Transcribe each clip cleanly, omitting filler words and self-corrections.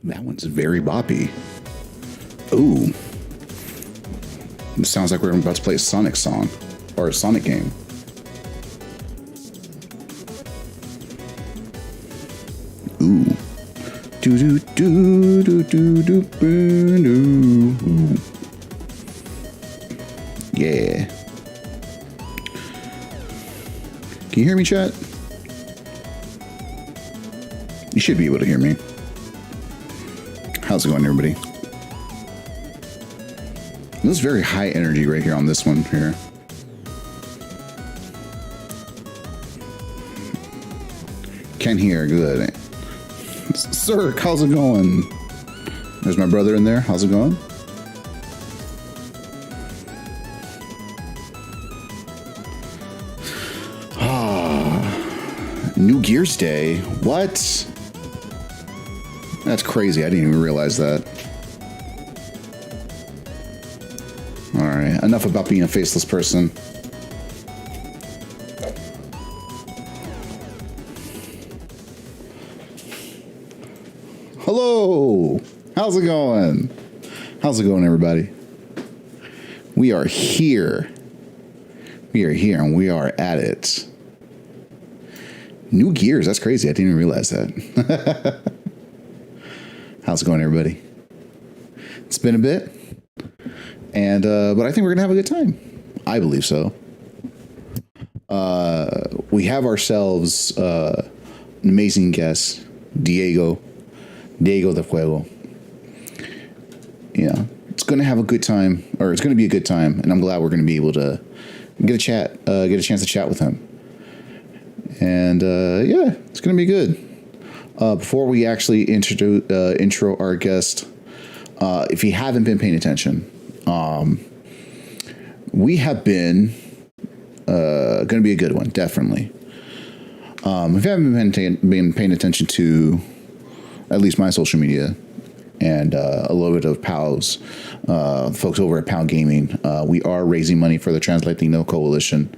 That one's very boppy. Ooh. It sounds like we're about to play a Sonic song. Or a Sonic game. Ooh. Do do do do do do do. Yeah. Can you hear me, chat? You should be able to hear me. How's it going, everybody? This is very high energy right here on this one here. Can hear, good. Sir, how's it going? There's my brother in there. How's it going? New Gears Day. What? That's crazy. I didn't even realize that. Alright, enough about being a faceless person. Hello! How's it going? How's it going, everybody? We are here. We are here and we are at it. New Gears, that's crazy. I didn't even realize that. How's it going, everybody? It's been a bit. And but I think we're gonna have a good time. I believe so. We have ourselves an amazing guest, Diego de Fuego. Yeah, it's gonna have a good time, or it's gonna be a good time, and I'm glad we're gonna be able to get a chance to chat with him. And yeah, it's gonna be good. Before we actually intro our guest, if you haven't been paying attention, we have been going to be a good one, definitely. If you haven't been paying attention to at least my social media and a little bit of PAL's, folks over at PAL Gaming, we are raising money for the Trans Latino Coalition.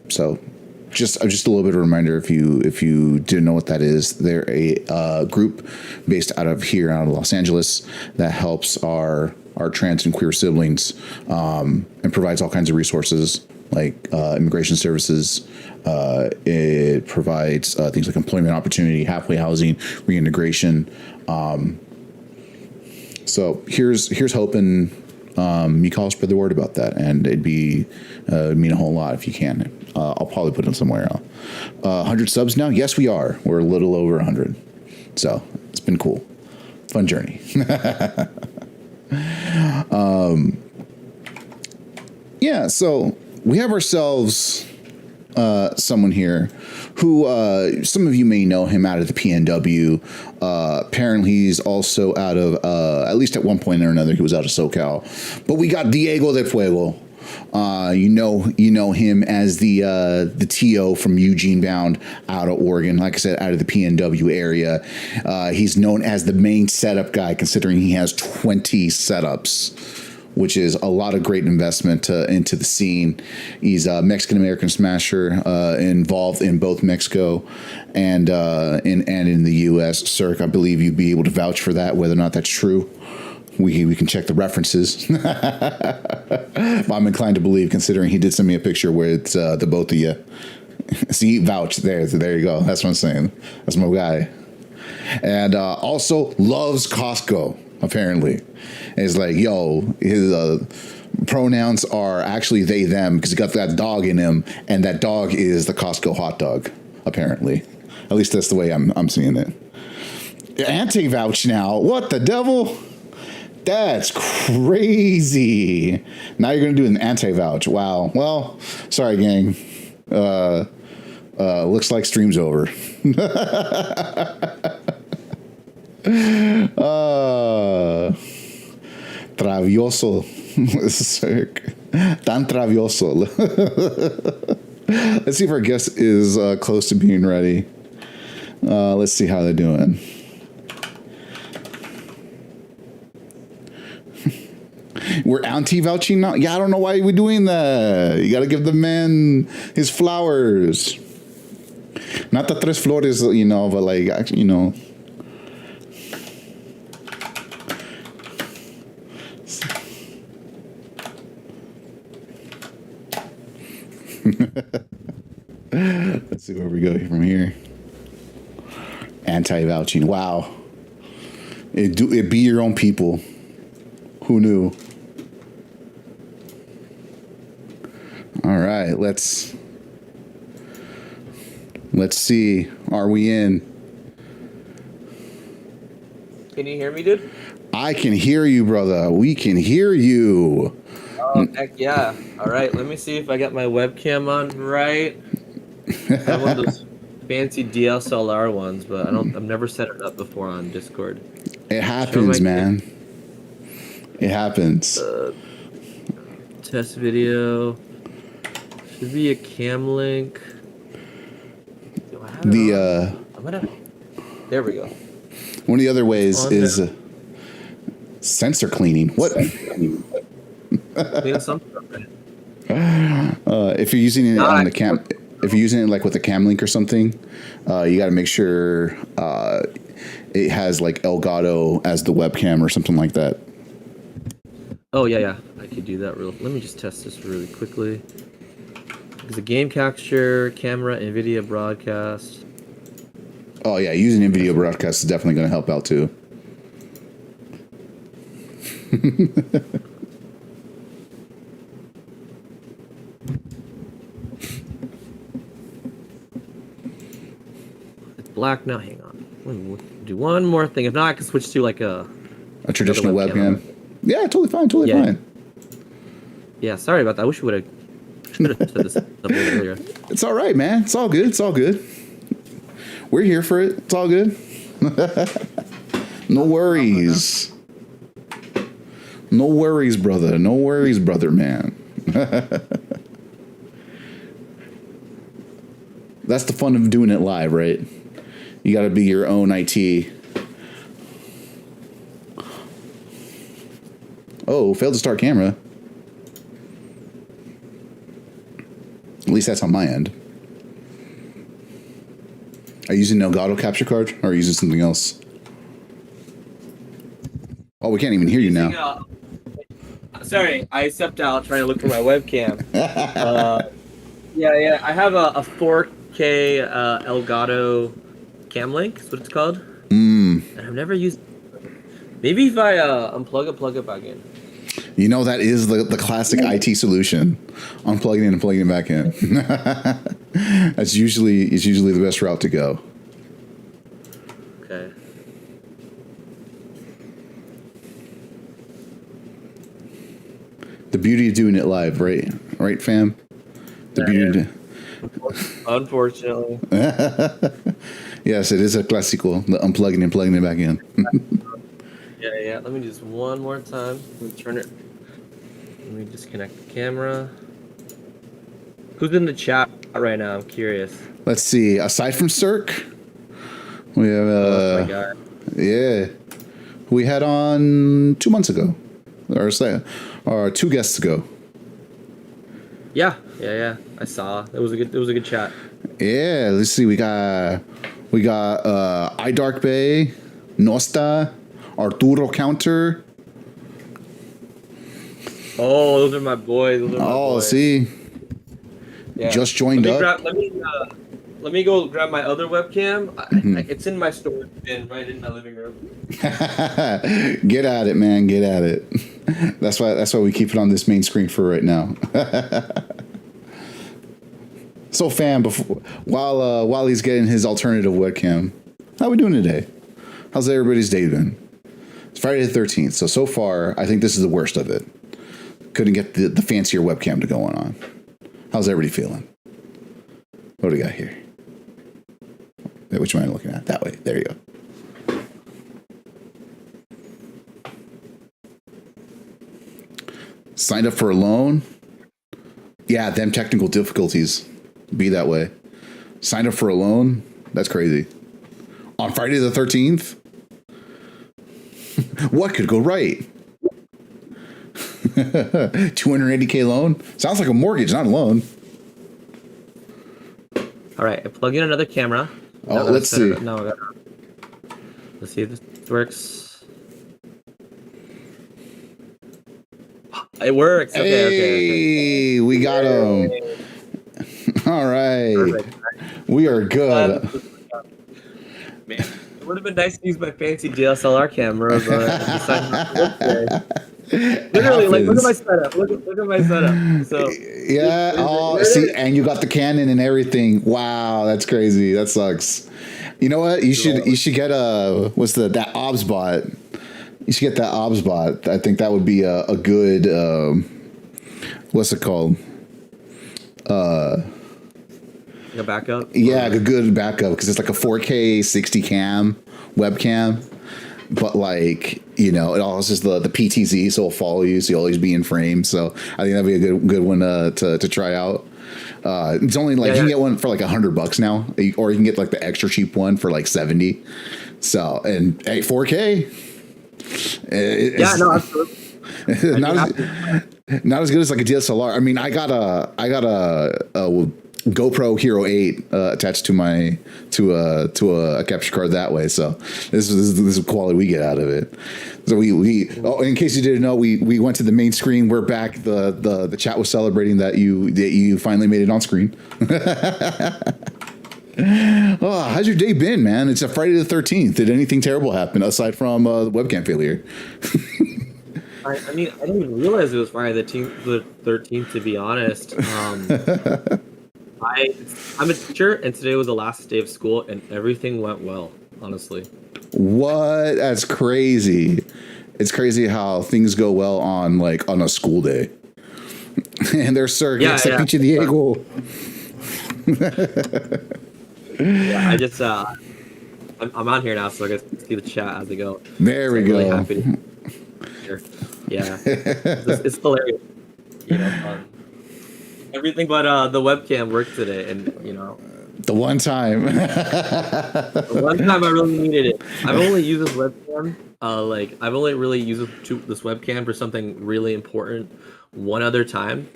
So just a little bit of a reminder, if you didn't know what that is, they're a group based out of Los Angeles that helps our trans and queer siblings, and provides all kinds of resources like immigration services. It provides things like employment opportunity, halfway housing, reintegration. So here's hoping you can all spread the word about that, and it'd mean a whole lot if you can. I'll probably put them somewhere else. 100 subs now? Yes, we are. We're a little over 100. So it's been cool. Fun journey. Yeah, so we have ourselves someone here who some of you may know him out of the PNW. Apparently he's also out of, at least at one point or another, he was out of SoCal. But we got Diego de Fuego. You know him as the TO from Eugene Bound out of Oregon. Like I said, out of the PNW area. He's known as the main setup guy, considering he has 20 setups, which is a lot of great investment into the scene. He's a Mexican-American smasher, involved in both Mexico and in the U.S. Sir, I believe you'd be able to vouch for that, whether or not that's true. We can check the references. But I'm inclined to believe, considering he did send me a picture where it's the both of you. See, vouch there. So there you go. That's what I'm saying. That's my guy. And also loves Costco, apparently. And it's like, yo, his pronouns are actually they, them, because he got that dog in him, and that dog is the Costco hot dog, apparently. At least that's the way I'm seeing it. Anti-vouch now. What the devil? That's crazy. Now you're going to do an anti-vouch. Wow. Well, sorry, gang. Looks like stream's over. Travioso. Tan travioso. Let's see if our guest is close to being ready. Let's see how they're doing. We're anti-vouching now? Yeah, I don't know why we're doing that. You got to give the man his flowers. Not the tres flores, but like, you know. see where we go from here. Anti-vouching. Wow. It be your own people. Who knew? All right, let's see. Are we in? Can you hear me, dude? I can hear you, brother. We can hear you. Oh, heck yeah. All right, let me see if I got my webcam on right. I have one of those fancy DSLR ones, but I've never set it up before on Discord. It happens, man. It happens. Test video. Should be a cam link. Do I have it on? There we go. One of the other ways is sensor cleaning. What? Clean something up, right? If you're using it on the cam, if you're using it like with a cam link or something, you got to make sure it has like Elgato as the webcam or something like that. Oh yeah, I could do that. Let me just test this really quickly. It's a game capture, camera, NVIDIA broadcast. Oh yeah, using NVIDIA broadcast is definitely going to help out too. It's black now. Hang on. Let me do one more thing. If not, I can switch to like a traditional webcam. Yeah, totally fine. Totally fine. Yeah, sorry about that. I wish we should have said this a little earlier. It's all right, man. It's all good. It's all good. We're here for it. It's all good. No worries. No worries, brother. No worries, brother, man. That's the fun of doing it live, right? You got to be your own IT. Oh, failed to start camera. At least that's on my end. Are you using Elgato capture card or are you using something else? Oh, we can't even hear you now. Sorry, I stepped out trying to look for my webcam. Yeah. I have a 4K Elgato cam link. That's what it's called. And I've never used. Maybe if I unplug it, plug it back in. You know, that is the classic IT solution. Unplugging it and plugging it back in. It's usually the best route to go. Okay. The beauty of doing it live, right? Right, fam? The beauty of Unfortunately. Yes, it is a classical, the unplugging and plugging it back in. Yeah. Let me just one more time. Let me turn it. Let me disconnect the camera. Who's in the chat right now? I'm curious. Let's see. Aside from Cirque, we have Oh my God. yeah, we had on 2 months ago, or 2 guests ago. Yeah. I saw. It was a good chat. Yeah, let's see. We got iDark Bay, Nosta, Arturo Counter. Oh, those are my boys. See. Yeah. Just joined up. Let me go grab my other webcam. It's in my storage bin right in my living room. Get at it, man. Get at it. That's why we keep it on this main screen for right now. So, fam, while he's getting his alternative webcam, how we doing today? How's everybody's day been? It's Friday the 13th, so far I think this is the worst of it. Couldn't get the fancier webcam to go on. How's everybody feeling? What do we got here? Which one am I looking at? That way. There you go. Signed up for a loan? Yeah, them technical difficulties. Be that way. Signed up for a loan? That's crazy. On Friday the 13th? What could go right? 280K loan? Sounds like a mortgage, not a loan. All right, I plug in another camera. Oh, let's see. Let's see if this works. It works. Okay. Hey, we got him. All right. Perfect. We are good. Man, it would have been nice to use my fancy DSLR camera, but I decided not to look today. Literally, like, look at my setup. Look at my setup. So, Yeah. Oh, here see, it and you got the Canon and everything. Wow, that's crazy. That sucks. You know what? You should get that OBS bot. You should get that OBS bot. I think that would be a good what's it called? a backup. Yeah, a good backup because it's like a 4K 60 cam webcam, but like it also is the PTZ, so it'll follow you, so you'll always be in frame. So I think that'd be a good one to try out. It's only like you can get one for like $100 now, or you can get like the extra cheap one for like 70. So and hey, 4K. Absolutely. Not as good as like a DSLR. I mean, I got a GoPro Hero 8 attached to a capture card that way. So this is the quality we get out of it. So we in case you didn't know, we went to the main screen. We're back. The chat was celebrating that you finally made it on screen. Oh, how's your day been, man? It's a Friday the 13th. Did anything terrible happen aside from the webcam failure? I mean, I didn't even realize it was Friday the 13th, to be honest. I'm a teacher, and today was the last day of school, and everything went well, honestly. What? That's crazy. It's crazy how things go well on a school day. And there's Sir gets a Pinche Diego. Yeah, I just I'm on here now, so I get to see the chat as they go. There we go. Really happy to be here. Yeah, it's hilarious. Everything but the webcam worked today, and the one time. the one time I really needed it. I've only used this webcam. I've only really used this webcam for something really important one other time,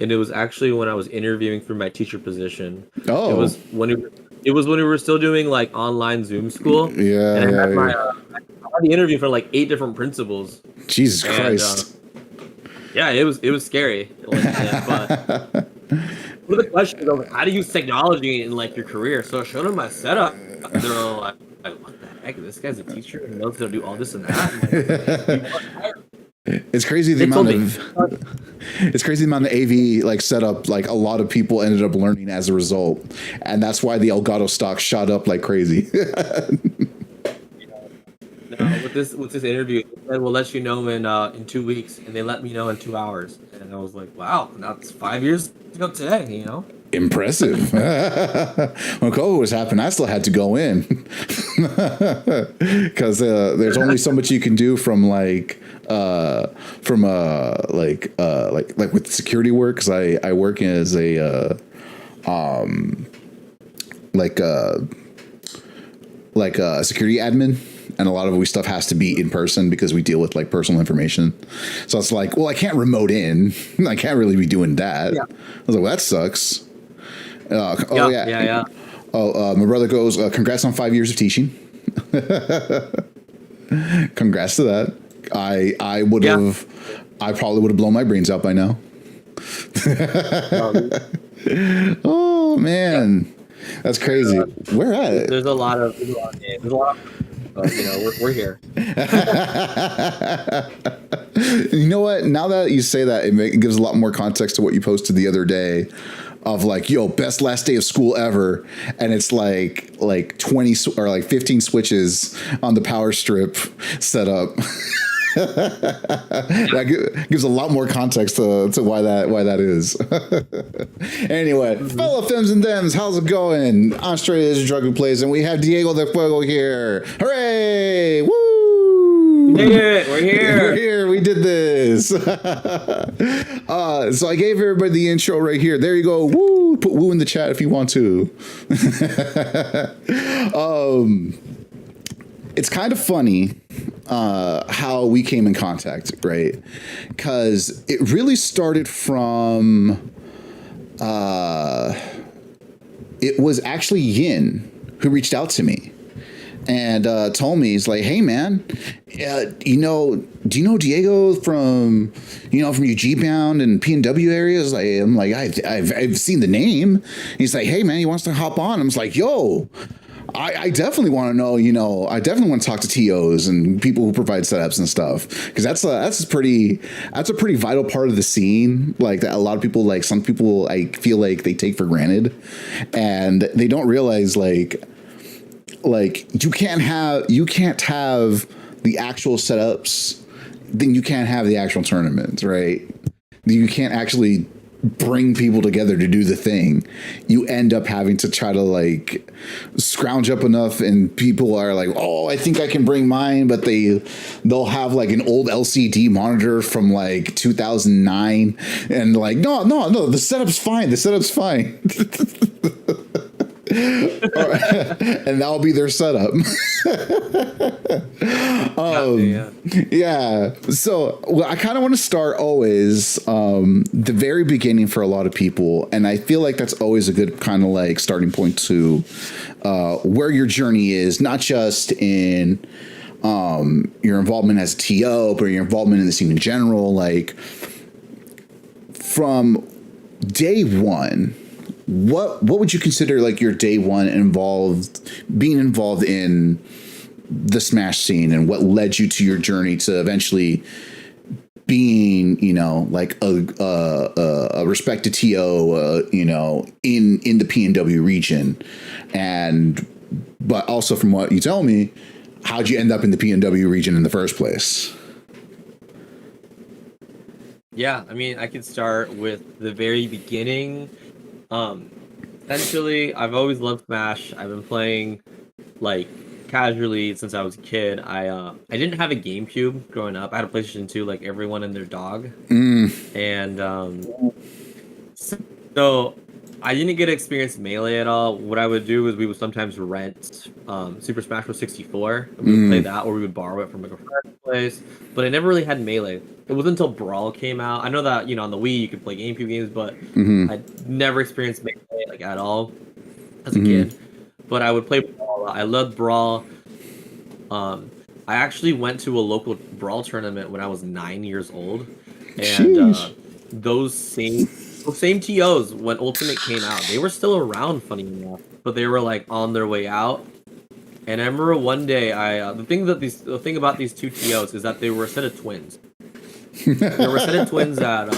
and it was actually when I was interviewing for my teacher position. Oh, it was when we were still doing like online Zoom school. Yeah, and I had the interview for like 8 different principals. Jesus Christ. Yeah, it was scary. But one of the questions was like, how to use technology in like your career. So I showed them my setup. They're all like, what the heck? This guy's a teacher and knows how to do all this and that. It's crazy the amount of AV like setup like a lot of people ended up learning as a result, and that's why the Elgato stock shot up like crazy. With this interview, they said we'll let you know in 2 weeks, and they let me know in 2 hours, and I was like, wow, that's 5 years ago today, Impressive. When COVID was happening, I still had to go in because there's only so much you can do from with security work. Because I work as a security admin. And a lot of stuff has to be in person because we deal with like personal information. So it's like, well, I can't remote in. I can't really be doing that. Yeah. I was like, well, that sucks. Yeah. Oh, my brother goes, congrats on 5 years of teaching. Congrats to that. I probably would have blown my brains out by now. Oh man, that's crazy. Where at? There's a lot of we're here. You know what? Now that you say that, it gives a lot more context to what you posted the other day of like, yo, best last day of school ever. And it's like 20 or like 15 switches on the power strip set up. That gives a lot more context to why that is. Anyway, fellow Fems and Dems, how's it going? Australia is a drug who plays, and we have Diego de Fuego here. Hooray! Woo! We did it. We're here. We're here. We did this. So I gave everybody the intro right here. There you go. Woo! Put woo in the chat if you want to. It's kind of funny how we came in contact, right? Because it really started from it was actually Yin who reached out to me, and told me, he's like, "Hey man, do you know Diego from from UG Bound and PNW areas?" I'm like, I've seen the name. He's like, "Hey man, he wants to hop on." I'm just like, "Yo, I definitely want to know, I definitely want to talk to TOs and people who provide setups and stuff, because that's a pretty vital part of the scene, like that a lot of people, like some people, I feel like they take for granted, and they don't realize like you can't have the actual setups, then you can't have the actual tournaments, right? You can't actually bring people together to do the thing. You end up having to try to like scrounge up enough, and people are like, "Oh, I think I can bring mine," but they'll have like an old LCD monitor from like 2009, and like, no, the setup's fine. And that'll be their setup. Yeah. So I kind of want to start always the very beginning for a lot of people, and I feel like that's always a good kind of like starting point to where your journey is, not just in your involvement as a TO, but your involvement in the scene in general. Like from day one, what would you consider like your day one being involved in the Smash scene, and what led you to your journey to eventually being, like a respected TO, in the PNW region, but also from what you tell me, how'd you end up in the PNW region in the first place? Yeah, I mean, I could start with the very beginning. Essentially, I've always loved Smash. I've been playing like casually since I was a kid. I didn't have a GameCube growing up. I had a PlayStation 2 like everyone and their dog. And so I didn't get to experience Melee at all. What I would do is we would sometimes rent Super Smash Bros. 64. And we would play that, or we would borrow it from like a friend's place. But I never really had Melee. It wasn't until Brawl came out. I know that, on the Wii you could play GameCube games, but I never experienced Melee like at all as a kid. But I would play Brawl. I loved Brawl. I actually went to a local Brawl tournament when I was 9 years old, and those same TOs, when Ultimate came out, they were still around, funny enough, but they were like on their way out. And I remember one day, the thing about these two TOs is that they were a set of twins. They were a set of twins that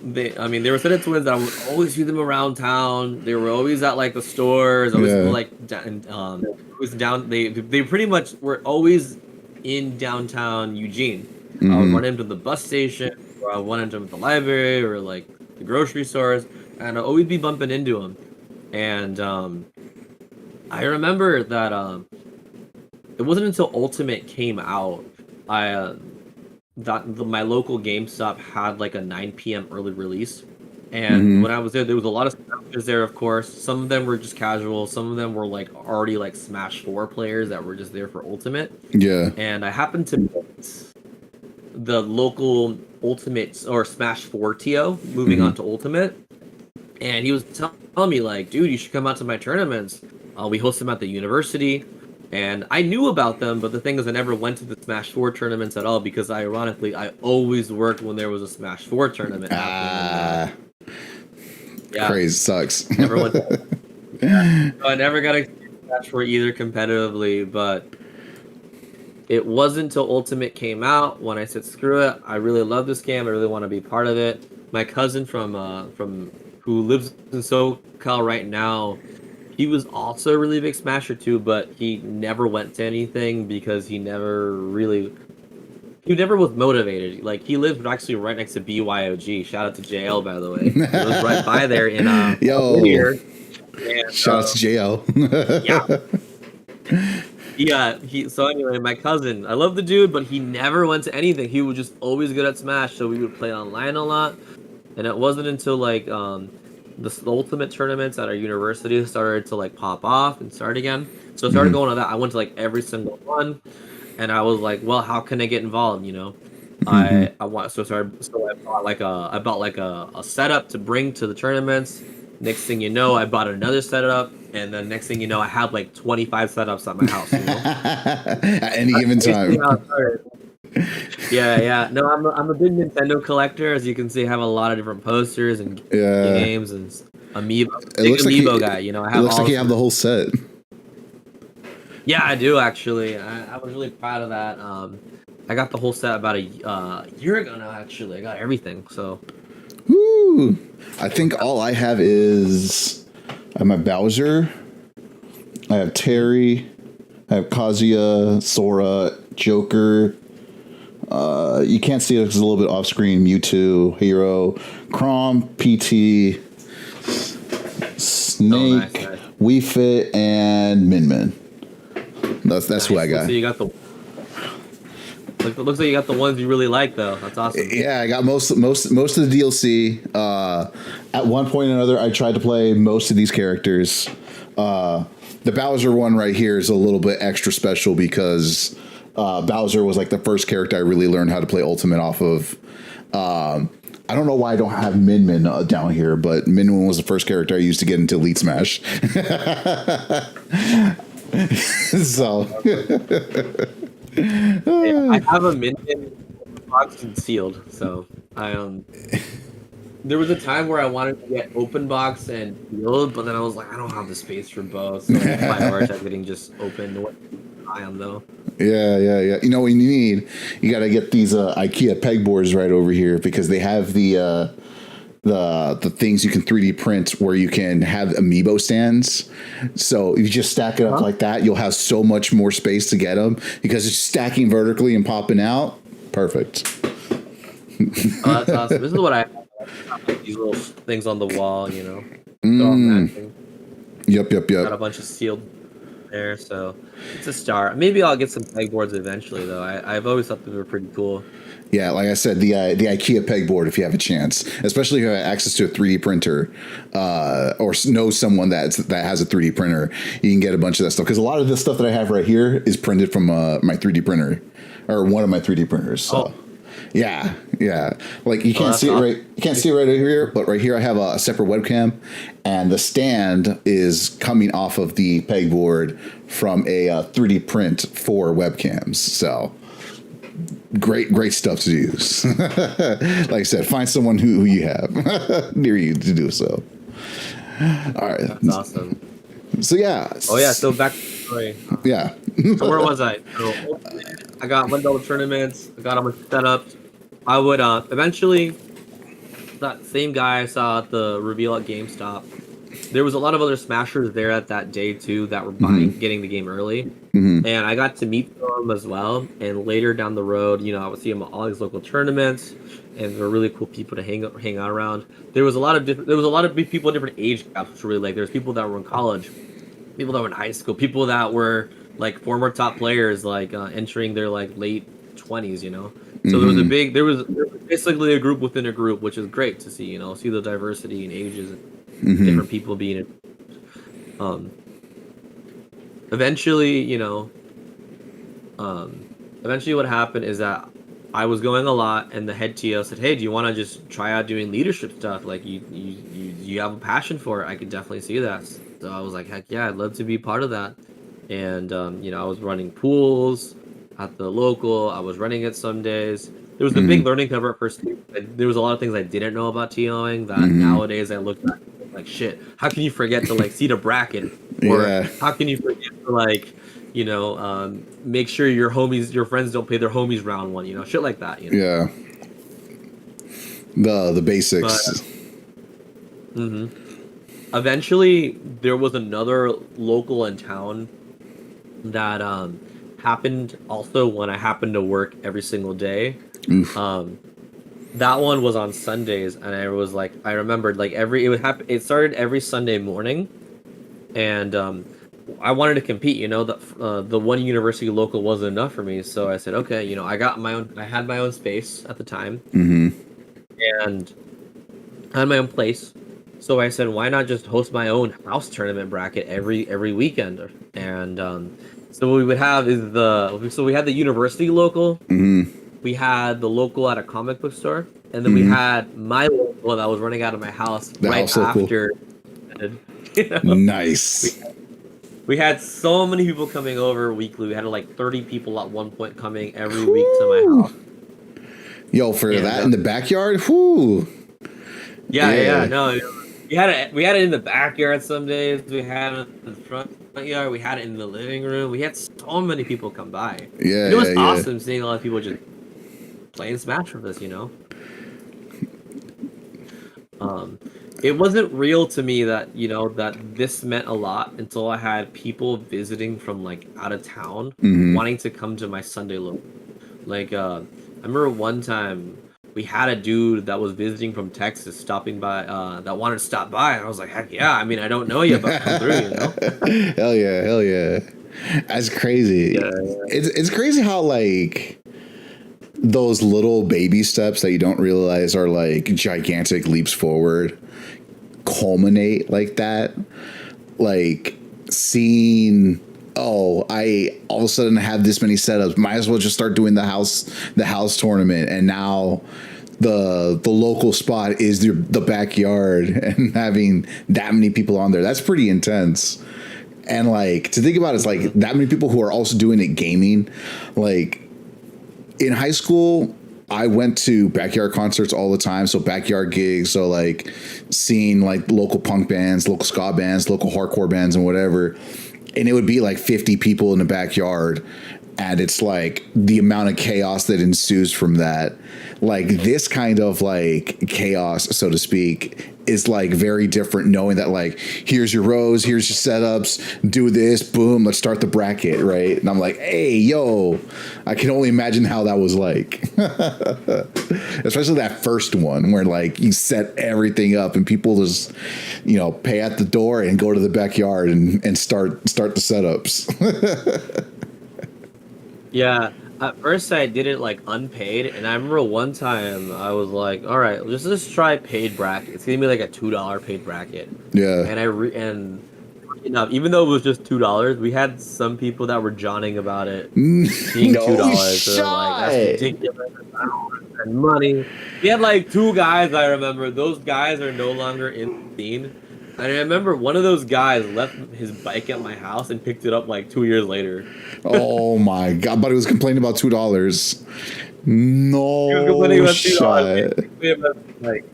they were a set of twins that I would always see them around town. They were always at like the stores, always always down. They pretty much were always in downtown Eugene. I would run into the bus station, or I would run into them at the library, or like the grocery stores, and I'd always be bumping into them. And I remember that it wasn't until Ultimate came out, my local GameStop had like a 9 p.m. early release. And when I was there was a lot of Smashers there, of course. Some of them were just casual. Some of them were like already like Smash 4 players that were just there for Ultimate. Yeah. And I happened to meet the local Ultimate or Smash 4 TO moving on to Ultimate. And he was telling me like, dude, you should come out to my tournaments. We host them at the university. And I knew about them, but the thing is I never went to the Smash 4 tournaments at all, because ironically, I always worked when there was a Smash 4 tournament happening. Crazy sucks. Never went to So I never got a Smash 4 either competitively, but it wasn't until Ultimate came out when I said, screw it, I really love this game, I really want to be part of it. My cousin from who lives in SoCal right now, he was also a really big Smasher too, but he never went to anything because he never was motivated. Like, he lived actually right next to BYOG. Shout out to JL, by the way. He was right by there in Whittier. And, shout out to JL. So anyway, my cousin, I love the dude, but he never went to anything. He was just always good at Smash, so we would play online a lot. And it wasn't until like the Ultimate tournaments at our university started to like pop off and start again. So I started going to that. I went to like every single one, and I was like, well, how can I get involved? I bought like a setup to bring to the tournaments. Next thing you know, I bought another setup, and then next thing you know, I have like 25 setups at my house. You know? At any given time. Yeah. No, I'm a big Nintendo collector. As you can see, I have a lot of different posters and games and amiibo. Big amiibo guy. You know, I have. It looks like you have the whole set. Yeah, I do actually. I was really proud of that. I got the whole set about a year ago now. Actually, I got everything. So. Woo! I think all I have is I have my Bowser. I have Terry. I have Kazuya, Sora, Joker. You can't see it because it's a little bit off screen. Mewtwo, Hero, Chrom, PT, Snake, nice. Wii Fit, and Min Min. That's nice. Who I got. So you got the. It looks like you got the ones you really like, though. That's awesome. Yeah, I got most of the DLC. At one point or another, I tried to play most of these characters. The Bowser one right here is a little bit extra special because Bowser was like the first character I really learned how to play Ultimate off of. I don't know why I don't have Min Min down here, but Min Min was the first character I used to get into Elite Smash. So. Yeah, I have a Min Min box concealed, so I there was a time where I wanted to get open box and sealed, but then I was like, I don't have the space for both, so I prioritized getting just open. I am though. Yeah. You know what you need? You got to get these IKEA pegboards right over here because they have the things you can 3D print where you can have amiibo stands. So if you just stack it up like that, you'll have so much more space to get them because it's stacking vertically and popping out. Perfect. Oh, that's awesome. This is what I have, these little things on the wall, you know. Yep. Got a bunch of sealed there, so it's a start. Maybe I'll get some pegboards eventually, though. I've always thought they were pretty cool. Yeah, like I said, the IKEA pegboard, if you have a chance, especially if you have access to a 3D printer or know someone that has a 3D printer, you can get a bunch of that stuff. Because a lot of this stuff that I have right here is printed from my 3D printer or one of my 3D printers. So. Yeah. Like you can't see it right. You can't see it right over here, but right here I have a separate webcam, and the stand is coming off of the pegboard from a 3D print for webcams. So. Great stuff to use. Like I said, find someone who you have near you to do so. All right. That's awesome. So yeah. Oh yeah. So back to the story. Yeah. So where was I? So I got $1 tournaments. I got a bunch of setups. I would eventually. That same guy I saw at the reveal at GameStop. There was a lot of other Smashers there at that day too that were getting the game early, and I got to meet them as well. And later down the road, you know, I would see them at all these local tournaments, and they were really cool people to hang out around. There was a lot of people in different age gaps, which were really like. There's people that were in college, people that were in high school, people that were like former top players, like entering their like late 20s, you know. So there was basically a group within a group, which is great to see. You know, see the diversity in ages. Different people being in. Eventually, you know, what happened is that I was going a lot, and the head TO said, "Hey, do you want to just try out doing leadership stuff? Like, you have a passion for it. I could definitely see that." So I was like, "Heck yeah, I'd love to be part of that." And you know, I was running pools at the local. I was running it some days. There was a big learning curve at first. There was a lot of things I didn't know about TOing that nowadays I look back like, shit, how can you forget to like seed a bracket? Or how can you forget to like, you know, make sure your friends don't pay their homies round one, you know, shit like that, you know? Yeah. The basics. But, eventually there was another local in town that happened also when I happened to work every single day. That one was on Sundays, and I was like, I remembered like it started every Sunday morning, and I wanted to compete. You know, the one university local wasn't enough for me, so I said, okay, you know, I had my own space at the time, and I had my own place. So I said, why not just host my own house tournament bracket every weekend? And so what we would have is we had the university local. We had the local at a comic book store, and then we had my local that was running out of my house right after ended. You know? Nice. We had so many people coming over weekly. We had like 30 people at one point coming every week to my house. Yo, for And, that in the backyard, whoo. Yeah, no. We had it in the backyard some days. We had it in the front yard. We had it in the living room. We had so many people come by. Yeah, And it was yeah. awesome seeing a lot of people just playing Smash with us, you know? It wasn't real to me that, you know, that this meant a lot until I had people visiting from like out of town wanting to come to my Sunday look. Like, I remember one time we had a dude that was visiting from Texas stopping by, that wanted to stop by. And I was like, heck yeah. I mean, I don't know you, but come through, you know? Hell yeah. That's crazy. Yeah. It's crazy how like those little baby steps that you don't realize are like gigantic leaps forward culminate like that. Like seeing, oh, I all of a sudden have this many setups, might as well just start doing the house tournament, and now the local spot is the backyard, and having that many people on there, that's pretty intense. And like to think about it's like that many people who are also doing it gaming. Like in high school, I went to backyard concerts all the time. So backyard gigs. So like seeing like local punk bands, local ska bands, local hardcore bands and whatever. And it would be like 50 people in the backyard. And it's like the amount of chaos that ensues from that. Like this kind of like chaos, so to speak, is like very different, knowing that like, here's your rows, here's your setups, do this, boom, let's start the bracket, right? And I'm like, hey, yo, I can only imagine how that was like. Especially that first one where like you set everything up and people just, you know, pay at the door and go to the backyard and start the setups. Yeah. At first, I did it like unpaid, and I remember one time I was like, "All right, let's try paid bracket. It's gonna be like a $2 paid bracket." Yeah. And you know, even though it was just $2, we had some people that were jawning about it being No $2. They're like, "That's ridiculous. I don't spend money." We had like two guys. I remember those guys are no longer in the scene. And I remember one of those guys left his bike at my house and picked it up like 2 years later. Oh my god! But he was complaining about $2. No He was complaining about shot. $2. Like,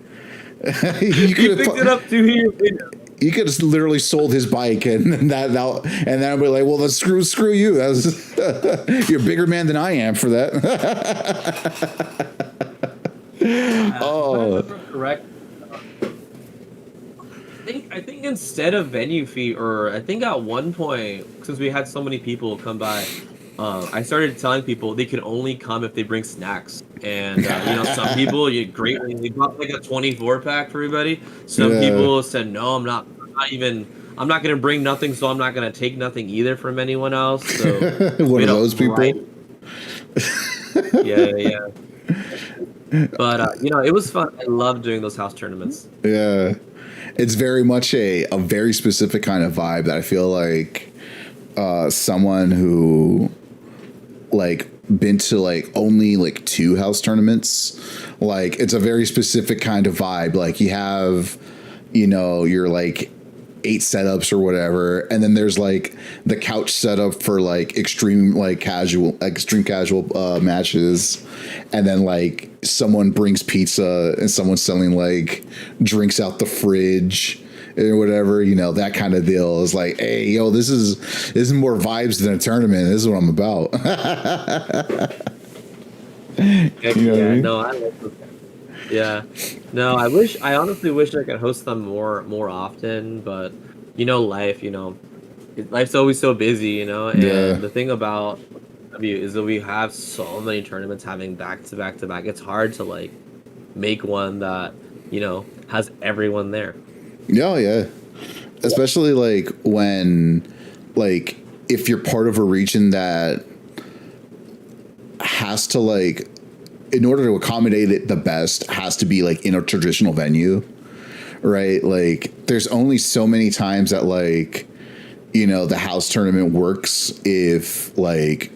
You he could picked it up 2 years later. You could have literally sold his bike, and then I'd be like, well, let's screw you. That was, you're a bigger man than I am for that. Oh, if I remember correct. I think instead of venue fee, or I think at one point, since we had so many people come by, I started telling people they could only come if they bring snacks. And you know, some people you bought like a 24 pack for everybody. Some people said, no, I'm not gonna bring nothing, so I'm not gonna take nothing either from anyone else. So one of those people. Yeah. But you know, it was fun. I love doing those house tournaments. Yeah. It's very much a very specific kind of vibe that I feel like someone who like been to like only like 2 house tournaments, like it's a very specific kind of vibe. Like you have, you know, your like 8 setups or whatever, and then there's like the couch setup for like extreme casual matches, and then like someone brings pizza and someone's selling like drinks out the fridge or whatever, you know, that kind of deal. Is like, hey, yo, this is more vibes than a tournament. This is what I'm about. You know what I mean? No, I love those. Yeah, no, I honestly wish I could host them more often, but you know, life's always so busy, you know. And the thing about W is that we have so many tournaments having back to back to back. It's hard to like make one that, you know, has everyone there. Yeah. Especially like when, like, if you're part of a region that has to like, in order to accommodate it the best, has to be like in a traditional venue, right? Like there's only so many times that like, you know, the house tournament works if like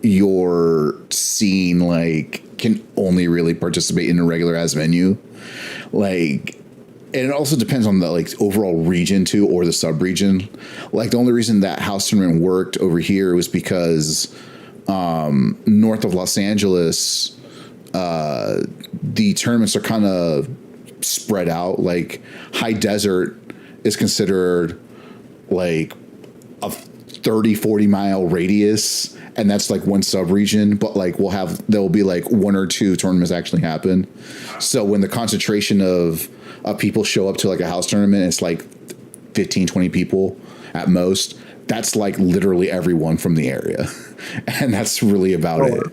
your scene like can only really participate in a regular ass venue. Like and it also depends on the like overall region too, or the sub region. Like the only reason that house tournament worked over here was because north of Los Angeles, the tournaments are kind of spread out. Like High Desert is considered like a 30-40 mile radius, and that's like one sub region, but like there'll be like one or two tournaments actually happen. So when the concentration of people show up to like a house tournament, it's like 15, 20 people at most. That's like literally everyone from the area. And that's really about it.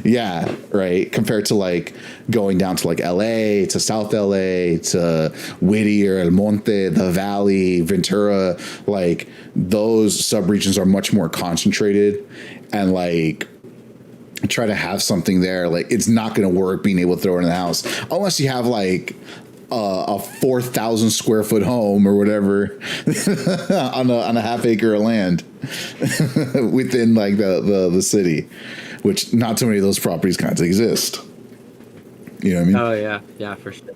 Yeah, right. Compared to like going down to like LA, to South LA, to Whittier, El Monte, the Valley, Ventura, like those subregions are much more concentrated, and like try to have something there. Like it's not going to work being able to throw it in the house unless you have like a 4,000 square foot home or whatever on a half acre of land within like the city, which not too many of those properties kind of exist. You know what I mean? Oh yeah, for sure.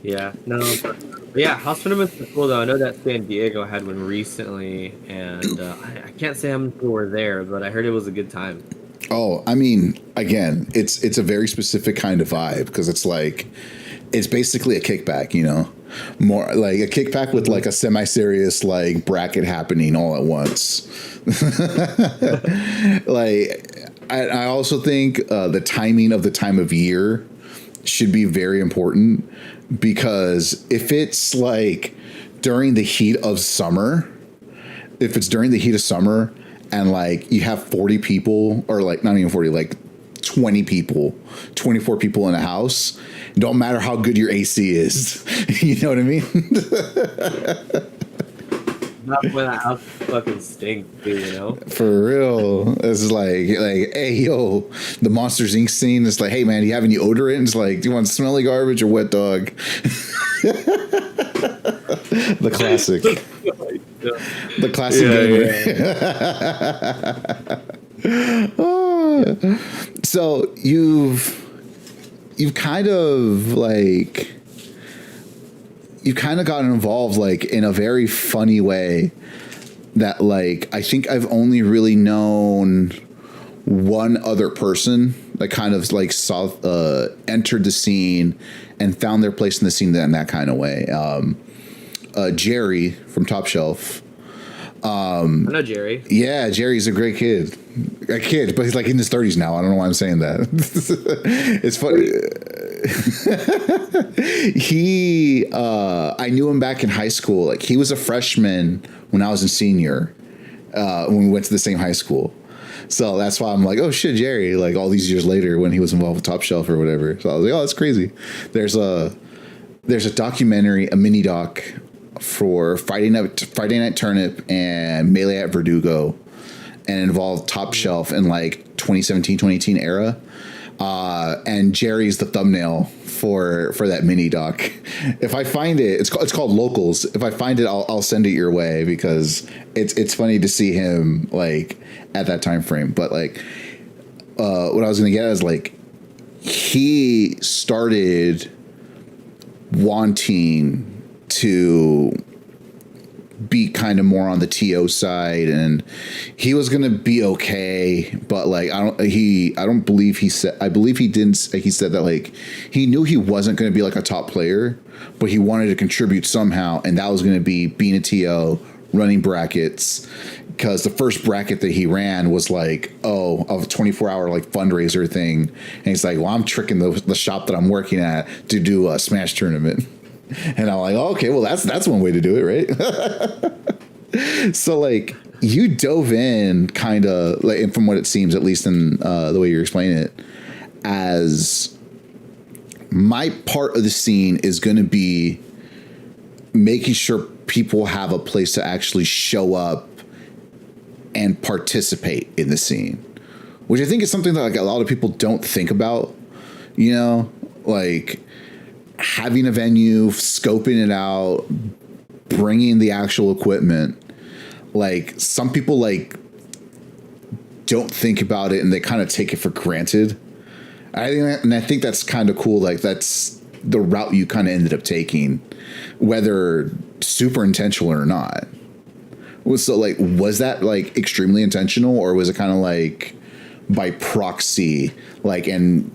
Yeah, no, but yeah, house tournaments are cool though. I know that San Diego had one recently, and I can't say how many people were there, but I heard it was a good time. Oh, I mean, again, it's a very specific kind of vibe because it's like it's basically a kickback, you know, more like a kickback with like a semi-serious like bracket happening all at once. Like, I also think the timing of the time of year should be very important, because if it's like during the heat of summer, and like you have 40 people, or like not even 40, like 20 people, 24 people in a house, it don't matter how good your AC is. You know what I mean? Not when the house fucking stinks, dude, you know? For real. It's like, hey, yo, the Monsters Inc. scene. It's like, hey, man, do you have any deodorant? It's like, do you want smelly garbage or wet dog? The classic. The classic gamer. Oh. So you've kind of gotten involved like in a very funny way that like I think I've only really known one other person that kind of like entered the scene and found their place in the scene in that kind of way. Jerry from Top Shelf. I know Jerry. Yeah, Jerry's a great kid. A kid, but he's like in his 30s now. I don't know why I'm saying that. It's funny. I knew him back in high school. Like he was a freshman when I was a senior, when we went to the same high school. So that's why I'm like, oh shit, Jerry, like all these years later when he was involved with Top Shelf or whatever. So I was like, oh, that's crazy. There's a documentary, a mini doc for Friday Night Turnip and Melee at Verdugo, and it involved Top Shelf in like 2017, 2018 era. And Jerry's the thumbnail for that mini doc. If I find it, it's called Locals. If I find it, I'll send it your way, because it's funny to see him like at that time frame. But like, what I was gonna get at is like, he started wanting to be kind of more on the TO side, and he was gonna be okay, but like I believe he said that like he knew he wasn't gonna be like a top player, but he wanted to contribute somehow, and that was gonna be being a TO, running brackets, because the first bracket that he ran was like a 24-hour like fundraiser thing, and he's like, well, I'm tricking the shop that I'm working at to do a Smash tournament. And I'm like, oh, okay, well, that's one way to do it, right? So, like, you dove in kind of, like, and from what it seems, at least in the way you're explaining it, as my part of the scene is going to be making sure people have a place to actually show up and participate in the scene, which I think is something that like a lot of people don't think about, you know, like having a venue, scoping it out, bringing the actual equipment. Like some people like don't think about it and they kind of take it for granted. I think that's kind of cool. Like that's the route you kind of ended up taking, whether super intentional or not. So like, was that like extremely intentional, or was it kind of like by proxy, like and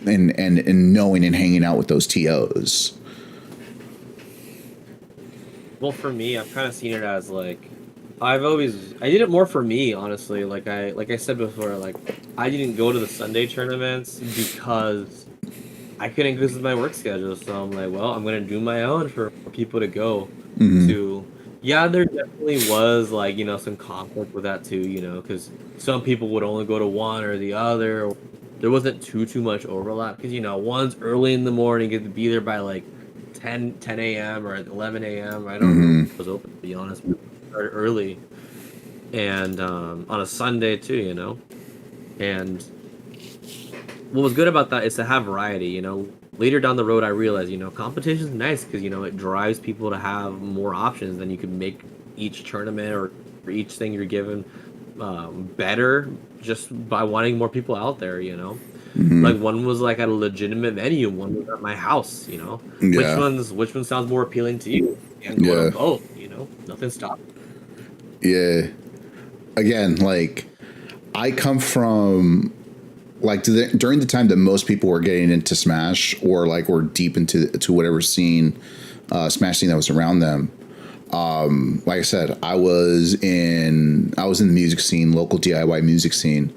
knowing and hanging out with those TOs? Well, for me, I've kind of seen it as like I did it more for me, honestly. Like I said before, like I didn't go to the Sunday tournaments because I couldn't because of my work schedule. So I'm like, well, I'm gonna do my own for people to go to. Yeah, there definitely was like some conflict with that too. Because some people would only go to one or the other. Or there wasn't too much overlap because one's early in the morning, get to be there by like 10 a.m. or 11 a.m. I don't know if it was open, to be honest. We started early, and on a Sunday too. And what was good about that is to have variety. Later down the road, I realized competition is nice because it drives people to have more options. Then you can make each tournament or each thing you're given better just by wanting more people out there. Like one was like at a legitimate venue, one was at my house. Yeah. Which one sounds more appealing to you? And go to both. Nothing stopped. Yeah. Again, like I come from like during the time that most people were getting into Smash or like were deep into whatever scene, Smash scene that was around them. Like I said, I was in the music scene, local DIY music scene,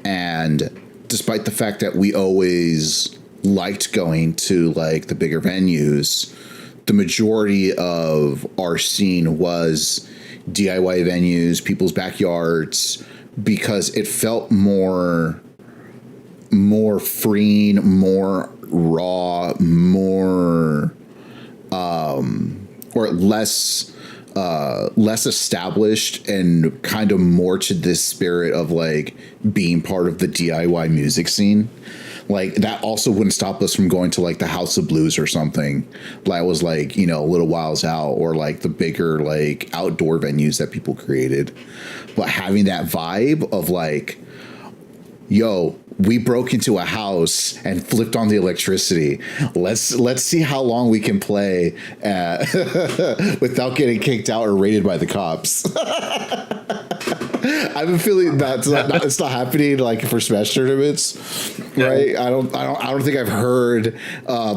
and despite the fact that we always liked going to like the bigger venues, the majority of our scene was DIY venues, people's backyards, because it felt more freeing, more raw, more or less established, and kind of more to this spirit of like being part of the DIY music scene. Like that also wouldn't stop us from going to like the House of Blues or something that was like a little whiles out, or like the bigger like outdoor venues that people created. But having that vibe of like, yo, we broke into a house and flipped on the electricity. Let's see how long we can play without getting kicked out or raided by the cops. I've been feeling it's not happening like for Smash tournaments, right? I don't think I've heard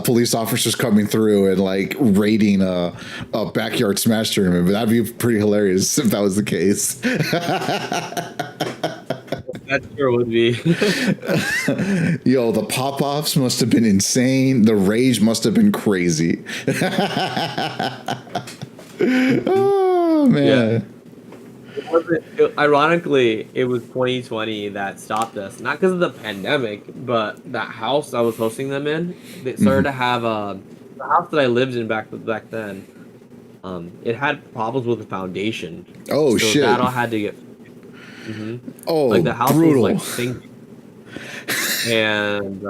police officers coming through and like raiding a backyard Smash tournament, but that'd be pretty hilarious if that was the case. That sure would be. Yo, the pop-offs must have been insane. The rage must have been crazy. Oh man. Yeah. Ironically, it was 2020 that stopped us. Not because of the pandemic, but that house I was hosting them in, they started to have the house that I lived in back then. It had problems with the foundation. Oh so shit! That all had to get. Oh, like the house brutal. was like sinking. And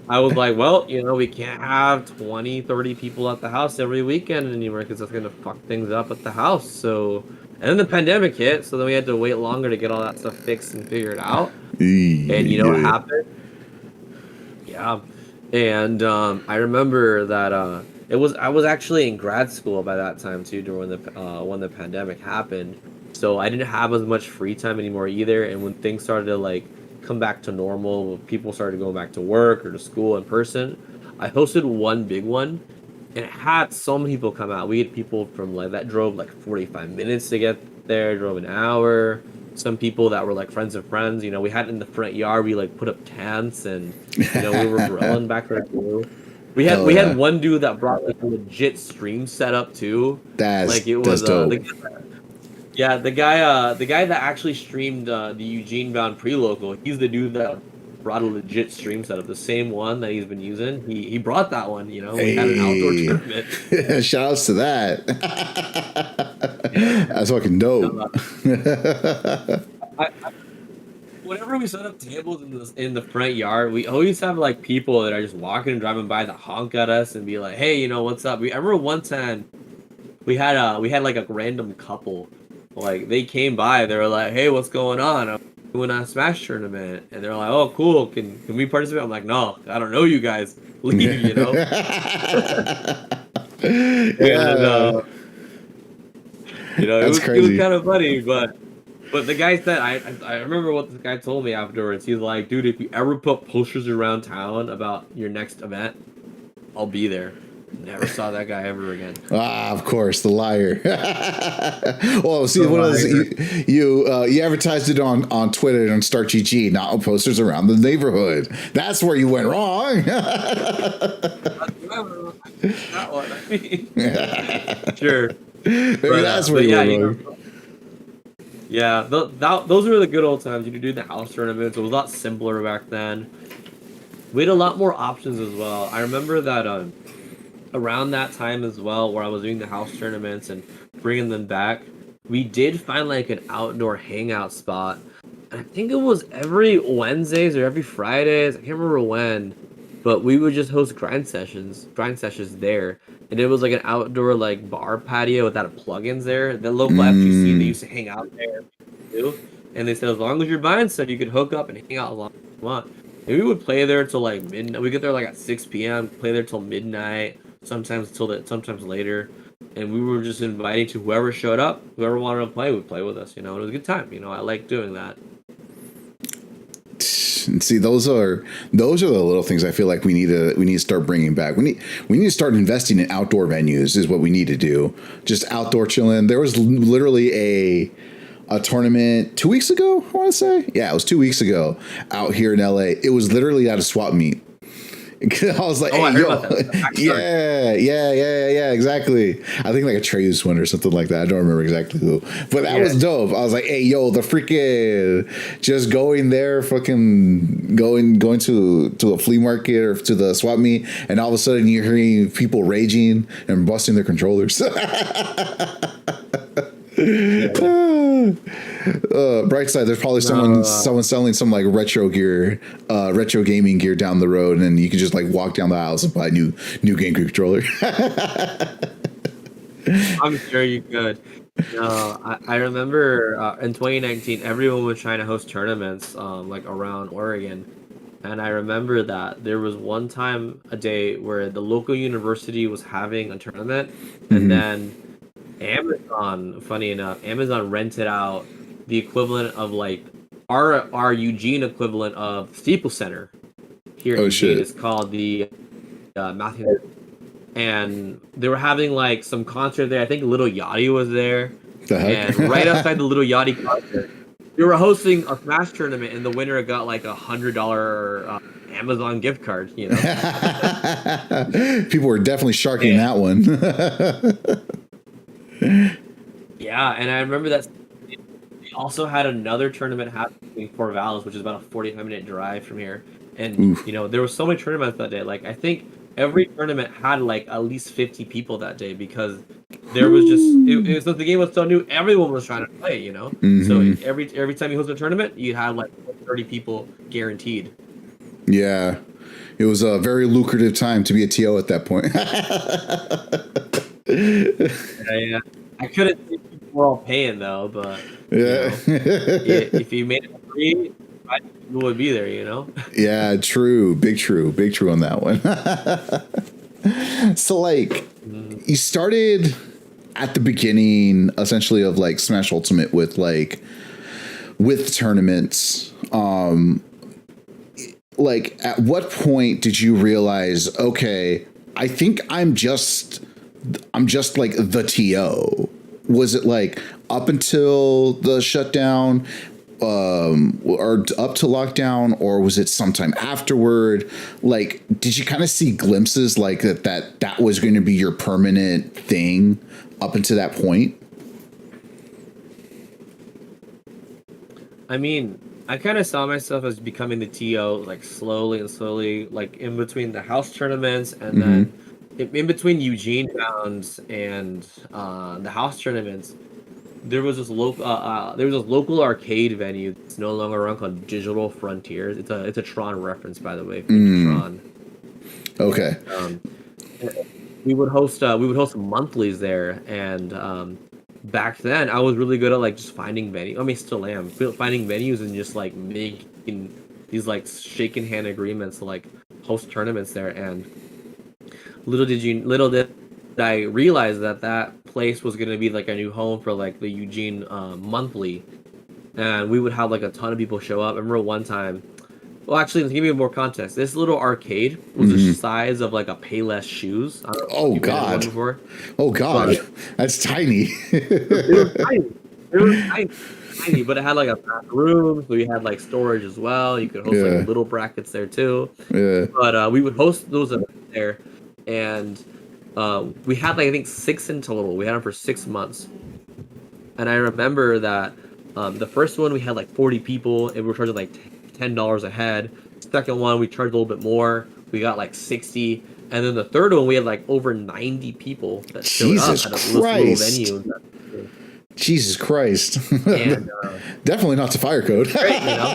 I was like, well, we can't have 20, 30 people at the house every weekend anymore because that's going to fuck things up at the house. So, and then the pandemic hit, so then we had to wait longer to get all that stuff fixed and figured out. And what happened? Yeah. And I remember that I was actually in grad school by that time too, during when the pandemic happened. So I didn't have as much free time anymore either. And when things started to like come back to normal, when people started going back to work or to school in person, I hosted one big one, and it had so many people come out. We had people from like that drove like 45 minutes to get there, drove an hour. Some people that were like friends of friends. We had it in the front yard. We like put up tents, and we were grilling back there too. We had one dude that brought like a legit stream setup too. That's dope. Yeah, the guy that actually streamed the Eugene Bound pre-local, he's the dude that brought a legit stream setup, the same one that he's been using. He brought that one, We had an outdoor tournament. Shout outs to that. That's fucking dope. Whenever we set up tables in the front yard, we always have like people that are just walking and driving by that honk at us and be like, "Hey, what's up?" I remember one time we had like a random couple. Like they came by, they were like, "Hey, what's going on?" doing a Smash tournament, and they're like, "Oh, cool. Can we participate?" I'm like, "No, I don't know you guys. Leave." You know. And Yeah, it that's was crazy. kind of funny, but the guy said I remember what the guy told me afterwards. He's like, "Dude, if you ever put posters around town about your next event, I'll be there." Never saw that guy ever again. Ah, of course, the liar. Well, see, The what is liar. you advertised it on Twitter and on Start GG, not on posters around the neighborhood. That's where you went wrong. That one. I mean, sure, Maybe that's where but you yeah, went wrong. yeah. Those were the good old times. You could do the house tournaments. It was a lot simpler back then. We had a lot more options as well. I remember that around that time as well, where I was doing the house tournaments and bringing them back, we did find like an outdoor hangout spot. And I think it was every Wednesdays or every Fridays. I can't remember when, but we would just host grind sessions there. And it was like an outdoor like bar patio without plugins there. The local FGC, they Mm, used to hang out there too. And they said as long as you're buying stuff, you could hook up and hang out as long as you want. And we would play there till like midnight. We get there like at 6 p.m. Play there till midnight. Sometimes later. And we were just inviting to whoever showed up, whoever wanted to play would play with us. It was a good time. I like doing that. and see, those are the little things I feel like we need to start bringing back. We need to start investing in outdoor venues. Is what we need to do. Just outdoor chilling. There was literally a tournament 2 weeks ago. I want to say, yeah, it was 2 weeks ago out here in LA. It was literally at a swap meet. I was like, Oh, hey, I heard yo, about that. The backyard. yeah, exactly. I think like a Trey's one or something like that. I don't remember exactly who, but that Yeah. was dope. I was like, hey, yo, the freaking just going there, fucking going to a flea market or to the swap meet, and all of a sudden you're hearing people raging and busting their controllers. Yeah. Bright side, there's probably No, someone selling some like retro gear, retro gaming gear down the road, and you can just like walk down the aisles and buy new game controller. I'm sure you could. No, I remember in 2019, everyone was trying to host tournaments like around Oregon. And I remember that there was one time a day where the local university was having a tournament, and Hmm. then Amazon, funny enough, Amazon rented out the equivalent of like our Eugene equivalent of Staples Center here in Oh Eugene. shit! It's called the Matthew, and they were having like some concert there. I think Little Yachty was there, The and right heck? outside the Little Yachty concert, they were hosting a Smash tournament, and the winner got like $100 Amazon gift card. People were definitely sharking And that one. yeah, and I remember that they also had another tournament happening in Corvallis, which is about a 45-minute drive from here. And Oof. there were so many tournaments that day. Like I think every tournament had like at least 50 people that day because there was just so the game was so new, everyone was trying to play. So Hmm. every time you host a tournament, you had like 30 people guaranteed. Yeah, it was a very lucrative time to be a TO at that point. I couldn't see people were all paying though, but Yeah. if you made it free, people would be there. Yeah, big true on that one. So like Mhm. you started at the beginning essentially of like Smash Ultimate with tournaments. Like at what point did you realize, okay, I think I'm just like the TO? Was it like up until the shutdown, or up to lockdown, or was it sometime afterward? Like, did you kind of see glimpses like that was going to be your permanent thing up until that point? I mean, I kind of saw myself as becoming the TO, like slowly and slowly, like in between the house tournaments and Mm-hmm. then in between Eugene rounds and the house tournaments. There was this local arcade venue that's no longer around called Digital Frontiers. It's a Tron reference, by the way, if you're into Tron. Okay. Um, we would host monthlies there, and back then I was really good at like just finding venues. I mean, still am finding venues and just like making these like shaken hand agreements to like host tournaments there. And little did I realize that that place was gonna be like a new home for like the Eugene monthly, and we would have like a ton of people show up. I remember one time. Well, actually, to give you more context, this little arcade was the size of like a Payless shoes. I don't know Oh if you've been in one God. before. Oh God. But That's tiny. it was tiny. It was tiny, tiny, but it had like a room, so you had like storage as well. You could host Yeah. like little brackets there too. Yeah. But we would host those events there, and we had like I think 6 in total. We had them for 6 months, and I remember that the first one we had like 40 people, and we were charging like $10 a head. Second one we charged a little bit more. We got like 60, and then the third one we had like over 90 people that showed Jesus up at a little Christ. venue. Jesus Christ. And Definitely not to fire code. great, you know.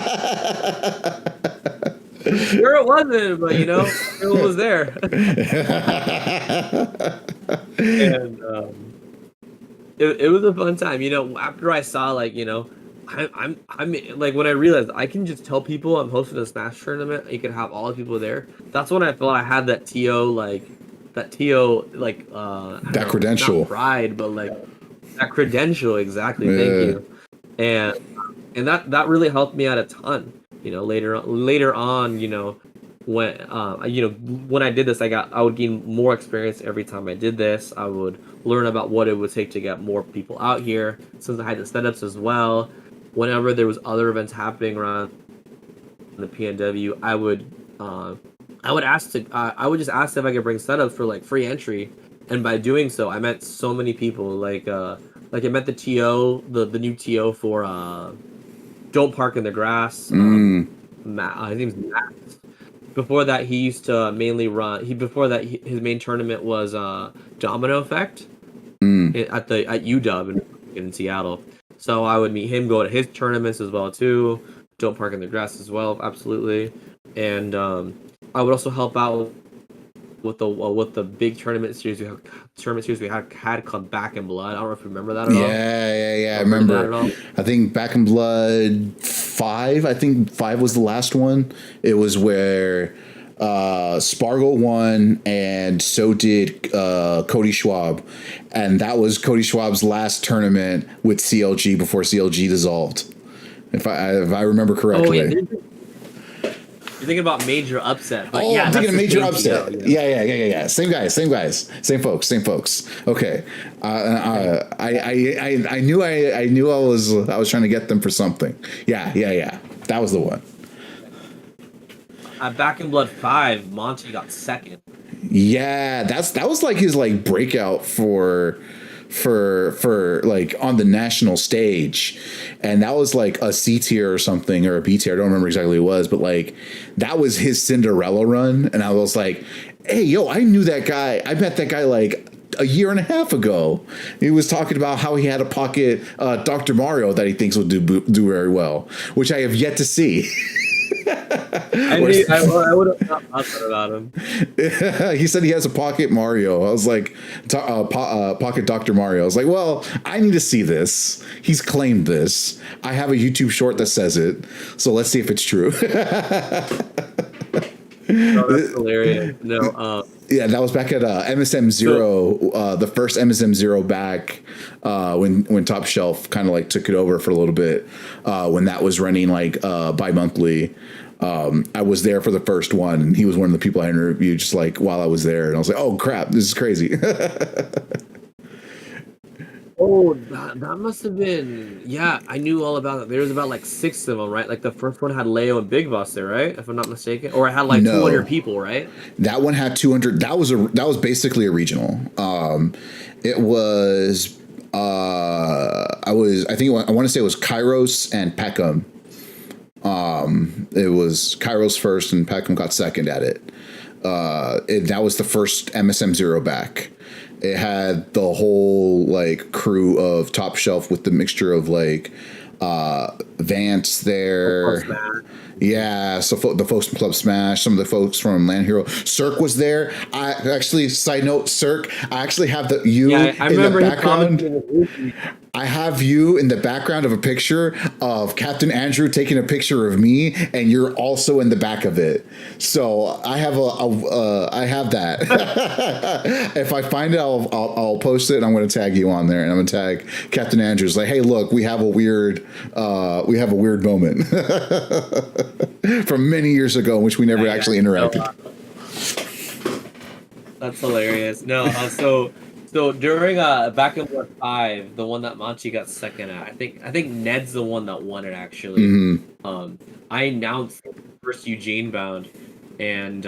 Sure it wasn't, but you know, it was there. And it was a fun time. You know, after I saw like, you know, I'm like when I realized I can just tell people I'm hosting a Smash tournament, you can have all the people there. That's when I felt I had that TO like that credential. not pride, but like that credential, exactly. Yeah. Thank you. And that really helped me out a ton. You know, later on, you know, when when I did this, I would gain more experience every time I did this. I would learn about what it would take to get more people out here. Since I had the setups as well, whenever there was other events happening around the PNW, I would just ask if I could bring setups for like free entry, and by doing so, I met so many people. Like I met the TO, the new TO for Don't Park in the Grass. Matt, his name's Matt. Before that, he used to mainly run. His main tournament was Domino Effect at UW in Seattle. So I would meet him, go to his tournaments as well too. Don't Park in the Grass as well, absolutely. And I would also help out with the big tournament series we had called Back in Blood. I don't know if you remember that at all. Yeah. I remember. I think Back in Blood 5. I think 5 was the last one. It was where Spargle won, and so did Cody Schwab, and that was Cody Schwab's last tournament with CLG before CLG dissolved. If I remember correctly. Oh yeah. You're thinking about Major Upset. But I'm thinking of Major TO, Upset. Yeah. Same guys. Same folks. Okay. I knew I was trying to get them for something. Yeah. That was the one. At Back in Blood 5, Monty got second. Yeah, that was like his like breakout for like on the national stage, and that was like a C tier or something, or a B tier. I don't remember exactly what it was, but like that was his Cinderella run, and I was like, hey, yo, I knew that guy. I met that guy like a year and a half ago. He was talking about how he had a pocket Dr. Mario that he thinks will do very well, which I have yet to see. I would have not thought that about him. He said he has a pocket Mario. I was like, pocket Dr. Mario. I was like, well, I need to see this. He's claimed this. I have a YouTube short that says it. So let's see if it's true. No, that's hilarious. No, yeah, that was back at MSM Zero, the first MSM Zero back when Top Shelf kind of like took it over for a little bit, when that was running like bi-monthly. I was there for the first one, and he was one of the people I interviewed just like while I was there, and I was like, oh crap, this is crazy. Oh, that must have been. Yeah, I knew all about it. There was about like 6 of them, right? Like the first one had Leo and Big Boss there, right? If I'm not mistaken, or it had like 200 people, right? That one had 200. That was basically a regional. It was. I want to say it was Kairos and Peckham. It was Kairos first, and Peckham got second at it. That was the first MSM Zero back. It had the whole like crew of Top Shelf with the mixture of like Vance there. Yeah, so the folks from Club Smash, some of the folks from Land Hero. Cirque was there. I actually, side note, Cirque. I actually have I remember in the background. I have you in the background of a picture of Captain Andrew taking a picture of me, and you're also in the back of it. So I have I have that. If I find it, I'll post it, and I'm going to tag you on there, and I'm going to tag Captain Andrews. Like, hey, look, we have a weird moment from many years ago in which we never actually interacted. That's hilarious. No, so during back in War 5, the one that Manchi got second at, I think Ned's the one that won it actually. Mm-hmm. I announced the first Eugene bound, and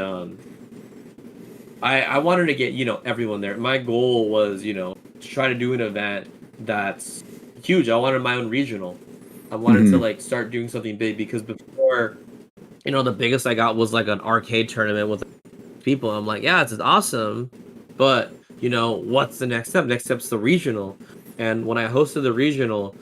I wanted to get everyone there. My goal was to try to do an event that's huge. I wanted my own regional. I wanted to like start doing something big, because before, the biggest I got was like an arcade tournament with people. I'm like, yeah, it's awesome, but what's the next step? Next step's the regional. And when I hosted the regional,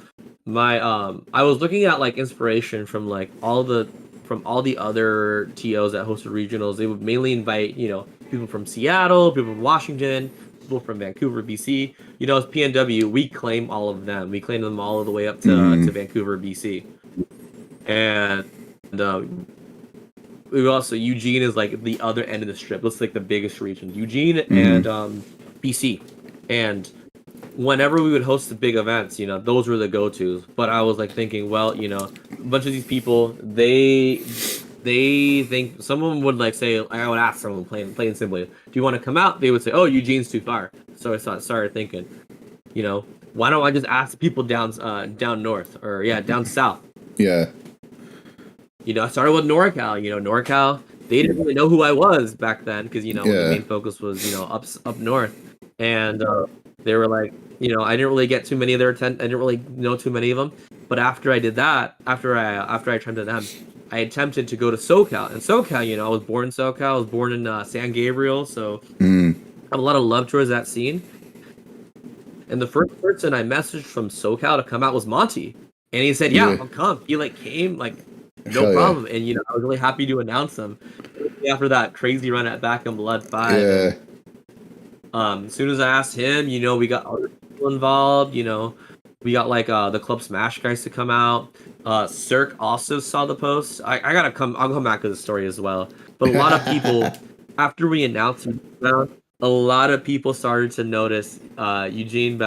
my I was looking at like inspiration from like all the other TOs that hosted regionals. They would mainly invite people from Seattle, people from Washington, people from Vancouver, BC. As PNW, we claim all of them. We claim them all the way up to Vancouver, BC. And we also, Eugene is like the other end of the strip. It's like the biggest region, Eugene and BC. And whenever we would host the big events, those were the go-tos. But I was like thinking, well, a bunch of these people, they think, some of them would like say, I would ask someone plain simply, do you want to come out? They would say, oh, Eugene's too far. So I started thinking, why don't I just ask the people down north, or down south? Yeah. I started with NorCal. NorCal, they didn't really know who I was back then, because the main focus was up north, and they were like, I didn't really get too many of their attention. I didn't really know too many of them. But after I did that, after I turned to them, I attempted to go to SoCal. And SoCal, I was born in SoCal. I was born in San Gabriel, so I have a lot of love towards that scene. And the first person I messaged from SoCal to come out was Monty, and he said, "Yeah, I'll come." He came no problem. And I was really happy to announce him after that crazy run at Back in Blood 5. Yeah. As soon as I asked him, we got other people involved. We got like the Club Smash guys to come out. Cirque also saw the post. I'll come back to the story as well. But a lot of people, after we announced him, a lot of people started to notice Eugene.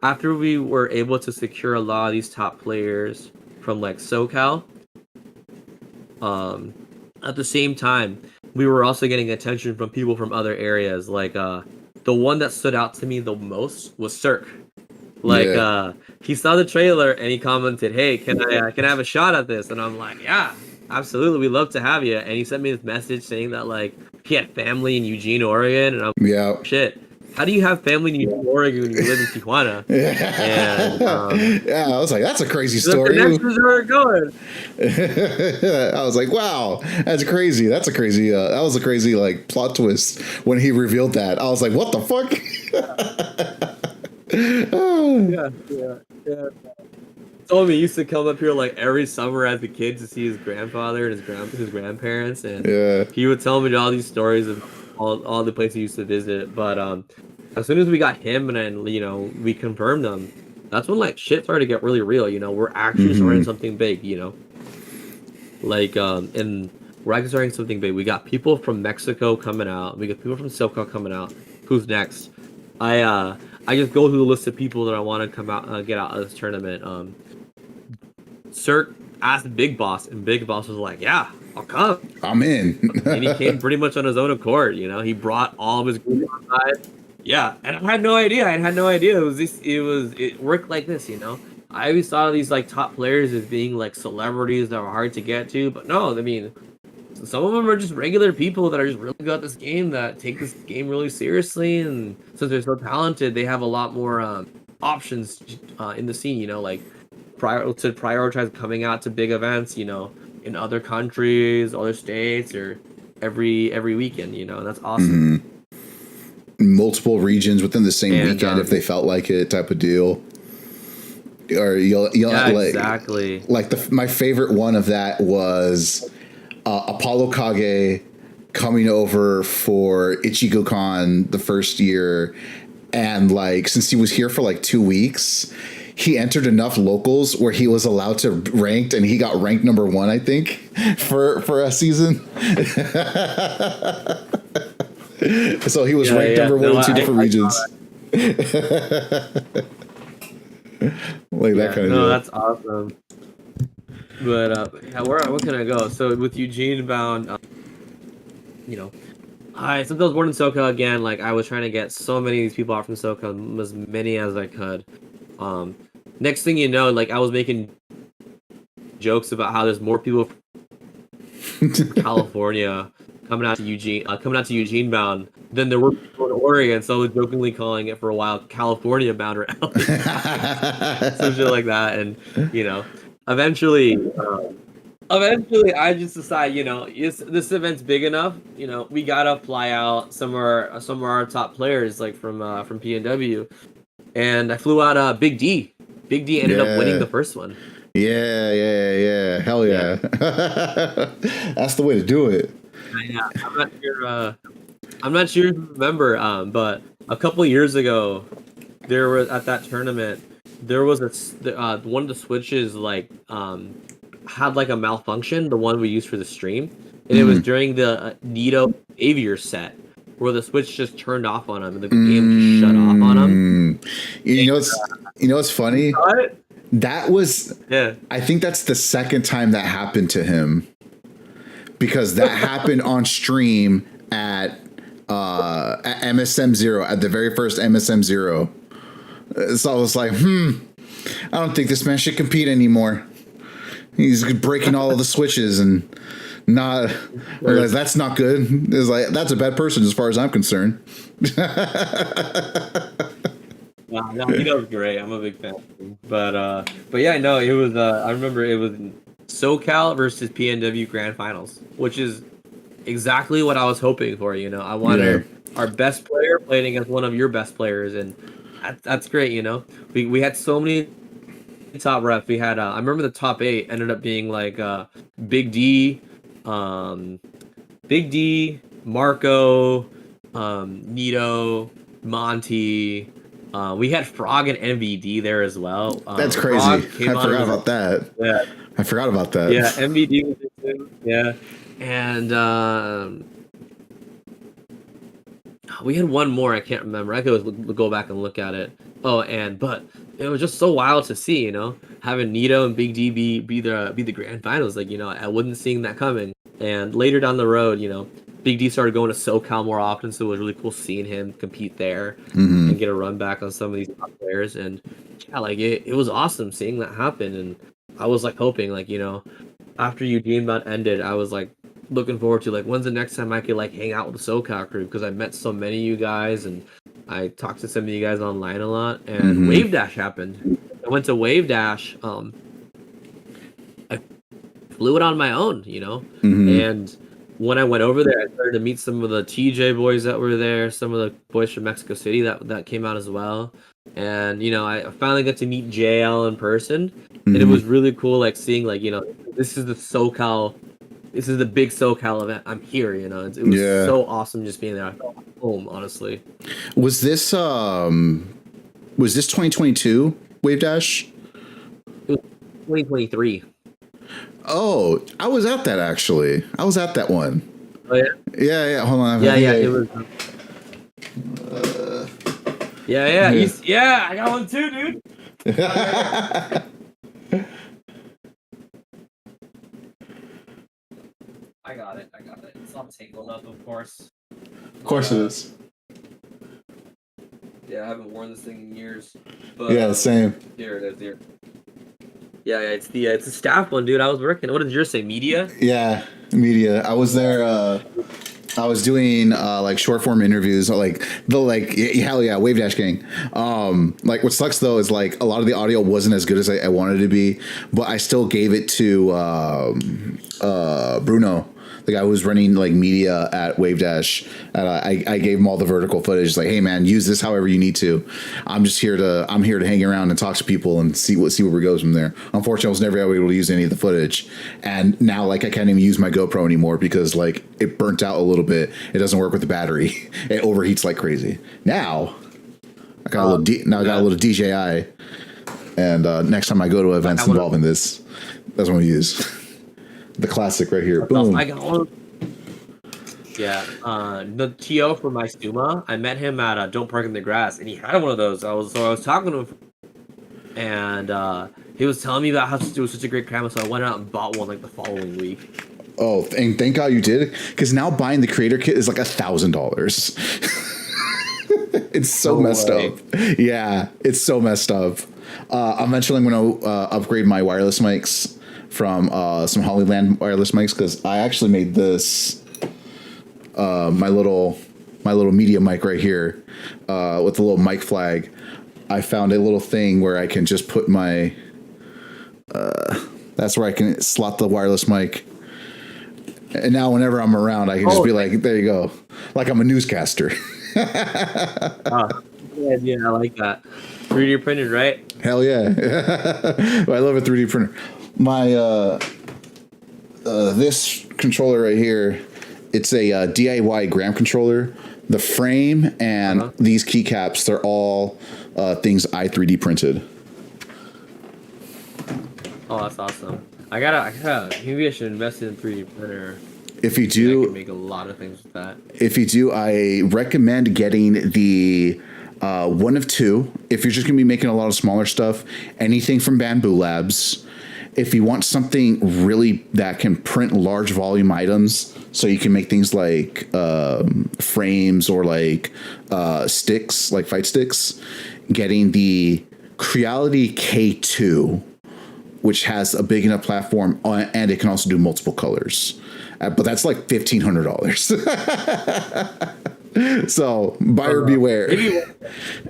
After we were able to secure a lot of these top players from like SoCal, at the same time, we were also getting attention from people from other areas. Like the one that stood out to me the most was Cirque. He saw the trailer and he commented, "Hey, can I have a shot at this?" And I'm like, "Yeah, absolutely, we'd love to have you." And he sent me this message saying that like he had family in Eugene, Oregon, and I'm like, shit. How do you have family in Eugene, Oregon when you live in Tijuana? And, I was like, that's a crazy story. The connections are going. I was like, wow, that's crazy. That was a crazy like plot twist when he revealed that. I was like, what the fuck? Yeah. Told me he used to come up here like every summer as a kid to see his grandfather and his grandparents, and he would tell me all these stories of all the places he used to visit. But as soon as we got him and then we confirmed them, that's when like shit started to get really real. We're actually starting something big. And we're actually starting something big. We got people from Mexico coming out. We got people from SoCal coming out. Who's next? I just go through the list of people that I want to come out get out of this tournament. Cirque asked Big Boss, and Big Boss was like, "Yeah, I'll come. I'm in." And he came pretty much on his own accord. He brought all of his group outside. Yeah, and I had no idea. It worked like this. I always saw these like top players as being like celebrities that were hard to get to, but no, I mean, some of them are just regular people that are just really good at this game, that take this game really seriously, and since they're so talented, they have a lot more options in the scene. Like to prioritize coming out to big events, in other countries, other states, or every weekend, and that's awesome. Multiple regions within the same weekend if they felt like it, type of deal. Or you'll like, exactly. Like my favorite one of that was Apollo Kage coming over for Ichigo Con the first year, and like since he was here for like 2 weeks, he entered enough locals where he was allowed to ranked, and he got ranked number 1, I think, for a season. So he was ranked number 1 in 2 different regions. Like that kind of no, deal. that's awesome. But yeah, where can I go? So with Eugene bound, you know, since I was born in SoCal again, like I was trying to get so many of these people out from SoCal, as many as I could. Next thing you know, like I was making jokes about how there's more people from California coming out to Eugene bound than there were people in Oregon. So I was jokingly calling it for a while California bound route, some shit like that. And you know, eventually I just decided, you know, this event's big enough. You know, we gotta fly out some of our top players, like from PNW, and I flew out Big D. Big D ended up winning the first one. Yeah. Hell yeah. That's the way to do it. Yeah, I'm not sure if you remember, but a couple years ago, there was at that tournament, there was one of the switches like had like a malfunction, the one we used for the stream, and it was during the Nito Aviator set where the switch just turned off on him and the game just shut off on him. You know what's funny? That was I think that's the second time that happened to him, because that happened on stream at MSM0, at the very first MSM0. So I was like, I don't think this man should compete anymore. He's breaking all of the switches and not realize that's not good. It's like, that's a bad person as far as I'm concerned. No, he does great. I'm a big fan of him. But yeah, no, it was I remember it was SoCal versus PNW Grand Finals, which is exactly what I was hoping for. You know, I wanted our best player playing against one of your best players, and that's great. You know, we had so many top reps. We had I remember the top 8 ended up being like Big D, Marco, Nito, Monty. We had Frog and MVD there as well. That's crazy. I forgot about that. Yeah, I forgot about that. Yeah, MVD was there too. Yeah, and we had one more. I can't remember. I could go back and look at it. Oh, but it was just so wild to see. You know, having Nito and Big D be the grand finals. Like, you know, I wasn't seeing that coming. And later down the road, you know, Big D started going to SoCal more often, so it was really cool seeing him compete there and get a run back on some of these top players. And yeah, like it was awesome seeing that happen. And I was like hoping, like, you know, after Eugene Bound ended, I was like looking forward to like when's the next time I could like hang out with the SoCal crew, because I met so many of you guys and I talked to some of you guys online a lot. And Wave Dash happened. I went to Wave Dash. I flew it on my own, you know, and when I went over there, I started to meet some of the TJ boys that were there, some of the boys from Mexico City that came out as well. And, you know, I finally got to meet JL in person. And it was really cool, like, seeing, like, you know, this is the big SoCal event. I'm here, you know. It was so awesome just being there. I felt like home, honestly. Was this 2022 Wave Dash? It was 2023. Oh, I was at that, actually. I was at that one. Oh, yeah? Yeah. Hold on. It was. I got one too, dude. I got it. It's not tangled up, of course. Of course it is. Yeah, I haven't worn this thing in years. But, yeah, same. Here it is. Here. Yeah, it's the staff one, dude. I was working. What did yours say? Media? Yeah, media. I was there. I was doing like short form interviews, like hell yeah, Wave Dash Gang. Like what sucks though is like a lot of the audio wasn't as good as I wanted it to be, but I still gave it to Bruno, the guy who was running like media at Wave Dash. And I gave him all the vertical footage. Like, hey man, use this however you need to. I'm here to hang around and talk to people and see where it goes from there. Unfortunately, I was never able to use any of the footage, and now like I can't even use my GoPro anymore because like it burnt out a little bit. It doesn't work with the battery. It overheats like crazy. Now I got a little now I got a little DJI, and next time I go to events involving this, that's what we use. The classic right here. Boom. I got one. Yeah, the TO for my Stuma, I met him at Don't Park in the Grass, and he had one of those. I was talking to him, and he was telling me about how to do such a great camera, so I went out and bought one like the following week. Oh, and thank God you did, because now buying the creator kit is like $1,000. It's so messed up. Yeah, it's so messed up. Eventually, I'm going to upgrade my wireless mics from some Hollyland wireless mics, because I actually made this my little media mic right here with the little mic flag. I found a little thing where I can just put my that's where I can slot the wireless mic. And now whenever I'm around, I can just be like, there you go. Like I'm a newscaster. Yeah, I like that. 3D printed, right? Hell yeah. I love a 3D printer. My this controller right here, it's a DIY Gram controller. The frame and these keycaps, they're all things I 3D printed. Oh, that's awesome. I gotta. Maybe I should invest in a 3D printer. If you do, I can make a lot of things with that. If you do, I recommend getting the one of two. If you're just gonna be making a lot of smaller stuff, anything from Bamboo Labs. If you want something really that can print large volume items, so you can make things like frames or like sticks, like fight sticks, getting the Creality K2, which has a big enough platform and it can also do multiple colors. But that's like $1,500. So buyer beware.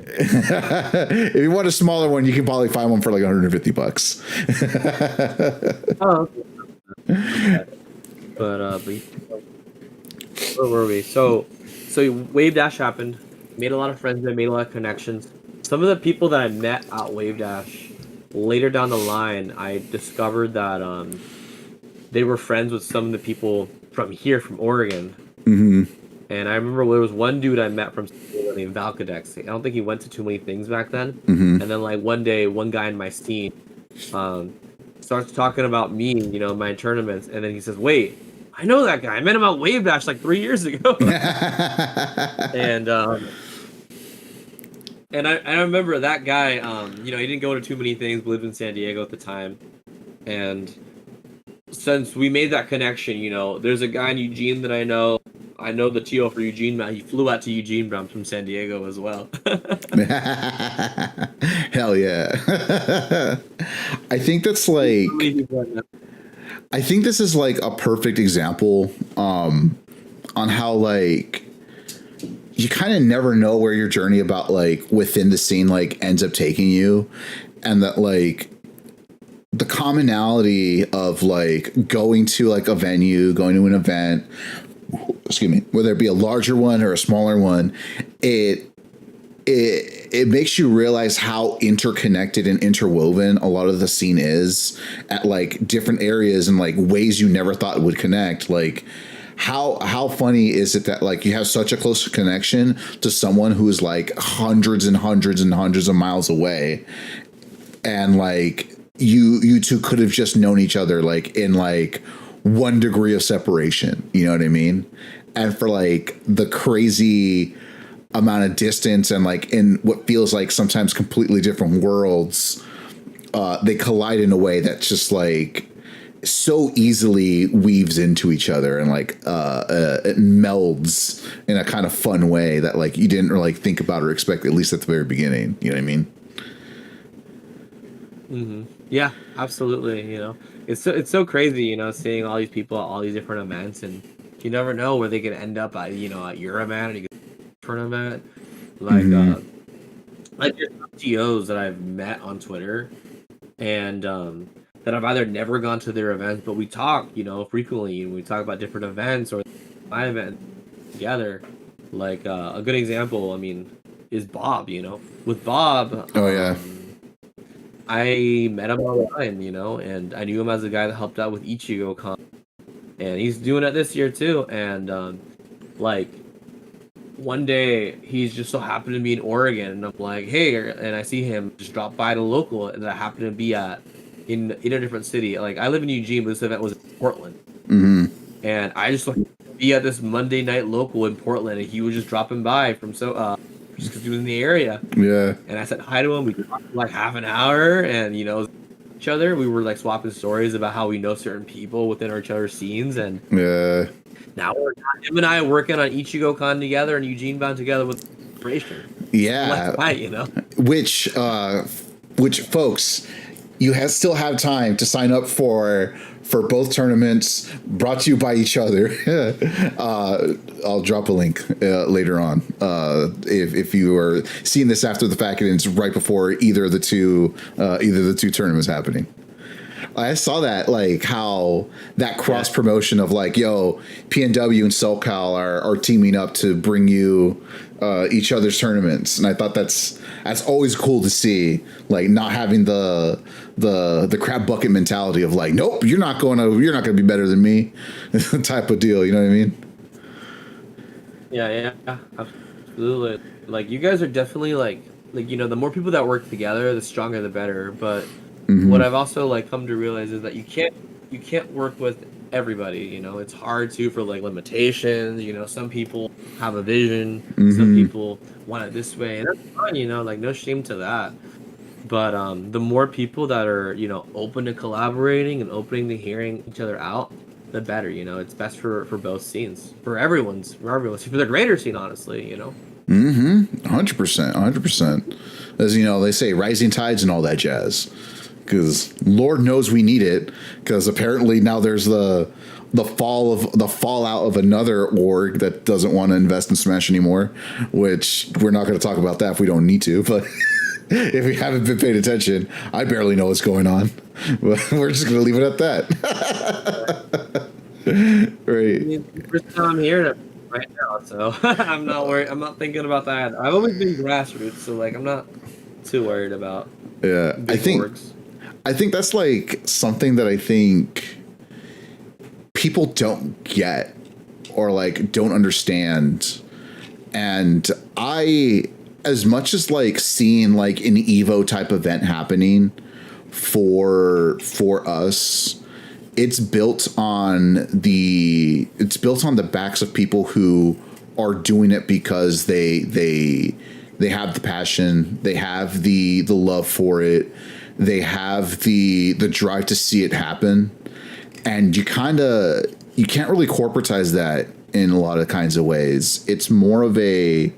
If you want a smaller one, you can probably find one for like $150. Oh, okay. But where were we? So Wave Dash happened. Made a lot of friends. I made a lot of connections. Some of the people that I met at Wave Dash, later down the line, I discovered that they were friends with some of the people from here, from Oregon. Mm-hmm. And I remember there was one dude I met from named Valkadex. I don't think he went to too many things back then. Mm-hmm. And then like one day, one guy in my scene starts talking about me, you know, my tournaments, and then he says, "Wait, I know that guy. I met him at Wave Dash like 3 years ago." And I remember that guy. You know, he didn't go to too many things. Lived in San Diego at the time, and since we made that connection, you know, there's a guy in Eugene that I know. I know the TO for Eugene. He flew out to Eugene, but I'm from San Diego as well. Hell yeah. I think that's like, I think this is like a perfect example on how like you kind of never know where your journey about like within the scene like ends up taking you, and that like the commonality of like going to like a venue, going to an event, excuse me, whether it be a larger one or a smaller one, it makes you realize how interconnected and interwoven a lot of the scene is at like different areas and like ways you never thought would connect. Like how funny is it that like you have such a close connection to someone who is like hundreds and hundreds and hundreds of miles away, and like you two could have just known each other like in like 1 degree of separation, you know what I mean? And for like the crazy amount of distance and like in what feels like sometimes completely different worlds, they collide in a way that's just like so easily weaves into each other and like it melds in a kind of fun way that like you didn't really think about or expect, at least at the very beginning. You know what I mean? Mm-hmm. Yeah, absolutely. You know, it's so crazy, you know, seeing all these people at all these different events, and you never know where they could end up at, you know, at your event or you could for an event. Like like there's some TOs that I've met on Twitter and that I've either never gone to their events, but we talk, you know, frequently, and we talk about different events or my event together. Like a good example, I mean, is Bob. You know, with Bob. Oh yeah. I met him online, you know, and I knew him as a guy that helped out with Ichigo Con, and he's doing it this year too. And like, one day he's just so happened to be in Oregon, and I'm like, hey, and I see him just drop by the local that I happen to be at in a different city. Like I live in Eugene, but this event was in Portland, and I just like be at this Monday night local in Portland, and he was just dropping by from just because he was in the area. Yeah. And I said hi to him. We talked for like half an hour, and each other. We were like swapping stories about how we know certain people within each other's scenes, and Yeah. now him and I are working on Ichigo Con together and Eugene Bound together with Inspiration. Yeah. Right, Which folks, you still have time to sign up for both tournaments brought to you by each other. I'll drop a link later on if you are seeing this after the fact and it's right before either of the two tournaments happening. I saw that, like, how that cross promotion of like, yo, PNW and SoCal are teaming up to bring you each other's tournaments, and I thought that's always cool to see, like, not having the crab bucket mentality of like, nope, you're not gonna be better than me type of deal. You know what I mean? Yeah, absolutely. Like, you guys are definitely like the more people that work together, the stronger the better. But what I've also like come to realize is that you can't work with everybody. It's hard for like limitations. Some people have a vision, some people want it this way, and that's fine. Like, no shame to that. But the more people that are open to collaborating and opening to hearing each other out, the better. It's best for both scenes, for everyone's for the greater scene, honestly. 100%. As they say, rising tides and all that jazz. Because Lord knows we need it. Because apparently now there's the fallout of another org that doesn't want to invest in Smash anymore. Which we're not going to talk about that if we don't need to. But if we haven't been paying attention, I barely know what's going on. But we're just going to leave it at that. Right. First time here right now, so I'm not worried. I'm not thinking about that. I've always been grassroots, so like I'm not too worried about. Yeah, I think that's like something that I think people don't get or like don't understand. And as much as like seeing like an Evo type event happening for us, it's built on the backs of people who are doing it because they have the passion, they have the love for it, they have the drive to see it happen, and you can't really corporatize that in a lot of kinds of ways. It's more of the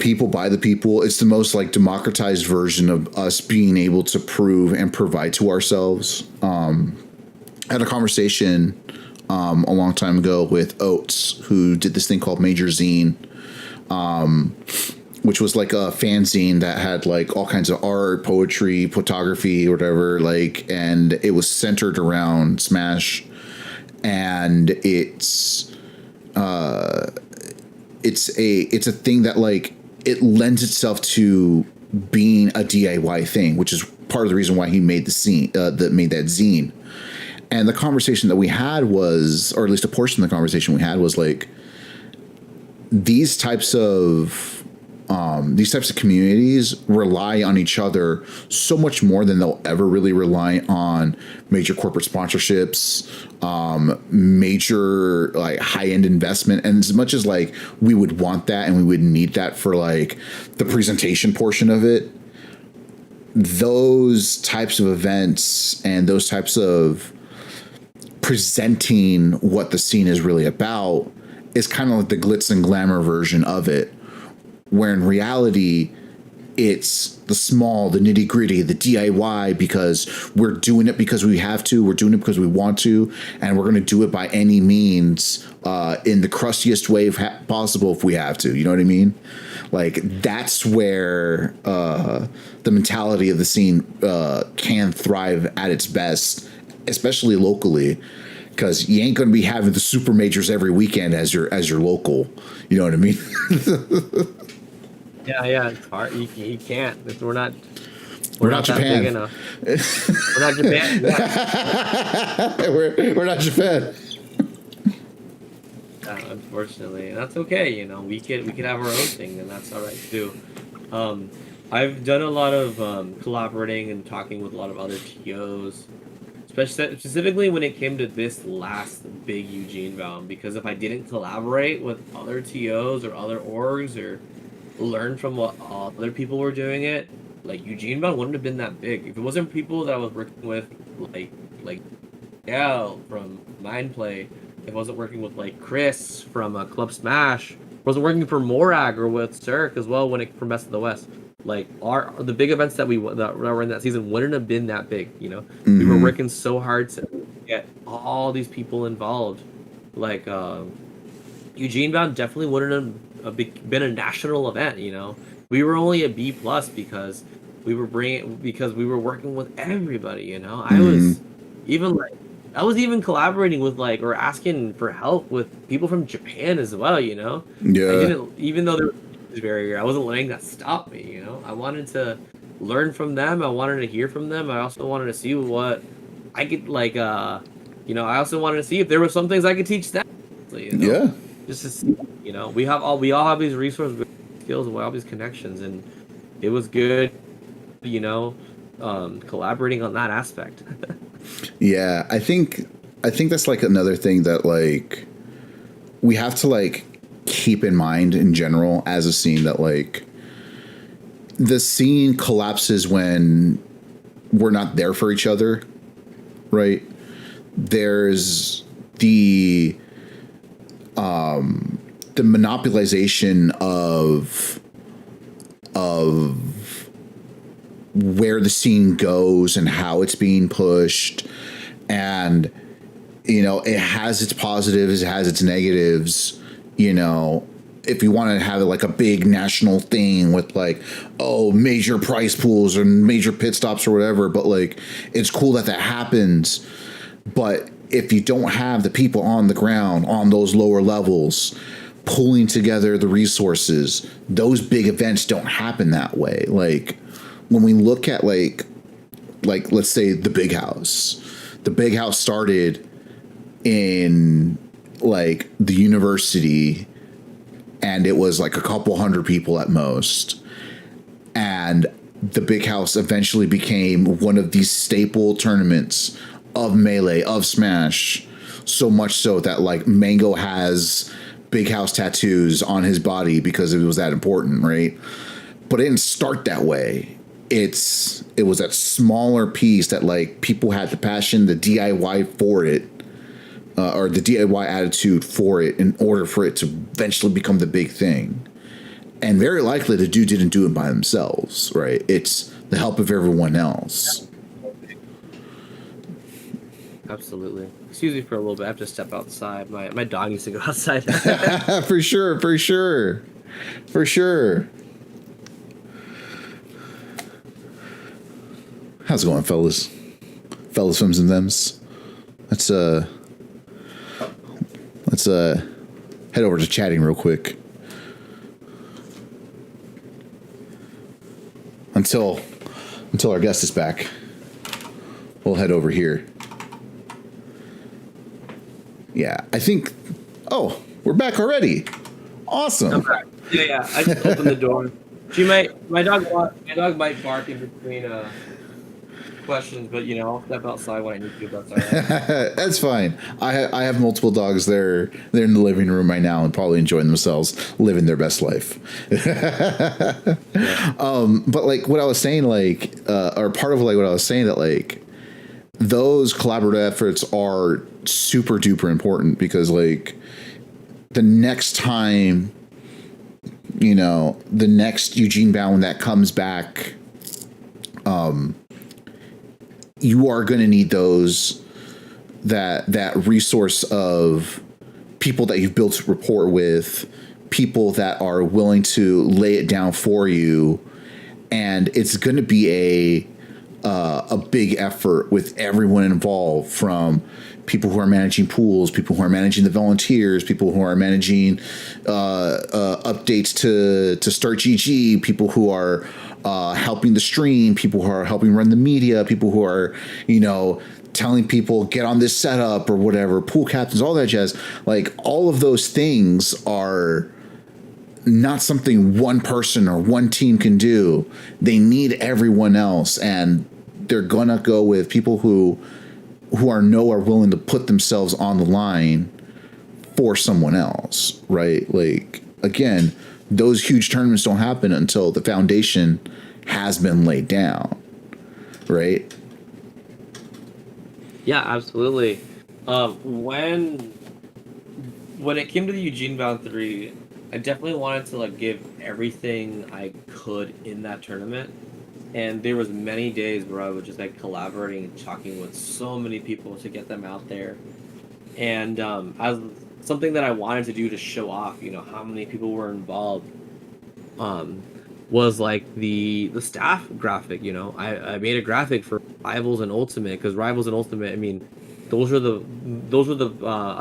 people by the people. It's the most like democratized version of us being able to prove and provide to ourselves. I had a conversation a long time ago with Oates, who did this thing called Major Zine, which was like a fanzine that had like all kinds of art, poetry, photography, whatever, like, and it was centered around Smash. And it's a thing that like it lends itself to being a DIY thing, which is part of the reason why he made that zine. And the conversation that we had was, or at least a portion of the conversation we had was like, these types of communities rely on each other so much more than they'll ever really rely on major corporate sponsorships, major like high-end investment. And as much as like we would want that and we would need that for like the presentation portion of it, those types of events and those types of presenting what the scene is really about is kind of like the glitz and glamour version of it, where in reality it's the small, the nitty gritty, the DIY, because we're doing it because we have to, we're doing it because we want to, and we're going to do it by any means in the crustiest way possible if we have to. You know what I mean? Like, that's where the mentality of the scene can thrive at its best, especially locally, because you ain't going to be having the super majors every weekend as your local. You know what I mean? Yeah, it's hard. You can't. We're not Japan. Big enough. We're not Japan. Yeah. we're not Japan. unfortunately, and that's okay. We could have our own thing, and that's all right too. Um, I've done a lot of collaborating and talking with a lot of other TOs, especially specifically when it came to this last big Eugene bound. Because if I didn't collaborate with other TOs or other orgs or learn from what other people were doing it, like Eugene bound wouldn't have been that big if it wasn't people that I was working with, like Gal from Mindplay. If I wasn't working with like Chris from Club Smash. Wasn't working for Morag or with Zerk as well when it from Best of the West. Like the big events that were in that season wouldn't have been that big. We were working so hard to get all these people involved. Like Eugene Bound definitely wouldn't have been a national event. We were only a B plus because we were working with everybody. I was even like. I was even collaborating with or asking for help with people from Japan as well, Yeah. I didn't, even though there was a barrier, I wasn't letting that stop me, I wanted to learn from them. I wanted to hear from them. I also wanted to see what I could I also wanted to see if there were some things I could teach them. Yeah. Just to see, we all have these resources, skills, and we all have these connections, and it was good, collaborating on that aspect. Yeah, I think that's like another thing that like we have to like keep in mind in general as a scene, that like the scene collapses when we're not there for each other, right? There's the monopolization of where the scene goes and how it's being pushed, and it has its positives, it has its negatives. If you want to have like a big national thing with like major prize pools or major pit stops or whatever, but like it's cool that happens. But if you don't have the people on the ground on those lower levels pulling together the resources, those big events don't happen that way. Like when we look at like let's say the Big House started in like the university, and it was like a couple hundred people at most, and the Big House eventually became one of these staple tournaments of Melee, of Smash, so much so that like Mango has Big House tattoos on his body because it was that important, right? But it didn't start that way. It was that smaller piece that like people had the passion, the DIY for it, or the DIY attitude for it, in order for it to eventually become the big thing. And very likely the dude didn't do it by themselves, right? It's the help of everyone else. Absolutely. Excuse me for a little bit. I have to step outside. My dog needs to go outside. For sure. How's it going, fellas? Femmes and thems. Let's head over to chatting real quick. Until our guest is back, we'll head over here. Yeah, I think. Oh, we're back already. Awesome. I'm back. Yeah. I just opened the door. My dog might bark in between questions, but I'll step outside when I need to. That's all right. That's fine. I have multiple dogs. They're in the living room right now and probably enjoying themselves, living their best life. But like what I was saying, like or part of like what I was saying, that like those collaborative efforts are super duper important, because like the next time, the next Eugene Bound that comes back, you are going to need that resource of people that you've built rapport with, people that are willing to lay it down for you. And it's going to be a big effort with everyone involved, from people who are managing pools, people who are managing the volunteers, people who are managing updates to Start GG, people who are helping the stream, people who are helping run the media, people who are, telling people get on this setup or whatever, pool captains, all that jazz. Like all of those things are not something one person or one team can do. They need everyone else, and they're gonna go with people who are willing to put themselves on the line for someone else, right? Like again, those huge tournaments don't happen until the foundation has been laid down, right? Yeah, absolutely. When it came to the Eugene Bound 3, I definitely wanted to like give everything I could in that tournament. And there was many days where I was just like collaborating and talking with so many people to get them out there. And as something that I wanted to do to show off, how many people were involved, um, was like the staff graphic. I made a graphic for Rivals and Ultimate, because Rivals and Ultimate, I mean, those were the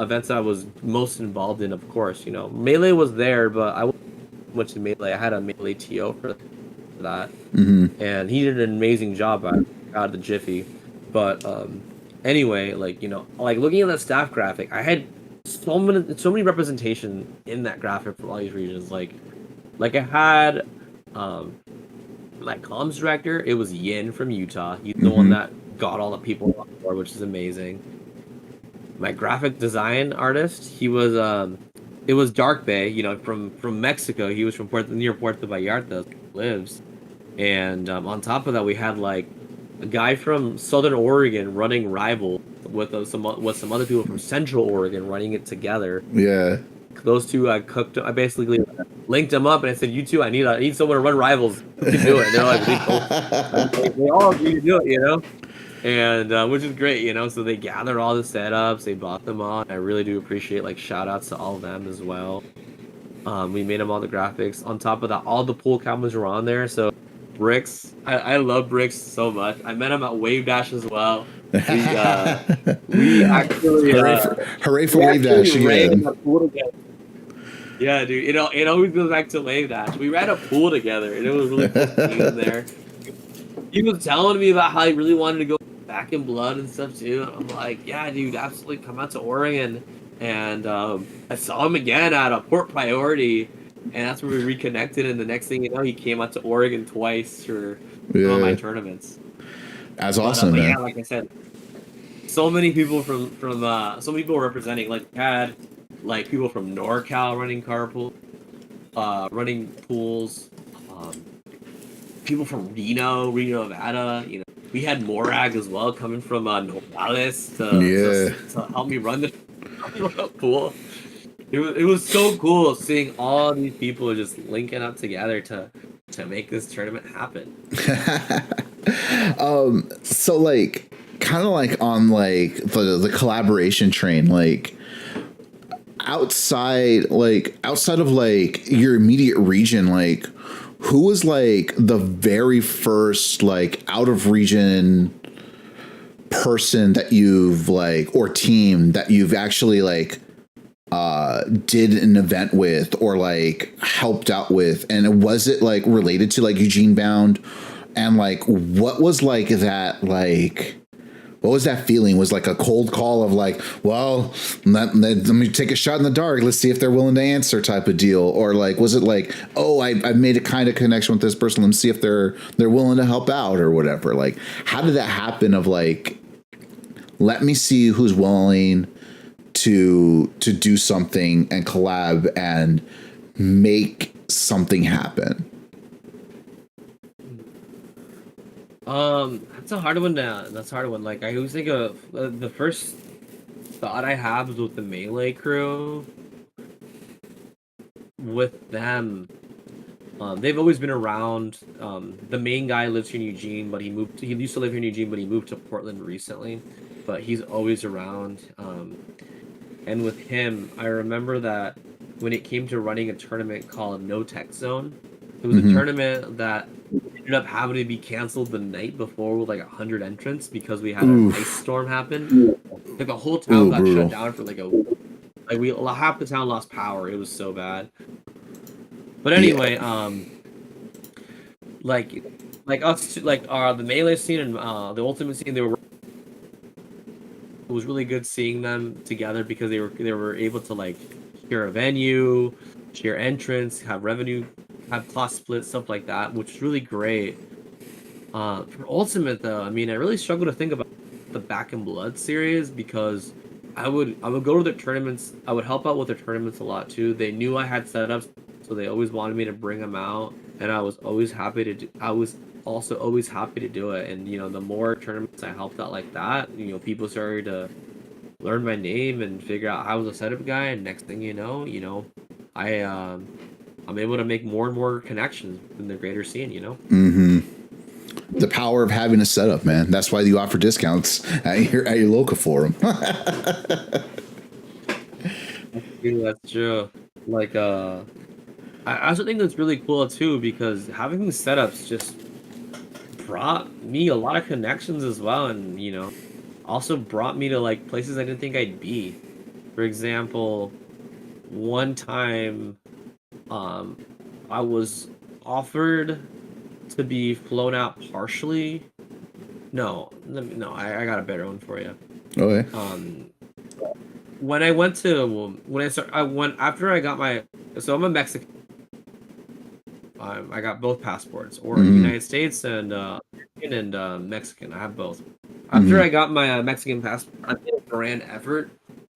events I was most involved in. Of course, Melee was there, but I wasn't much in Melee. I had a Melee TO for that, and he did an amazing job out of the Jiffy. But anyway, like looking at that staff graphic, I had so many representation in that graphic from all these regions. Like I had like comms director, it was Yin from Utah. He's the one that got all the people on board, which is amazing. My graphic design artist, it was Dark Bay, from Mexico. He was from near Puerto Vallarta, lives. And on top of that, we had like a guy from Southern Oregon running Rival with some other people from Central Oregon running it together. Yeah. Those two I basically linked them up and I said, "You two, I need someone to run Rivals to do it." And they're like, they all agreed to do it, and which is great, So they gathered all the setups, they bought them all. I really do appreciate like shout outs to all of them as well. We made them all the graphics. On top of that, all the pool cameras were on there. So Bricks, I love Bricks so much. I met him at Wave Dash as well. We actually hooray for Wave Dash again. Yeah, dude. It always goes back to Wave Dash. We ran a pool together, and it was really cool seeing him there. He was telling me about how he really wanted to go back in blood and stuff too. And I'm like, yeah, dude, absolutely, come out to Oregon. And I saw him again at a Port Priority, and that's where we reconnected. And the next thing you know, he came out to Oregon twice for one of my tournaments. That's awesome, man. Yeah, like I said, so many people from so many people representing. Like, we had like people from NorCal running carpool, running pools. People from Reno, Nevada. We had Morag as well coming from Nogales to help me run the pool. It was so cool seeing all these people just linking up together to make this tournament happen. So like kind of like on like the collaboration train, like outside of like your immediate region, like who was like the very first like out of region person that you've like, or team that you've actually like did an event with or like helped out with? And was it like related to like Eugene Bound? And like what was like that, like what was that feeling? Was like a cold call of like, well, let me take a shot in the dark, let's see if they're willing to answer type of deal? Or like was it like, oh, I've made a kind of connection with this person, let's see if they're willing to help out or whatever? Like how did that happen of like, let me see who's willing to do something and collab and make something happen? That's a hard one. That's a hard one. Like I always think of the first thought I have was with the Melee crew. With them, they've always been around. The main guy lives here in Eugene, but he used to live here in Eugene, but he moved to Portland recently. But he's always around. And with him, I remember that when it came to running a tournament called No Tech Zone, it was a tournament that ended up having to be canceled the night before with like 100 entrants because we had an ice storm happen. Like the whole town got shut down for like a week. Like half the town lost power. It was so bad. But anyway, like us, the Melee scene and the Ultimate scene, they were it was really good seeing them together because they were able to like share a venue, share entrance, have revenue, have class split, stuff like that, which is really great. For Ultimate though, I mean, I really struggle to think about the Back in Blood series because I would go to their tournaments. I would help out with their tournaments a lot too. They knew I had setups, so they always wanted me to bring them out, and I was always happy to do. I was also always happy to do it, and you know, the more tournaments I helped out like that, you know, people started to learn my name and figure out I was a setup guy. And next thing you know, I I'm able to make more and more connections in the greater scene. You know. Mm-hmm. The power of having a setup, man. That's why you offer discounts at your local forum. Yeah, that's true. Like, I also think that's really cool too because having these setups just brought me a lot of connections as well, and you know, also brought me to like places I didn't think I'd be. For example, one time, I was offered to be flown out partially. No, no, I got a better one for you. Okay. When I went to when I went after I got my so I'm a Mexican. I got both passports, or United States and Mexican. I have both. After I got my Mexican passport, I made a grand effort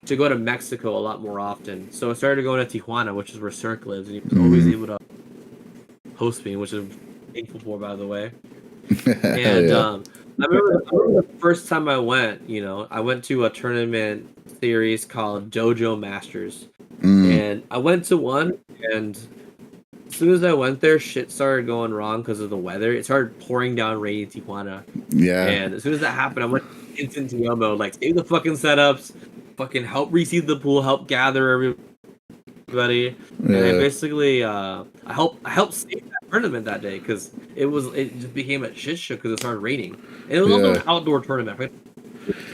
to go to Mexico a lot more often. So I started going to Tijuana, which is where Cirque lives, and he was always able to host me, which I'm thankful for, by the way. And Yeah. I remember the first time I went. You know, I went to a tournament series called Dojo Masters, and I went to one, and as soon as I went there, shit started going wrong because of the weather. It started pouring down rain in Tijuana. Yeah. And as soon as that happened, I went instant TL mode, like save the fucking setups, fucking help reseed the pool, help gather everybody. And I basically I helped save that tournament that day because it just became a shit show because it started raining. And it was also an outdoor tournament.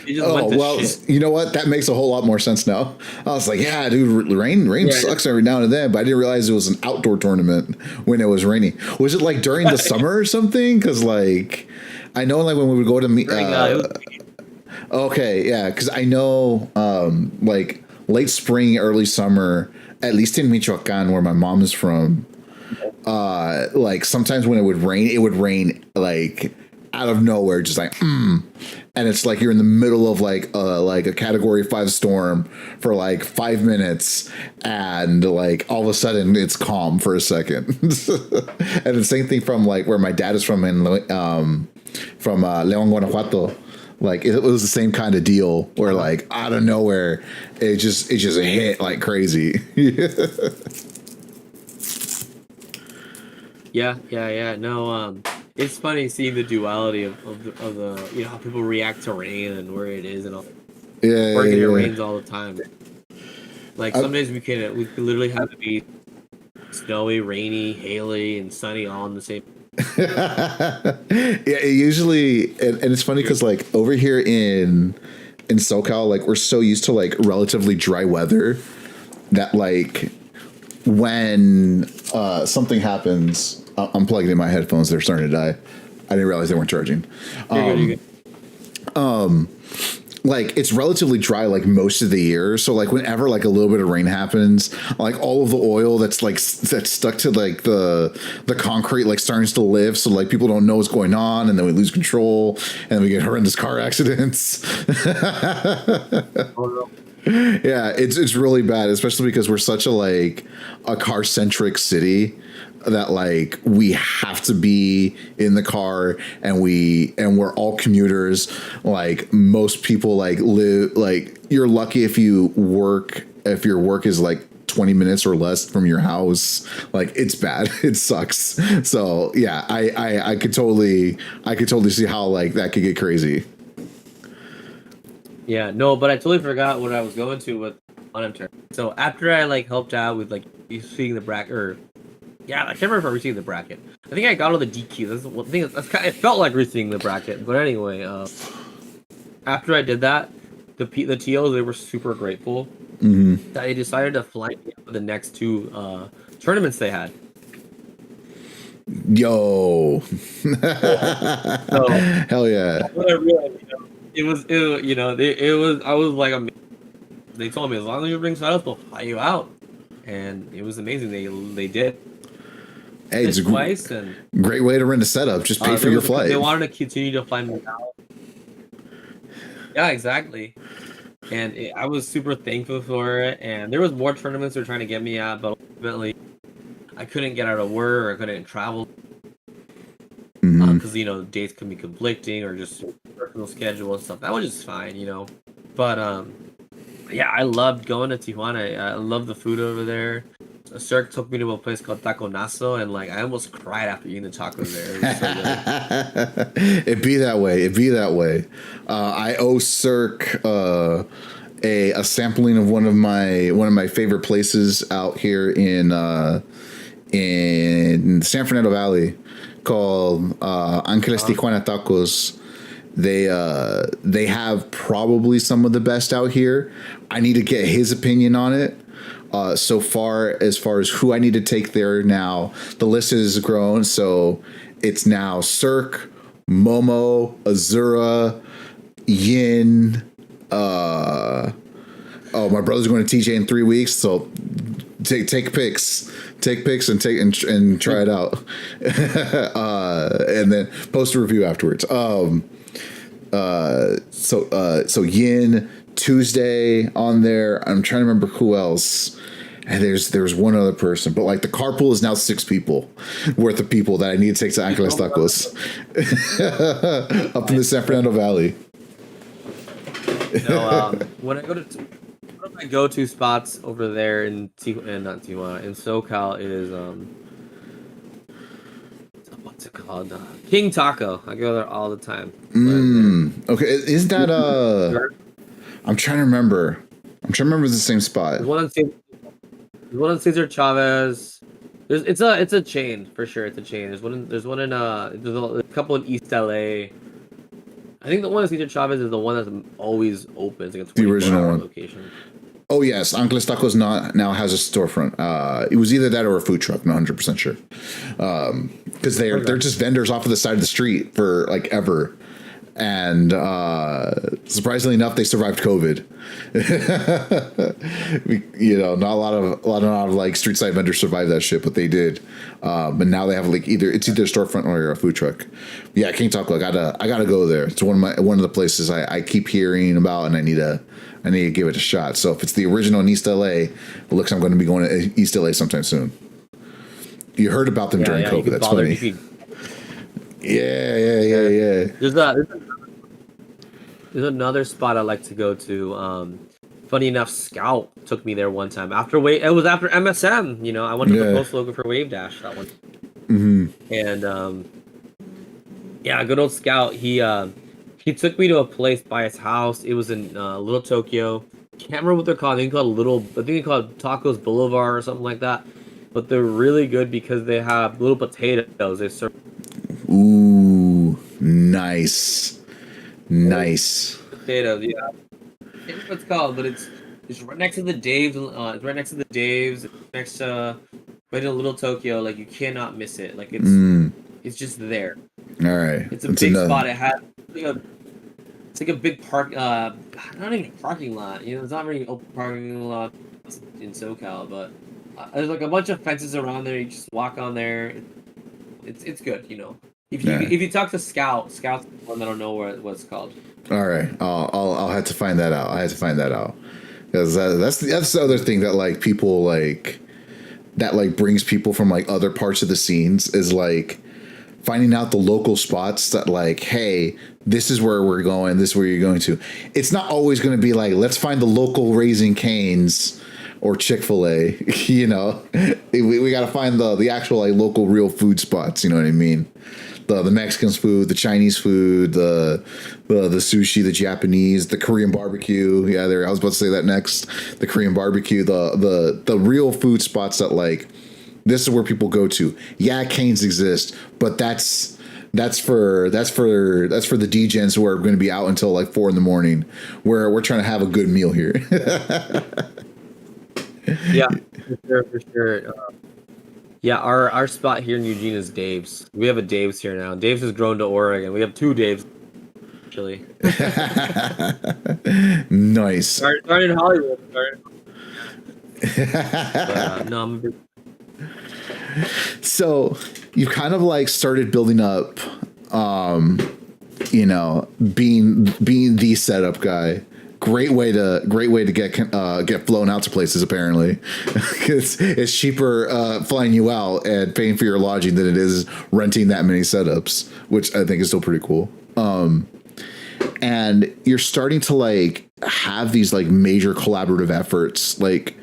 It just went to shit. You know what? That makes a whole lot more sense now. I was like, yeah, dude, rain sucks every now and then, but I didn't realize it was an outdoor tournament when it was raining. Was it like during the summer or something? Because like, I know like when we would go to meet. Okay, yeah, because I know like late spring, early summer, at least in Michoacan, where my mom is from. Like sometimes when it would rain like out of nowhere, just like and it's like you're in the middle of like a category 5 storm for like 5 minutes, and like all of a sudden it's calm for a second. And the same thing from like where my dad is from from León, Guanajuato. Like it was the same kind of deal where like out of nowhere it just hit like crazy. Yeah. No, it's funny seeing the duality of the you know how people react to rain and where it is and all. Yeah, Oregon, it rains all the time. Like some days we could literally have it be snowy, rainy, haily, and sunny all in the same. Yeah, it usually, and it's funny because like over here in SoCal, like we're so used to like relatively dry weather that like when something happens, I'm plugging in my headphones. They're starting to die. I didn't realize they weren't charging. You're good. Like it's relatively dry like most of the year, so like whenever like a little bit of rain happens, like all of the oil that's stuck to like the concrete like starts to lift, so like people don't know what's going on, and then we lose control and then we get horrendous car accidents. Yeah, it's really bad, especially because we're such a car centric city that like we have to be in the car, and we're all commuters. Like most people like live, like you're lucky if your work is like 20 minutes or less from your house. Like it's bad. It sucks. So yeah, I could totally see how like that could get crazy. Yeah, no, but I totally forgot what I was going to with Uninterned. So after I like helped out with like receiving the bracket, or yeah, I can't remember if I received the bracket. I think I got all the DQ. That's the one thing. It felt like receiving the bracket, but anyway, after I did that, the TOs, they were super grateful that they decided to fly me for the next 2 tournaments they had. Yo, So hell yeah. what I realized, it was. I was like, they told me as long as you bring setups, we'll fly you out, and it was amazing. They did Hey, it's it a twice, and great way to rent a setup. Just pay for your flight. they wanted to continue to fly me out. Yeah, exactly. And I was super thankful for it. And there was more tournaments they were trying to get me at, but ultimately, I couldn't get out of work or I couldn't travel because dates can be conflicting or just personal schedule and stuff. That was just fine. But yeah, I loved going to Tijuana. I love the food over there. Cirque took me to a place called Taco Naso, and like I almost cried after eating the tacos there. It was so good. It'd be that way. It'd be that way. I owe Cirque a sampling of one of my favorite places out here in San Fernando Valley called Angeles Tijuana Tacos. They have probably some of the best out here. I need to get his opinion on it. So far as who I need to take there now, the list has grown. So it's now Cirque, Momo, Azura, Yin. My brother's going to TJ in 3 weeks. So take pics and try it out, and then post a review afterwards. So Yin, Tuesday on there. I'm trying to remember who else. And there's one other person, but like the carpool is now 6 people worth of people that I need to take to Angeles Tacos up in the San Fernando Valley. When I go to one of my go-to spots over there in not Tijuana, in SoCal is what's it called? King Taco. I go there all the time. Okay, is that I'm trying to remember. It's the same spot. There's one on Cesar Chavez. It's a chain for sure. It's a chain. There's one there's a couple in East LA. I think the one at Cesar Chavez is the one that's always open. It's like a the original one location. Oh yes, Angeles Tacos now has a storefront. It was either that or a food truck. Not 100% sure. Because they're just vendors off of the side of the street for like ever. And surprisingly enough, they survived COVID. Not a lot of like street side vendors survived that shit, but they did. But now they have like either a storefront or a food truck. Yeah, King Taco. I gotta go there. It's one of the places I keep hearing about, and I need to give it a shot. So if it's the original in East LA, it looks I'm going to be going to East LA sometime soon. You heard about them during COVID. That's funny. Yeah. There's another spot I like to go to. Funny enough, Scout took me there one time it was after MSM. I went to the post logo for Wave Dash that one. Mm-hmm. And good old Scout. He took me to a place by his house. It was in Little Tokyo. Can't remember what they're called. I think they called Tacos Boulevard or something like that. But they're really good because they have little potatoes. They serve. Ooh, nice. Potatoes, yeah. I don't know what it's called, but it's right next to the Dave's. It's right next to the Dave's. It's next to right in Little Tokyo. Like you cannot miss it. Like it's just there. All right. It's a big spot. It has it's like a big park. Not even a parking lot. It's not really an open parking lot in SoCal, but there's like a bunch of fences around there. You just walk on there. It's good. If you talk to Scout's the one that don't know what it's called. All right, I'll have to find that out. Because that's the other thing that like people like that like brings people from like other parts of the scenes is like finding out the local spots that like, hey, this is where we're going. This is where you're going to. It's not always going to be like, let's find the local Raising Cane's or Chick-fil-A. We got to find the actual like local real food spots. You know what I mean? The Mexican food, the Chinese food, the sushi, the Japanese, the Korean barbecue. Yeah, I was about to say that next. The Korean barbecue, the real food spots that like this is where people go to. Yeah, Cane's exist, but that's for the D-gens who are going to be out until like 4 a.m. where we're trying to have a good meal here. Yeah, for sure. Yeah, our spot here in Eugene is Dave's. We have a Dave's here now. Dave's has grown to Oregon. We have 2 Dave's. actually. Nice. Started in Hollywood. No, I'm a big. So you've kind of like started building up, being the setup guy. Great way to get flown out to places, apparently, because it's cheaper flying you out and paying for your lodging than it is renting that many setups, which I think is still pretty cool. And you're starting to like have these like major collaborative efforts, like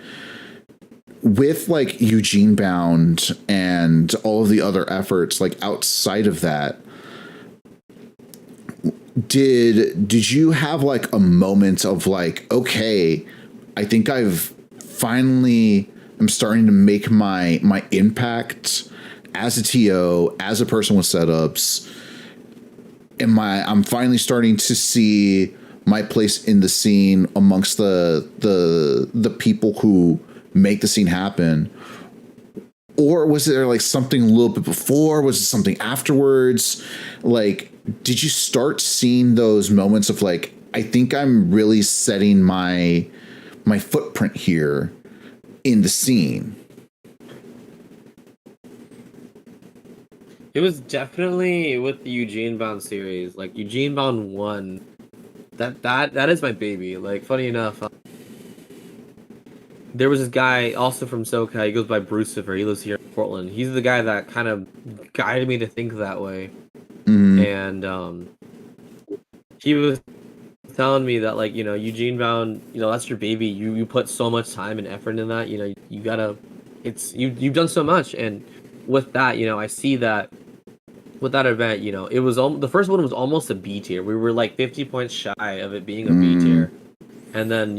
with like Eugene Bound and all of the other efforts, like outside of that. Did you have like a moment of like, okay, I think I'm starting to make my impact as a TO, as a person with setups. I'm finally starting to see my place in the scene amongst the people who make the scene happen? Or was there like something a little bit before? Was it something afterwards? Like, did you start seeing those moments of like, I think I'm really setting my footprint here in the scene? It was definitely with the Eugene Bound series, like Eugene Bound 1. That is my baby. Like, funny enough, there was this guy also from SoCal. He goes by Brucifer. He lives here in Portland. He's the guy that kind of guided me to think that way. And he was telling me that, like, Eugene Bound, that's your baby. You put so much time and effort in that. You gotta. You've done so much, and with that, I see that. With that event, it was the first one was almost a B tier. We were like 50 points shy of it being a B tier, and then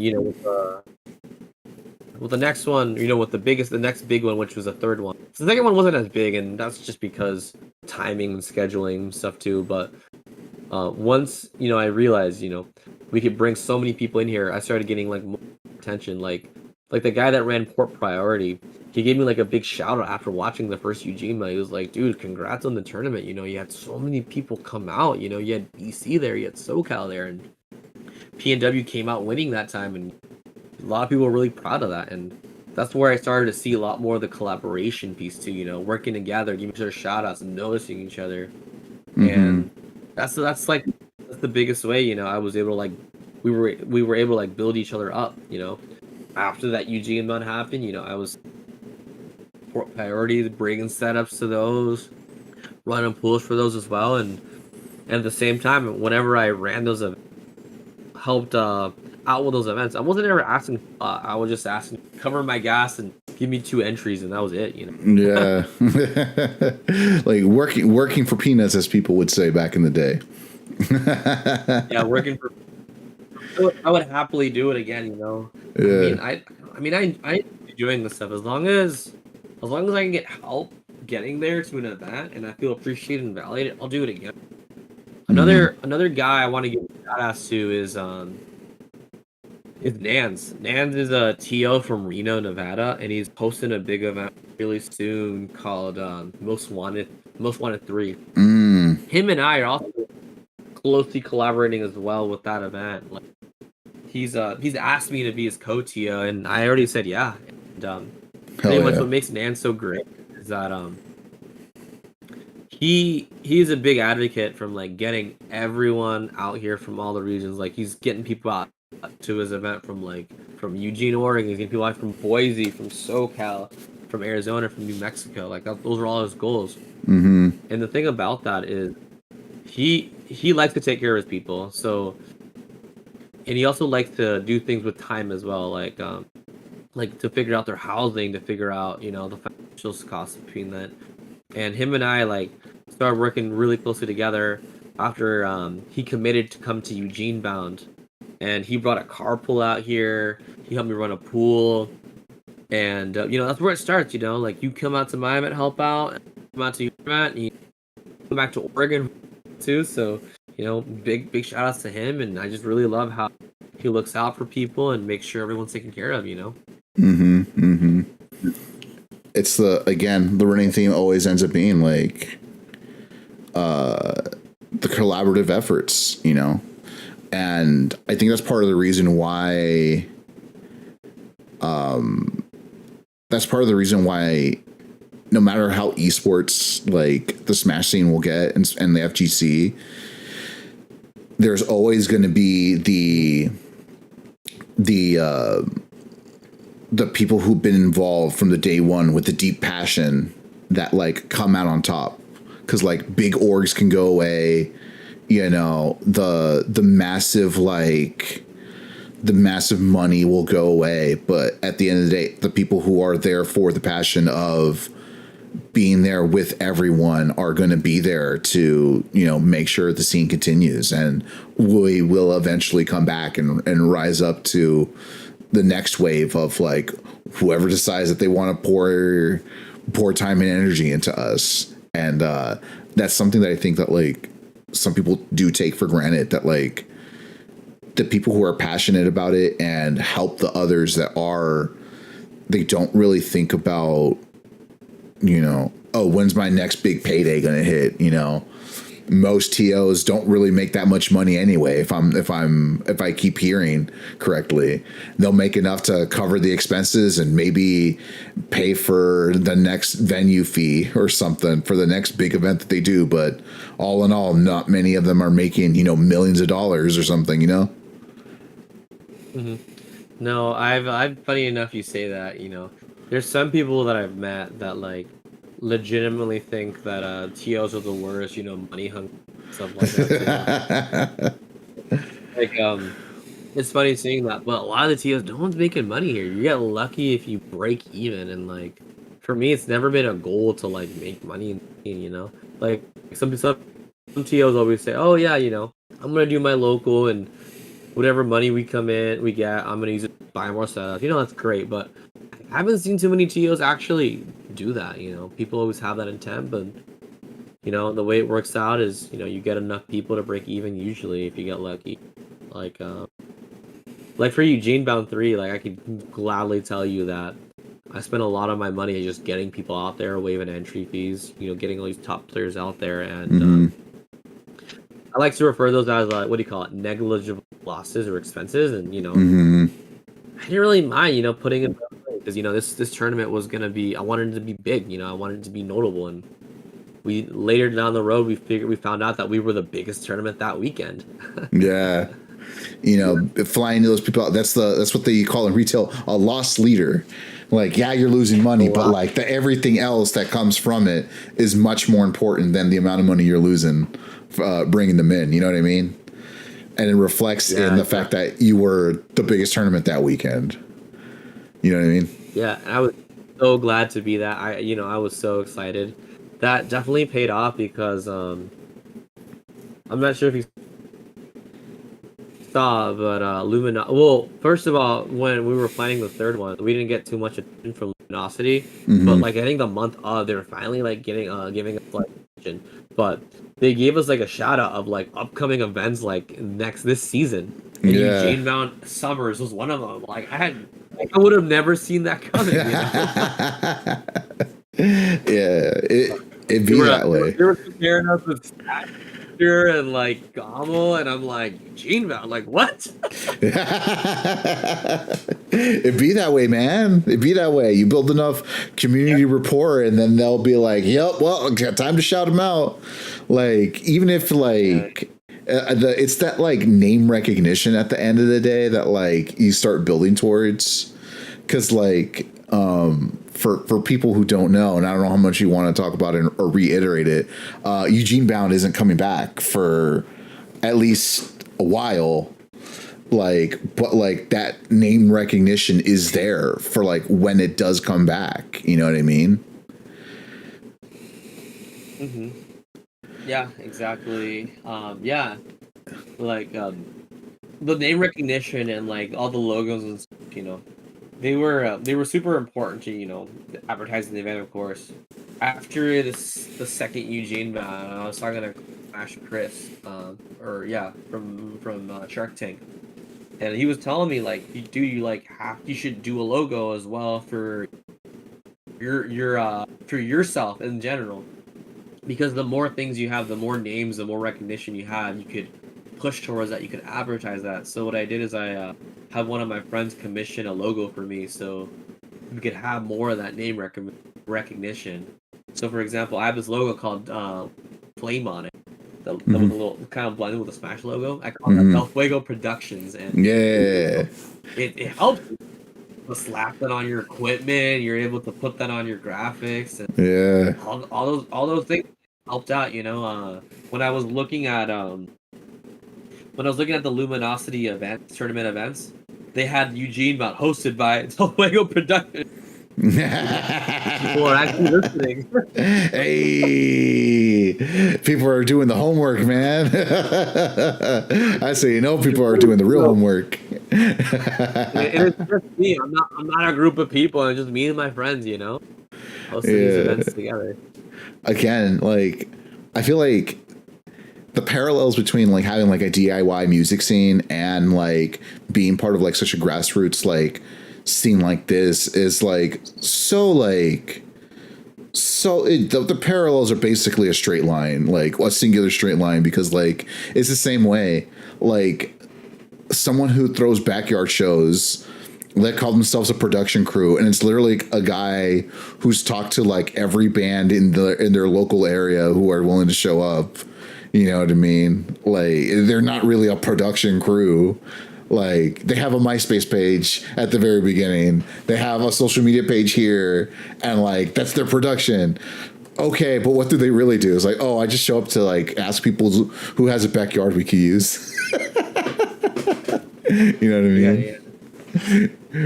with the next one, with the next big one, which was the third one. So the second one wasn't as big, and that's just because timing and scheduling and stuff too. But once I realized we could bring so many people in here, I started getting like more attention. Like the guy that ran Port Priority, he gave me like a big shout out after watching the first Eugene. He was like, "Dude, congrats on the tournament. You had so many people come out. You had BC there, you had SoCal there, and PNW came out winning that time, and a lot of people were really proud of that." And that's where I started to see a lot more of the collaboration piece too. Working together, giving each other shout outs and noticing each other. And that's the biggest way. I was able to like we were able to like build each other up. After that Eugene Bound happened, I was Port Priority, bringing setups to those, running pools for those as well, and at the same time, whenever I ran those events, helped out with those events, I wasn't ever asking. I was just asking, cover my gas and give me 2 entries, and that was it. Yeah, like working for peanuts, as people would say back in the day. Yeah, working for. I would happily do it again. Yeah. I enjoy doing this stuff as long as I can get help getting there to an event and I feel appreciated and validated. I'll do it again. Another guy I want to give a shout out to is Nans. Nans is a TO from Reno, Nevada, and he's hosting a big event really soon called Most Wanted 3. Him and I are also closely collaborating as well with that event. Like, he's asked me to be his co-TO, and I already said yeah. And pretty much what makes Nans so great is that he's a big advocate from like getting everyone out here from all the regions. Like, he's getting people out to his event from Eugene, Oregon. He's getting people out from Boise, from SoCal, from Arizona, from New Mexico. Like, those are all his goals. And the thing about that is he likes to take care of his people. So, and he also likes to do things with time as well, like to figure out their housing, to figure out the financial costs between that. And him and I like started working really closely together after he committed to come to Eugene Bound, and he brought a carpool out here. He helped me run a pool, and that's where it starts. Like, you come out to my event, help out, come out to your event, and you come back to Oregon too. So big shout outs to him, and I just really love how he looks out for people and makes sure everyone's taken care of. It's the running theme always ends up being like the collaborative efforts, you know, and I think that's part of the reason why. That's part of the reason why, no matter how esports like the Smash scene will get and the FGC, there's always going to be the people who've been involved from the day one with the deep passion that like come out on top, because like big orgs can go away, you know, the massive money will go away, but at the end of the day, the people who are there for the passion of being there with everyone are going to be there to, you know, make sure the scene continues, and we will eventually come back and rise up to the next wave of like whoever decides that they want to pour time and energy into us. And that's something that I think that like some people do take for granted, that like the people who are passionate about it and help the others that are, they don't really think about, you know, oh, when's my next big payday gonna hit? You know, most TOs don't really make that much money anyway. If I keep hearing correctly, they'll make enough to cover the expenses and maybe pay for the next venue fee or something for the next big event that they do. But all in all, not many of them are making, you know, millions of dollars or something, you know? Mm-hmm. No, I've funny enough you say that, you know, there's some people that I've met that like legitimately think that TOs are the worst, you know, money hungry, stuff like that. Like it's funny seeing that, but a lot of the TOs, no one's making money here. You get lucky if you break even, and like for me, it's never been a goal to like make money, you know. Like some TOs always say, "Oh yeah, you know, I'm gonna do my local and whatever money we get, I'm gonna use it to buy more stuff." You know, that's great, but I haven't seen too many TOs actually do that. You know, people always have that intent, but you know, the way it works out is, you know, you get enough people to break even usually if you get lucky. Like for Eugene Bound 3, like I could gladly tell you that I spent a lot of my money just getting people out there, waiving entry fees, you know, getting all these top players out there, and I like to refer those as what do you call it, negligible losses or expenses, and you know, I didn't really mind, you know, putting it because you know this tournament was gonna be, I wanted it to be big, you know, I wanted it to be notable, and we later down the road we found out that we were the biggest tournament that weekend. Yeah. You know, flying those people out, that's what they call in retail a loss leader. Like, yeah, you're losing money, but like everything else that comes from it is much more important than the amount of money you're losing bringing them in. You know what I mean? And it reflects in the fact that you were the biggest tournament that weekend. You know what I mean? Yeah, and I was so glad to be that. I was so excited. That definitely paid off because I'm not sure if you saw, but Lumina. Well, first of all, when we were planning the third one, we didn't get too much attention from Luminosity, but like I think the month of, they were finally like giving us like attention. But they gave us like a shout out of like upcoming events like this season. And Eugene Mount Summers was one of them. Like I would have never seen that coming. You know? Yeah, it'd be that way. They were comparing us with Stature and like Gommel, and I'm like, Gene Mount, like what? It'd be that way, man. It'd be that way. You build enough community rapport, and then they'll be like, "Yep, well, time to shout them out." Like, even if like it's that like name recognition at the end of the day that like you start building towards, because like for people who don't know, and I don't know how much you want to talk about it or reiterate it, Eugene Bound isn't coming back for at least a while. Like, but like that name recognition is there for like when it does come back. You know what I mean? Mm-hmm. Yeah, exactly. Yeah, like the name recognition and like all the logos and stuff, you know, they were super important to, you know, advertising the event, of course. After the second Eugene Bound, I was talking to Ash Chris, from Shark Tank, and he was telling me like, you should do a logo as well for your for yourself in general. because the more things you have, the more names, the more recognition you have, you could push towards that. You could advertise that. So what I did is I had one of my friends commission a logo for me, so we could have more of that name recognition. So for example, I have this logo called Flame on it. That was a little kind of blended with the Smash logo. I call it El Fuego Productions, and Yeah. it helps you to slap that on your equipment. You're able to put that on your graphics, and Yeah. all those things helped out. When I was looking at the Luminosity tournament events, they had Eugene Mount hosted by El Fuego Productions. People are actually listening. Hey, people are doing the homework, man. I say, people are doing the real homework. And it's just me. I'm not a group of people. It's just me and my friends. Hosting these events together. Again, like, I feel like the parallels between like having like a DIY music scene and like being part of like such a grassroots like scene like this is like the parallels are basically a straight line, like a singular straight line, because like it's the same way. Like someone who throws backyard shows that call themselves a production crew, and it's literally a guy who's talked to like every band in their local area who are willing to show up. You know what I mean? Like they're not really a production crew. Like they have a MySpace page at the very beginning. They have a social media page here, and like that's their production. Okay, but what do they really do? It's like, oh, I just show up to like ask people who has a backyard we could use. You know what I mean?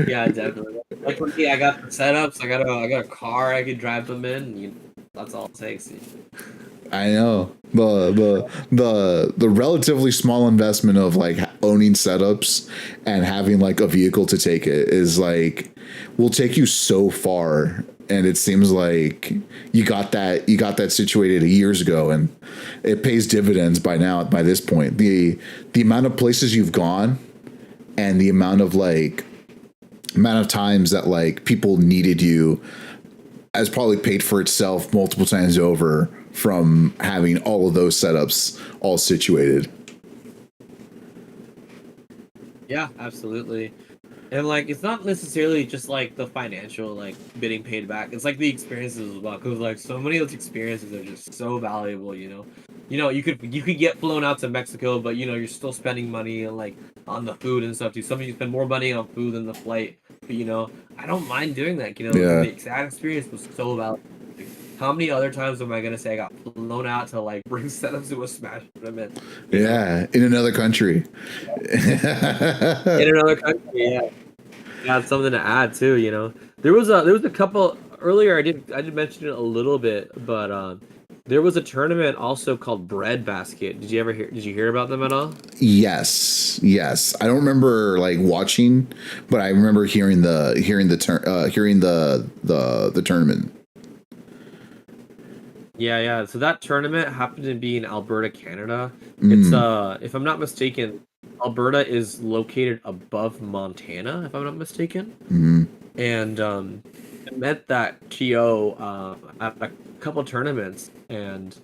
Yeah, definitely. Like for me, I got the setups. I got a car I could drive them in. That's all it takes. I know the relatively small investment of like owning setups and having like a vehicle to take it is like will take you so far, and it seems like you got that situated years ago, and it pays dividends by this point. The amount of places you've gone and the amount of times that like people needed you has probably paid for itself multiple times over from having all of those setups all situated. Yeah, absolutely. And like it's not necessarily just like the financial like getting paid back. It's like the experiences as well, because like so many of those experiences are just so valuable. You could get flown out to Mexico, but you're still spending money and like on the food and stuff too. Some of you spend more money on food than the flight, but I don't mind doing that. The exact experience was so valuable. How many other times am I gonna say I got flown out to like bring setups to a Smash tournament? Yeah, in another country. In another country, yeah. Got something to add too. There was a couple earlier. I did mention it a little bit, but there was a tournament also called Bread Basket. Did you hear about them at all? Yes. I don't remember like watching, but I remember hearing the tournament. Yeah. So that tournament happened to be in Alberta, Canada. It's if I'm not mistaken, Alberta is located above Montana, if I'm not mistaken. And I met that TO at a couple tournaments, and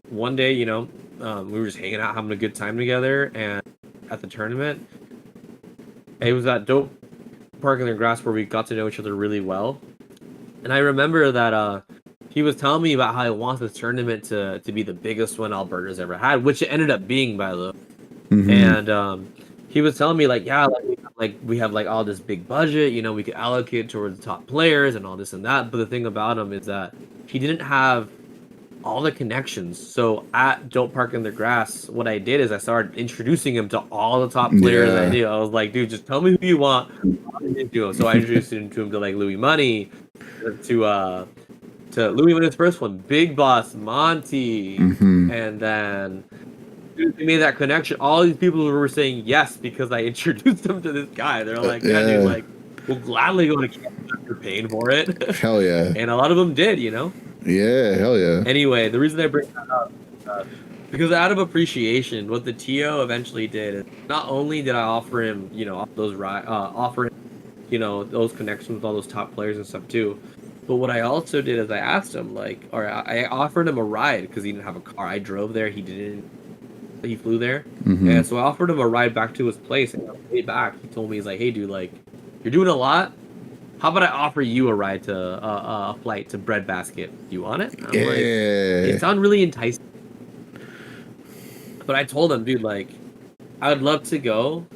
one day, we were just hanging out, having a good time together, and at the tournament, it was at Dope Park in the Grass where we got to know each other really well. And I remember that he was telling me about how he wants this tournament to be the biggest one Alberta's ever had, which it ended up being, by the way. And he was telling me like, yeah, we have like all this big budget, we could allocate towards the top players and all this and that. But the thing about him is that he didn't have all the connections. So at Don't Park in the Grass, what I did is I started introducing him to all the top players I knew. I was like, dude, just tell me who you want. So I introduced him to like Louis Money, to Louis Money's first one, Big Boss Monty, and then they made that connection. All these people were saying yes because I introduced them to this guy. They're like, yeah, dude, like, we'll gladly go to Canada if you're paying for it. Hell yeah. And a lot of them did, Yeah, hell yeah. Anyway, the reason I bring that up is because out of appreciation, what the TO eventually did is not only did I offer him, those those connections with all those top players and stuff too, But what I also did is I asked him, like, or I offered him a ride because he didn't have a car. I drove there. He didn't. He flew there, and so I offered him a ride back to his place. And on the way back, he told me, he's like, "Hey, dude, like, you're doing a lot. How about I offer you a ride to a flight to Breadbasket? You want it?" I'm like, it sounded really enticing. But I told him, dude, like, I would love to go,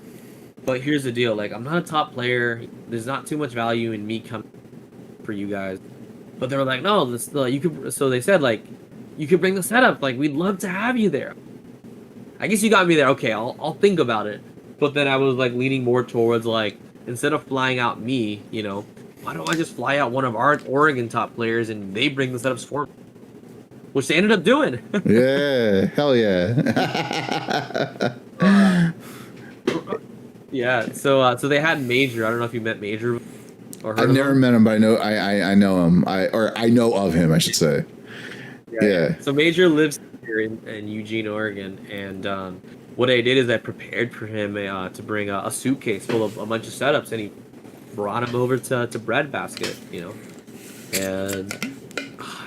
but here's the deal. Like, I'm not a top player. There's not too much value in me coming for you guys. But they were like, no, you could. So they said, like, you could bring the setup. Like, we'd love to have you there. I guess you got me there. Okay, I'll think about it. But then I was like leaning more towards like, instead of flying out me, you know, why don't I just fly out one of our Oregon top players and they bring the setups for me? Which they ended up doing. Yeah, hell yeah. Yeah, so they had Major. I don't know if you met Major or heard I've of never him. met him, but I know him. I know of him, I should say. Yeah. So Major lives here in Eugene, Oregon, and what I did is I prepared for him to bring a suitcase full of a bunch of setups, and he brought him over to Breadbasket, you know, and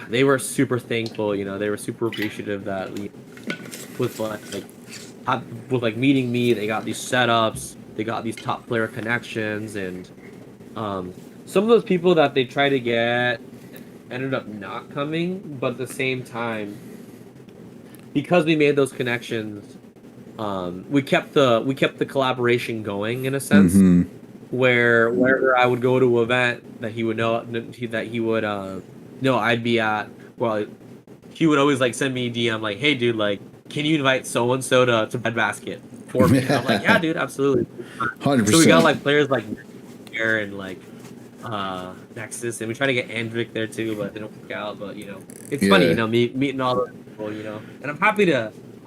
they were super thankful, you know, they were super appreciative that with like meeting me, they got these setups, they got these top player connections, and some of those people that they tried to get ended up not coming, but at the same time, because we made those connections, we kept the collaboration going in a sense. Where wherever I would go to an event that he would know I'd be at, well, he would always like send me a DM like, hey dude, like, can you invite so and so to Breadbasket for me? And I'm like, yeah, dude, absolutely. 100%. So we got like players like Air and like Nexus, and we try to get Andric there too, but they don't work out. But you know, it's funny, you know, meeting all those people, you know, and I'm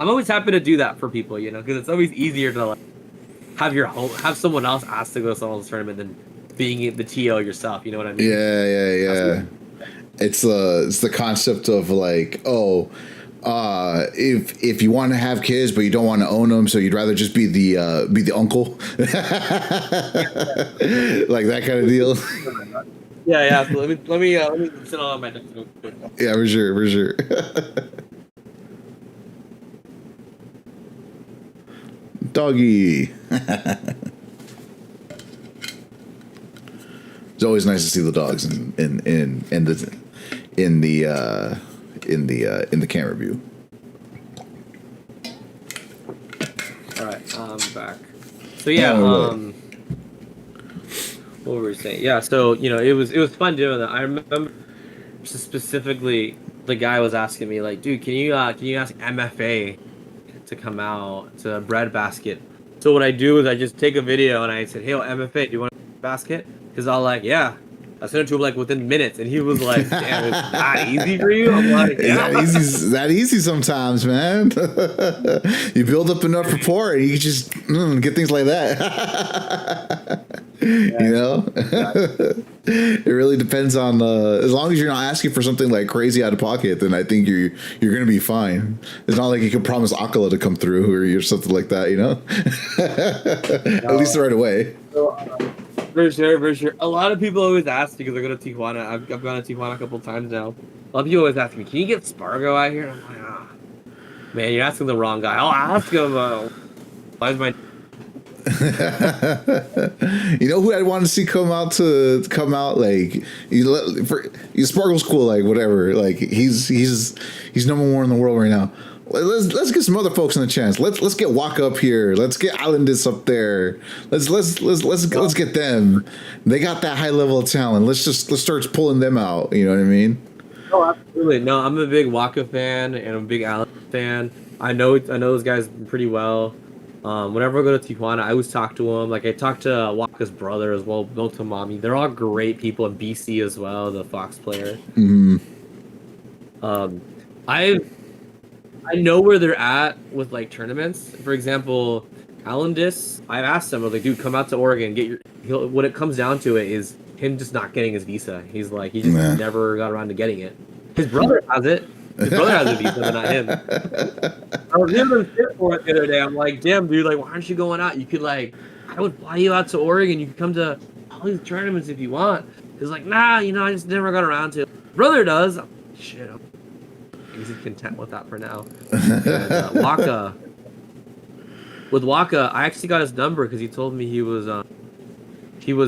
always happy to do that for people, you know, because it's always easier to like have someone else ask to go to someone's tournament than being the TO yourself. You know what I mean? Yeah. It's the concept of like, if you want to have kids but you don't want to own them, so you'd rather just be the uncle, like that kind of deal. Yeah. So let me sit on my desk. Yeah, for sure. Doggy. It's always nice to see the dogs in the camera view. All right, I'm back. So yeah, what were we saying? Yeah, so you know, it was fun doing that. I remember specifically the guy was asking me like, dude, can you ask MFA to come out to Breadbasket? So what I do is I just take a video and I said, hey, MFA, do you want a basket? He's all like, yeah. I sent it to him like within minutes, and he was like, damn, it's that easy for you? I'm like, yeah. That easy sometimes, man. You build up enough rapport and you can just get things like that. You know? It really depends on as long as you're not asking for something like crazy out of pocket, then I think you're gonna be fine. It's not like you can promise Akala to come through or something like that, you know? At least right away. For sure. A lot of people always ask because I go to Tijuana. I've gone to Tijuana a couple times now. A lot of people always ask me, can you get Spargo out here? And I'm like, man, you're asking the wrong guy. I'll ask him. Why is my... You know who I want to see come out like Sparkle's cool, like whatever, like he's number one in the world right now. Let's get some other folks in the chance. Let's get Waka up here. Let's get Islandis up there. Let's get them. They got that high level of talent. Let's start pulling them out. You know what I mean? Oh, absolutely. No, I'm a big Waka fan and I'm a big Islandis fan. I know those guys pretty well. Whenever I go to Tijuana, I always talk to them. Like I talked to Waka's brother as well, Motomami. They're all great people, and BC as well, the Fox player. I know where they're at with like tournaments. For example, Islandis, I've asked him, I was like, dude, come out to Oregon, what it comes down to it is him just not getting his visa. He's like, he just never got around to getting it. His brother has it. His brother has a visa, but not him. I was giving him shit for it the other day. I'm like, damn, dude, like, why aren't you going out? You could like, I would fly you out to Oregon. You could come to all these tournaments if you want. He's like, nah, you know, I just never got around to it. Brother does. Shit, he's content with that for now. And Waka, with Waka, I actually got his number because he told me he was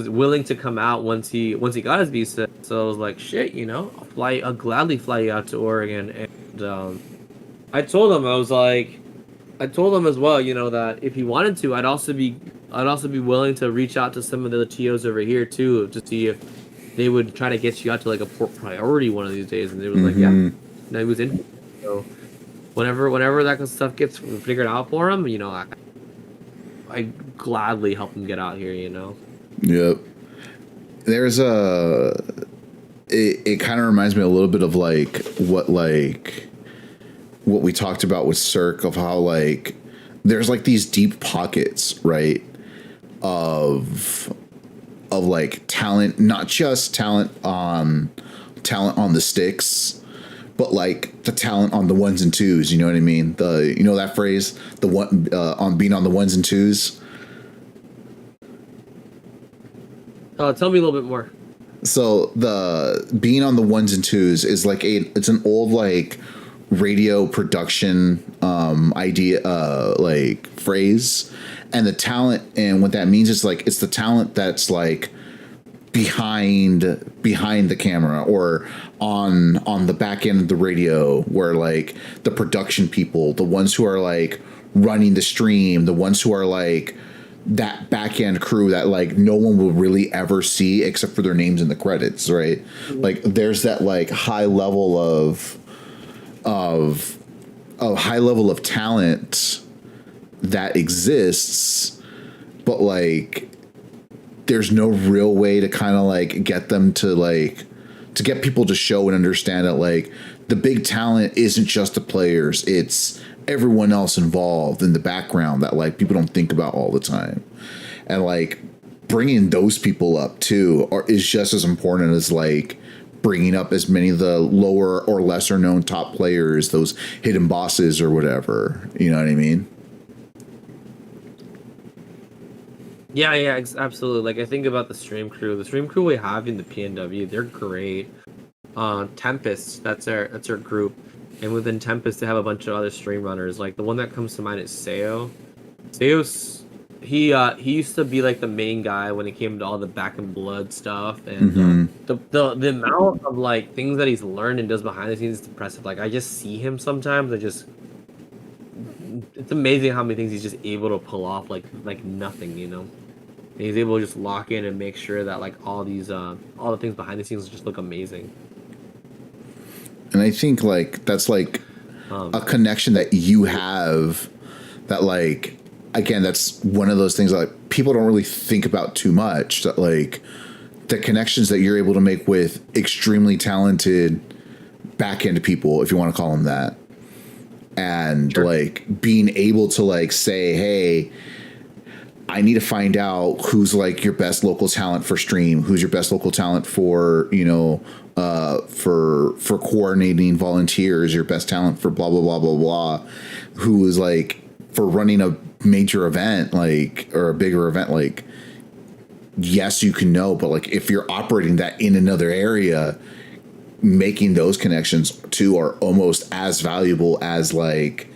willing to come out once he got his visa. So I was like, shit, you know, I'll gladly fly you out to Oregon. And I told him I told him as well, you know, that if he wanted to, I'd also be willing to reach out to some of the other TOs over here too to see if they would try to get you out to like a port priority one of these days. And they was like, yeah, no, he was in. So whenever that kind of stuff gets figured out for him, you know, I gladly help him get out here, you know. Yep. There's it kind of reminds me a little bit of like what we talked about with Cirque, of how like there's like these deep pockets, right, of like talent, not just talent on the sticks, but like the talent on the ones and twos. You know what I mean? You know that phrase, the one on being on the ones and twos. Tell me a little bit more. So the being on the ones and twos is like it's an old like radio production idea, like phrase, and the talent, and what that means is like it's the talent that's like behind the camera or on the back end of the radio, where like the production people, the ones who are like running the stream, the ones who are like that back end crew that like no one will really ever see except for their names in the credits, right? Like there's that like high level of high level of talent that exists, but like there's no real way to kind of like get them to like to get people to show and understand that like the big talent isn't just the players, it's everyone else involved in the background that like people don't think about all the time. And like bringing those people up too is just as important as like bringing up as many of the lower or lesser known top players, those hidden bosses or whatever. You know what I mean? Yeah, absolutely. Like I think about the stream crew we have in the PNW, they're great. Tempest, that's our group, and within Tempest they have a bunch of other stream runners. Like the one that comes to mind is Seo. Seo's he used to be like the main guy when it came to all the Back in Blood stuff, and the amount of like things that he's learned and does behind the scenes is impressive. Like I just see him sometimes, it's amazing how many things he's just able to pull off like nothing, you know. And he's able to just lock in and make sure that like all the things behind the scenes just look amazing. And I think like that's like a connection that you have that like, again, that's one of those things that like people don't really think about too much, that like the connections that you're able to make with extremely talented back end people, if you want to call them that. And sure. Like being able to like say, hey, I need to find out who's like your best local talent for stream, who's your best local talent for, you know, for coordinating volunteers, your best talent for blah, blah, blah, blah, blah, who is like for running a major event, like, or a bigger event, like, yes, you can know, but like if you're operating that in another area, making those connections too are almost as valuable as like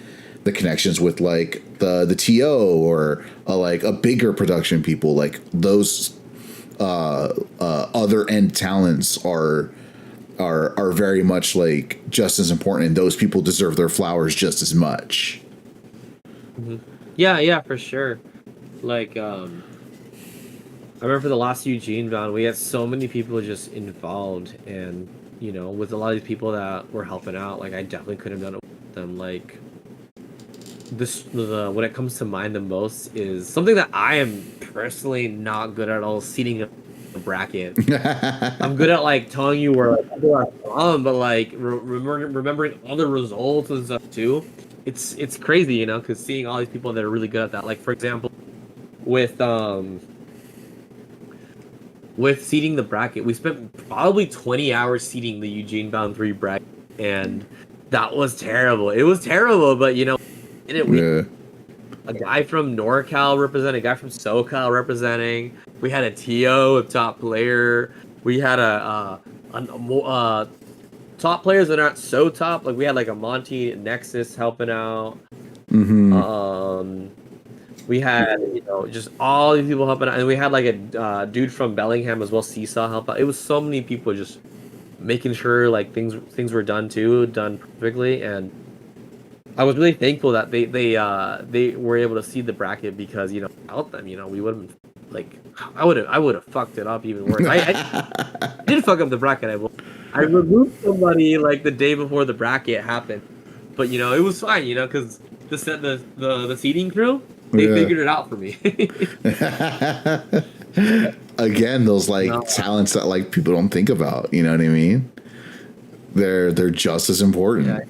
the connections with like the TO or like a bigger production people. Like those other end talents are very much like just as important, and those people deserve their flowers just as much. Mm-hmm. Yeah, for sure. Like I remember for the last Eugene bound, we had so many people just involved, and you know, with a lot of these people that were helping out, like I definitely could have done it with them. Like what it comes to mind the most is something that I am personally not good at all, seating a bracket. I'm good at like telling you where like people are from, but like remembering all the results and stuff too. It's crazy, you know, because seeing all these people that are really good at that. Like for example, with seeding the bracket, we spent probably 20 hours seeding the Eugene Bound 3 bracket, and that was terrible. It was terrible, but you know, a guy from NorCal representing, a guy from SoCal representing. We had a TO, a top player. we had a top players that aren't so top. Like we had like a Monty Nexus helping out. We had just all these people helping out, and we had like a dude from Bellingham as well, Seesaw, help out. It was so many people just making sure like things were done perfectly, and I was really thankful that they were able to see the bracket because without them we would have like I would have fucked it up even worse. I did fuck up the bracket. I removed somebody like the day before the bracket happened, but it was fine because the seating crew, they figured it out for me. Again, those talents that like people don't think about. You know what I mean? They're just as important. Yeah.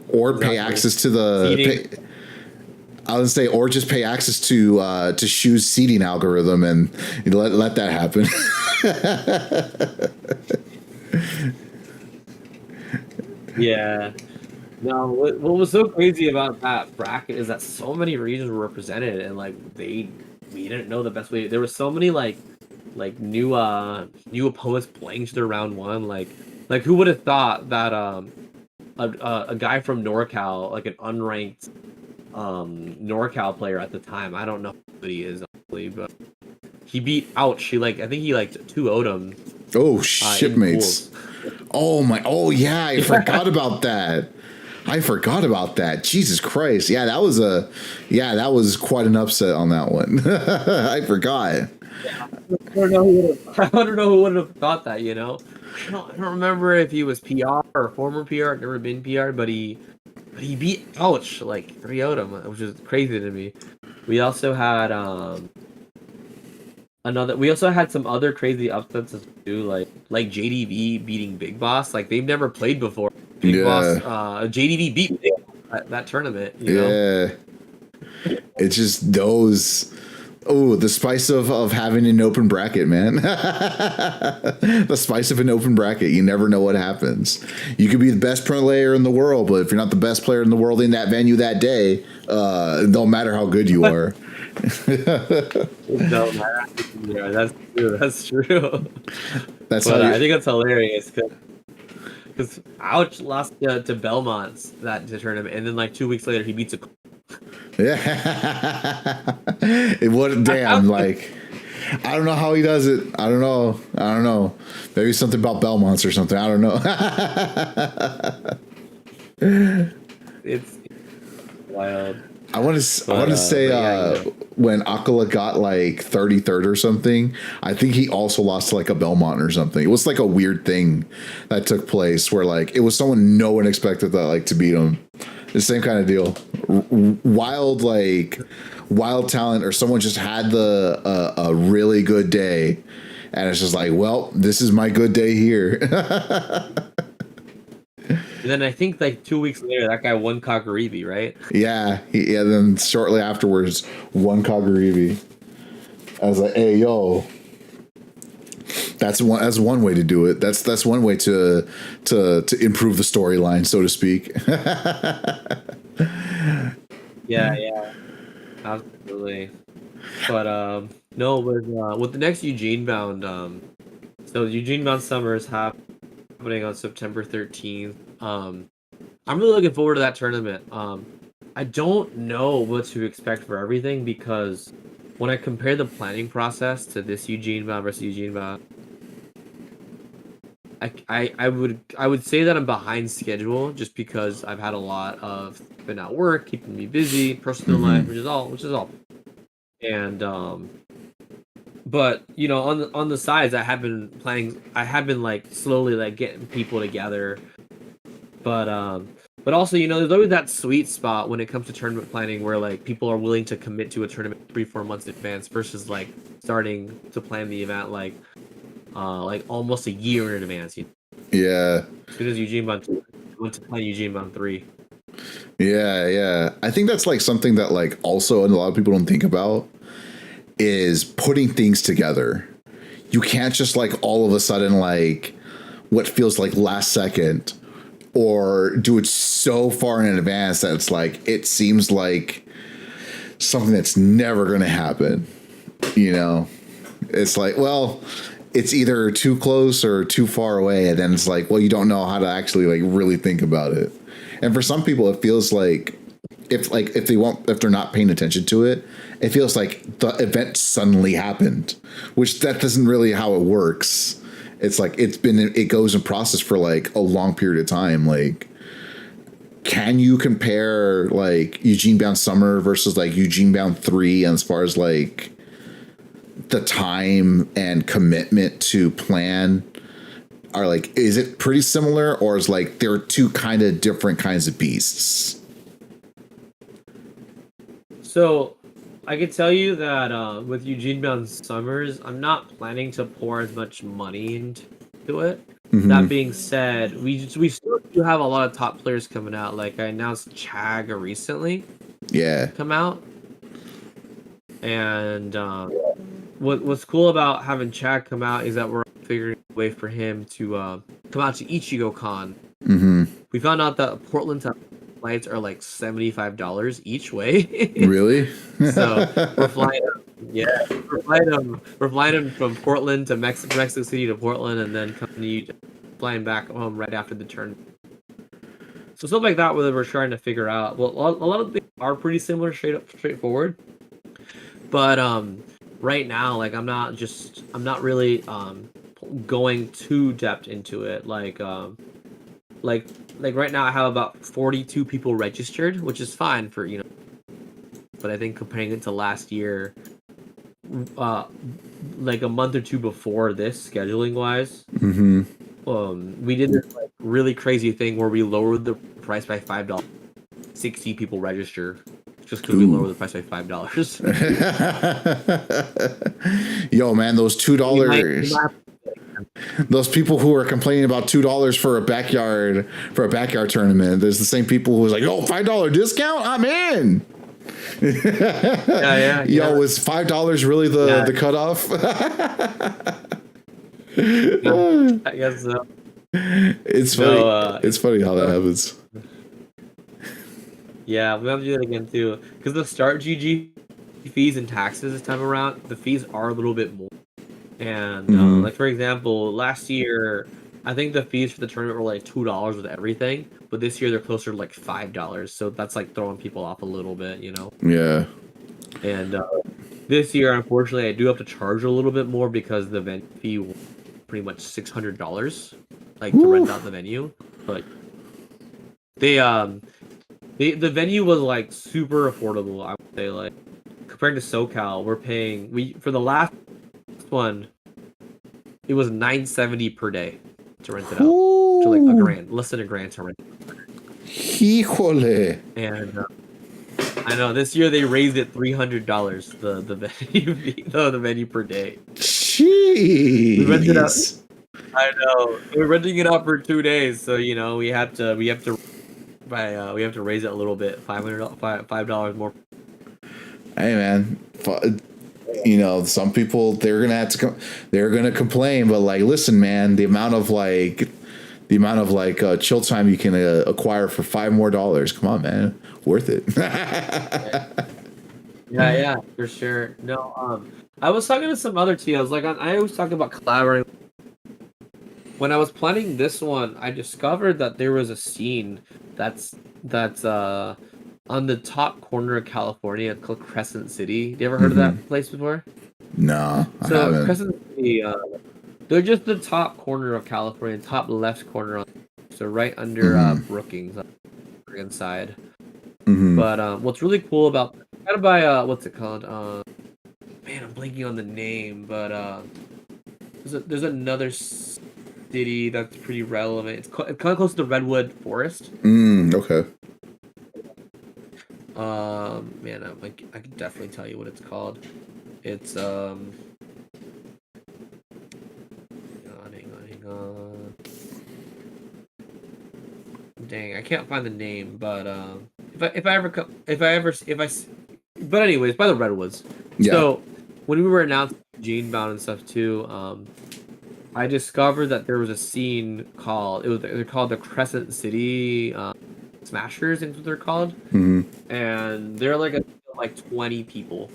Or pay access to the. I would say, or just pay access to Shu's seating algorithm and let that happen. Yeah. No, what was so crazy about that bracket is that so many regions were represented, and we didn't know the best way. There were so many new opponents playing to their round one. Like who would have thought that a guy from NorCal, like an unranked NorCal player at the time, I don't know who he is honestly, but he beat Ouch. I think he 2-0'd him. Oh, shipmates. Oh yeah, I forgot about that. Jesus Christ. Yeah, that was quite an upset on that one. I forgot. Yeah, I don't know who would have thought that, I don't remember if he was PR or former PR. I've never been PR, but he beat Ouch 3-0'd him, which is crazy to me. We also had some other crazy upsets too, like JDV beating Big Boss. They've never played before. Big Boss, JDV beat Big Boss at that tournament. You know? It's just those. Oh, the spice of having an open bracket, man. The spice of an open bracket. You never know what happens. You could be the best pro player in the world, but if you're not the best player in the world in that venue that day, it don't matter how good you are. No, that's true. That's true. That's I think that's hilarious because Ouch lost to Belmont that tournament, and then 2 weeks later he beats a. Yeah, it wasn't damn I don't know how he does it. I don't know. Maybe something about Belmonts or something. I don't know. It's wild. I want to say when Akala got 33rd or something, I think he also lost to a Belmont or something. It was a weird thing that took place where it was someone no one expected that to beat him. The same kind of deal. Wild talent, or someone just had a really good day, and it's just well, this is my good day here. And then I think 2 weeks later, that guy won Kagaribi, right? Yeah, then shortly afterwards, won Kagaribi. I was like, hey, yo. That's one way to do it. That's one way to improve the storyline, so to speak. Yeah, absolutely. But no, with the next Eugene Bound, so Eugene Bound Summer is happening on September 13th. I'm really looking forward to that tournament. I don't know what to expect for everything because when I compare the planning process to this Eugene Bound versus Eugene Bound, I would say that I'm behind schedule just because I've had a lot of been at work, keeping me busy, personal life, which is all. And but on the sides, I have been slowly getting people together. But also, there's always that sweet spot when it comes to tournament planning where people are willing to commit to a tournament 3-4 months in advance versus starting to plan the event almost a year in advance. Yeah. As soon as Eugene Bound 2, I went to plan Eugene Bound 3. Yeah. I think that's something that also, and a lot of people don't think about, is putting things together. You can't just all of a sudden what feels last second, or do it so far in advance that it's it seems like something that's never going to happen. It's well, it's either too close or too far away, and then it's like, well, you don't know how to actually like really think about it. And for some people, it feels like if they're not paying attention to it, it feels like the event suddenly happened, which that doesn't really how it works. It's like it goes in process for like a long period of time. Like, can you compare like Eugene Bound Summer versus like Eugene Bound 3 as far as like the time and commitment to plan? Are like, is it pretty similar, or is like they're two kind of different kinds of beasts? So, I could tell you that with Eugene Bound Summers, I'm not planning to pour as much money into it. That being said, we still do have a lot of top players coming out. Like I announced Chag recently Yeah. come out, and what's cool about having Chag come out is that we're figuring a way for him to come out to Ichigo Con. We found out that Portland flights are like $75 each way. Really? So we're flying him. Yeah, we're flying him from Portland to Mexico City to Portland, and then flying back home right after the turn. So stuff like that, whether we're trying to figure out. Well, a lot of things are pretty similar, straightforward. But right now, like I'm not really going too depth into it. Like right now, I have about 42 people registered, which is fine for But I think comparing it to last year, like a month or two before this, scheduling wise, we did this like really crazy thing where we lowered the price by $5. 60 people register just because we lowered the price by $5. Yo, man, those $2. Those people who are complaining about $2 for a backyard tournament. There's the same people who was like, "Oh, $5 discount? I'm in." Yeah. Yo, is $5 really the cutoff? I guess so. It's funny. It's funny how that happens. Yeah, we have to do that again too. Because the start GG fees and taxes this time around, the fees are a little bit more. And like for example, last year, I think the fees for the tournament were like $2 with everything, but this year they're closer to like $5. So that's like throwing people off a little bit, Yeah. And this year, unfortunately, I do have to charge a little bit more because the venue fee was pretty much $600, like to rent out the venue. But the venue was like super affordable. I would say, like compared to SoCal, for the last one, it was $970 per day to rent it out. To like $1,000, less than $1,000 to rent it. Híjole. And I know this year they raised it $300 the venue fee, the venue per day. Jeez. We rented out. I know we're renting it out for 2 days, so we have to raise it a little bit, $5 more. Hey man, some people they're gonna complain, but like, listen, man, the amount of chill time you can acquire for $5 more. Come on, man, worth it. Yeah, for sure. No, I was talking to some other TOs. Like I always talk about collaborating. When I was planning this one, I discovered that there was a scene that's on the top corner of California called Crescent City. You ever heard of that place before? No, I So haven't. Crescent City, they're just the top corner of California, top left corner. So right under Brookings on the Oregon side. But what's really cool about kind of by what's it called? Man, I'm blanking on the name, but there's another city that's pretty relevant. It's kind of close to the Redwood Forest. Okay. Man, I can definitely tell you what it's called. It's hang on. Dang, I can't find the name, but but anyways, by the Redwoods. Yeah. So when we were announcing Gene Bound and stuff too, I discovered that there was a scene they're called the Crescent City Smashers, is what they're called, and they're like 20 people,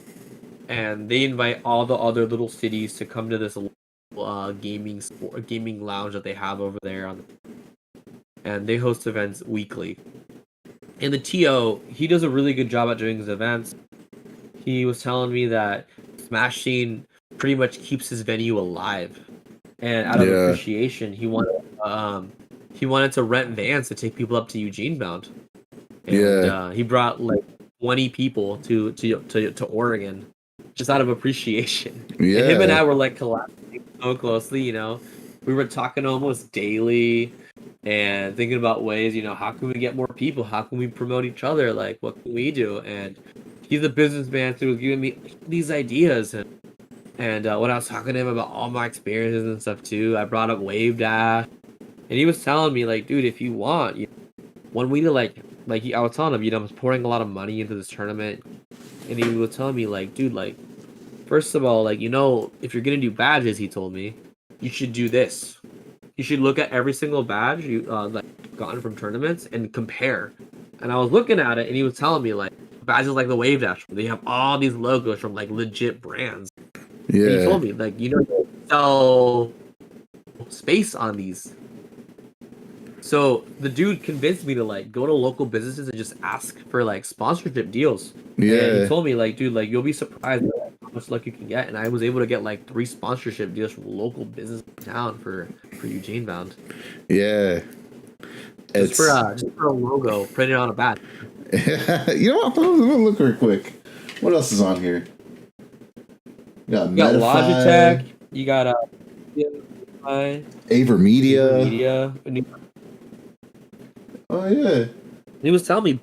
and they invite all the other little cities to come to this gaming lounge that they have over there and they host events weekly. And the TO, he does a really good job at doing his events. He was telling me that Smash Scene pretty much keeps his venue alive, and out of appreciation, he wanted to rent vans to take people up to Eugene bound. And he brought like 20 people to Oregon just out of appreciation. Yeah. And him and I were like collaborating so closely, you know. We were talking almost daily and thinking about ways, you know, how can we get more people? How can we promote each other? Like, what can we do? And he's a businessman, so he was giving me these ideas. And when I was talking to him about all my experiences and stuff too, I brought up Wave Dash. And he was telling me, like, dude, if you want, one way to I was telling him, you know, I was pouring a lot of money into this tournament. And he was telling me, like, dude, like, first of all, like, you know, if you're going to do badges, he told me, you should do this. You should look at every single badge you like gotten from tournaments and compare. And I was looking at it, and he was telling me like badges like the Wave Dash, they have all these logos from like legit brands. Yeah. And he told me like, you know, sell space on these. So the dude convinced me to like go to local businesses and just ask for like sponsorship deals. Yeah. And he told me like, dude, like you'll be surprised at how much luck you can get. And I was able to get like 3 sponsorship deals from local business in town for Eugene bound. Yeah. Just for a logo printed on a badge. You know what? I'm gonna look real quick. What else is on here? You got Logitech. You got Avermedia. Oh yeah. He was telling me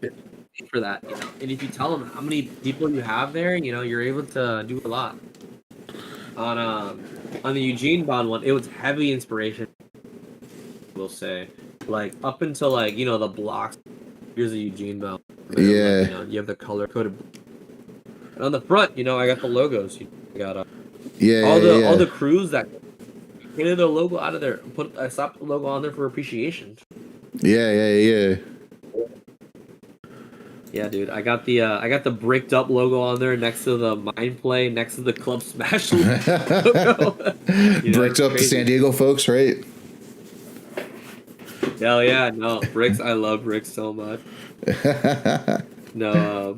for that, you know. And if you tell him how many people you have there, you know, you're able to do a lot. On the Eugene bound one, it was heavy inspiration. We'll say, like up until like you know the blocks. Here's a Eugene bound. Yeah. Like, you know, you have the color coded. And on the front, you know, I got the logos. You got all the crews that painted their logo out of there. I slapped the logo on there for appreciation. Yeah. Yeah, dude. I got the bricked up logo on there next to the Mind Play, next to the Club Smash logo. You know, bricked up the San Diego folks, right? Hell yeah, no bricks. I love bricks so much. No.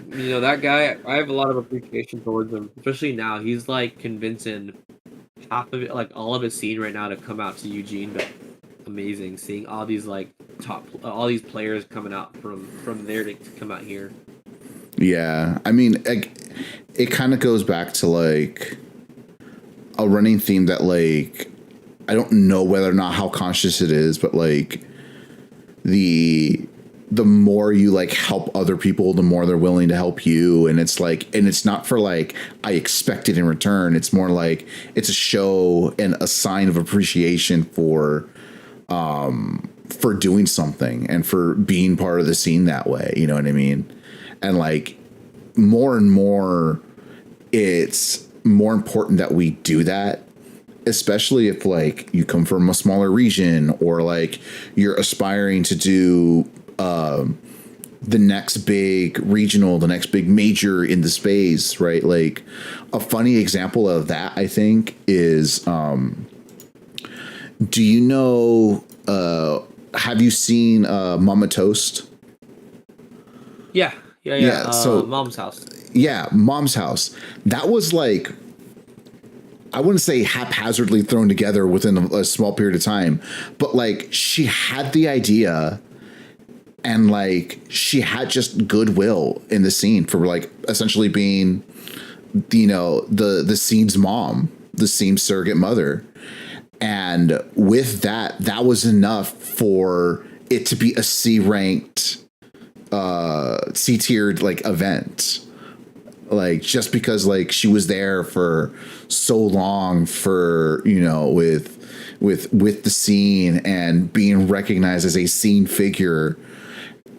You know that guy. I have a lot of appreciation towards him, especially now. He's like convincing half of it, like all of his scene right now, to come out to Eugene. But amazing seeing all these like all these players coming out from there to come out here. Yeah, I mean, it kind of goes back to like a running theme that like I don't know whether or not how conscious it is, but like the more you like help other people, the more they're willing to help you. And it's like, and it's not for like, I expect it in return. It's more like it's a show and a sign of appreciation for doing something and for being part of the scene that way. You know what I mean? And like more and more, it's more important that we do that, especially if like you come from a smaller region or like you're aspiring to do the next big regional, the next big major in the space, right? Like a funny example of that, I think, is do you know, have you seen Mama Toast? Yeah. So Mom's House. Yeah, Mom's House. That was like, I wouldn't say haphazardly thrown together within a small period of time, but like she had the idea and like she had just goodwill in the scene for like essentially being, you know, the scene's mom, the scene's surrogate mother. And with that was enough for it to be a C-ranked, C-tiered like event. Like just because like she was there for so long for, you know, with the scene and being recognized as a scene figure.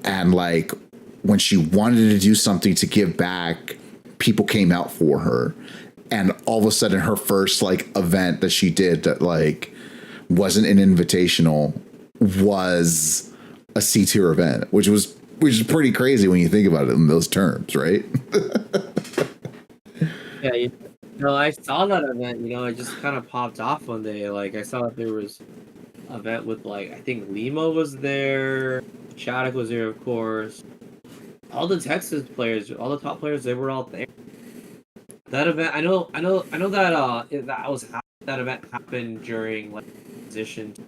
And like when she wanted to do something to give back, people came out for her. And all of a sudden her first like event that she did that like wasn't an invitational was a C-tier event, which is pretty crazy when you think about it in those terms, right? Yeah, No, I saw that event. It just kind of popped off one day. Like I saw that there was an event with like I think Lima was there, Shattuck was there, of course. All the Texas players, all the top players, they were all there. That event, I know that that event happened during like transition to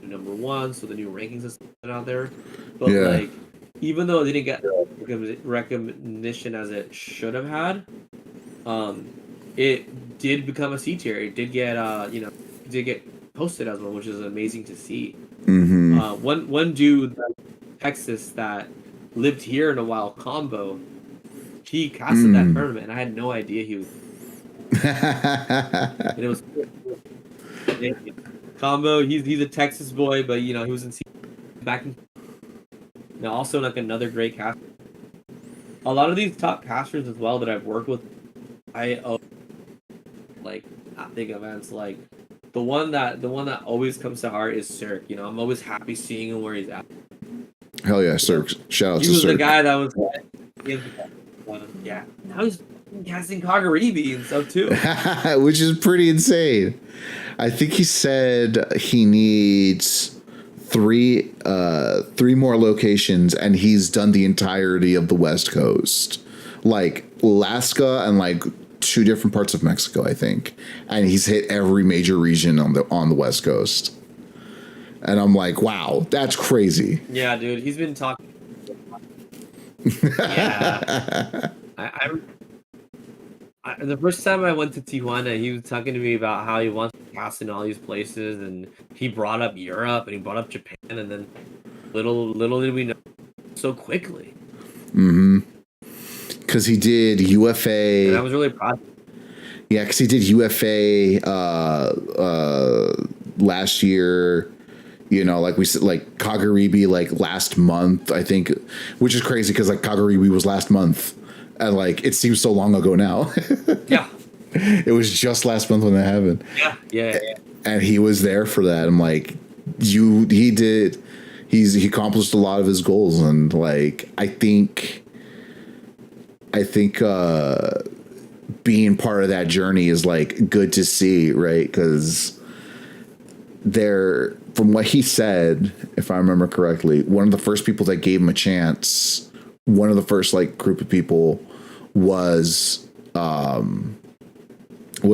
#1, so the new rankings system out there. But Yeah. like, even though it didn't get recognition as it should have had, it did become a C tier. It did get did get posted as well, which is amazing to see. Mm-hmm. One dude in Texas that lived here in a while, Combo, he casted that tournament, and I had no idea he was. And it was Combo. He's a Texas boy, but he was in back in. Now also like another great caster. A lot of these top casters as well that I've worked with, I like at big events. Like the one that always comes to heart is Cirque. I'm always happy seeing him where he's at. Hell yeah, Cirque. Shout out to He was Cirque. the guy that was yeah. Now he's casting Kagaribi and stuff too. Which is pretty insane. I think he said he needs three more locations, and he's done the entirety of the West Coast, like Alaska and like 2 different parts of Mexico, I think, and he's hit every major region on the West Coast. And I'm like, wow, that's crazy. Yeah, dude, he's been talking. Yeah, the first time I went to Tijuana, he was talking to me about how he wants to cast in all these places, and he brought up Europe and he brought up Japan, and then little did we know so quickly. Mm-hmm. Because he did UFA. And I was really proud. Yeah, because he did UFA last year. Like we said, like Kagaribi, like last month, I think, which is crazy because like Kagaribi was last month, and like it seems so long ago now. Yeah, it was just last month when that happened. Yeah. And he was there for that. I'm like, he accomplished a lot of his goals, and like I think being part of that journey is like good to see, right? Because from what he said, if I remember correctly, one of the first people that gave him a chance, one of the first like group of people was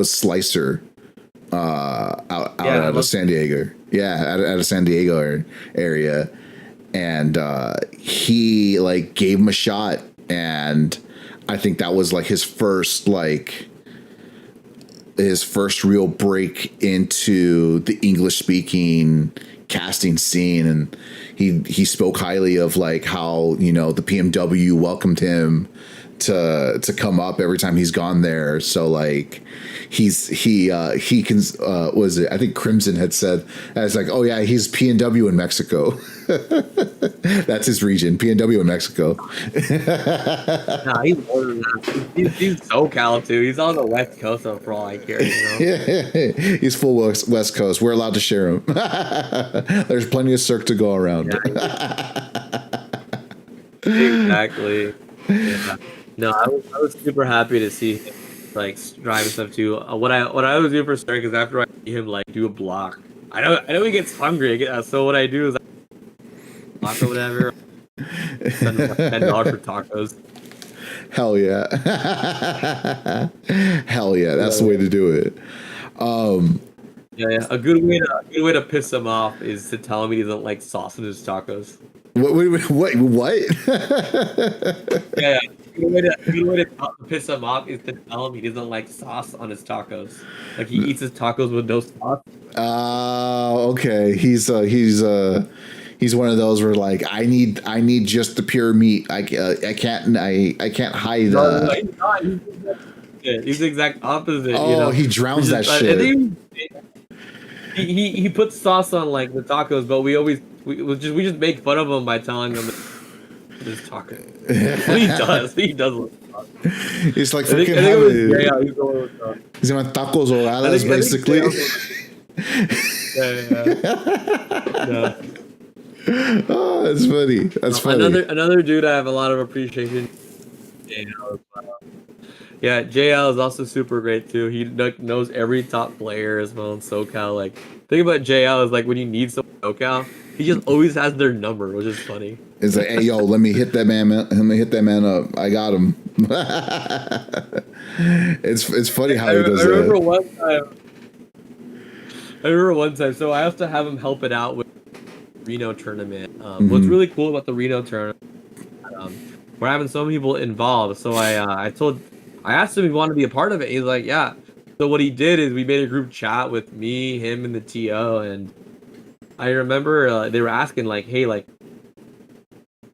Slicer out of San Diego. Yeah, out of San Diego area. And he like gave him a shot, and I think that was like his first real break into the English speaking casting scene. And he spoke highly of like how the PMW welcomed him to come up every time he's gone there. So like he can was it, I think Crimson had said as like, oh yeah, he's PNW in Mexico. That's his region, PNW in Mexico. Nah, he's more than that. He's SoCal too. He's on the West Coast, so for all I care. Yeah, he's full West Coast. We're allowed to share him. There's plenty of Cirque to go around. Exactly. Yeah. No, I was super happy to see him like drive and stuff too. What I was doing for Cirque is after I see him like do a block. I know he gets hungry. So what I do is block or whatever. Send him like $10 for tacos. Hell yeah. Hell yeah. That's the way to do it. Yeah. A good way to piss him off is to tell him he doesn't like sauce in his tacos. What? Yeah. A good way to piss him off is to tell him he doesn't like sauce on his tacos. Like he eats his tacos with no sauce. Okay. He's one of those where like I need just the pure meat. I can't hide. He's the exact opposite. Oh, he drowns that shit. He puts sauce on like the tacos, but we just make fun of him by telling him his taco. He does. It's like freaking he's on tacos ahogadas basically. Yeah. Oh, that's funny. That's funny. Another dude I have a lot of appreciation. Yeah, JL is also super great too. He like knows every top player as well in SoCal. Like, think about JL is like when you need some SoCal, he just always has their number, which is funny. It's like, hey, yo, let me hit that man. Let me hit that man up. I got him. It's funny how he does I remember that. one time. I remember one time. So I have to have him help it out with Reno tournament. What's really cool about the Reno tournament? We're having so many people involved. So I asked him if he wanted to be a part of it. He's like, yeah. So what he did is we made a group chat with me, him, and the TO. And I remember they were asking like, hey, like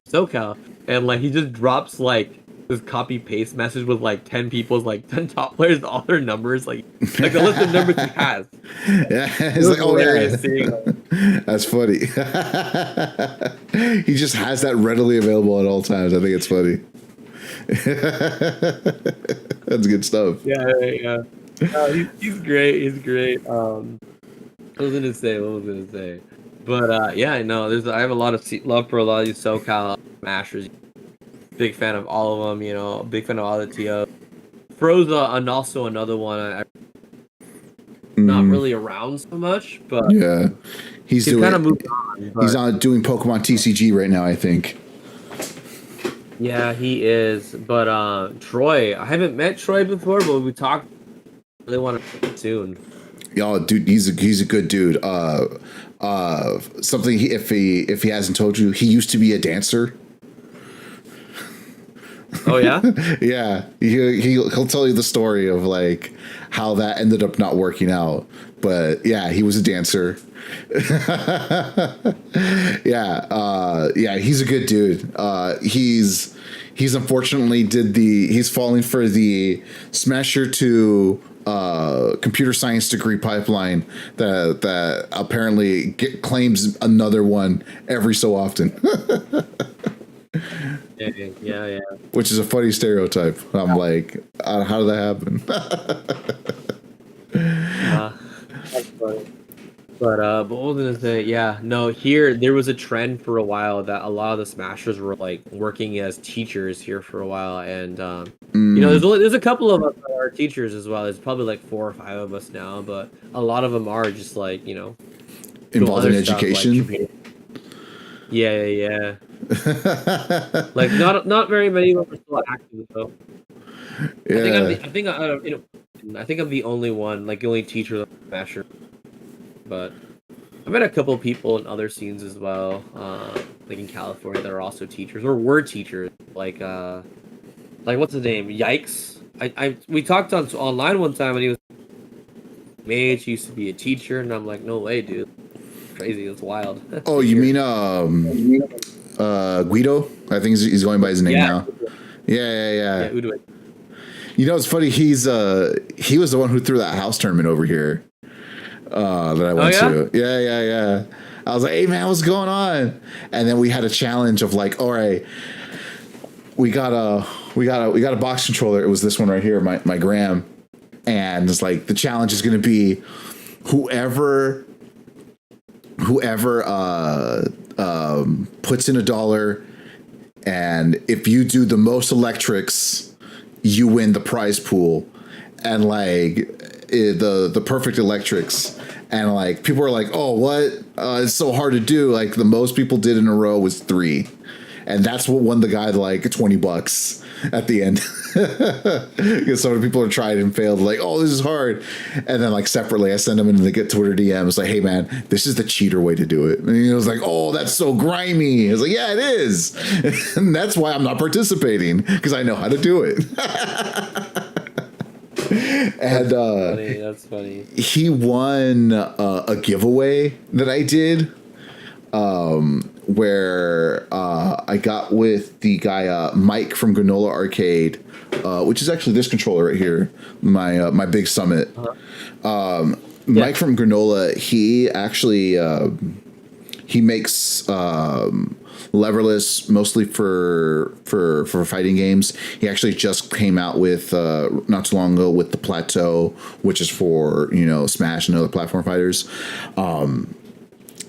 SoCal, and like he just drops like this copy paste message with like 10 people's like 10 top players, all their numbers, like the list of numbers he has. Yeah, it's like, oh yeah, seeing, that's funny. He just has that readily available at all times. I think it's funny. That's good stuff. Yeah. He's great. He's great. What was I gonna say? But yeah, no, I have a lot of love for a lot of these SoCal Masters. Big fan of all of them. You know, big fan of all the TO. Froza, and also another one. I'm not really around so much, but yeah, he's doing kind of moved on. He's on doing Pokemon TCG right now, I think. Yeah, he is. But Troy, I haven't met Troy before, but we talked. Really want to soon. Yo, dude, he's a good dude. Something if he hasn't told you, he used to be a dancer. Oh yeah. Yeah, he'll tell you the story of like how that ended up not working out. But yeah, he was a dancer. Yeah, he's a good dude. He's unfortunately he's falling for the Smasher 2 computer science degree pipeline that apparently claims another one every so often. Yeah. Which is a funny stereotype. I'm like, how did that happen? That's funny. But what was I gonna say? Yeah, no. Here, there was a trend for a while that a lot of the Smashers were like working as teachers here for a while, and you know, there's a couple of us that are teachers as well. There's probably like 4 or 5 of us now, but a lot of them are just like, you know, involved in education. Like, yeah. Like not very many of them are still active though. Yeah. I think I'm the only one, like the only teacher of Smasher. But I met a couple of people in other scenes as well, like in California that are also teachers or were teachers. Like what's his name? Yikes! We talked online one time and he was Mage used to be a teacher, and I'm like, no way, dude, crazy, that's wild. Oh, you mean Guido? I think he's going by his name now. Yeah. Udwig. You know, it's funny. He was the one who threw that house tournament over here. That I went to. Yeah. I was like, hey man, what's going on? And then we had a challenge of like, all right, we got a box controller. It was this one right here, my Gram. And it's like the challenge is gonna be whoever puts in $1, and if you do the most electrics, you win the prize pool. And like the perfect electrics, and like people are like, oh, what? It's so hard to do. Like the most people did in a row was 3, and that's what won the guy like $20 at the end. Because so many people are tried and failed. Like, oh, this is hard. And then like separately, I send them into the Twitter DMs like, hey man, this is the cheater way to do it. And he was like, oh, that's so grimy. I was like, yeah, it is. And that's why I'm not participating, because I know how to do it. And that's funny. He won a giveaway that I did, where I got with the guy Mike from Granola Arcade, which is actually this controller right here, my Big Summit. Mike from Granola, he actually he makes leverless mostly for fighting games. He actually just came out with not too long ago with the Plateau, which is for, you know, Smash and other platform fighters.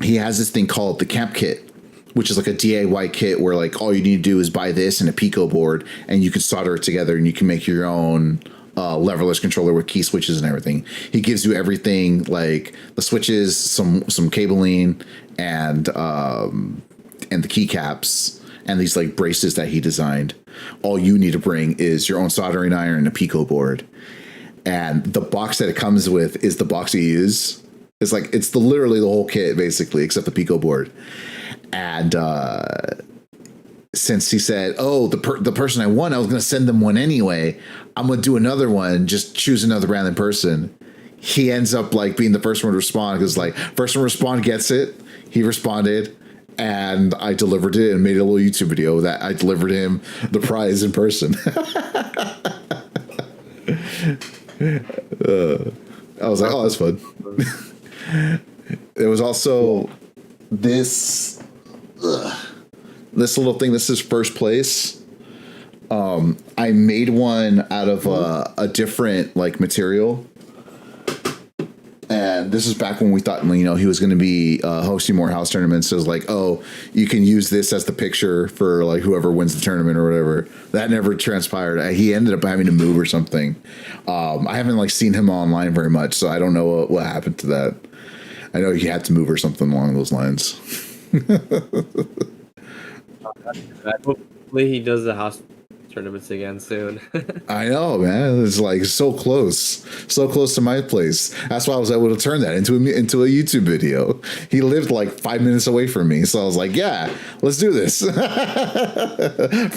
He has this thing called the Camp Kit, which is like a DIY kit where like all you need to do is buy this and a Pico board, and you can solder it together, and you can make your own leverless controller with key switches and everything. He gives you everything, like the switches, some cabling, and the keycaps, and these like braces that he designed. All you need to bring is your own soldering iron and a Pico board. And the box that it comes with is the box you use. It's like it's literally the whole kit basically, except the Pico board. And since he said, "Oh, the person I won, I was going to send them one anyway. I'm going to do another one. Just choose another random person." He ends up like being the first one to respond because like first one to respond gets it. He responded, and I delivered it and made a little YouTube video that I delivered him the prize in person. I was like, "Oh, that's fun." There was also this little thing. This is first place. I made one out of a different like material, and this is back when we thought, you know, he was going to be hosting more house tournaments. So it was like, oh, you can use this as the picture for like whoever wins the tournament or whatever. That never transpired. He ended up having to move or something. I haven't like seen him online very much, so I don't know what happened to that. I know he had to move or something along those lines. Hopefully he does the house tournaments again soon. I know, man. It's like so close to my place. That's why I was able to turn that into a YouTube video. He lived like 5 minutes away from me, so I was like, "Yeah, let's do this for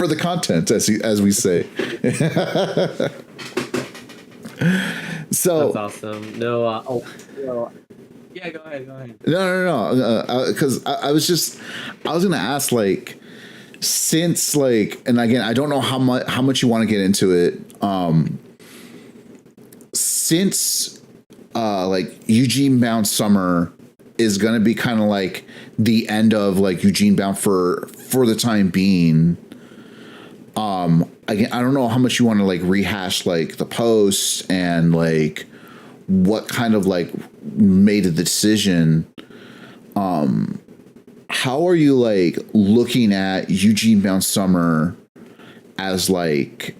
the content," as we say. So that's awesome. No, yeah, go ahead. No. Because I was gonna ask, like, since like, and again, I don't know how much you want to get into it. Since like Eugene Bound Summer is gonna be kind of like the end of like Eugene Bound for the time being. Again, I don't know how much you want to like rehash like the posts and like what kind of like made the decision. How are you like looking at Eugene Bound Summer as like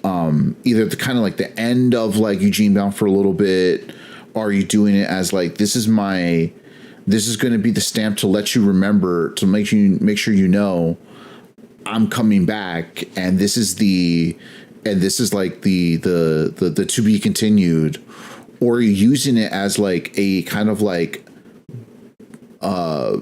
either the kind of like the end of like Eugene Bound for a little bit, or are you doing it as like this is going to be the stamp to let you remember, to make sure you know I'm coming back, and this is like the to be continued, or are you using it as like a kind of like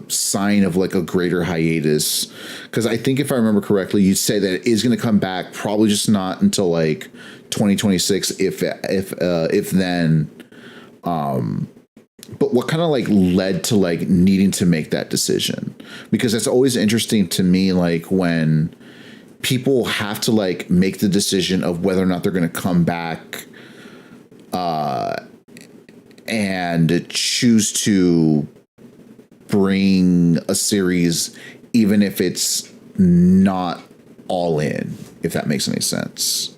sign of like a greater hiatus? Because I think if I remember correctly, you'd say that it is going to come back, probably just not until like 2026, if then. But what kind of like led to like needing to make that decision? Because it's always interesting to me, like when people have to like make the decision of whether or not they're going to come back and choose to bring a series, even if it's not all in, if that makes any sense.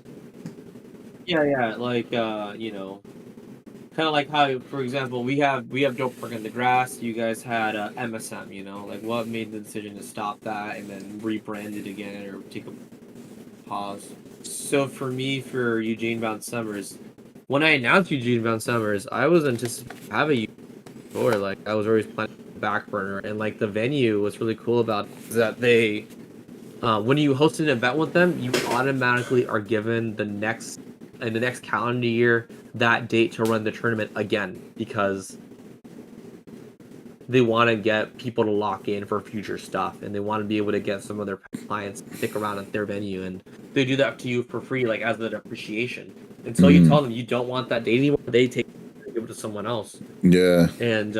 Yeah, like kind of like how, for example, we have Dope Work in the Grass. You guys had MSM. You know, like what made the decision to stop that and then rebrand it again or take a pause? So for me, for Eugene Bound Summers, when I announced Eugene Bound Summers, I was anticipating having or like I was always planning the back burner, and like the venue, what's really cool about it is that they, when you host an event with them, you automatically are given the next calendar year that date to run the tournament again, because they want to get people to lock in for future stuff, and they want to be able to get some of their clients to stick around at their venue, and they do that to you for free, like as an appreciation. Until you tell them you don't want that date anymore, they take it and give it to someone else. Yeah. And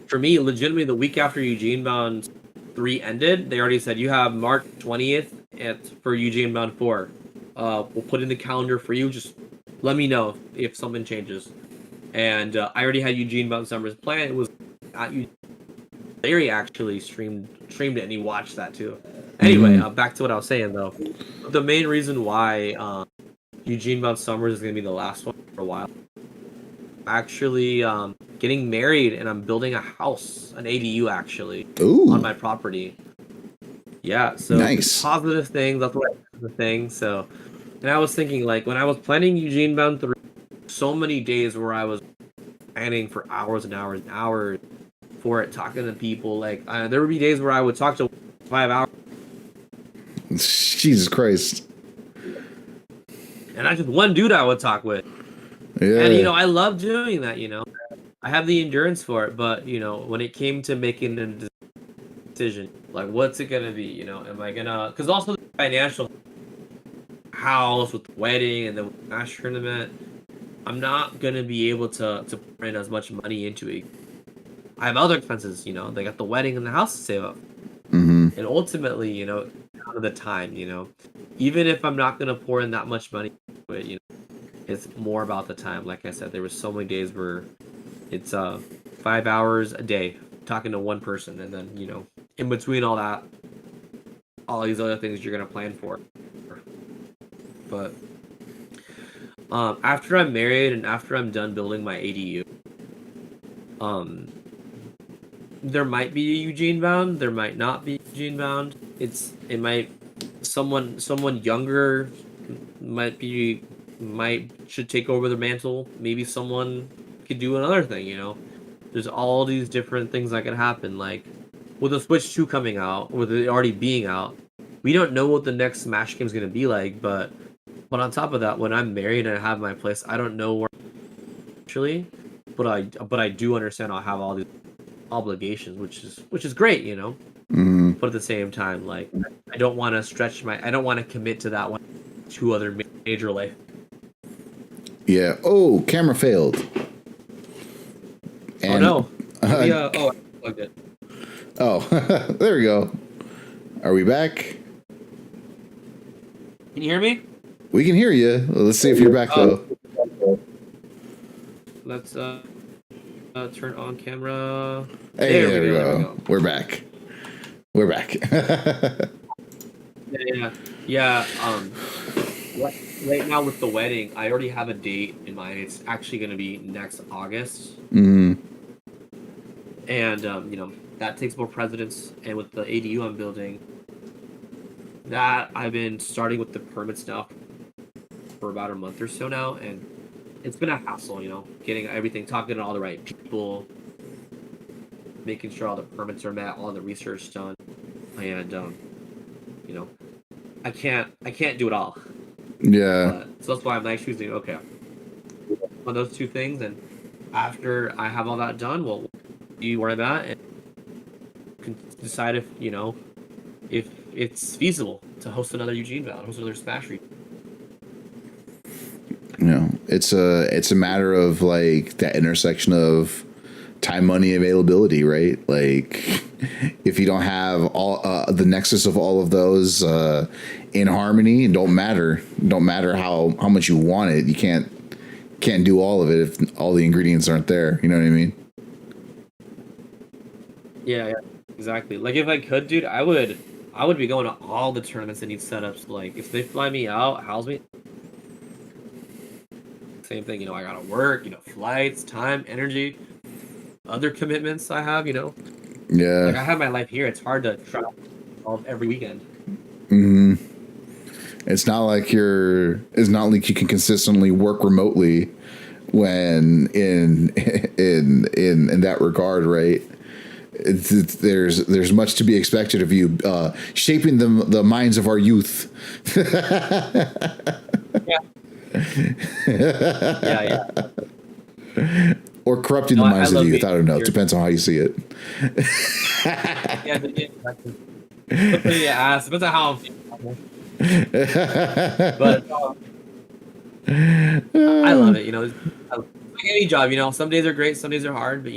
for me, legitimately, the week after Eugene Bound 3 ended, they already said you have March 20th for Eugene Bound 4. We'll put in the calendar for you. Just let me know if something changes. And I already had Eugene Bound Summers planned. It was at Larry actually streamed it, and he watched that too. Anyway, back to what I was saying though. The main reason why Eugene Bound Summers is going to be the last one for a while. Actually, getting married, and I'm building a house, an ADU actually, Ooh, on my property. Yeah, so nice. positive things. That's what the thing. So, and I was thinking like when I was planning Eugene Bound 3, so many days where I was planning for hours and hours and hours for it, talking to people. Like there would be days where I would talk to 5 hours, Jesus Christ. and I just one dude I would talk with. Yeah. And I love doing that. I have the endurance for it, but when it came to making a decision, like what's it gonna be? Am I gonna? Because also the financial house with the wedding and the Smash tournament, I'm not gonna be able to put in as much money into it. I have other expenses. They got the wedding and the house to save up, Mm-hmm. and ultimately, out of the time, even if I'm not gonna pour in that much money into it, it's more about the time. Like I said, there was so many days where it's 5 hours a day talking to one person, and then in between all that, all these other things you're gonna plan for. But after I'm married and after I'm done building my ADU, there might be a Eugene Bound, there might not be Eugene Bound. It might someone younger should take over the mantle. Maybe someone could do another thing. There's all these different things that could happen. Like with the Switch 2 coming out, with it already being out, we don't know what the next Smash game is gonna be like. But on top of that, when I'm married and I have my place, I don't know where actually, but I do understand I'll have all these obligations, which is great. Mm-hmm. But at the same time, like I don't want to I don't want to commit to that one, two other major life. Yeah. Oh, camera failed. And, oh no! Maybe, I plugged it. Oh, there we go. Are we back? Can you hear me? We can hear you. Let's see if you're back though. Let's turn on camera. Hey, there we go. We're back. We're back. Yeah. Right now with the wedding, I already have a date in mind. It's actually going to be next August. Mm-hmm. And that takes more precedence. And with the ADU I'm building, that I've been starting with the permits now for about a month or so now, and it's been a hassle. Getting everything, talking to all the right people, making sure all the permits are met, all the research done, and I can't do it all. Yeah. So that's why I'm like choosing on those two things, and after I have all that done, we'll see where I'm at and can decide if if it's feasible to host another Eugene Bound, host another Smash region. It's a matter of like that intersection of time, money, availability, right? Like if you don't have all the nexus of all of those in harmony, it don't matter how much you want it, you can't do all of it if all the ingredients aren't there. You know what I mean? Yeah, exactly. Like if I could, dude, I would be going to all the tournaments that need setups. Like if they fly me out, house me, same thing. I gotta work. Flights, time, energy, other commitments I have. Yeah. Like I have my life here. It's hard to travel every weekend. Mm-hmm. It's not like you can consistently work remotely when in that regard, right? There's much to be expected of you, shaping the minds of our youth. Yeah. Or corrupting the minds of the youth. I don't know. It depends on how you see it. Yeah, ass. Depends on how I'm feeling. But I love it. Like any job. Some days are great, some days are hard. But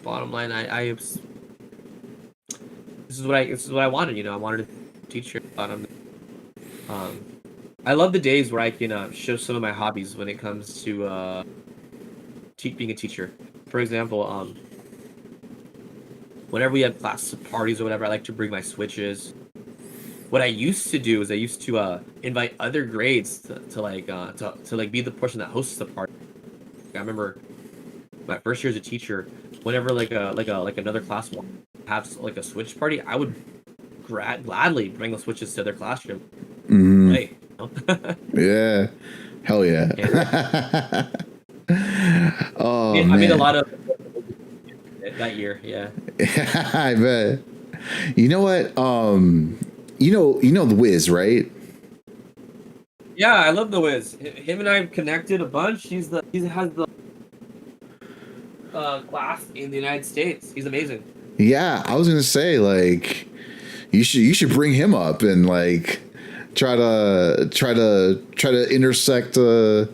bottom line, this is what I wanted. I wanted to teach you. I love the days where I can show some of my hobbies when it comes to being a teacher. For example, whenever we have class parties or whatever, I like to bring my Switches. What I used to do is I used to invite other grades to be the person that hosts the party. I remember my first year as a teacher, whenever like another class wanted to have like a Switch party, I would gladly bring the Switches to their classroom. Mm-hmm. Hey, you know? Yeah. Hell yeah. Oh I made a man. lot of that year. Yeah. I bet. You know what? You know the Wiz, right? Yeah, I love the Wiz. Him and I have connected a bunch. He has the class in the United States. He's amazing. Yeah, I was gonna say like you should bring him up and like try to intersect the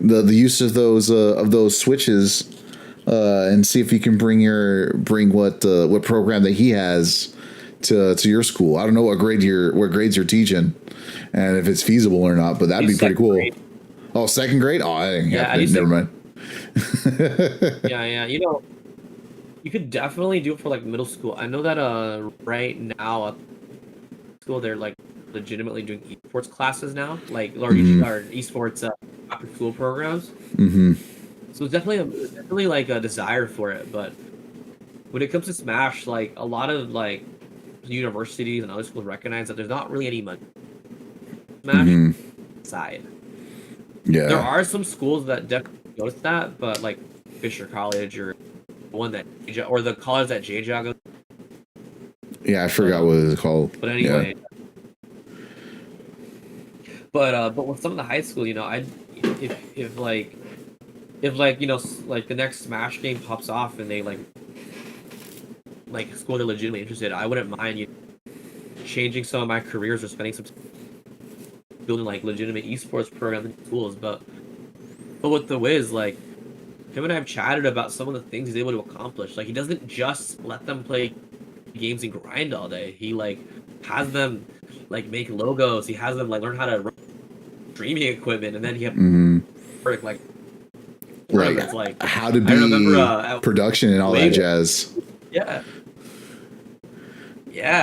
use of those switches and see if you can bring what program that he has to your school. I don't know what grades you're teaching and if it's feasible or not, but that'd He's be pretty cool. grade. Oh, second grade? Oh, Yeah, never mind. yeah. You know, you could definitely do it for like middle school. I know that right now at school they're like legitimately doing esports classes now, like or esports after school programs. Mm-hmm. So it's definitely like a desire for it. But when it comes to Smash, like a lot of like universities and other schools recognize that there's not really any money Smash side. Yeah. There are some schools that definitely notice that, but like Fisher College or one that or the college that JJ goes. Yeah, I forgot what it's called. But anyway, but with some of the high school, you know, if like you know like the next Smash game pops off and they like schools are legitimately interested, I wouldn't mind changing some of my careers or spending some building like legitimate esports programs in schools. But with the Wiz, like him and I have chatted about some of the things he's able to accomplish. Like he doesn't just let them play games and grind all day. He like has them like make logos. He has them like learn how to run streaming equipment, and then he have like right, like how to be production and all that jazz. Yeah,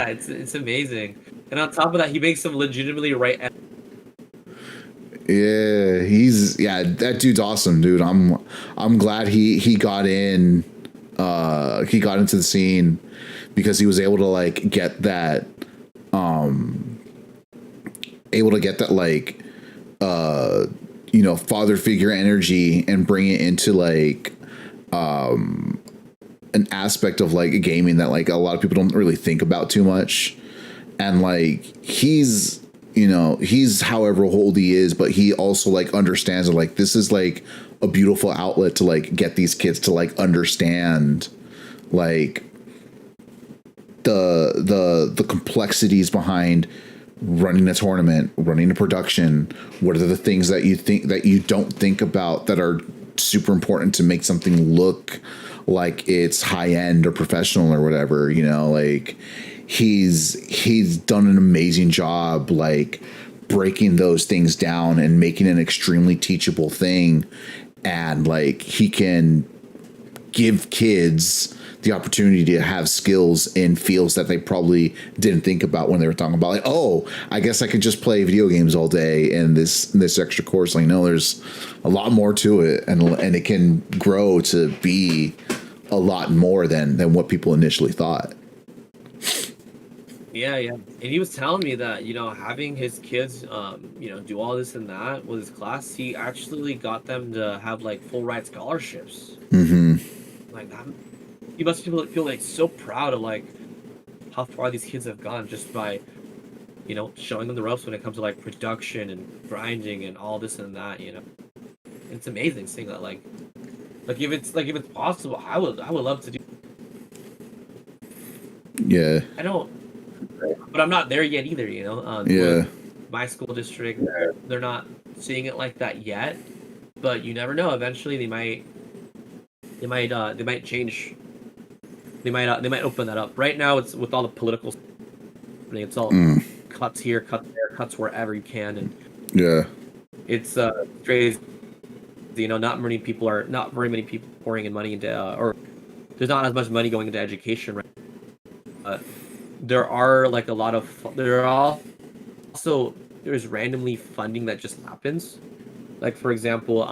it's amazing. And on top of that, he makes them legitimately right. Yeah, that dude's awesome, dude. I'm glad he got in. He got into the scene because he was able to like get that like you know, father figure energy and bring it into like an aspect of like gaming that like a lot of people don't really think about too much. And like he's however old he is, but he also like understands that like this is like a beautiful outlet to like get these kids to like understand like the complexities behind running a tournament, running a production. What are the things that you don't think about that are super important to make something look like it's high end or professional or whatever, you know? Like he's done an amazing job like breaking those things down and making an extremely teachable thing. And like he can give kids the opportunity to have skills in fields that they probably didn't think about when they were talking about like, oh, I guess I could just play video games all day and this extra course. Like, no, there's a lot more to it, and it can grow to be a lot more than what people initially thought. Yeah, and he was telling me that, you know, having his kids, you know, do all this and that with his class, he actually got them to have like full ride scholarships. Like that, he must feel like so proud of like how far these kids have gone just by, you know, showing them the ropes when it comes to like production and grinding and all this and that. You know, and it's amazing seeing that like if it's possible, I would love to do. Yeah. I don't. But I'm not there yet either, you know. Yeah. My school district, they're not seeing it like that yet, but you never know. Eventually, they might change. They might open that up. Right now, it's with all the political. It's all cuts here, cuts there, cuts wherever you can, and yeah, it's crazy. You know, not very many people pouring in money into, or there's not as much money going into education right now. But there are like a lot of there's randomly funding that just happens. Like for example,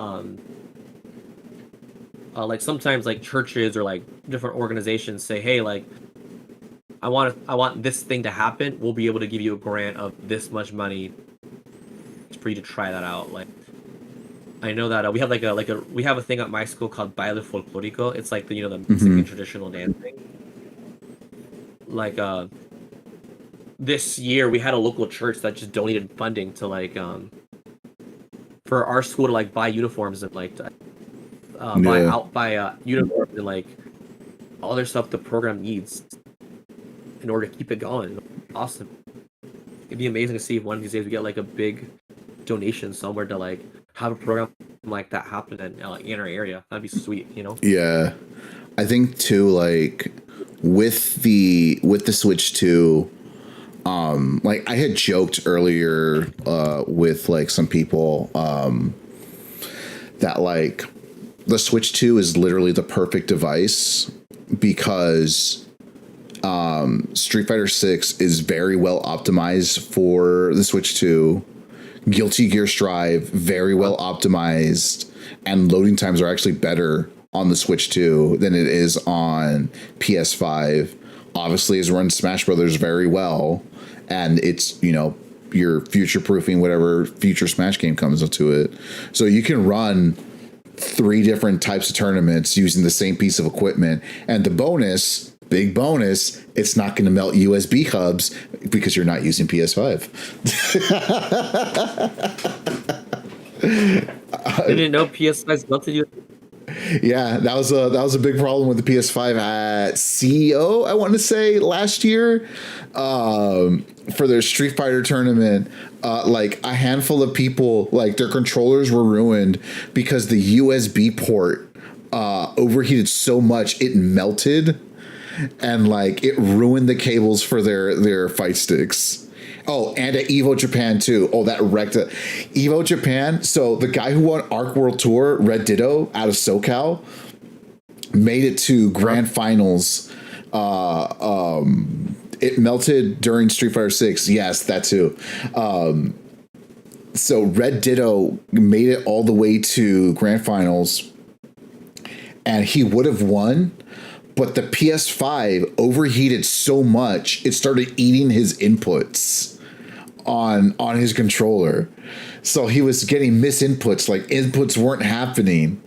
like sometimes like churches or like different organizations say, hey, like I want this thing to happen. We'll be able to give you a grant of this much money for you to try that out. Like I know that we have we have a thing at my school called Baile Folklorico. It's like the Mexican traditional dancing. Like this year we had a local church that just donated funding to like for our school to like buy uniforms and like to, buy uniforms and like all other stuff the program needs in order to keep it going. Awesome. It'd be amazing to see if one of these days we get like a big donation somewhere to like have a program like that happen in our area. That'd be sweet, you know? Yeah. I think too, like with the Switch 2, like I had joked earlier with like some people that like the Switch 2 is literally the perfect device because Street Fighter 6 is very well optimized for the Switch 2. Guilty Gear Strive, very well optimized, and loading times are actually better on the Switch 2 than it is on PS5. Obviously, it's run Smash Brothers very well, and it's, you're future-proofing whatever future Smash game comes into it. So you can run 3 different types of tournaments using the same piece of equipment, and the big bonus, it's not going to melt USB hubs because you're not using PS5. I didn't know PS5's melted USB. Yeah, that was a big problem with the PS5 at CEO, I want to say last year, for their Street Fighter tournament. Like a handful of people, like their controllers were ruined because the USB port overheated so much it melted. And like it ruined the cables for their fight sticks. Oh, and at Evo Japan too. Oh, that wrecked it. Evo Japan. So the guy who won Arc World Tour, Red Ditto, out of SoCal, made it to grand finals. It melted during Street Fighter 6. Yes, that too. So Red Ditto made it all the way to grand finals, and he would have won. But the PS5 overheated so much, it started eating his inputs on his controller. So he was getting misinputs, like inputs weren't happening.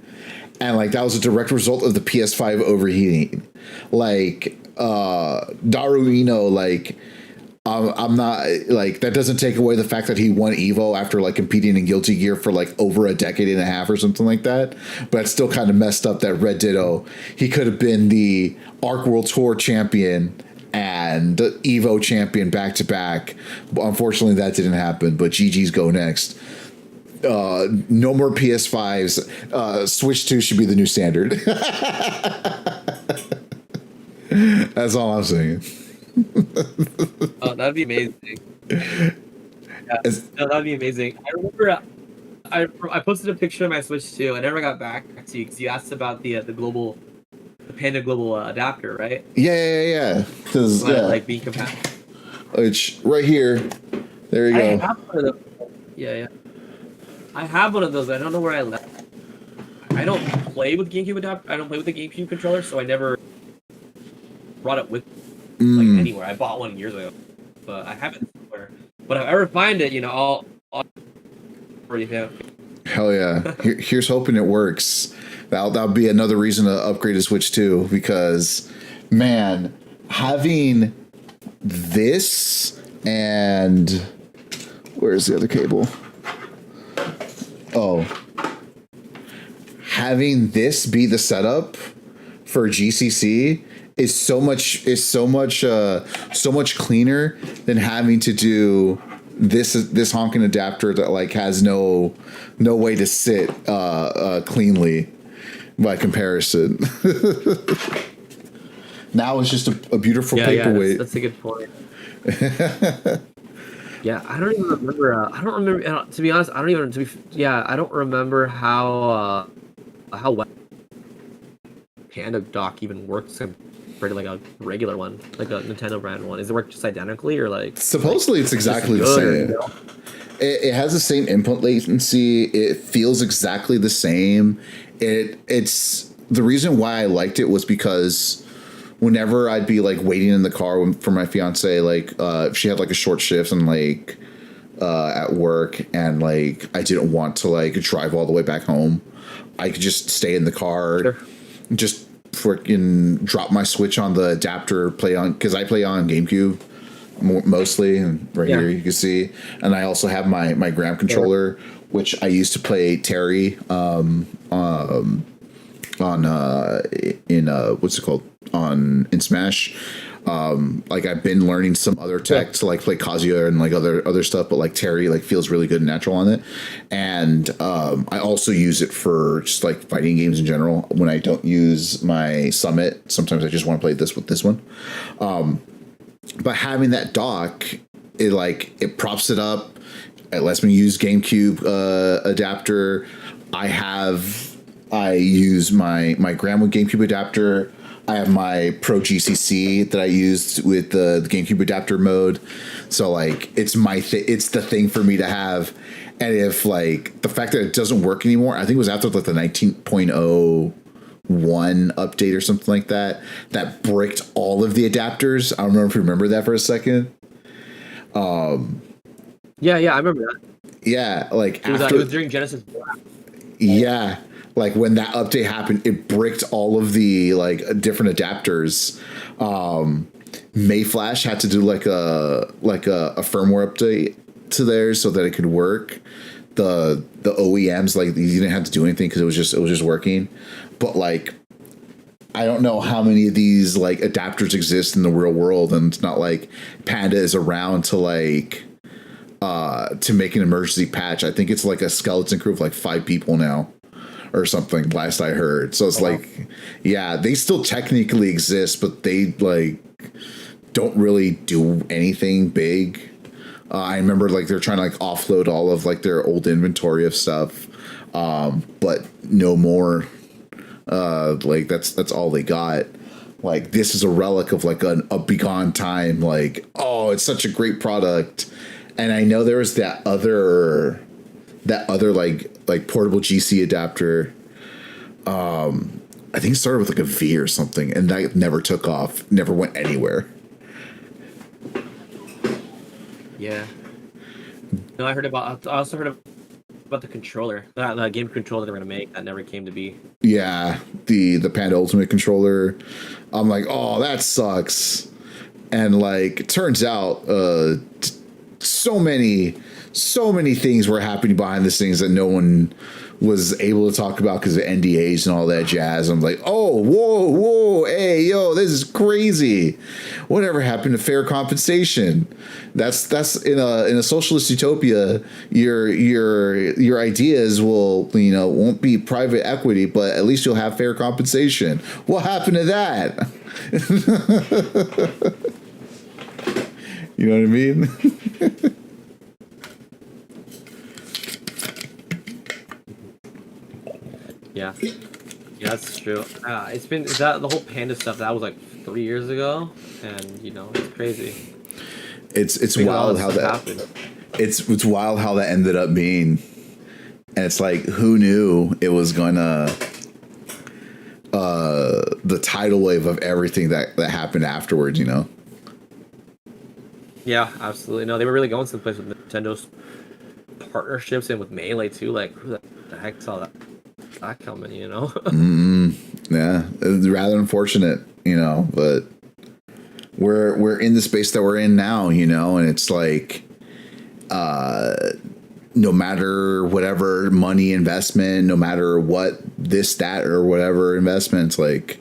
And like that was a direct result of the PS5 overheating. Like Daru Ino, like I'm not like that doesn't take away the fact that he won Evo after like competing in Guilty Gear for like over a decade and a half or something like that. But it's still kind of messed up that Red Ditto, he could have been the Arc World Tour champion and Evo champion back to back. Unfortunately, that didn't happen. But GG's go next. No more PS5s. Switch 2 should be the new standard. That's all I'm saying. Oh, that'd be amazing. Yeah, no, that'd be amazing. I remember I posted a picture of my Switch 2. I never got back to you because you asked about the Panda Global adapter, right? Yeah. Because like being compatible. Which right here, there you go. I have one of those. Yeah. I have one of those. I don't know where I left. I don't play with GameCube adapter. I don't play with the GameCube controller, so I never brought it with like anywhere. I bought one years ago, but I have it somewhere. But if I ever find it, I'll for you. Hell yeah! Here's hoping it works. That'll be another reason to upgrade to Switch 2 because, man, having this and where's the other cable? Oh, having this be the setup for GCC is so much cleaner than having to do this honking adapter that like has no way to sit cleanly by comparison. Now it's just a beautiful paperweight. Yeah, that's a good point. Yeah, I don't even remember. I don't remember. To be honest, I don't even. I don't remember how well Panda Dock even works compared to like a regular one, like a Nintendo brand one. Does it work just identically, or like? Supposedly, it's exactly the same. It has the same input latency. It feels exactly the same. It's the reason why I liked it was because whenever I'd be like waiting in the car for my fiance, like if she had like a short shift and like at work, and like I didn't want to like drive all the way back home, I could just stay in the car, Sure. just freaking drop my Switch on the adapter, play on, because I play on GameCube mostly, and right Yeah. here you can see, and I also have my Gram controller, which I used to play Terry on in what's it called, on in Smash. Like I've been learning some other tech to like play Kazuya and like other stuff, but like Terry like feels really good and natural on it. And I also use it for just like fighting games in general. When I don't use my Summit, sometimes I just want to play this with this one. But having that dock, it props it up. It lets me use GameCube adapter. I use my Gram with GameCube adapter. I have my Pro GCC that I used with the GameCube adapter mode. So like it's it's the thing for me to have. And if like the fact that it doesn't work anymore, I think it was after like the 19.01 update or something like that bricked all of the adapters. I don't know if you remember that for a second. Yeah, I remember that. Yeah, like It was, after it was during Genesis Black. yeah, like when that update happened, it bricked all of the like different adapters. Mayflash had to do like a firmware update to theirs so that it could work. The OEMs, like you didn't have to do anything because it was just working. But like I don't know how many of these like adapters exist in the real world, and it's not like Panda is around to like to make an emergency patch. I think it's like a skeleton crew of like 5 people now or something, last I heard. So it's like, yeah, they still technically exist, but they like don't really do anything big. I remember like they're trying to like offload all of like their old inventory of stuff, but no more. Like that's all they got. Like this is a relic of like a begone time. Like, oh, it's such a great product. And I know there was that other like portable GC adapter. I think it started with like a V or something, and that never took off, never went anywhere. Yeah. No, I also heard about the controller, the game controller they were gonna make that never came to be. Yeah, the Panda Ultimate controller. I'm like, oh, that sucks. And like, it turns out, so many things were happening behind the scenes that no one was able to talk about because of NDAs and all that jazz. I'm like, oh, whoa, hey, yo, this is crazy. Whatever happened to fair compensation? That's in a socialist utopia. Your ideas won't be private equity, but at least you'll have fair compensation. What happened to that? You know what I mean? Yeah, that's true. It's been that the whole Panda stuff that was like 3 years ago, and it's crazy. It's wild how that happened. It's wild how that ended up being, and it's like, who knew it was gonna the tidal wave of everything that happened afterwards, Yeah, absolutely. No, they were really going someplace with Nintendo's partnerships and with Melee too. Like, who the heck saw that coming? Yeah, it's rather unfortunate, but we're in the space that we're in now, and it's like, no matter whatever money investment, no matter what this, that, or whatever investments, like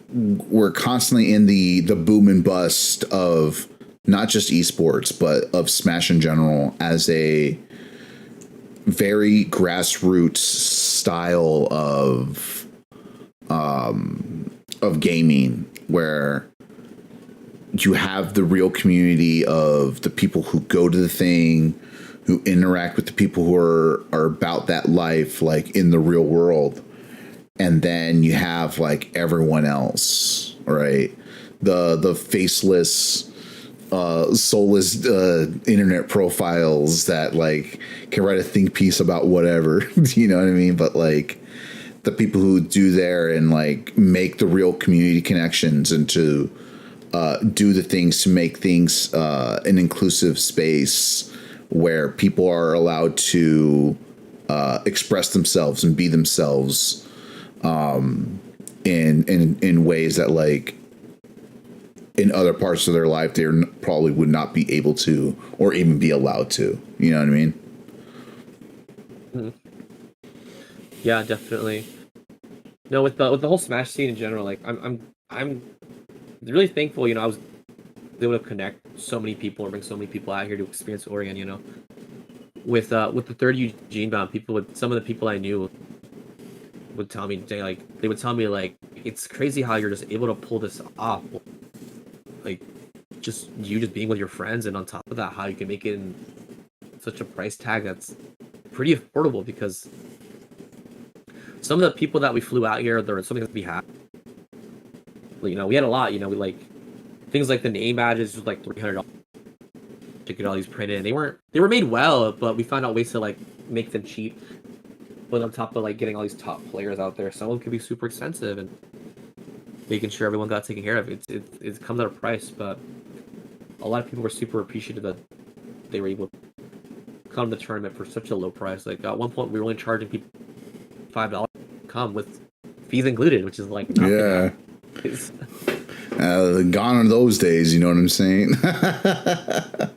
we're constantly in the boom and bust of not just esports, but of Smash in general as a very grassroots style of gaming, where you have the real community of the people who go to the thing, who interact with the people who are about that life, like in the real world. And then you have like everyone else, right? The faceless soulless internet profiles that like can write a think piece about whatever. You know what I mean? But like the people who do there and like make the real community connections and to do the things to make things an inclusive space where people are allowed to express themselves and be themselves in ways that like in other parts of their life they probably would not be able to or even be allowed to. You know what I mean? Yeah, definitely. No, with the whole Smash scene in general, like I'm really thankful. You know, I was able to connect so many people or bring so many people out here to experience Oregon. You know, with the third Eugene bound, some of the people I knew would tell me they would tell me like it's crazy how you're just able to pull this off, like just being with your friends, and on top of that, how you can make it in such a price tag that's pretty affordable because some of the people that we flew out here, there was something that we had. You know, we had a lot. You know, we like things like the name badges was like $300 to get all these printed. And they were made well, but we found out ways to like make them cheap. But on top of like getting all these top players out there, some of them could be super expensive, and making sure everyone got taken care of. It comes at a price, but a lot of people were super appreciative that they were able to come to the tournament for such a low price. Like at one point, we were only charging people $5 to come with fees included, which is like nothing. Yeah. Gone are those days, you know what I'm saying? That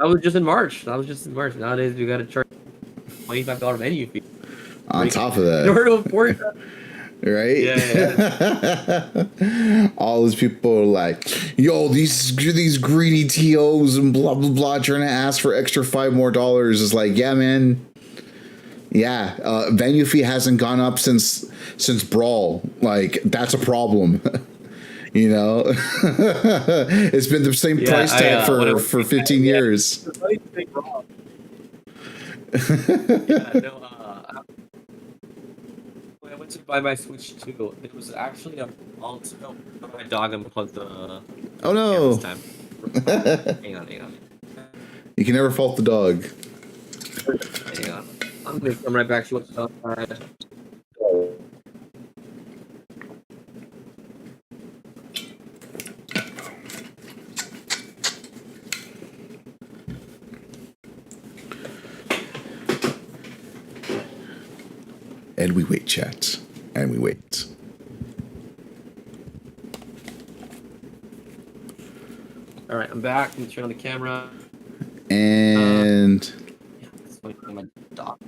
was just in March. Nowadays, you got to charge $25 venue fee. On top of that. In order to afford that. Right? Yeah. All those people are like, yo, these greedy TOs and blah, blah, blah, trying to ask for extra $5 more. It's like, yeah, man. Yeah. Venue fee hasn't gone up since Brawl. Like, that's a problem. You know? It's been the same price tag for 15 years. I went to buy my Switch 2. It was actually a my dog unplugged the. Oh no! This time. Hang on. You can never fault the dog. Hang on. I'm gonna come right back to what's outside. And we wait, chat. And we wait. All right, I'm back. I'm turn on the camera. And yeah, that's funny. My dog.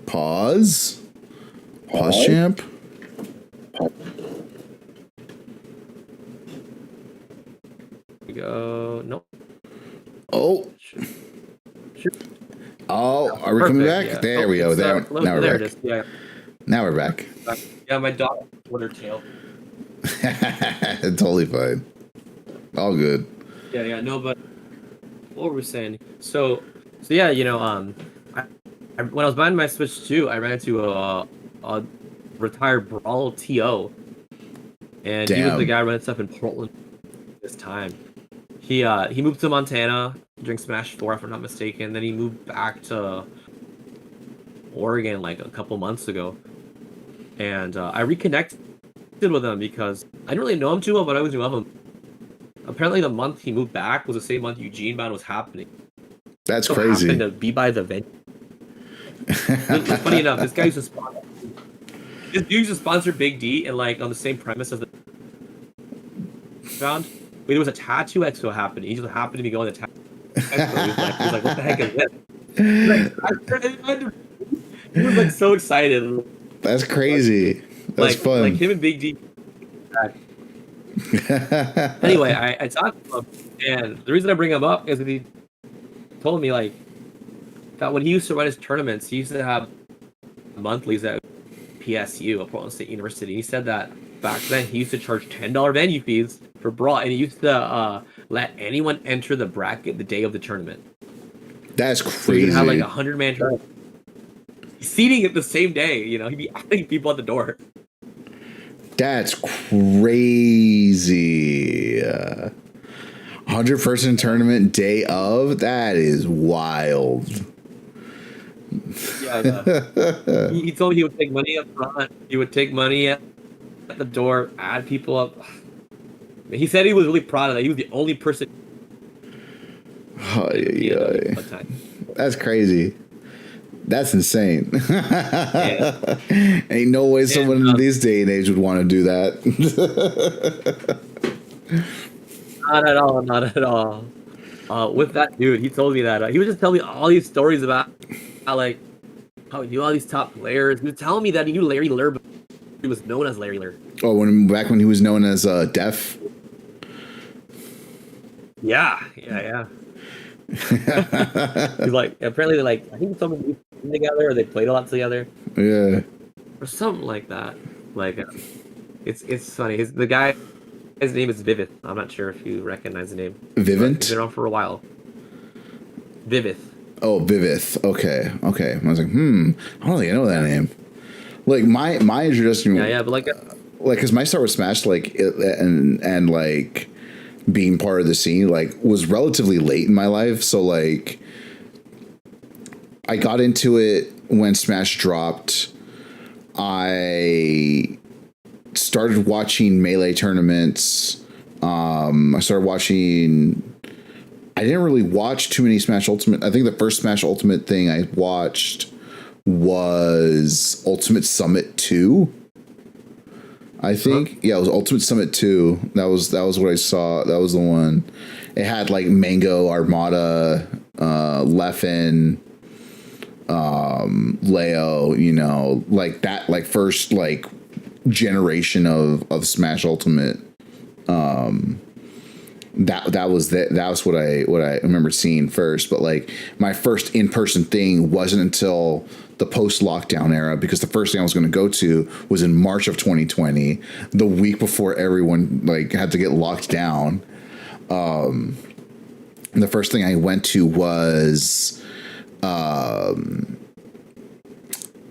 Pause, champ. We go. Nope. Oh. Oh, are we Perfect, coming back? Yeah. There we go. Now we're back. Yeah. Now we're back. Yeah, my dog with her tail. Totally fine. All good. Yeah. No, but what were we saying? So yeah, you know, I when I was buying my Switch 2, I ran into a retired Brawl TO, and he was the guy running stuff in Portland this time. He moved to Montana during Smash 4, if I'm not mistaken. Then he moved back to Oregon like a couple months ago, and I reconnected with him because I didn't really know him too well, but I always knew of him. Apparently, the month he moved back was the same month Eugene Bound was happening. That's crazy. Happened to be by the venue. It's funny enough, this guy used to sponsor. This dude used to sponsor Big D, and like on the same premise as the Bound. Wait, there was a tattoo expo happening. He just happened to be going to tattoo expo. He was like, what the heck is this? He was like so excited. That's crazy. That's fun. Like him and Big D. Anyway, I talked to him, and the reason I bring him up is that he told me like that when he used to run his tournaments, he used to have monthlies at PSU, at Portland State University. He said that back then he used to charge $10 venue fees for Brawl, and he used to let anyone enter the bracket the day of the tournament. That's crazy. So he had like 100-man tournament. Seating it the same day, you know, he'd be adding people at the door. That's crazy. 100-person tournament day of? That is wild. Yeah, I know. He told me he would take money up front. He would take money at the door, add people up. He said he was really proud of that. He was the only person. That's crazy. That's insane. Yeah. Ain't no way someone in this day and age would want to do that. Not at all. Not at all. With that dude, he told me that he was just telling me all these stories about how he knew all these top players. He was telling me that he knew Larry Lurr, but he was known as Larry Lurr. Oh, back when he was known as Def. Yeah. He's like, apparently I think someone used together or they played a lot together. Yeah. Or something like that. It's funny. His name is Vivith. I'm not sure if you recognize the name. Vivint? He's been around for a while. Vivith. Oh, Vivith. Okay. I was like, I don't think I know that name. Like my introduction. Yeah, but because my start with Smash, and being part of the scene, was relatively late in my life. So I got into it when Smash dropped. I started watching Melee tournaments. I didn't really watch too many Smash Ultimate. I think the first Smash Ultimate thing I watched was Ultimate Summit 2. I think. Yeah, it was Ultimate Summit 2. That was what I saw. That was the one. It had Mango, Armada, Leffen, Leo, that first generation of Smash Ultimate. That was what I remember seeing first, but my first in-person thing wasn't until the post-lockdown era, because the first thing I was going to go to was in March of 2020, the week before everyone had to get locked down. The first thing I went to was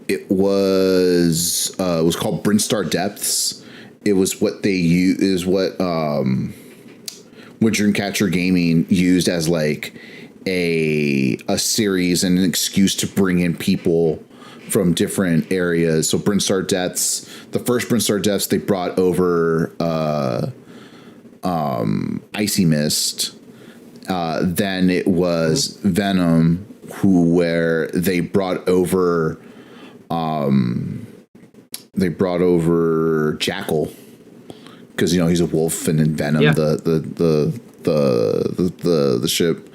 it was called Brinstar Depths. It was what they use is what Dreamcatcher Gaming used as a series and an excuse to bring in people from different areas. So Brinstar Depths, the first Brinstar Depths, they brought over Icy Mist. Then it was Venom, where they brought over Jackal, because he's a wolf, and then Venom, the ship.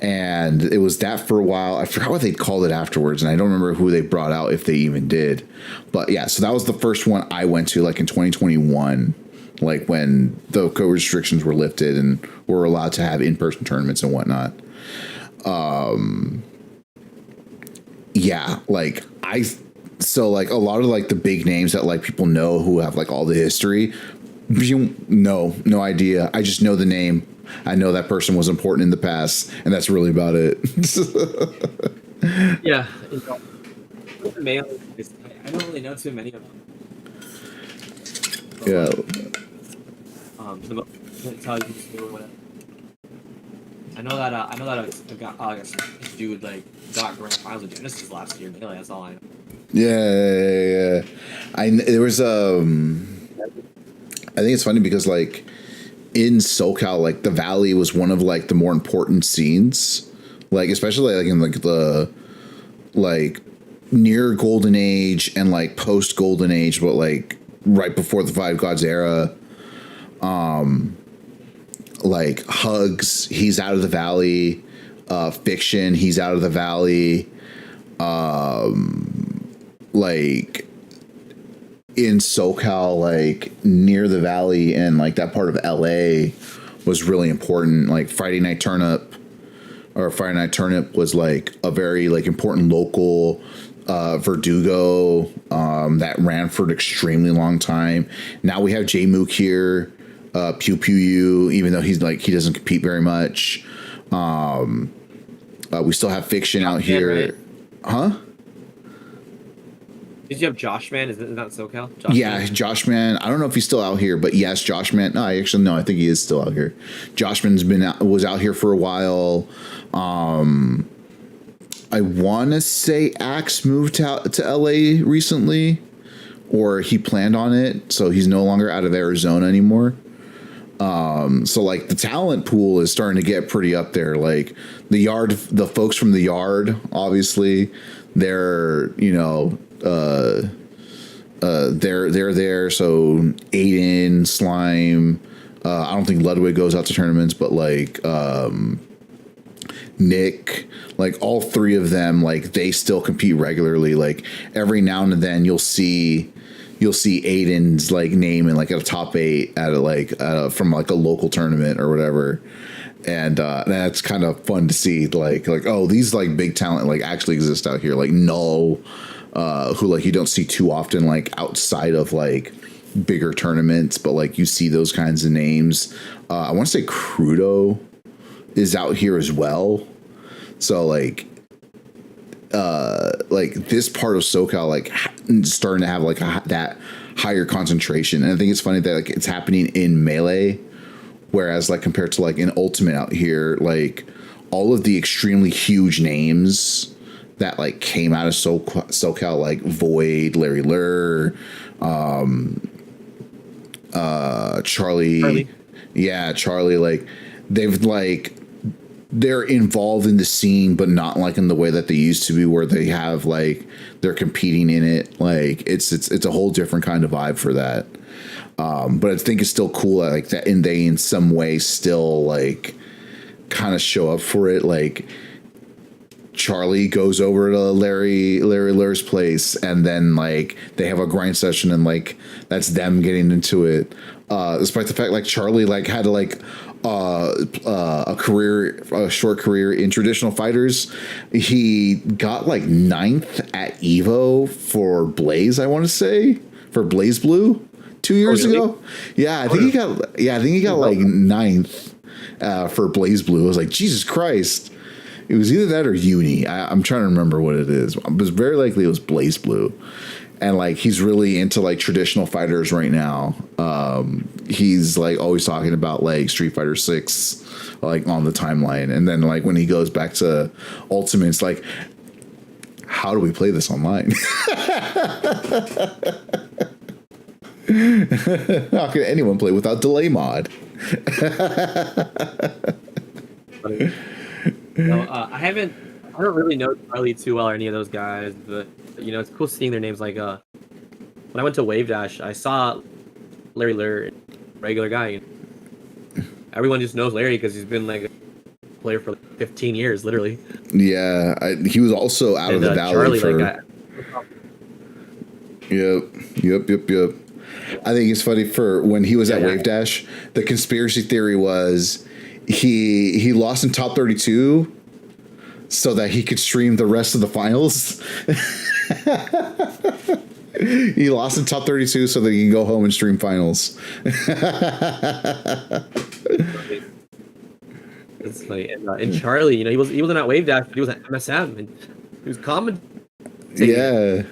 And it was that for a while. I forgot what they called it afterwards, and I don't remember who they brought out, if they even did. But yeah, so that was the first one I went to, in 2021, when the COVID restrictions were lifted and we're allowed to have in-person tournaments and whatnot. Yeah, so a lot of the big names that people know who have all the history, no idea. I just know the name. I know that person was important in the past, and that's really about it. Yeah. I don't really know too many of them. Yeah. Tell you or whatever. I know that a dude got grand finals of Genesis last year. Really, that's all I know. Yeah. There was I think it's funny because in SoCal, the Valley was one of the more important scenes, especially in the near Golden Age and post Golden Age, but right before the Five Gods era. Hugs, he's out of the Valley. Fiction, he's out of the Valley. In SoCal, near the Valley and that part of LA was really important. Friday Night Turnip was a very important local Verdugo that ran for an extremely long time. Now we have J Mook here, Pew Pew U, even though he's he doesn't compete very much. We still have Fiction out here, right? Huh? Did you have Josh Man? Is that SoCal? Josh Yeah, Man? Josh Man. I don't know if he's still out here, but yes, Josh Man. No, I actually no, I think he is still out here. Josh Man's was out here for a while. I want to say Axe moved out to LA recently, or he planned on it, so he's no longer out of Arizona anymore. So like the talent pool is starting to get pretty up there. Like the folks from the Yard, obviously, they're they're there. So Aiden, Slime, I don't think Ludwig goes out to tournaments, but like Nick, like all three of them, like they still compete regularly. Like every now and then you'll see Aiden's like name in like a top 8 at from like a local tournament or whatever. And that's kind of fun to see, like oh, these like big talent like actually exist out here. Like Null, who like you don't see too often like outside of like bigger tournaments, but like you see those kinds of names. I want to say Crudo is out here as well. So like this part of SoCal like starting to have like that higher concentration, and I think it's funny that like it's happening in Melee, whereas like compared to like in Ultimate out here, like all of the extremely huge names that like came out of SoCal, like Void, Larry Lurr, Charlie. Yeah, Charlie, like they're involved in the scene, but not like in the way that they used to be, where they have like they're competing in it. Like it's a whole different kind of vibe for that. But I think it's still cool that, like that, and they in some way still like kind of show up for it. Like Charlie goes over to Larry Lur's place, and then like they have a grind session, and like that's them getting into it. Despite the fact like Charlie like had like a short career in traditional fighters, he got like 9th at Evo for Blaze. I want to say for Blaze Blue 2 years ago. Yeah, I think he got like 9th for Blaze Blue. I was like, Jesus Christ. It was either that or Uni. I'm trying to remember what it is. It was very likely it was Blaze Blue. And like he's really into like traditional fighters right now. He's like always talking about like Street Fighter 6 like on the timeline. And then like when he goes back to Ultimate, it's like, how do we play this online? How can anyone play without delay mod? No, I don't really know Charlie too well or any of those guys, but you know, it's cool seeing their names. Like when I went to Wave Dash, I saw Larry Lurr, regular guy. You know? Everyone just knows Larry because he's been like a player for like 15 years, literally. Yeah, he was also out of the Valley Charlie, for. Yep. I think it's funny for when he was at Wave Dash, the conspiracy theory was he lost in top 32 so that he could stream the rest of the finals. He lost in top 32 so that he can go home and stream finals. It's like and Charlie, you know, he wasn't at Wave Dash, but he was at MSM and he was commentating. Yeah.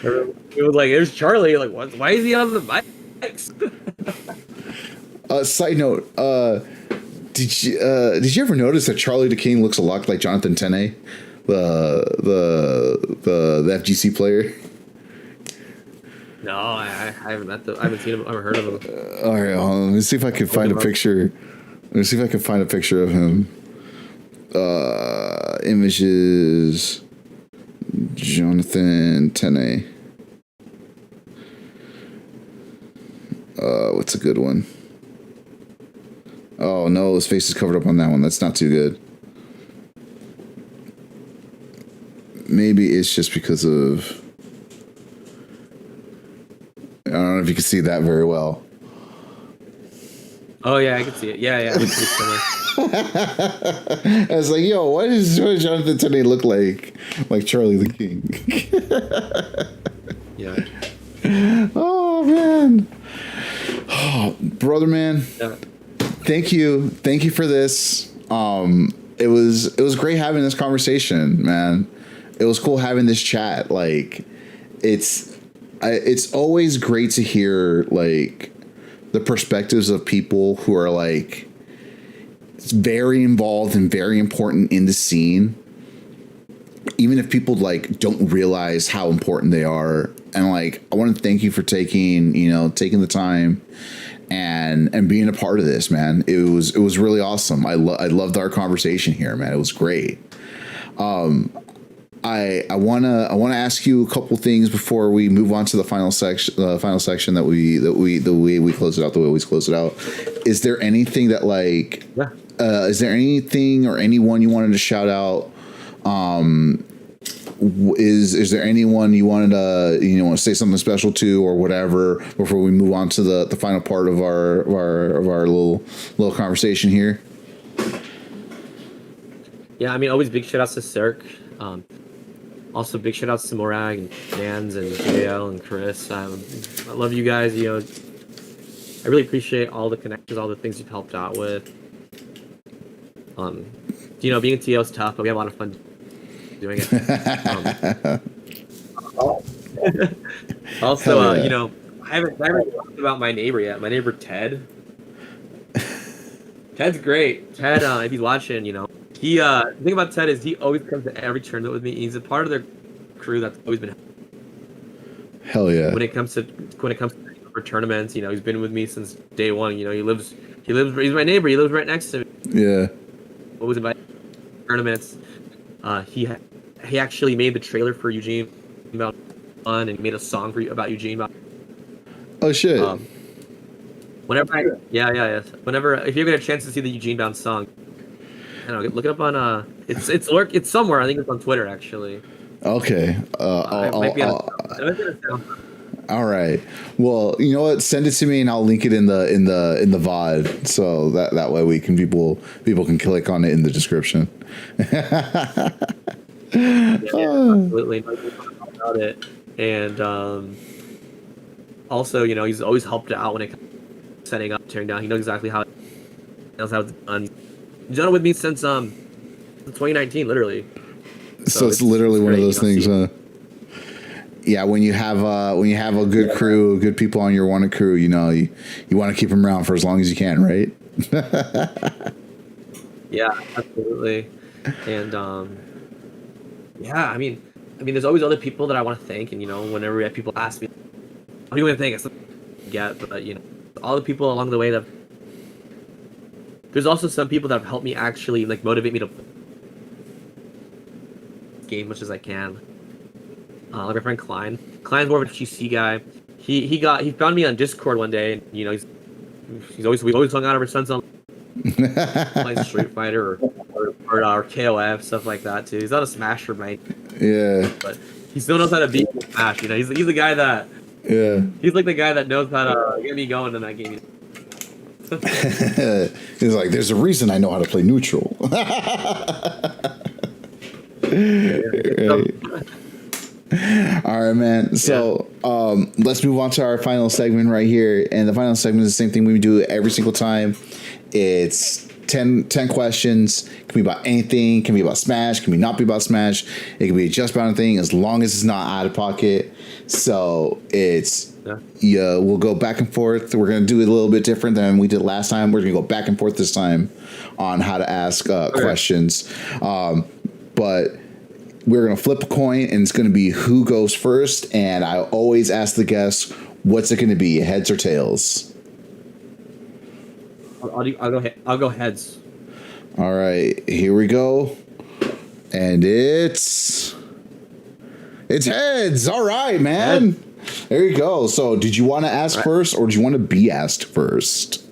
It was like, there's Charlie. Like, what? Why is he on the mics? Side note: did you ever notice that Charlie the King looks a lot like Jonathan Tene, the FGC player? No, I haven't met I haven't seen him. I haven't heard of him. All right, hold on. Let me see if I can find a picture. Let me see if I can find a picture of him. Images. Jonathan Tene. What's a good one? Oh no, his face is covered up on that one. That's not too good. Maybe it's just because of... I don't know if you can see that very well. Oh yeah, I can see it. Yeah. It's I was like, yo, what does Jonathan Tene look like? Like Charlie the King. Yeah. Oh man. Oh, brother man. Yeah. Thank you for this. It was great having this conversation, man. It was cool having this chat. Like it's always great to hear like the perspectives of people who are like very involved and very important in the scene, even if people like don't realize how important they are. And like, I want to thank you for taking the time and being a part of this, man. It was really awesome. I loved our conversation here, man. It was great. I wanna ask you a couple things before we move on to the final section. The final section the way we close it out, the way we always close it out. Is there anything that like? Yeah. Is there anything or anyone you wanted to shout out? Is there anyone you wanted to want to say something special to or whatever before we move on to the final part of our little conversation here? Yeah, I mean, always big shout outs to Cirque. Also, big shout outs to Morag and Nans and JL and Chris. I love you guys. I really appreciate all the connections, all the things you've helped out with. Being a TO is tough, but we have a lot of fun doing it. Also, I haven't talked about my neighbor yet. My neighbor Ted. Ted's great. Ted, if he's watching, he the thing about Ted is he always comes to every tournament with me. He's a part of their crew that's always been. Hell yeah. When it comes to for tournaments, he's been with me since day one. He's my neighbor. He lives right next to me. Yeah. Always invited to tournaments. He actually made the trailer for Eugene about fun and made a song about Eugene. Oh shit. Whenever if you ever get a chance to see the Eugene Bound song, I don't know, look it up on it's somewhere. I think it's on Twitter actually. Okay. All right. Well, you know what? Send it to me and I'll link it in the VOD, so that way people can click on it in the description. Absolutely. About it. And also, he's always helped out when it comes to setting up, tearing down. He knows exactly how it's done. He's done it with me since 2019, literally. So it's literally one of those things, huh? Yeah, when you have a good crew, good people on your wanted crew, you want to keep them around for as long as you can, right? Yeah, absolutely. And I mean, there's always other people that I want to thank, and whenever people ask me, "What do you want to thank?" I get, but all the people along the way that. There's also some people that have helped me actually like motivate me to game much as I can. Like my friend Klein. Klein's more of a GC guy. He found me on Discord one day, and we always hung out ever since on playing Street Fighter or KOF, stuff like that too. He's not a Smasher, mate. Yeah. But he still knows how to beat Smash. He's the guy that. Yeah. He's like the guy that knows how to get me going in that game. He's like, there's a reason I know how to play neutral. All right, man. So let's move on to our final segment right here. And the final segment is the same thing we do every single time. It's 10 questions. It can be about anything. It can be about Smash. It can not be about Smash. It can be just about anything as long as it's not out of pocket. So we'll go back and forth. We're going to do it a little bit different than we did last time. We're going to go back and forth this time on how to ask questions. But we're going to flip a coin, and it's going to be who goes first. And I always ask the guests, what's it going to be, heads or tails? I'll go heads. All right, here we go. And it's heads. All right, man. Heads. There you go. So did you want to ask first, or do you want to be asked first?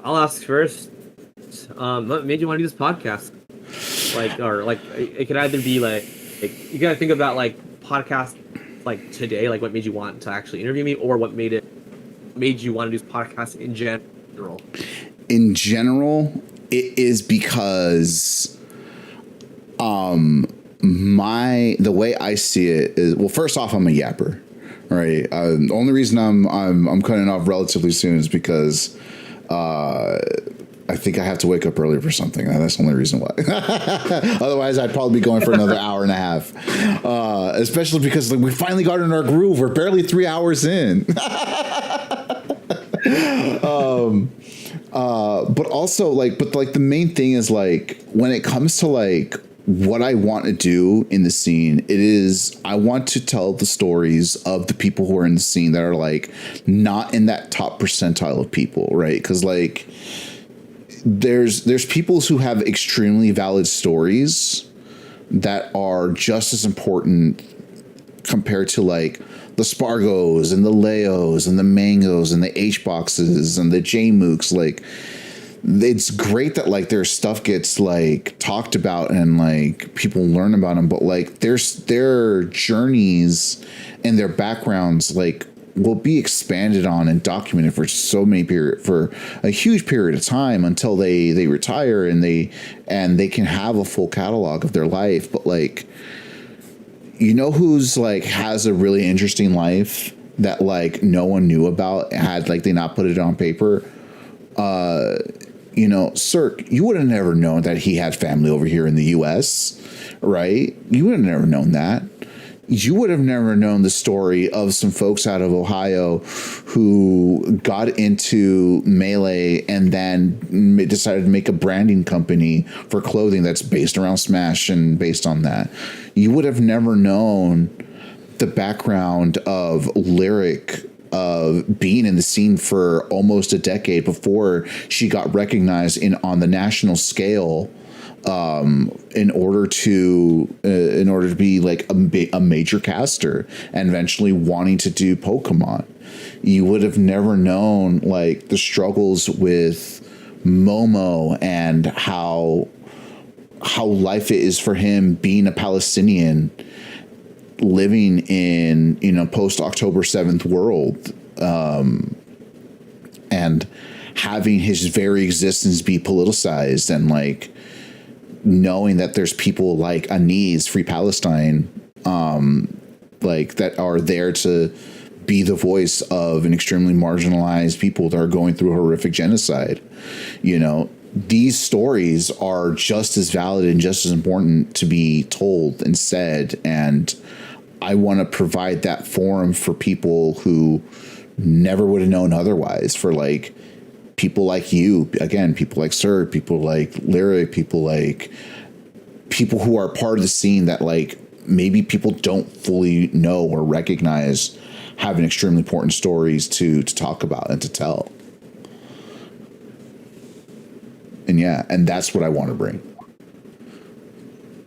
I'll ask first. What made you want to do this podcast? It could either be like you gotta think about like podcast like today, like what made you want to actually interview me, or what made you want to do this podcast in general. In general, it is because the way I see it is, well, first off, I'm a yapper, right? The only reason I'm cutting off relatively soon is because I I think I have to wake up earlier for something. That's the only reason why. Otherwise, I'd probably be going for another hour and a half. Especially because like, we finally got in our groove. We're barely 3 hours in. But also like, the main thing is like when it comes to like what I want to do in the scene, it is I want to tell the stories of the people who are in the scene that are like not in that top percentile of people, right? Because like there's people who have extremely valid stories that are just as important compared to like the Spargos and the Leos and the Mangos and the H boxes and the J Mooks. Like, it's great that like their stuff gets like talked about and like people learn about them, but like their journeys and their backgrounds like will be expanded on and documented for for a huge period of time until they retire and they can have a full catalog of their life. But like, you know who's like has a really interesting life that like no one knew about, had like they not put it on paper? You know, Cirque, you would have never known that he had family over here in the US, right? You would have never known that. You would have never known the story of some folks out of Ohio who got into Melee and then decided to make a branding company for clothing that's based around Smash and based on that. You would have never known the background of Lyric, of being in the scene for almost a decade before she got recognized on the national scale, in order to be like a major caster and eventually wanting to do Pokemon. You would have never known like the struggles with Momo and how life it is for him being a Palestinian living in, you know, post October 7th world, and having his very existence be politicized, and like knowing that there's people like Aniz, Free Palestine, like that are there to be the voice of an extremely marginalized people that are going through horrific genocide. You know, these stories are just as valid and just as important to be told and said, and I want to provide that forum for people who never would have known otherwise, for like people like you, again, people like Sir, people like Lyric, people who are part of the scene that like maybe people don't fully know or recognize, having extremely important stories to talk about and to tell. And yeah, and that's what I want to bring.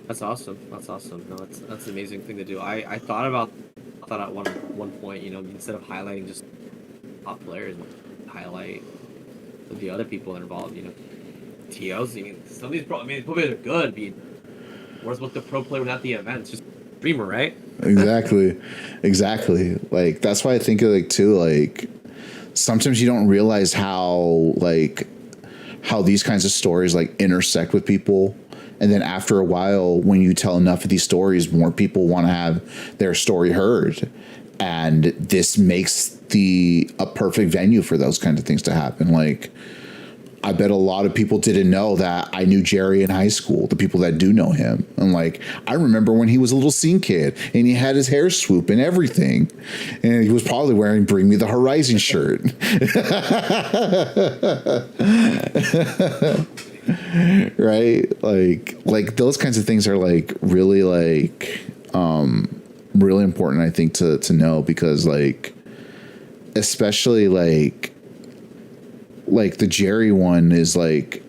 That's awesome. That's awesome. No, that's an amazing thing to do. I thought at one point, you know, instead of highlighting just top players, highlight the other people involved. You know, TOs. I mean, some of these pro players are good. I mean, where's what the pro player without the event? It's just streamer, right? Exactly. Like that's why I think of like too. Like sometimes you don't realize how these kinds of stories like intersect with people. And then after a while, when you tell enough of these stories, more people want to have their story heard. And this makes a perfect venue for those kinds of things to happen. Like, I bet a lot of people didn't know that I knew Jerry in high school, the people that do know him. And like, I remember when he was a little scene kid and he had his hair swoop and everything. And he was probably wearing Bring Me the Horizon shirt. Right? Like those kinds of things are like really really important, I think, to know, because like especially like the Jerry one is like,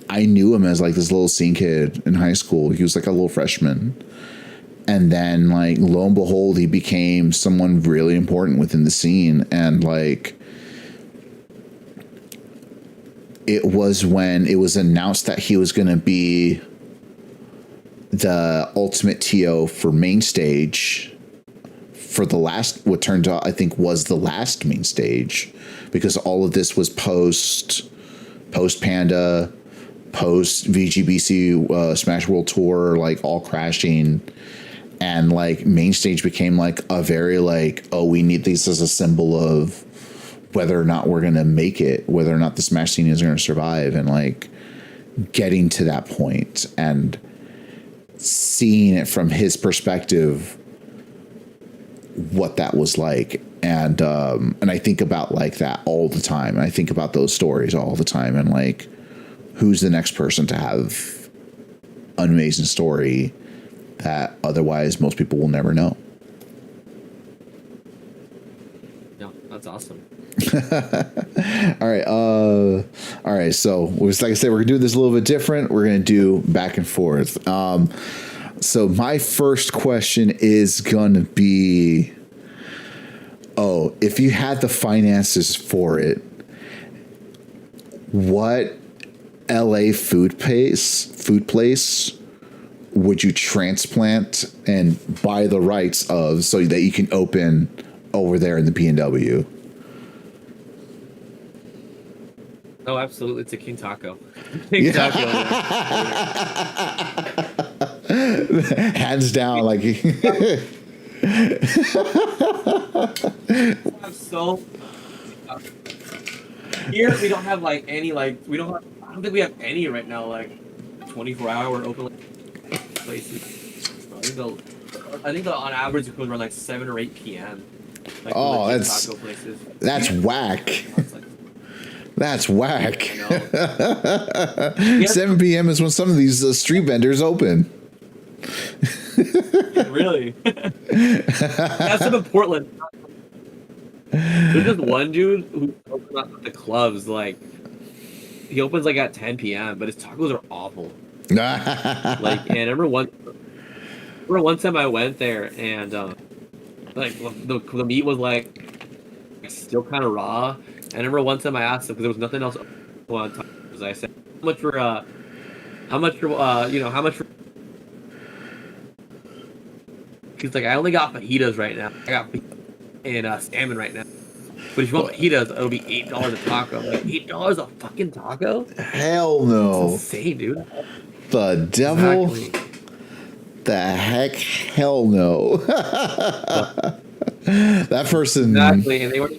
I knew him as like this little scene kid in high school. He was like a little freshman, and then like lo and behold, he became someone really important within the scene. And like it was when it was announced that he was going to be the ultimate TO for main stage for the last, what turned out I think was the last main stage, because all of this was post Panda, post VGBC Smash World Tour, like all crashing. And like main stage became like a very like, oh, we need this as a symbol of whether or not we're going to make it, whether or not the Smash scene is going to survive, and like getting to that point and seeing it from his perspective, what that was like. And I think about like that all the time. I think about those stories all the time, and like, who's the next person to have an amazing story that otherwise most people will never know. No, that's awesome. All right. So, like I said, we're gonna do this a little bit different. We're gonna do back and forth. So my first question is gonna be, if you had the finances for it, what LA food place would you transplant and buy the rights of so that you can open over there in the PNW? Oh, absolutely. It's a King Taco. King Taco. Hands down, like So here we don't have like any I don't think we have any right now like 24-hour open places. I think on average it goes around like 7 or 8 p.m. Like, that's taco places. That's whack. That's whack. 7 p.m. is when some of these street vendors open. Really? That's up in Portland. There's this one dude who opens up at the clubs, like he opens like at 10 p.m. but his tacos are awful. Like, and I remember one time I went there and like the meat was like still kind of raw. And I remember one time I asked him because there was nothing else on tacos. I said, how much for He's like, I only got fajitas right now. I got and salmon right now. But if you want fajitas, it'll be $8 a taco. I'm like, $8 a fucking taco? Hell no. That's insane, dude. The devil? Exactly. The heck? Hell no. That person. Exactly, and they were.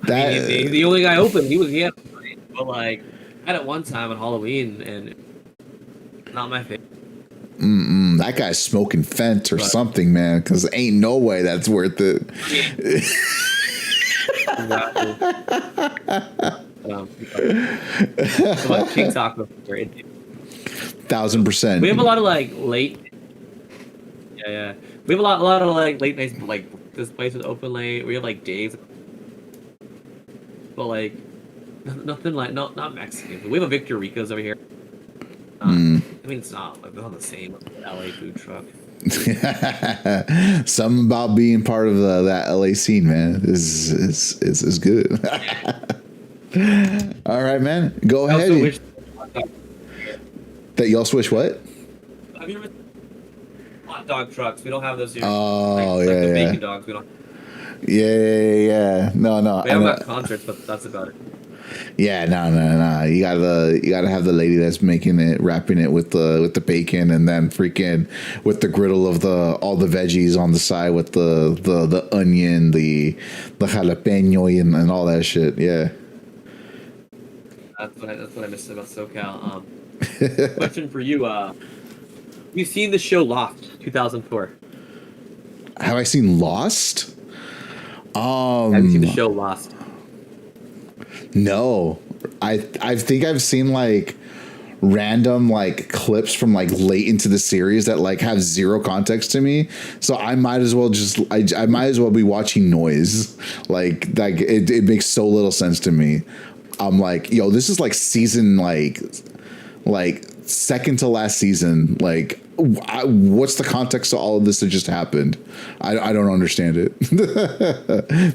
The only guy open. He had, but like, I had it one time on Halloween, and not my favorite. That guy's smoking Fent or something, man, because ain't no way that's worth it. Exactly. But King Taco, great. 1000%. We have a lot of like late. Yeah. We have a lot of like late nights. Like this place is open late. We have like days, but like nothing like not Mexican. We have a Victor Rico's over here. I mean, it's not like the same LA food truck. Something about being part of that LA scene, man, is good. All right, man. Go ahead. That you also wish what? Have you ever hot dog trucks? We don't have those here. Oh, like the yeah. bacon dogs. We don't. Yeah. No. We haven't got concerts, but that's about it. Yeah, no. You gotta have the lady that's making it, wrapping it with the bacon, and then freaking with the griddle of all the veggies on the side with the onion, the jalapeno, and all that shit. Yeah. That's what I missed about SoCal. Question for you: you've seen the show Lost, 2004? Have I seen Lost? Have you seen the show Lost? No, I think I've seen like random like clips from like late into the series that like have zero context to me. So I might as well I might as well be watching noise. Like it makes so little sense to me. I'm like, yo, this is like season like second to last season. Like, what's the context to all of this that just happened? I don't understand it.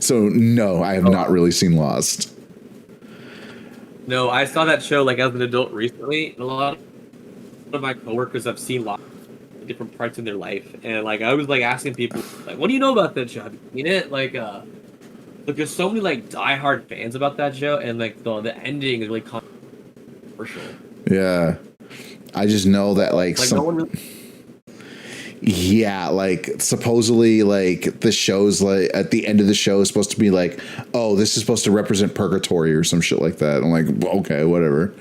So no, I have not really seen Lost. No, I saw that show like as an adult recently. And a lot of my coworkers have seen Lost in different parts in their life, and like I was like asking people like, "What do you know about that show? Have you seen it?" Like, there's so many like diehard fans about that show, and like the ending is really controversial. Yeah, I just know that like some. No one really... Yeah, like supposedly, like the show's like at the end of the show is supposed to be like, oh, this is supposed to represent purgatory or some shit like that. I'm like, okay, whatever.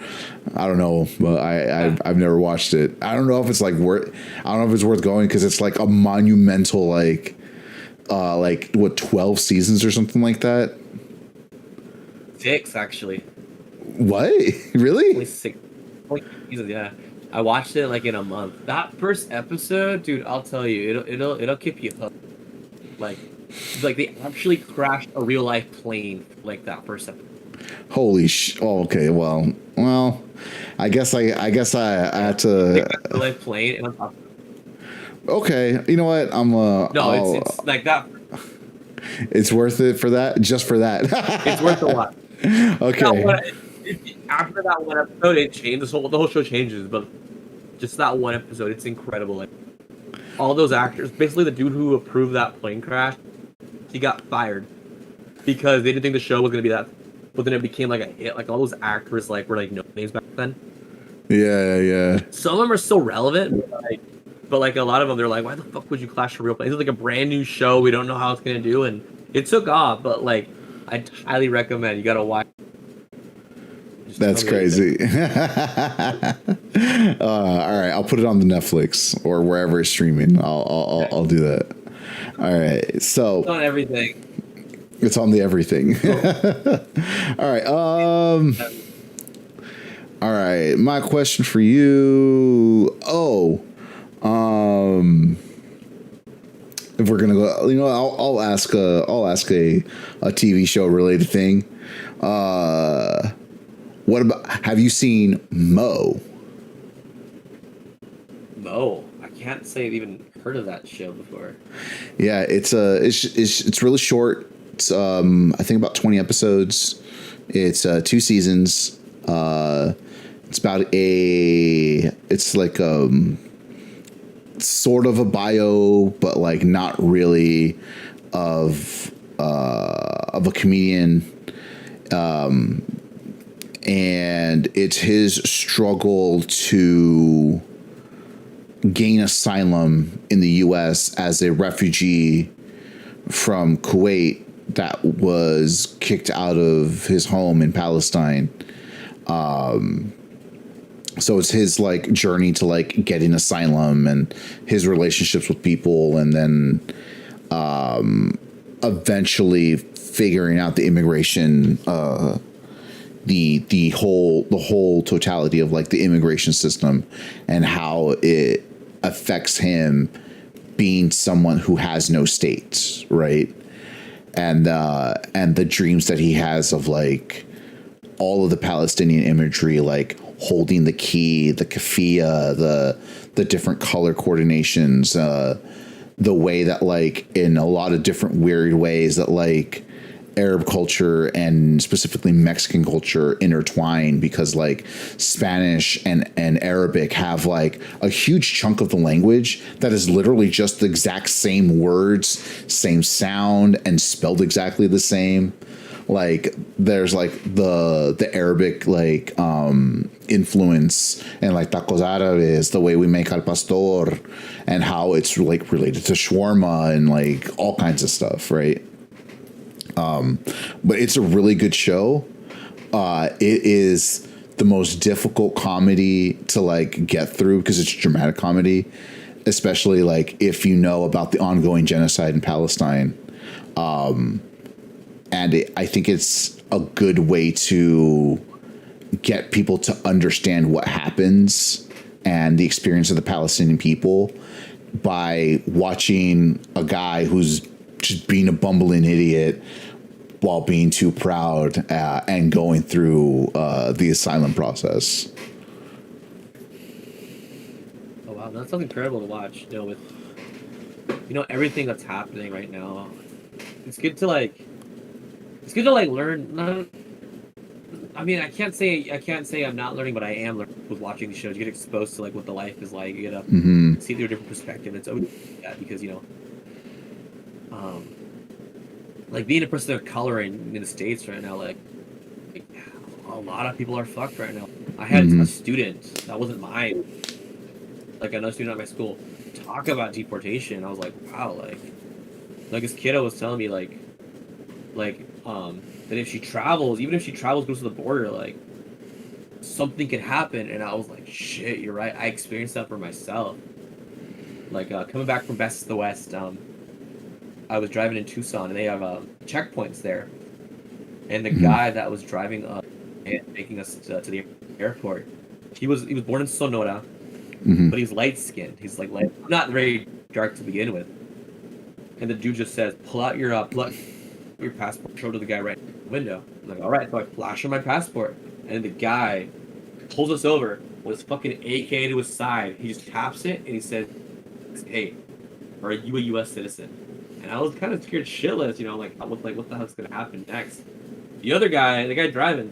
I don't know, but I've never watched it. I don't know if it's like worth. I don't know if it's worth going because it's like a monumental like what 12 seasons or something like that. 6 actually. What? Only Really? 6 seasons, yeah. I watched it like in a month. That first episode, dude, I'll tell you, it'll keep you hooked. Like they actually crashed a real life plane like that first episode. Holy sh! Oh, okay. Well. I guess I had to. Like, real life plane and on top. Okay, you know what? No, it's like that. It's worth it for that. Just for that. It's worth a lot. Okay. After that one episode, it changed. The whole show changes, but just that one episode, it's incredible. Like all those actors, basically the dude who approved that plane crash, he got fired because they didn't think the show was gonna be that. But then it became like a hit. Like all those actors were like no names back then. Yeah. Some of them are still relevant, but like a lot of them, they're like, why the fuck would you clash a real plane? It's like a brand new show. We don't know how it's gonna do, and it took off. But like, I highly recommend. You gotta watch. That's crazy. All right, I'll put it on the Netflix or wherever it's streaming. I'll do that. All right, so it's on everything. It's on the everything. All right. All right. My question for you. If we're gonna go, I'll ask a TV show related thing. What about? Have you seen Mo? Mo. I can't say I've even heard of that show before. Yeah, it's really short. It's I think about 20 episodes. It's 2 seasons. It's about it's like sort of a bio, but like not really of a comedian. And it's his struggle to gain asylum in the U.S. as a refugee from Kuwait that was kicked out of his home in Palestine. So it's his like journey to like getting asylum and his relationships with people, and then eventually figuring out the immigration, the whole totality of like the immigration system and how it affects him being someone who has no state, right? And the dreams that he has of like all of the Palestinian imagery, like holding the key, the keffiyeh, the different color coordinations, the way that like in a lot of different weird ways that like Arab culture and specifically Mexican culture intertwine, because like Spanish and Arabic have like a huge chunk of the language that is literally just the exact same words, same sound, and spelled exactly the same. Like there's like the Arabic like influence and like tacos árabes, the way we make al pastor, and how it's like related to shawarma and like all kinds of stuff, right? But it's a really good show. It is the most difficult comedy to like get through because it's dramatic comedy, especially like if you know about the ongoing genocide in Palestine. I think it's a good way to get people to understand what happens and the experience of the Palestinian people by watching a guy who's just being a bumbling idiot while being too proud and going through the asylum process. Oh wow, that sounds incredible to watch. With everything that's happening right now, it's good to learn. I mean, I can't say I'm not learning, but I am learning with watching the shows. You get exposed to like what the life is like. You get to see through a different perspective. It's always because like being a person of color in the States right now, like a lot of people are fucked right now. I had a student that wasn't mine, like another student at my school, talk about deportation. I was like, wow, like this kiddo was telling me that if she travels, even if she travels, goes to the border, like something could happen. And I was like, shit, you're right. I experienced that for myself. Like coming back from Best of the West, I was driving in Tucson, and they have checkpoints there. And the guy that was driving up and taking us to the airport, he was born in Sonora, but he's light skinned. He's like not very dark to begin with. And the dude just says, pull out your passport, show to the guy right in the window. I'm like, all right. So I flash him my passport, and the guy pulls us over with his fucking AK to his side. He just taps it and he says, hey, are you a U.S. citizen? And I was kind of scared shitless, like what the hell's gonna happen next? The other guy, the guy driving,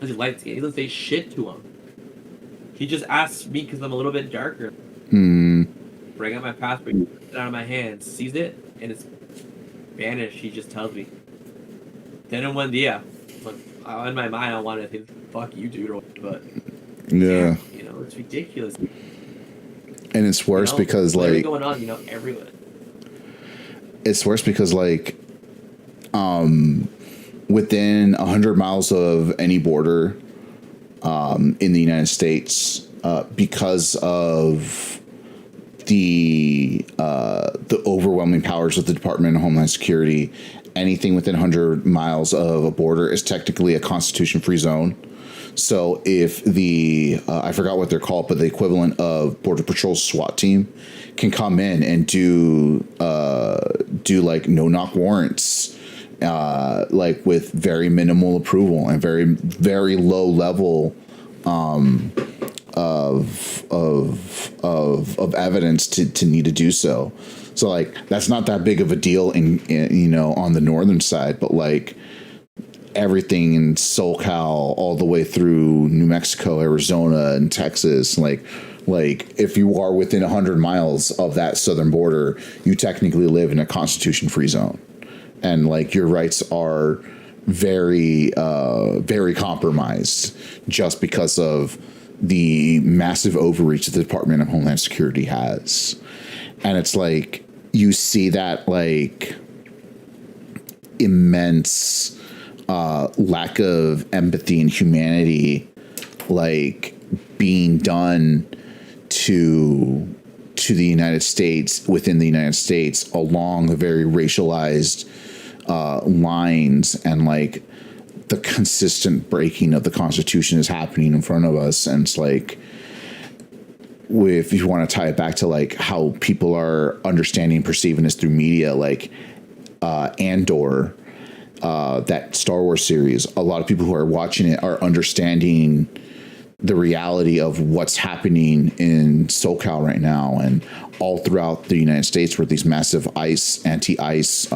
he doesn't say shit to him. He just asks me because I'm a little bit darker. Bring out my passport, put it out of my hand, sees it, and it's Spanish. He just tells me. Then in one dia, in my mind, I wanted to fuck you, dude, but yeah, it's ridiculous. And it's worse because like going on, everywhere. It's worse because like, within 100 miles of any border, in the United States, because of the overwhelming powers of the Department of Homeland Security, anything within 100 miles of a border is technically a constitution-free zone. So if the I forgot what they're called, but the equivalent of Border Patrol SWAT team can come in and do like no-knock warrants, like with very minimal approval and very, very low level of evidence to need to do so. So like that's not that big of a deal in on the northern side, but like everything in SoCal all the way through New Mexico, Arizona, and Texas, like if you are within 100 miles of that southern border, you technically live in a constitution-free zone, and like your rights are very very compromised just because of the massive overreach that the Department of Homeland Security has. And it's like you see that like immense lack of empathy and humanity like being done to the United States, within the United States, along very racialized lines, and like the consistent breaking of the Constitution is happening in front of us. And it's like, if you want to tie it back to like how people are understanding, perceiving this through media, like Andor, that Star Wars series, a lot of people who are watching it are understanding the reality of what's happening in SoCal right now and all throughout the United States, where these massive anti-ICE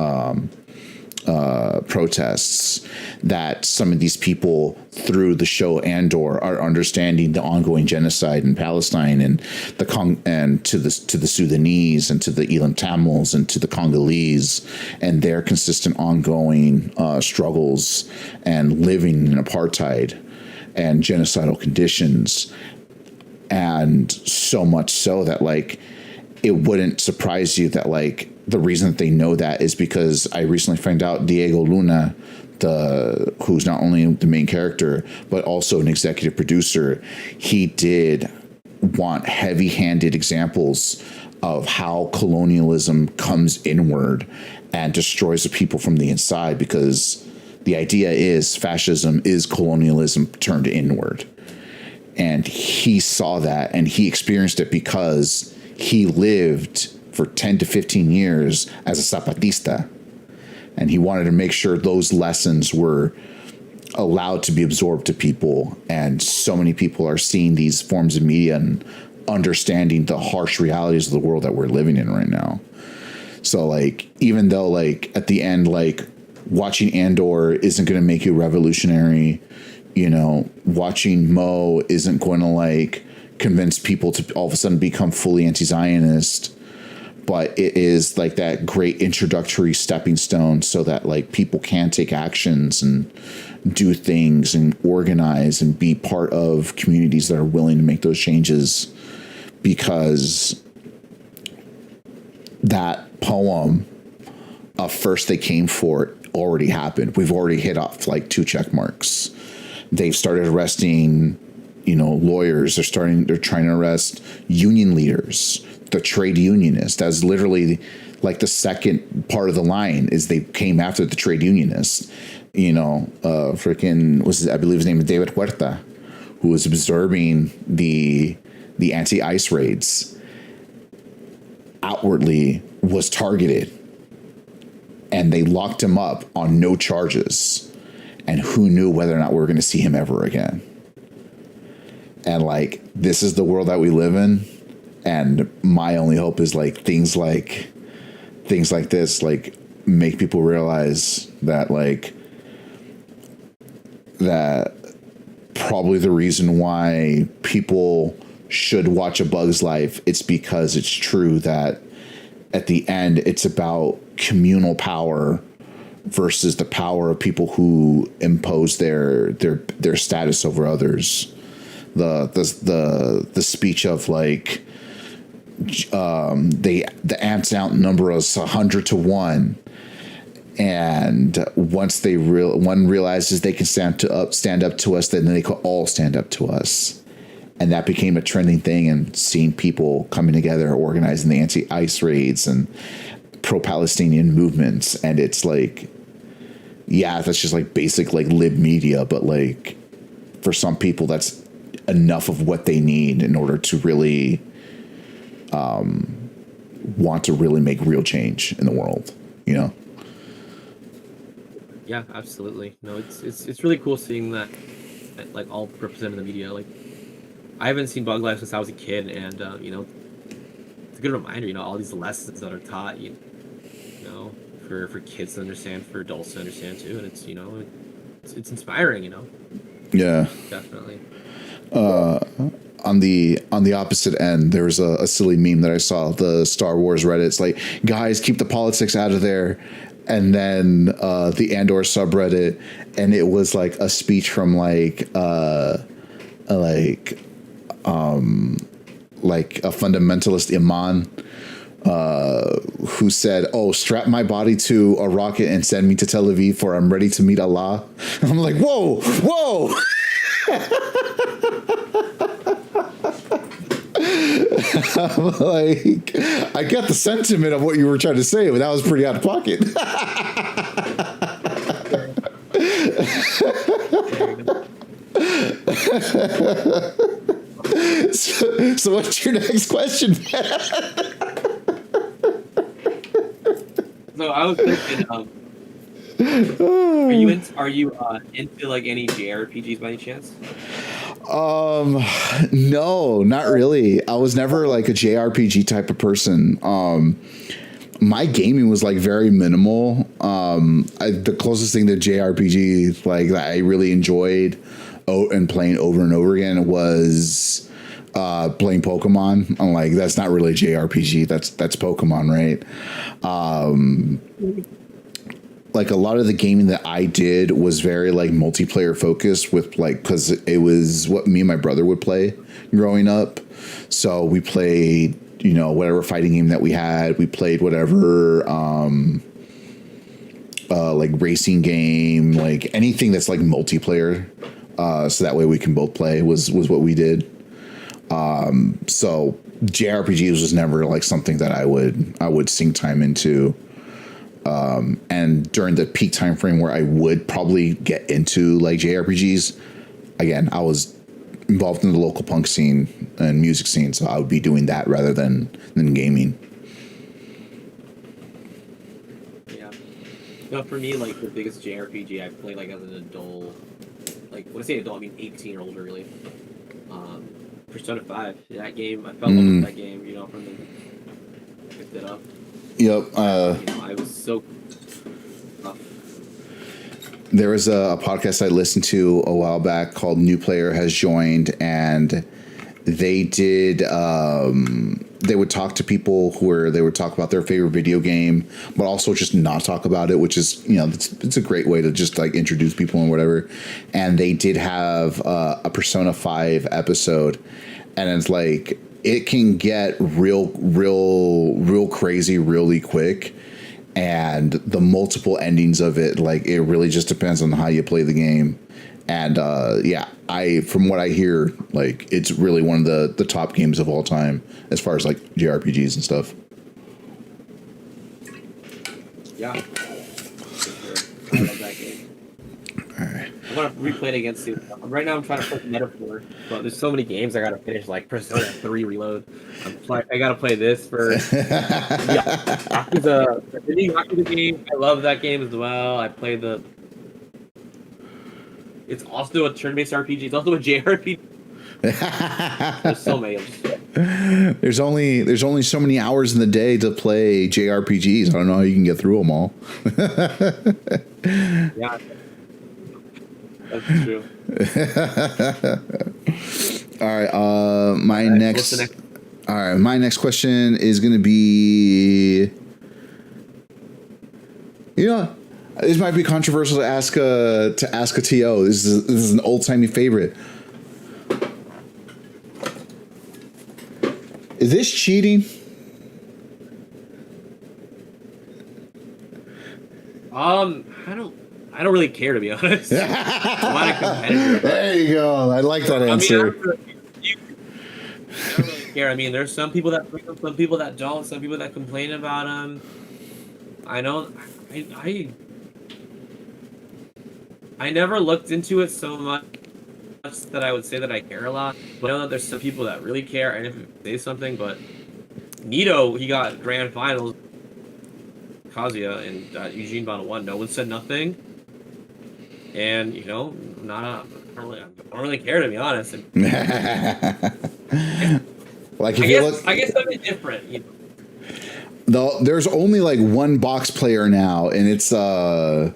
protests, that some of these people through the show Andor are understanding the ongoing genocide in Palestine and to the Sudanese and to the Elam Tamils and to the Congolese and their consistent ongoing struggles and living in apartheid and genocidal conditions. And so much so that like it wouldn't surprise you that like the reason that they know that is because I recently found out Diego Luna, who's not only the main character but also an executive producer, he did want heavy-handed examples of how colonialism comes inward and destroys the people from the inside, because the idea is fascism is colonialism turned inward. And he saw that and he experienced it because he lived for 10 to 15 years as a Zapatista. And he wanted to make sure those lessons were allowed to be absorbed to people. And so many people are seeing these forms of media and understanding the harsh realities of the world that we're living in right now. So like, even though like at the end, like watching Andor isn't going to make you revolutionary, watching Mo isn't going to like convince people to all of a sudden become fully anti-Zionist, but it is like that great introductory stepping stone so that like people can take actions and do things and organize and be part of communities that are willing to make those changes. Because that poem of First They Came For It already happened. We've already hit off like 2 check marks. They've started arresting, lawyers. They're trying to arrest union leaders, the trade unionists. That's literally like the second part of the line is they came after the trade unionists. I believe his name is David Huerta, who was observing the anti-ICE raids, outwardly was targeted, and they locked him up on no charges. And who knew whether or not we were going to see him ever again? And like, this is the world that we live in. And my only hope is like things like this, like make people realize that that probably the reason why people should watch A Bug's Life, it's because it's true that at the end it's about communal power versus the power of people who impose their status over others. The speech of like the ants outnumber us 100 to 1, and once one realizes they can stand up to us, then they could all stand up to us. And that became a trending thing, and seeing people coming together, organizing the anti-ICE raids and pro-Palestinian movements. And it's like, yeah, that's just like basic like lib media, but like for some people that's enough of what they need in order to really want to really make real change in the world, Yeah, absolutely. No, it's really cool seeing that like all represented in the media. Like, I haven't seen Bug Life since I was a kid, and it's a good reminder. All these lessons that are taught, for kids to understand, for adults to understand too, and it's inspiring. Yeah, Definitely. On the opposite end, there was a silly meme that I saw, the Star Wars Reddit. It's like, guys, keep the politics out of there. And then the Andor subreddit, and it was like a speech from like a fundamentalist imam who said, "Oh, strap my body to a rocket and send me to Tel Aviv, for I'm ready to meet Allah." I'm like, whoa. I'm like, I get the sentiment of what you were trying to say, but that was pretty out of pocket. So what's your next question, man? So I was thinking, are you into like any JRPGs by any chance? No, not really. I was never like a JRPG type of person. My gaming was like very minimal. The closest thing to JRPG like that I really enjoyed and playing over and over again was playing Pokemon. I'm like, that's not really a JRPG. That's Pokemon, right? Like a lot of the gaming that I did was very like multiplayer focused with like, cause it was what me and my brother would play growing up. So we played, whatever fighting game that we had, we played whatever, like racing game, like anything that's like multiplayer. So that way we can both play was what we did. So JRPGs was never like something that I would sink time into. And during the peak time frame where I would probably get into like JRPGs, again, I was involved in the local punk scene and music scene, so I would be doing that rather than gaming. Yeah. No, for me, like the biggest JRPG I've played like as an adult, like when I say adult, I mean 18 or older, really. Persona 5. That game, I fell in love with that game. From the picked it up. Yep. I was so. There was a podcast I listened to a while back called New Player Has Joined, and they did. They would talk to people they would talk about their favorite video game, but also just not talk about it, which is it's a great way to just like introduce people and whatever. And they did have a Persona 5 episode, and it's like it can get real crazy really quick. And the multiple endings of it, like, it really just depends on how you play the game. And from what I hear, like, it's really one of the top games of all time as far as like JRPGs and stuff. Yeah. I love that game. All right. I want to replay it against you. Right now I'm trying to play Metaphor, but there's so many games I gotta finish, like Persona 3 Reload. I gotta play this first. Yakuza game. I love that game as well. I played the. It's also a turn-based RPG. It's also a JRPG. There's so many. There's only so many hours in the day to play JRPGs. I don't know how you can get through them all. Yeah. That's true. All right. My next question is going to be. You know, this might be controversial to ask a TO. This is an old timey favorite. Is this cheating? I don't really care, to be honest. I'm not a competitor. There you go. I like that answer. I don't really care. I mean, there's some people that play them, some people that don't, some people that complain about them. I know. I never looked into it so much that I would say that I care a lot. But I know that there's some people that really care, and if they say something, but Nito, he got grand finals. Kazuya and Eugene Battle 1, no one said nothing. And, you know, I don't really care, to be honest. Like, I guess something different, you know. There's only like one box player now, and it's Shadow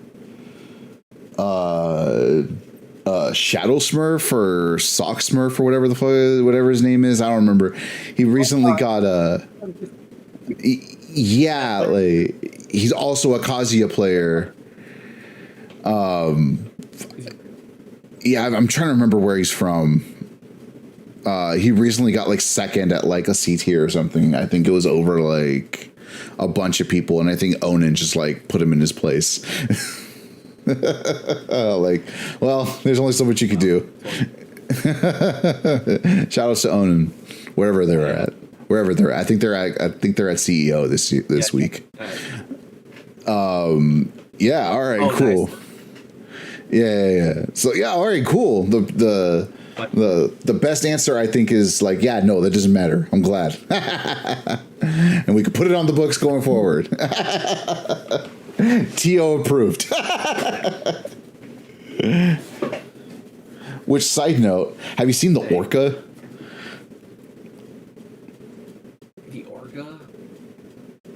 Smurf or Sock Smurf or whatever his name is. I don't remember. He recently got like, he's also a Kazuya player. I'm trying to remember where he's from. He recently got like second at like a C tier or something. I think it was over like a bunch of people, and I think Onan just like put him in his place. Like, well, there's only so much you could do. Shout out to Onan, wherever they're at. Wherever they're at. I think they're at CEO this week. Yeah, all right, cool. Nice. Yeah. So yeah, all right, cool. The best answer, I think, is like, yeah, no, that doesn't matter. I'm glad. And we can put it on the books going forward. TO approved. Which, side note, have you seen the Orca? The Orca?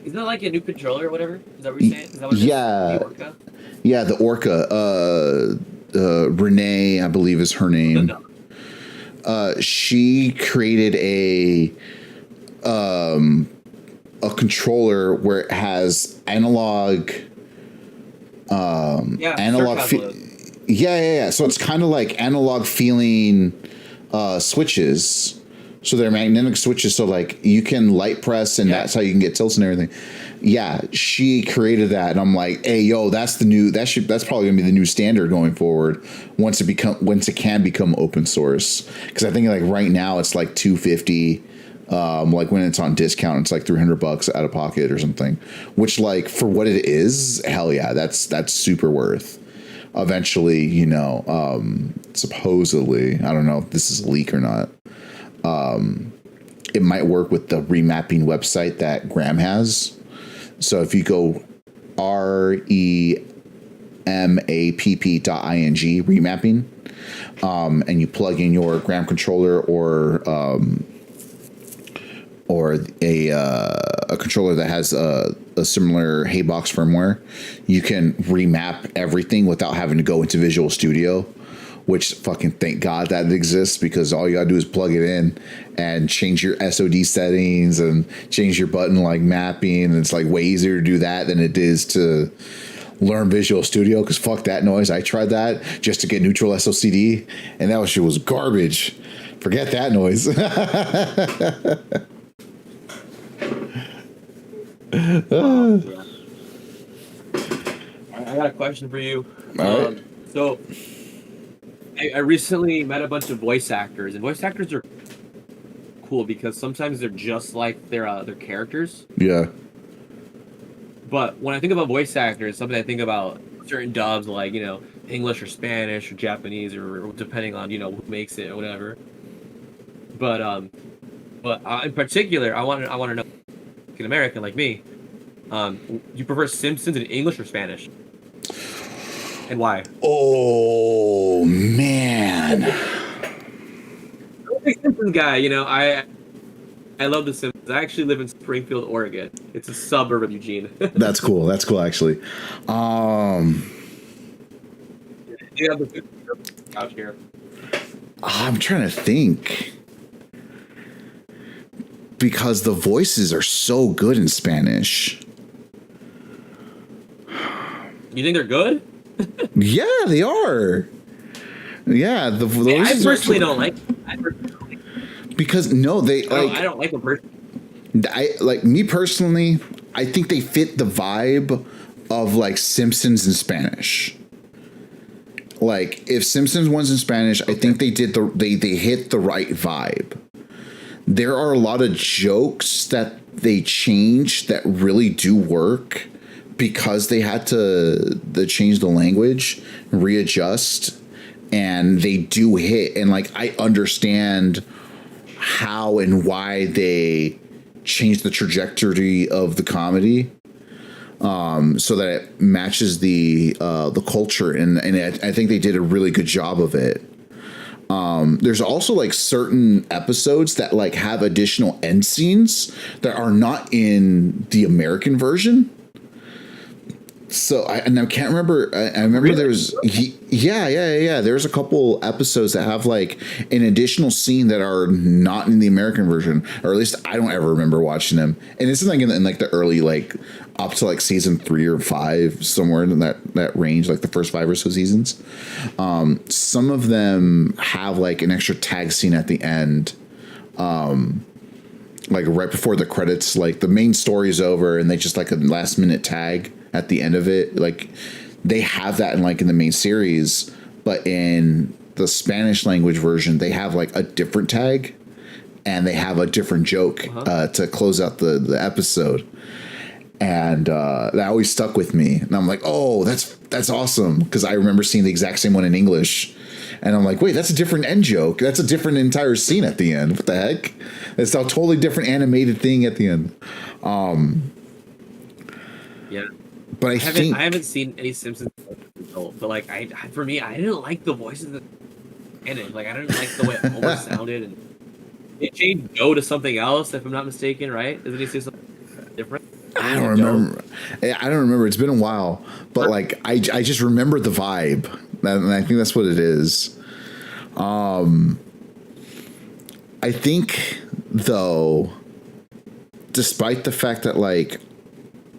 Isn't that like a new controller or whatever? Is that what you're saying? Is that what yeah. The Orca? Yeah, the Orca. Renee, I believe, is her name. No. She created a controller where it has analog. Yeah. So it's kind of like analog feeling switches. So they're magnetic switches. So like you can light press, and that's how you can get tilts and everything. Yeah, she created that, and I'm like, hey, yo, that's probably gonna be the new standard going forward once it can become open source. Because I think like right now it's like $250. Like when it's on discount, it's like $300 out of pocket or something. Which, like, for what it is, hell yeah, that's super worth. Eventually, you know, supposedly, I don't know if this is a leak or not. It might work with the remapping website that Graham has. So if you go remapp.ing remapping, and you plug in your Graham controller or a controller that has a similar Haybox firmware, you can remap everything without having to go into Visual Studio, which fucking thank God that it exists, because all you gotta do is plug it in and change your SOD settings and change your button like mapping. And it's like way easier to do that than it is to learn Visual Studio, because fuck that noise. I tried that just to get neutral SOCD, and that shit was garbage. Forget that noise. Yeah. I got a question for you. All right. So, I recently met a bunch of voice actors, and voice actors are cool because sometimes they're just like their characters. Yeah. But when I think about voice actors, something I think about certain dubs like English or Spanish or Japanese or depending on who makes it or whatever. But in particular, I want to know, like an American like me, you prefer Simpsons in English or Spanish, and why? Oh man. I'm a big Simpsons guy. I love the Simpsons. I actually live in Springfield, Oregon. It's a suburb of Eugene. That's cool. That's cool, actually. You have the Simpsons out here. I'm trying to think. Because the voices are so good in Spanish. You think they're good? Yeah, they are. Yeah, the voices I personally don't like them. because no, they like. I don't like them personally. I like me personally. I think they fit the vibe of like Simpsons in Spanish. Like if Simpsons was in Spanish, I think they did they hit the right vibe. There are a lot of jokes that they changed that really do work because they had to change the language, readjust, and they do hit. And like I understand how and why they changed the trajectory of the comedy, so that it matches the culture, and I think they did a really good job of it. There's also like certain episodes that like have additional end scenes that are not in the American version. So I can't remember. I remember Really? there was yeah. There's a couple episodes that have like an additional scene that are not in the American version, or at least I don't ever remember watching them. And it's like in like the early like up to like season 3 or 5, somewhere in that range, like the first 5 or so seasons. Some of them have like an extra tag scene at the end. Like right before the credits, like the main story is over and they just like a last minute tag at the end of it. Like they have that in the main series, but in the Spanish language version, they have like a different tag and they have a different joke to close out the episode. And that always stuck with me. And I'm like, oh, that's awesome. Because I remember seeing the exact same one in English. And I'm like, wait, that's a different end joke. That's a different entire scene at the end. What the heck? It's a totally different animated thing at the end. Yeah. But I haven't seen any Simpsons, but like for me, I didn't like the voices in it. Like I didn't like the way Homer sounded, and they changed Joe to something else, if I'm not mistaken, right? Doesn't he say something different? I don't remember. I don't remember. It's been a while, but like I just remember the vibe, and I think that's what it is. I think though, despite the fact that like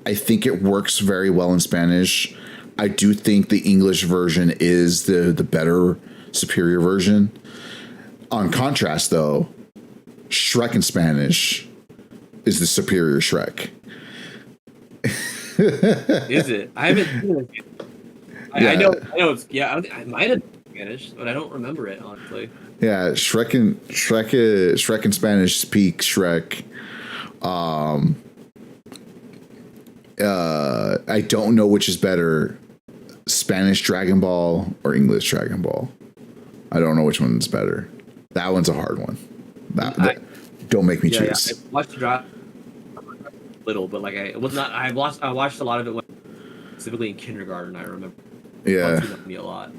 I think it works very well in Spanish, I do think the English version is the better, superior version. On contrast, though, Shrek in Spanish is the superior Shrek. Is it? I haven't seen it. I know it's I might have Spanish, but I don't remember it honestly. Yeah, Shrek in Spanish speaks Shrek. I don't know which is better, Spanish Dragon Ball or English Dragon Ball. I don't know which one's better. That one's a hard one. Don't make me choose. Yeah, I watched Dragon little, but like I watched a lot of it specifically in kindergarten. I remember. Yeah. Me a lot.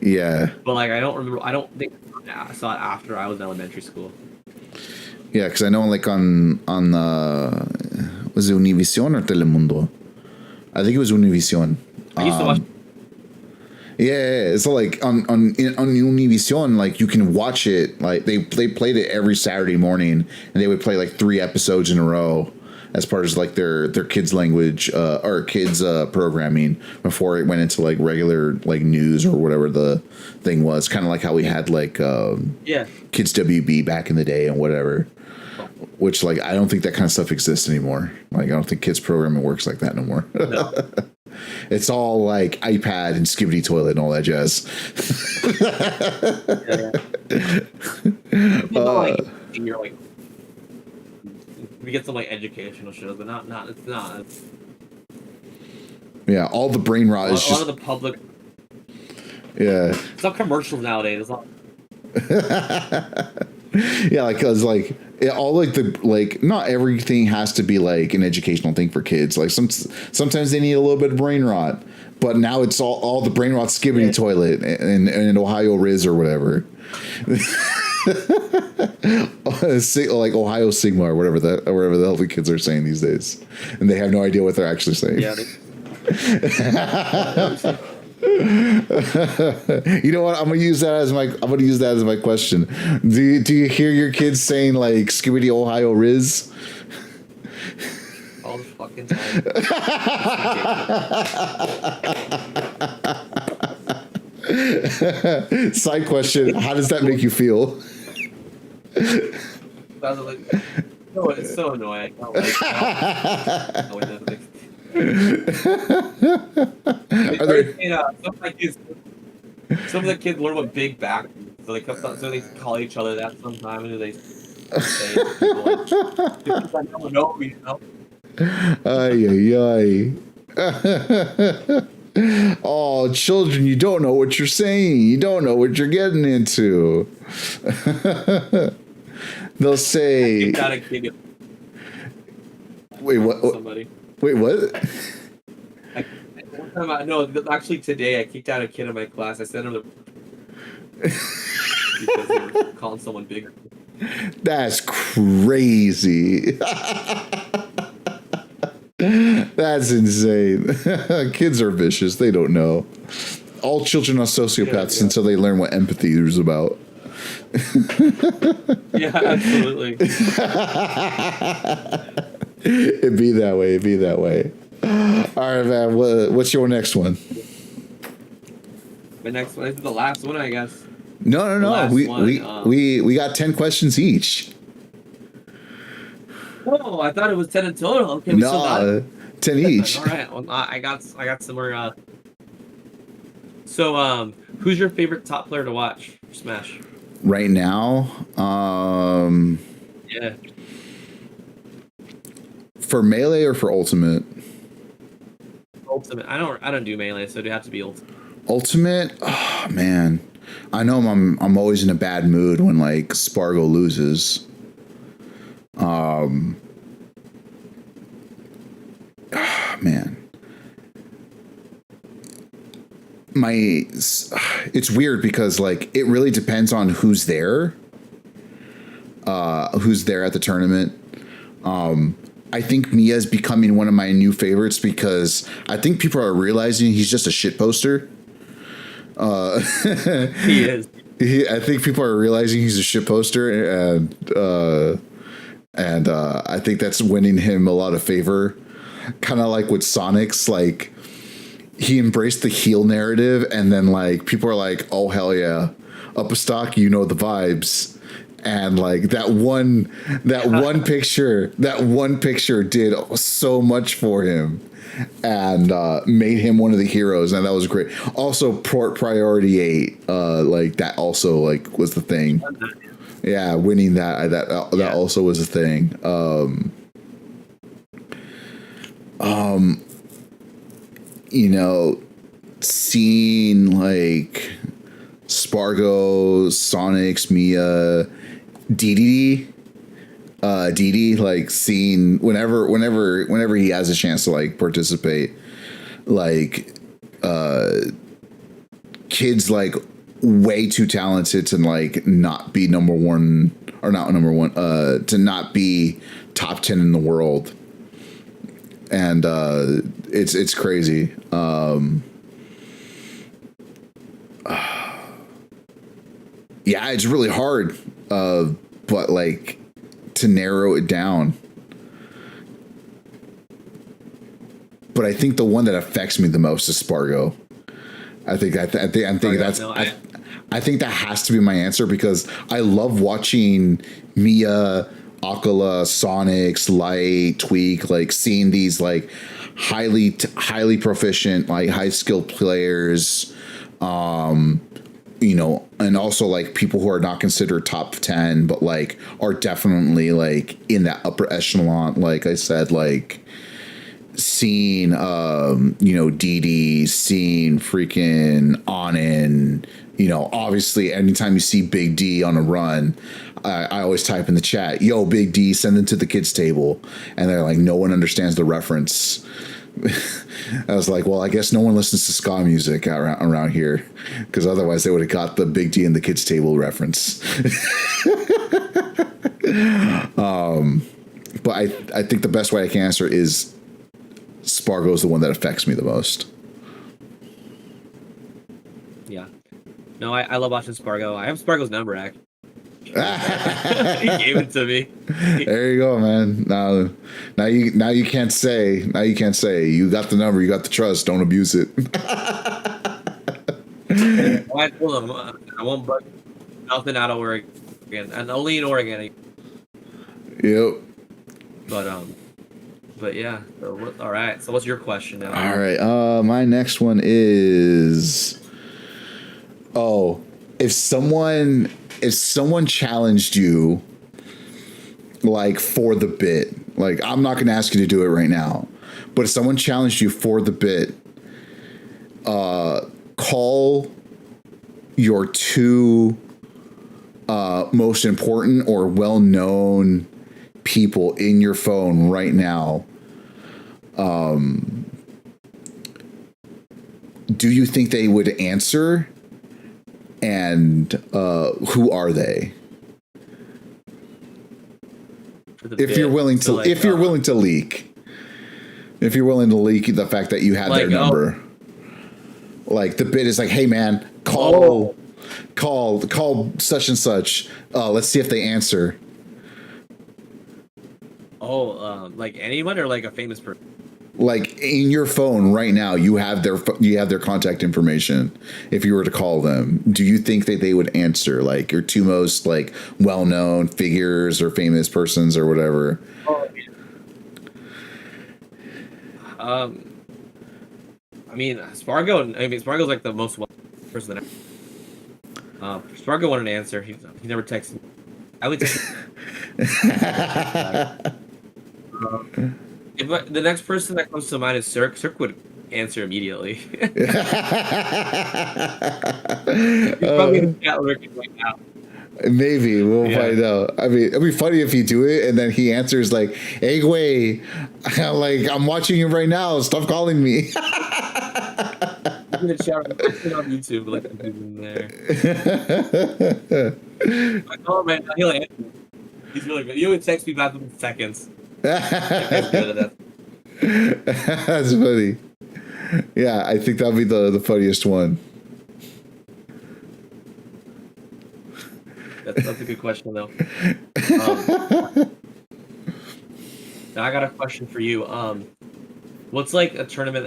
Yeah. But like I don't remember. I don't think I saw it after I was in elementary school. Yeah, because I know like on was it Univision or Telemundo? I think it was Univision. I used to watch. Yeah, so like on Univision, like you can watch it. Like they played it every Saturday morning, and they would play like 3 episodes in a row, as part of like their kids language or kids programming before it went into like regular like news or whatever the thing was. Kind of like how we had like Kids WB back in the day and whatever. Which like I don't think that kind of stuff exists anymore. Like I don't think kids programming works like that no more. No. It's all like iPad and Skibbity Toilet and all that jazz. You're like, we get some like educational shows, but not. It's not. Yeah, all the brain rot is a lot of the public. Yeah. It's not commercials nowadays. It's not. Yeah, like cause like all like the like not everything has to be like an educational thing for kids. Like sometimes they need a little bit of brain rot, but now it's all the brain rot Skibbity Toilet and Ohio Riz or whatever. Like Ohio Sigma or whatever the hell the kids are saying these days, and they have no idea what they're actually saying. Yeah. You know what? I'm gonna use that as my question. Do you hear your kids saying like Skibbity Ohio Riz? All the fucking time. Side question: how does that make you feel? No, it's so annoying. I don't like that. Some of the kids learn what big back means, so they call each other that sometime, and they say people like, I don't know, you know. Ay. Oh, children, you don't know what you're saying. You don't know what you're getting into. They'll say, wait, what? Somebody. Wait, what? Actually, today I kicked out a kid in my class. I sent him to because they were calling someone big. That's crazy. That's insane. Kids are vicious. They don't know. All children are sociopaths until they learn what empathy is about. Yeah, absolutely. It'd be that way. All right, man. What's your next one? My next one is the last one, I guess. No. We got 10 questions each. Oh, I thought it was 10 in total. Okay, we still got it. 10 each. All right. Well, I got some more. So, who's your favorite top player to watch for Smash? Right now, yeah. For Melee or for Ultimate? Ultimate. I don't do Melee, so it'd have to be Ultimate. Ultimate? Oh, man. I know I'm always in a bad mood when like Spargo loses. Man. It's weird because like it really depends on who's there at the tournament. I think Mia's becoming one of my new favorites because I think people are realizing he's just a shit poster. He is. I think people are realizing he's a shit poster, and I think that's winning him a lot of favor. Kind of like with Sonic's, like he embraced the heel narrative, and then like people are like, "Oh hell yeah, up a stock, you know the vibes." And like that one picture did so much for him, and made him one of the heroes, and that was great. Also, Port Priority 8, like that also like was the thing. Yeah, winning that also was a thing. You know, seeing like Spargo, Sonics, Mia, DD, like seeing whenever he has a chance to like participate, like kids like way too talented to like not be to not be top 10 in the world. And it's crazy. Yeah, it's really hard, but like to narrow it down, but I think the one that affects me the most is Spargo. I think I think that has to be my answer because I love watching Mia, Akala, Sonics, Light, Tweak, like seeing these like highly proficient, like high skilled players, you know, and also like people who are not considered top 10, but like are definitely like in that upper echelon. Like I said, like seeing you know, DD, seeing freaking Onin, you know, obviously anytime you see Big D on a run, I always type in the chat, yo, Big D, send them to the kids table. And they're like, no one understands the reference. I was like, well, I guess no one listens to ska music around here, because otherwise they would have got the Big D and the kids table reference. But I think the best way I can answer is Spargo is the one that affects me the most. Yeah. No, I love watching Spargo. I have Spargo's number, actually. He gave it to me. There you go, man. Now you can't say. Now you can't say. You got the number. You got the trust. Don't abuse it. I told him I won't bug nothing out of Oregon, and only in Oregon. Yep. But yeah. So all right. So what's your question now? All right. My next one is, if someone challenged you, like for the bit, like I'm not going to ask you to do it right now, but if someone challenged you for the bit, call your two most important or well-known people in your phone right now. Do you think they would answer? And who are they? If you're willing to, like, if you're willing to leak the fact that you had their number, like the bit is like, hey man, call such and such. Let's see if they answer. Like anyone or like a famous person? Like in your phone right now, you have their contact information. If you were to call them, do you think that they would answer? Like your two most like well-known figures or famous persons or whatever. I mean, Spargo's like the most person that. Spargo wanted an answer. He never texted me. I would text if the next person that comes to mind is Cirque, Cirque would answer immediately. He's probably in the chat lurking right now. Maybe we'll find out. I mean, it'd be funny if you do it and then he answers like, "Hey, Gwei, like I'm watching you right now. Stop calling me." I'm gonna shout on YouTube like I'm doing there. I call him right now. He'll answer. He's really good. He would text me back in seconds. That's funny. Yeah, I think that'll be the funniest one. That's a good question though. Now I got a question for you. What's like a tournament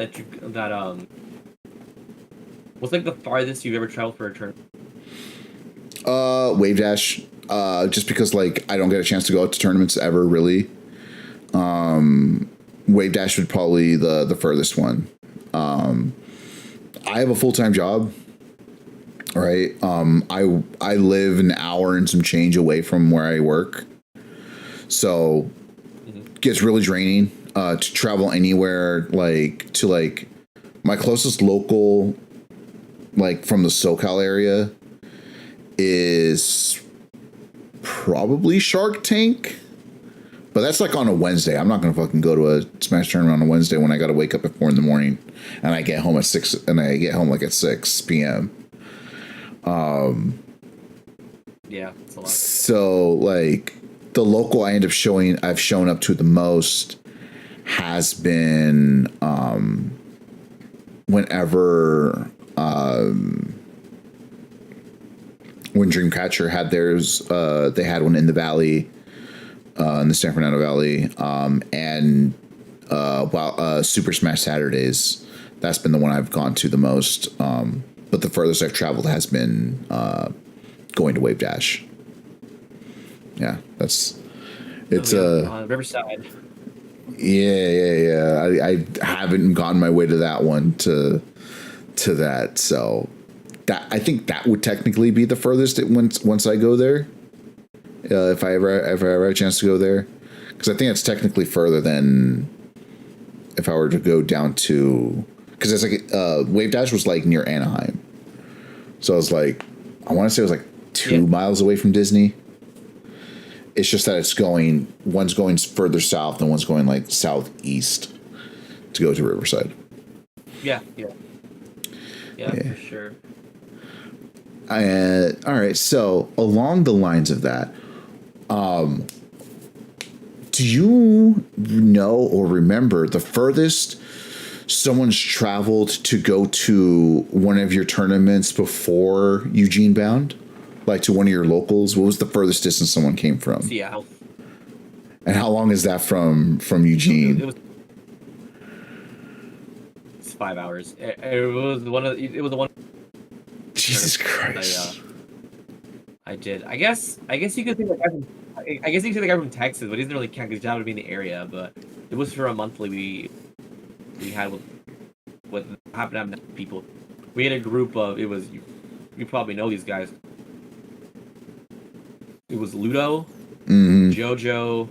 what's like the farthest you've ever traveled for a tournament? Wave Dash. Just because like I don't get a chance to go out to tournaments ever really. Wave Dash would probably the furthest one. I have a full-time job, right? I live an hour and some change away from where I work, so it gets really draining to travel anywhere. Like to like my closest local, like from the SoCal area, is probably Shark Tank. But that's like on a Wednesday. I'm not going to fucking go to a Smash tournament on a Wednesday when I got to wake up at 4 a.m. and I get home at 6 and I get home like at 6 p.m. Yeah, it's a lot. So like the local I've shown up to the most has been whenever when Dreamcatcher had theirs, they had one in the Valley. In the San Fernando Valley, and Super Smash Saturdays. That's been the one I've gone to the most. But the furthest I've traveled has been going to Wave Dash. Yeah, it's on Riverside. Yeah. I haven't gone my way to that one to that. So that I think that would technically be the furthest once I go there. If I ever have a chance to go there, because I think it's technically further than if I were to go down to, because it's like Wave Dash was like near Anaheim, so I was like, I want to say it was like 2 miles away from Disney. It's just that one's going further south and one's going like southeast to go to Riverside. Yeah, for sure. All right, so along the lines of that, do you know or remember the furthest someone's traveled to go to one of your tournaments before Eugene bound? Like to one of your locals? What was the furthest distance someone came from? Seattle. And how long is that from Eugene? It's 5 hours. It was the one. Jesus Christ. I did. I guess you could think I guess you could say the guy from Texas, but he doesn't really count because he's out to be in the area. But it was for a monthly we had what happened to people. We had a group of you probably know these guys. It was Ludo, JoJo,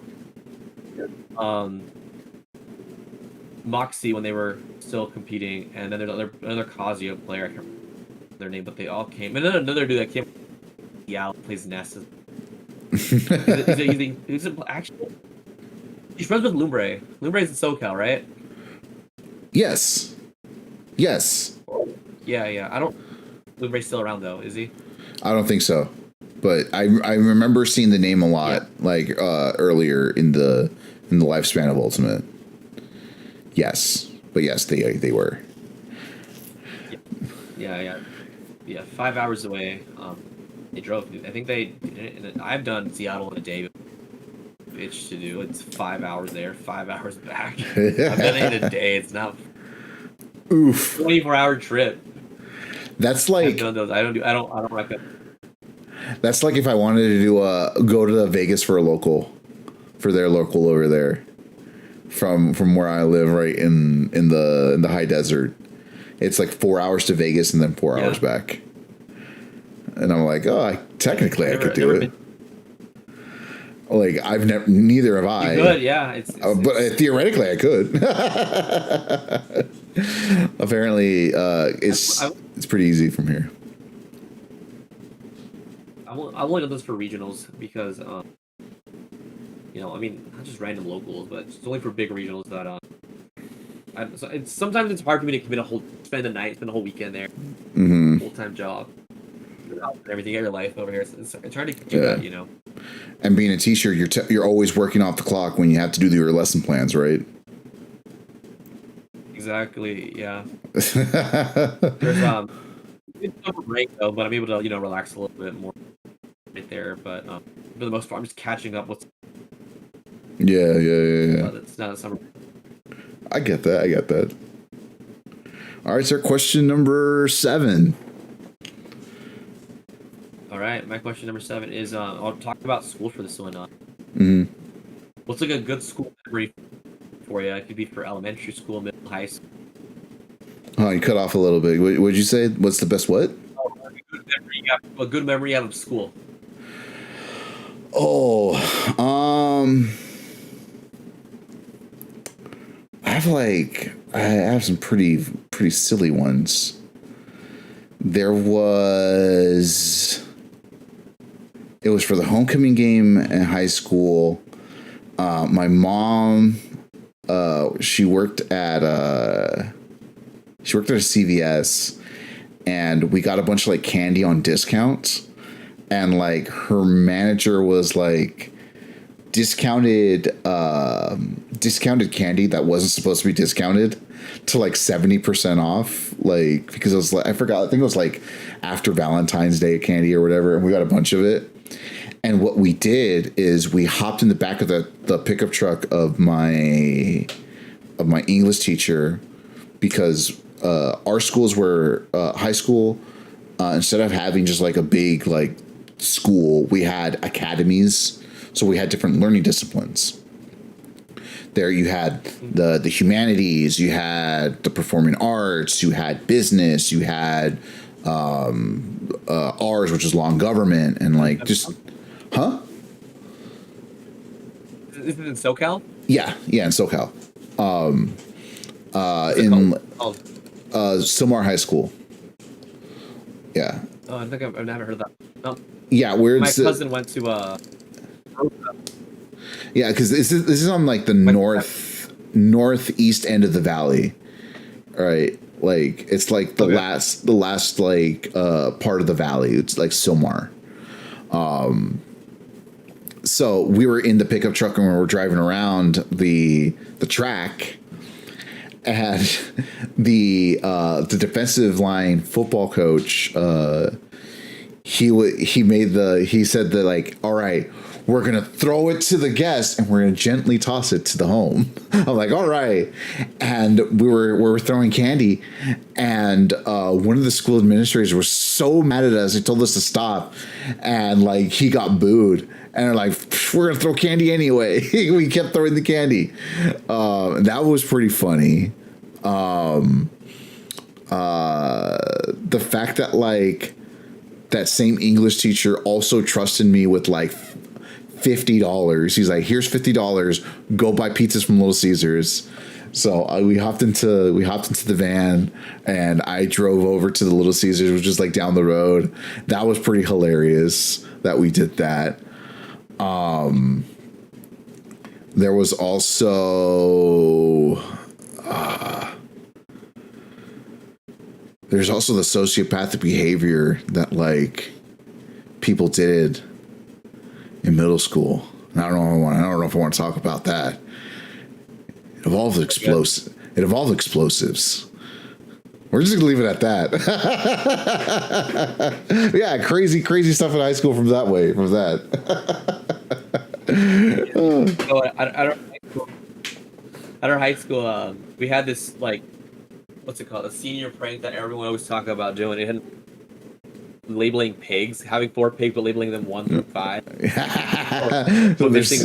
Moxie when they were still competing, and then there's another Kazuya player. I can't remember their name, but they all came. And then another dude that came. Yeah, plays Ness. Actually, he's friends with Lumbre. Lumbre's in SoCal, right? Yes. Yeah. I don't. Lumbre's still around though, is he? I don't think so. But I remember seeing the name a lot, like earlier in the lifespan of Ultimate. Yes, but yes, they were. Yeah. 5 hours away. They drove. I think I've done Seattle in a day. Bitch to do. It's 5 hours there, 5 hours back. I've done it in a day. It's not. Oof. 24-hour trip. That's like. I've done those. I don't recommend. That's like if I wanted to do go to Vegas for their local over there, from where I live, right in the high desert. It's like 4 hours to Vegas and then 4 hours back. And I'm like, oh, I could do it. Like I've never, neither have I. You could, yeah. But theoretically, I could. Apparently, it's pretty easy from here. I've only done this for regionals because, not just random locals, but it's only for big regionals that, sometimes it's hard for me to spend the night, spend the whole weekend there, full-time job, and everything, get your life over here. It's hard to do that, you know. And being a teacher, you're always working off the clock when you have to do your lesson plans, right? Exactly. Yeah. There's it's a break though, but I'm able to relax a little bit more right there. But for the most part, I'm just catching up with. Yeah. It's not a summer. I get that. All right, sir. Question number 7. All right, my question number 7 is I'll talk about school for this one. What's like a good school memory for you? It could be for elementary school, middle, high school. Oh, you cut off a little bit. What did you say? What's the best what? A good memory out of school. Oh, I have some pretty silly ones. It was for the homecoming game in high school. My mom, she worked at a CVS, and we got a bunch of like candy on discounts, and like her manager was like discounted candy that wasn't supposed to be discounted to like 70% off, like because it was like, I think it was like after Valentine's Day candy or whatever, and we got a bunch of it. And what we did is we hopped in the back of the pickup truck of my of my English teacher because our schools were high school. Instead of having just like a big like school, we had academies. So we had different learning disciplines. There you had the humanities, you had the performing arts, you had business, you had ours, which is law and government, and like just, huh? Is it in SoCal? Yeah, in SoCal. Silmar High School. Yeah. Oh, I think I've never heard of that. No. Yeah, where my cousin went to yeah, because this is on like the northeast end of the valley, right? Like it's like the last like part of the valley. It's like Silmar. So we were in the pickup truck and we were driving around the track, and the defensive line football coach he said that like, all right, we're going to throw it to the guest and we're going to gently toss it to the home. I'm like, all right. And we were throwing candy, and one of the school administrators was so mad at us. He told us to stop, and like he got booed, and they're like, we're going to throw candy anyway. We kept throwing the candy. That was pretty funny. The fact that like that same English teacher also trusted me with like $50. He's like, here's $50. Go buy pizzas from Little Caesars. So we hopped into the van, and I drove over to the Little Caesars, which is like down the road. That was pretty hilarious that we did that. There was also there's also the sociopathic behavior that like people did in middle school. And I don't know if I want to talk about that. It involved explosives. We're just gonna leave it at that. Yeah, crazy stuff in high school from that. So at our high school, we had this like, what's it called? A senior prank that everyone always talk about doing. It had labeling pigs, having 4 pigs, but labeling them 1 through 5. So missing.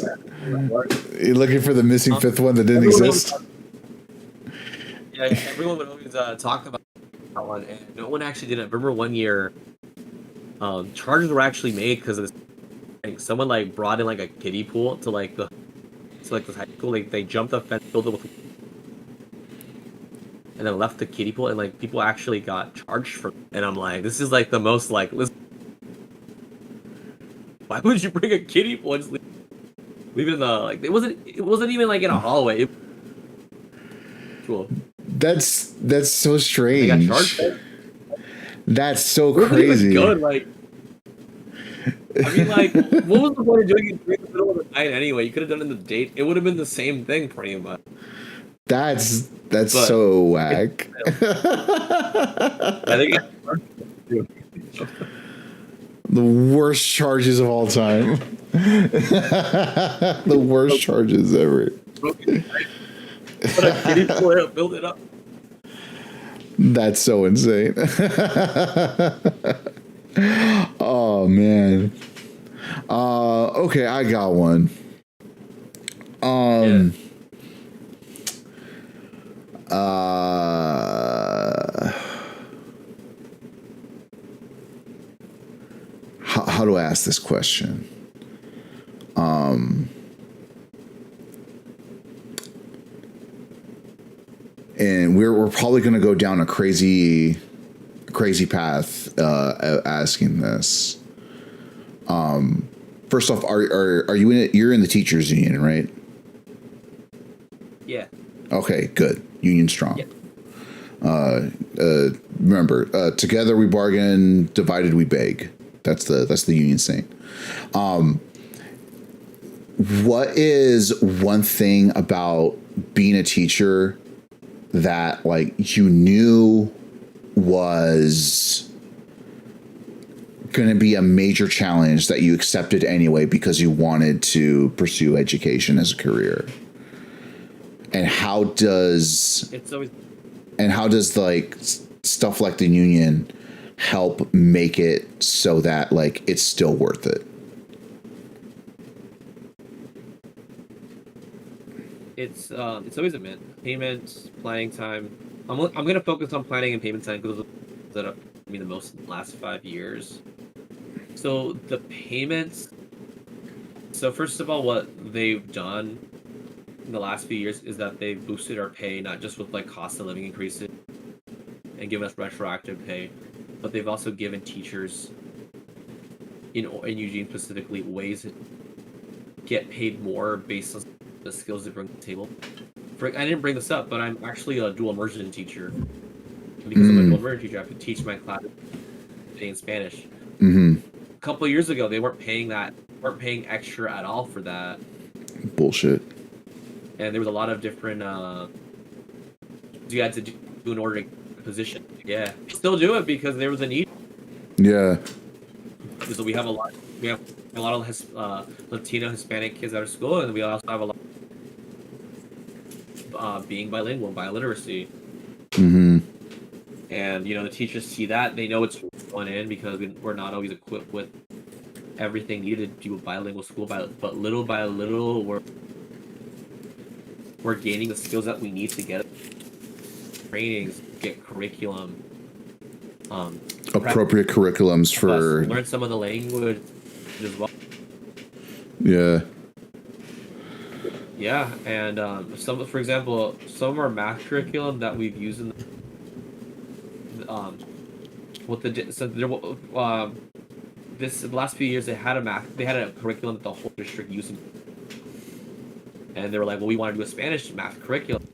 You're looking for the missing 5th one that didn't exist. Yeah, everyone would always talk about that one, and no one actually did it. I remember one year, charges were actually made because of this. Someone like brought in like a kiddie pool to like this high school. Like they jumped the fence, filled it with, and then left the kiddie pool, and like people actually got charged for it. And I'm like, this is like the most like, why would you bring a kiddie pool and just leave it in the, like, it wasn't even like in a hallway. Cool. That's so strange. They got charged. That's so crazy. Good, like, I mean, like, what was the point of doing it in the middle of the night anyway? You could have done it in the date. It would have been the same thing, pretty much. That's so whack. I think the worst charges of all time. The worst charges ever. Put a kiddie pool out, build it up. That's so insane. Oh man. Okay, I got one. How do I ask this question? And we're probably going to go down a crazy path asking this. First off, are you in it? You're in the teachers union, right? Yeah. Okay, good. Union strong. Yeah. Remember, together we bargain, divided we beg. That's the union saying. What is one thing about being a teacher that like you knew was going to be a major challenge that you accepted anyway because you wanted to pursue education as a career? And how does It's always like stuff like the union help make it so that like it's still worth it? it's always a mint. Payments, planning time. I'm gonna focus on planning and payment time because that have me the most in the last 5 years. So the payments. So first of all, what they've done in the last few years is that they've boosted our pay, not just with like cost of living increases and given us retroactive pay, but they've also given teachers in Eugene specifically ways to get paid more based on the skills they bring to the table. I didn't bring this up, but I'm actually a dual immersion teacher. Because I'm a dual immersion teacher, I have to teach my class in Spanish. Mm-hmm. A couple of years ago, they weren't paying extra at all for that. Bullshit. And there was a lot of different you had to do in order to get a position. Yeah, still do it because there was a need. Yeah. So we have a lot of Latino, Hispanic kids out of school, and we also have a lot being bilingual, biliteracy. Mm-hmm. And the teachers see that, they know it's going in because we're not always equipped with everything needed to do a bilingual school, but little by little we're gaining the skills that we need to get trainings, get curriculum, appropriate curriculums for learn some of the language as well. Yeah, and for example, some of our math curriculum that we've used in the last few years they had a curriculum that the whole district used, and they were like, well, we want to do a Spanish math curriculum.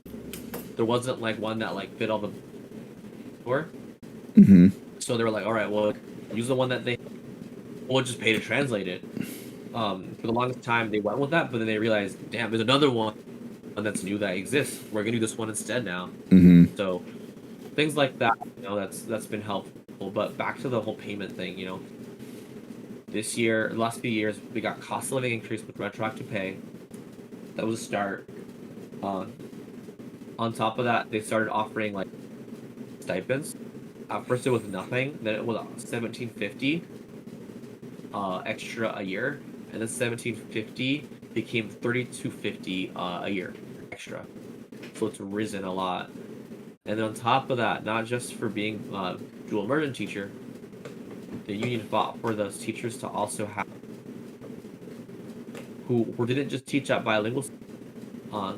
There wasn't like one that like fit all the for. Mm-hmm. So they were like, all right, well, use the one that we'll just pay to translate it. For the longest time they went with that, but then they realized, damn, there's another one that's new that exists. We're gonna do this one instead now. Mm-hmm. So things like that, that's been helpful. But back to the whole payment thing, this year, the last few years, we got cost of living increase with retroactive pay. That was a start. On top of that, they started offering like stipends. At first, it was nothing. Then it was $1,750 extra a year, and then $1,750 became $3,250 a year extra. So it's risen a lot. And then on top of that, not just for being a dual immersion teacher, the union fought for those teachers to also have who didn't just teach at bilingual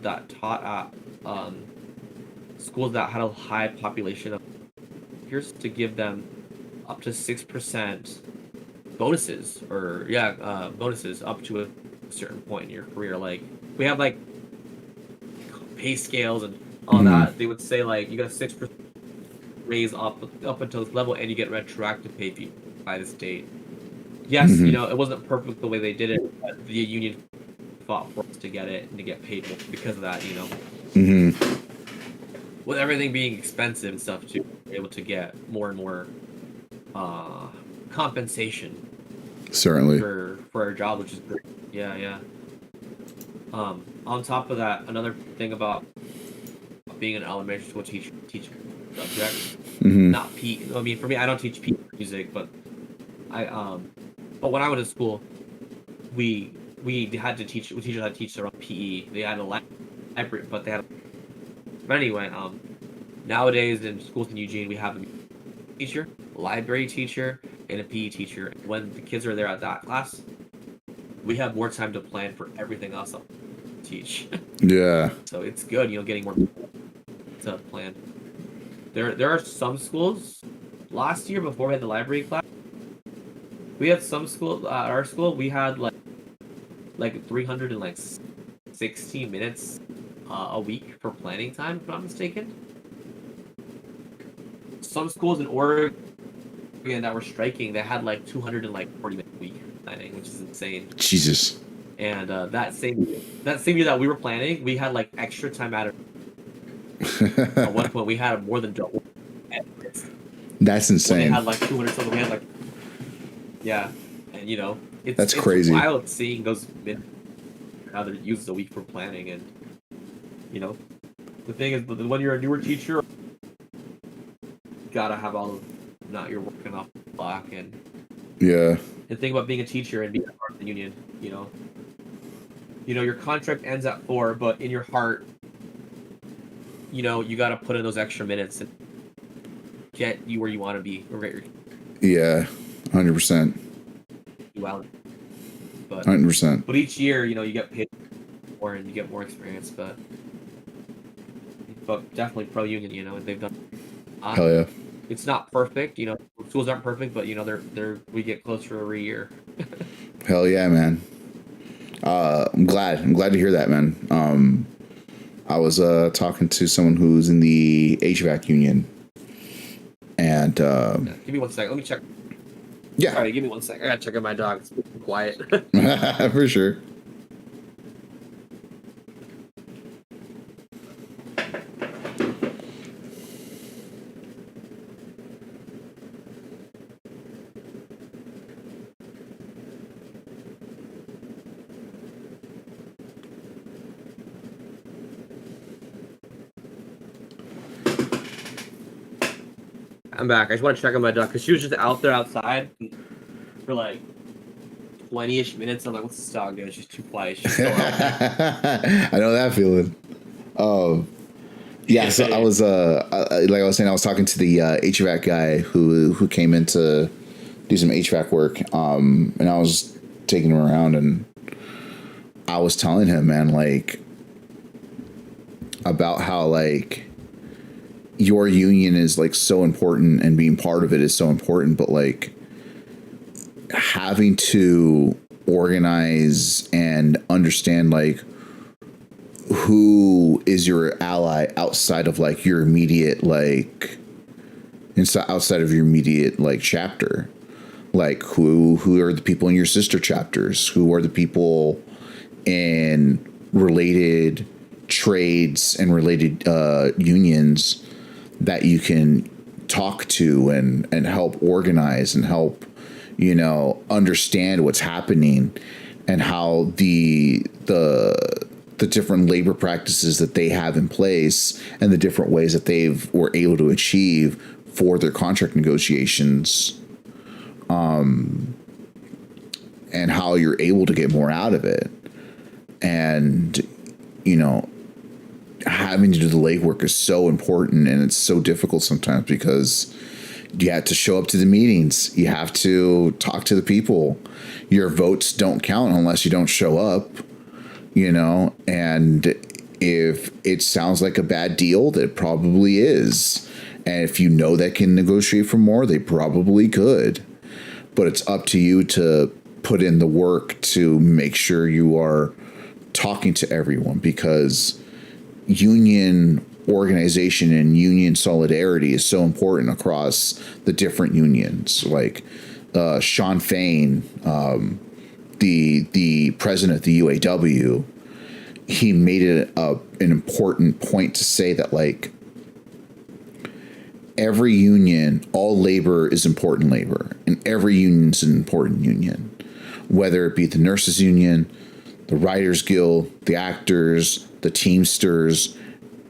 that taught at schools that had a high population of teachers, to give them up to 6% bonuses bonuses up to a certain point in your career. Like we have like pay scales and all that. They would say like you got 6% raise up until this level, and you get retroactive pay by the state. Yes, it wasn't perfect the way they did it, but the union fought for us to get it and to get paid because of that. With everything being expensive and stuff too, we're able to get more and more compensation. Certainly. For our job, which is great. Yeah. On top of that, another thing about being an elementary school teacher, teach subjects, not P. I mean, for me, I don't teach P music, but but when I went to school, we had to teach. Teachers had to teach their own PE. They had a library, but they had. But anyway, nowadays in schools in Eugene, we have a teacher, a library teacher, and a PE teacher. When the kids are there at that class, we have more time to plan for everything else I'll teach. Yeah. So it's good, getting more to plan. There are some schools. Last year, before we had the library class, we had some schools. At our school, we had like 360 minutes a week for planning time, if I'm not mistaken. Some schools in Oregon that were striking, they had like 240 minutes a week planning, which is insane. Jesus. And that same year that we were planning, we had like extra time out of. At one point, we had more than double. That's insane. When they had like 200 something. We had like, yeah, and that's crazy. It's wild seeing those minutes how they're used a week for planning, and You know, the thing is, when you're a newer teacher, you gotta have all of, not you're working off the clock, and Yeah. the thing about being a teacher and being a part of the union, your contract ends at 4, but in your heart, you got to put in those extra minutes and get you where you want to be, or get Yeah. 100%. you out. But 100%. But each year, you get paid more and you get more experience. But definitely pro union, and they've done. Hell yeah. It's not perfect, schools aren't perfect, but we get closer every year. Hell yeah, man. I'm glad to hear that, man. I was talking to someone who's in the HVAC union, and Give me 1 second. Let me check. Yeah. All right, give me 1 second. I gotta check on my dog. It's quiet. For sure. I'm back. I just want to check on my dog because she was just out there outside for like 20-ish minutes. I'm like, what's this dog doing? She's too quiet. She's still out there. I know that feeling. Yeah, so I was like I was saying, I was talking to the HVAC guy who came in to do some HVAC work, and I was taking him around, and I was telling him, man, like, about how, like, your union is, like, so important, and being part of it is so important, but, like, having to organize and understand, like, who is your ally outside of, like, your immediate, like, outside of your immediate, like, chapter. Like, who are the people in your sister chapters? Who are the people in related trades and related unions that you can talk to and help organize and help, understand what's happening and how the different labor practices that they have in place and the different ways that were able to achieve for their contract negotiations, and how you're able to get more out of it. And, having to do the legwork is so important, and it's so difficult sometimes because you have to show up to the meetings. You have to talk to the people. Your votes don't count unless you don't show up, and if it sounds like a bad deal, that probably is. And if that can negotiate for more, they probably could. But it's up to you to put in the work to make sure you are talking to everyone, because union organization and union solidarity is so important across the different unions. Like Sean Fain, the president of the UAW, he made it an important point to say that, like, every union, all labor is important labor, and every union is an important union, whether it be the nurses union, the writers guild, the actors, the Teamsters.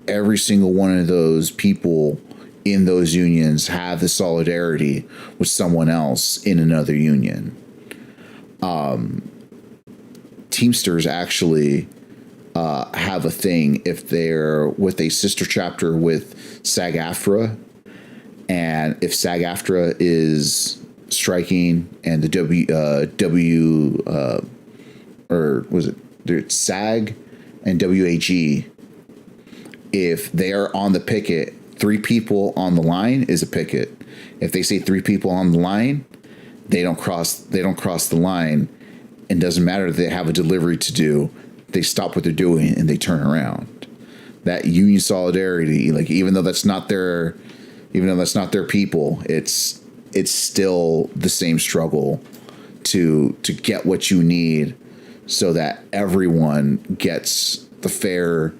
Every single one of those people in those unions have the solidarity with someone else in another union. Teamsters actually have a thing if they're with a sister chapter with SAG-AFTRA, and if SAG-AFTRA is striking and the there's SAG and WAG, if they are on the picket, 3 people on the line is a picket. If they say 3 people on the line, they don't cross the line. It doesn't matter if they have a delivery to do. They stop what they're doing and they turn around. That union solidarity, like, even though that's not their people, it's still the same struggle to get what you need, so that everyone gets the fair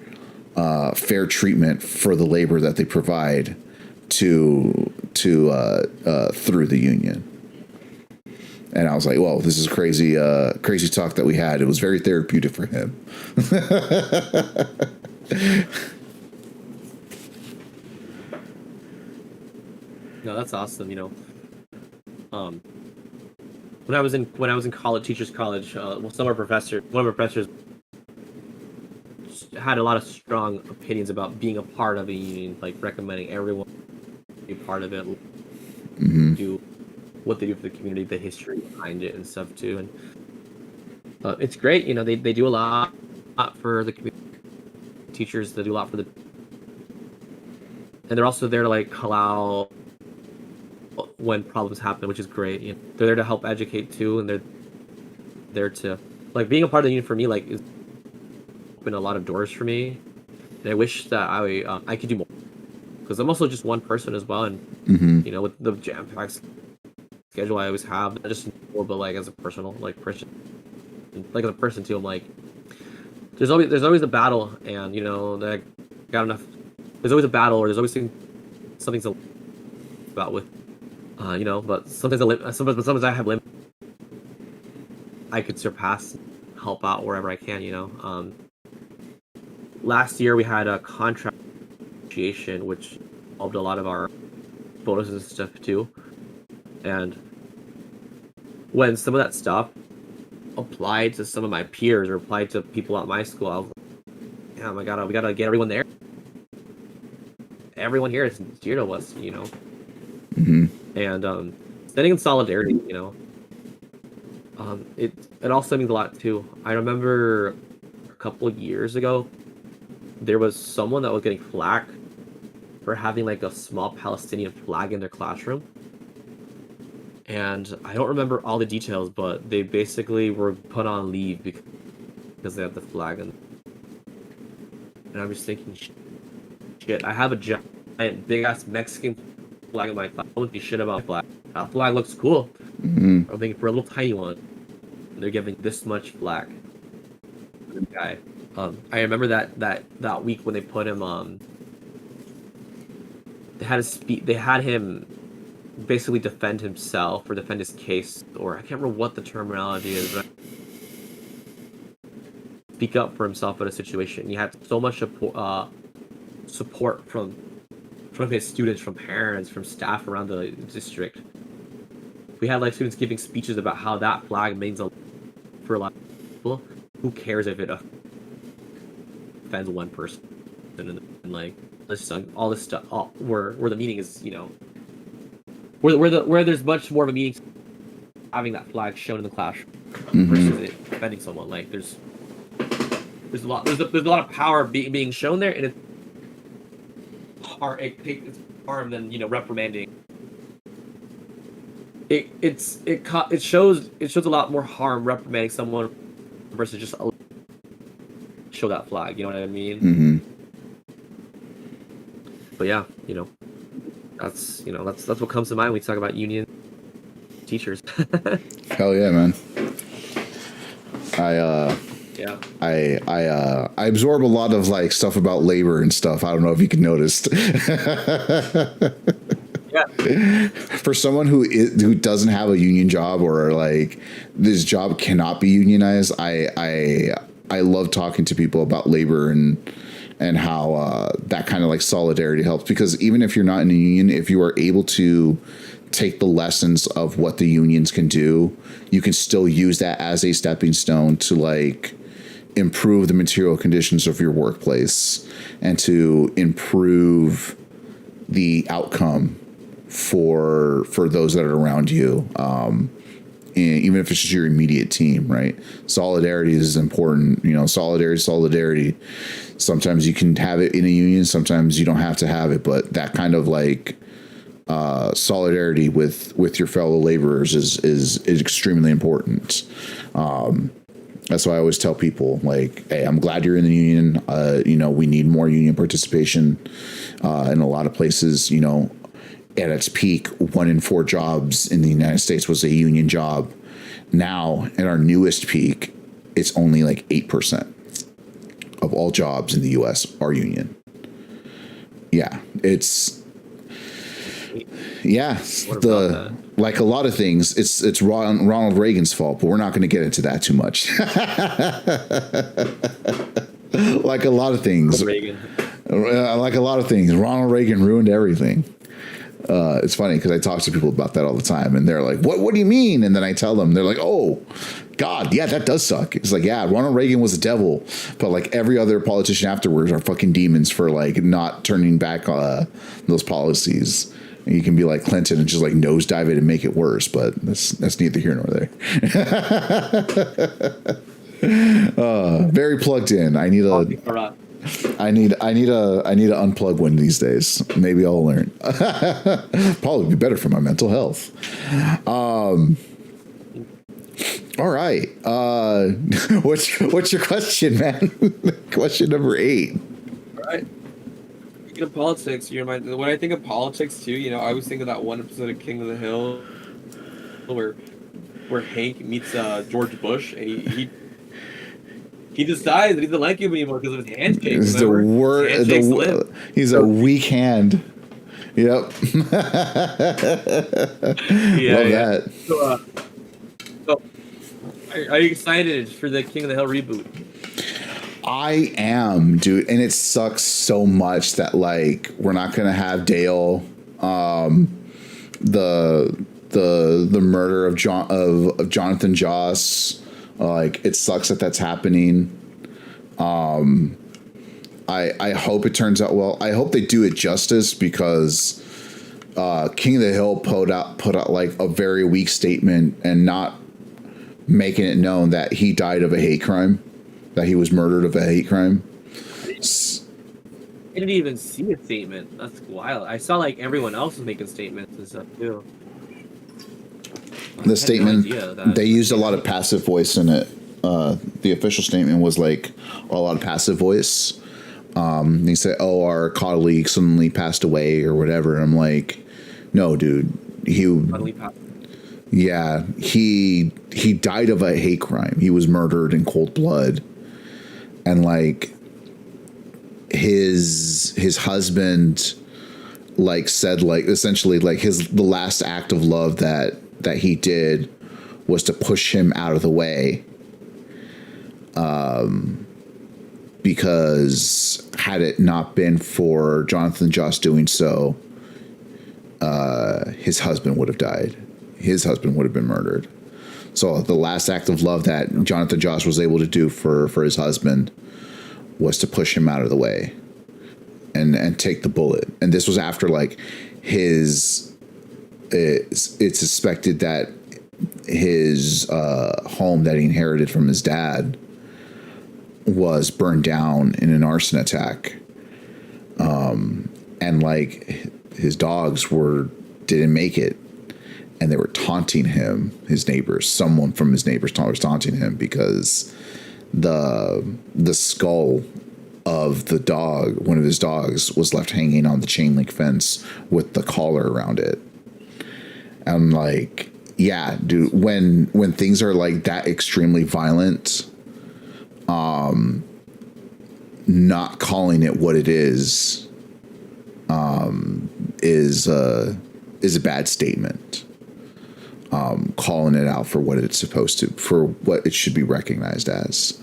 treatment for the labor that they provide through the union. And I was like, well, this is crazy talk that we had. It was very therapeutic for him. No, that's awesome. Um, when I was in college, teachers college, one of our professors had a lot of strong opinions about being a part of a union, like recommending everyone be part of it, do what they do for the community, the history behind it and stuff too. And it's great. They do a lot for the community. Teachers, they do a lot for the, and they're also there to like allow when problems happen, which is great. They're there to help educate too, and they're there to like being a part of the union for me like is opened a lot of doors for me, and I wish that I could do more because I'm also just one person as well, and with the jam-packed schedule I always have, not just but like as a personal person, like as a person too. I'm like, there's always a battle, and that I got enough. There's always a battle, or there's always something to about with, but sometimes I have limits. I could surpass, help out wherever I can. Last year we had a contract negotiation, which involved a lot of our bonuses and stuff too. And when some of that stuff applied to some of my peers or applied to people at my school, I was like, "Damn, we gotta get everyone there. Everyone here is dear to us, And standing in solidarity, it also means a lot too. I remember a couple of years ago, there was someone that was getting flack for having like a small Palestinian flag in their classroom. And I don't remember all the details, but they basically were put on leave because they had the flag. And I'm just thinking, shit, I have a giant, big-ass Mexican flag in my class. I don't give a shit about my flag. That flag looks cool. I'm thinking for a little tiny one, they're giving this much flack to the guy. I remember that week when they put him they had him basically defend himself or defend his case, or I can't remember what the terminology is, but speak up for himself in a situation. He had so much support from his students, from parents, from staff around the district. We had like students giving speeches about how that flag means a lot for a lot of people. Who cares if it offends one person? And like all this stuff, where the meaning is, where there's much more of a meaning having that flag shown in the classroom versus it offending someone. Like there's a lot of power being shown there, and it's harm than reprimanding. It shows a lot more harm reprimanding someone versus just show that flag. You know what I mean? But yeah, that's what comes to mind when we talk about union teachers. Hell yeah, man. I absorb a lot of like stuff about labor and stuff. I don't know if you can notice. Yeah. For someone who doesn't have a union job, or like this job cannot be unionized, I love talking to people about labor and how that kind of like solidarity helps, because even if you're not in a union, if you are able to take the lessons of what the unions can do, you can still use that as a stepping stone to like improve the material conditions of your workplace and to improve the outcome for those that are around you. Even if it's just your immediate team, right? Solidarity is important. Solidarity. Sometimes you can have it in a union, sometimes you don't have to have it, but that kind of like solidarity with your fellow laborers is extremely important. That's why I always tell people, like, hey, I'm glad you're in the union. We need more union participation in a lot of places. At its peak, 1 in 4 jobs in the United States was a union job. Now, at our newest peak, it's only like 8% of all jobs in the U.S. are union. Yeah, like a lot of things, it's Ronald Reagan's fault, but we're not going to get into that too much. like a lot of things. Reagan. Like a lot of things, Ronald Reagan ruined everything. It's funny because I talk to people about that all the time, and they're like, "What do you mean?" And then I tell them, they're like, "Oh, God, yeah, that does suck." It's like, yeah, Ronald Reagan was a devil, but like every other politician afterwards are fucking demons for like not turning back those policies. And you can be like Clinton and just like nosedive it and make it worse, but that's neither here nor there. Very plugged in. I need to unplug one of these days. Maybe I'll learn. Probably be better for my mental health. All right. What's your question, man? Question number 8. All right. Speaking of politics, when I think of politics too, I always think of that one episode of King of the Hill where Hank meets George Bush, and he just dies and he doesn't like him anymore because of his handshake. He's he's a weak hand. Yep. Love that. So, are you excited for the King of the Hill reboot? I am, dude, and it sucks so much that like we're not gonna have Dale. The murder of Jonathan Joss. Like it sucks that that's happening. I hope it turns out well. I hope they do it justice because King of the Hill put out like a very weak statement and not making it known that he died of a hate crime, that he was murdered of a hate crime. I didn't even see a statement. That's wild. I saw like everyone else was making statements and stuff too. The statement, they used a lot of passive voice in it. The official statement was like a lot of passive voice. He said, "Oh, our colleague suddenly passed away or whatever." I'm like, "No, dude, he died of a hate crime. He was murdered in cold blood, and like his husband like said like essentially like the last act of love that he did was to push him out of the way, because had it not been for Jonathan Joss doing so, his husband would have died. His husband would have been murdered. So the last act of love that Jonathan Joss was able to do for his husband was to push him out of the way and take the bullet. And this was after like it's suspected that his home that he inherited from his dad was burned down in an arson attack. And like his dogs didn't make it, and they were taunting him, his neighbors. Someone from his neighbors was taunting him because the skull of the dog, one of his dogs, was left hanging on the chain link fence with the collar around it. And like, yeah, dude, when things are like that extremely violent, not calling it what it is a bad statement. Calling it out for what it's supposed to, for what it should be recognized as.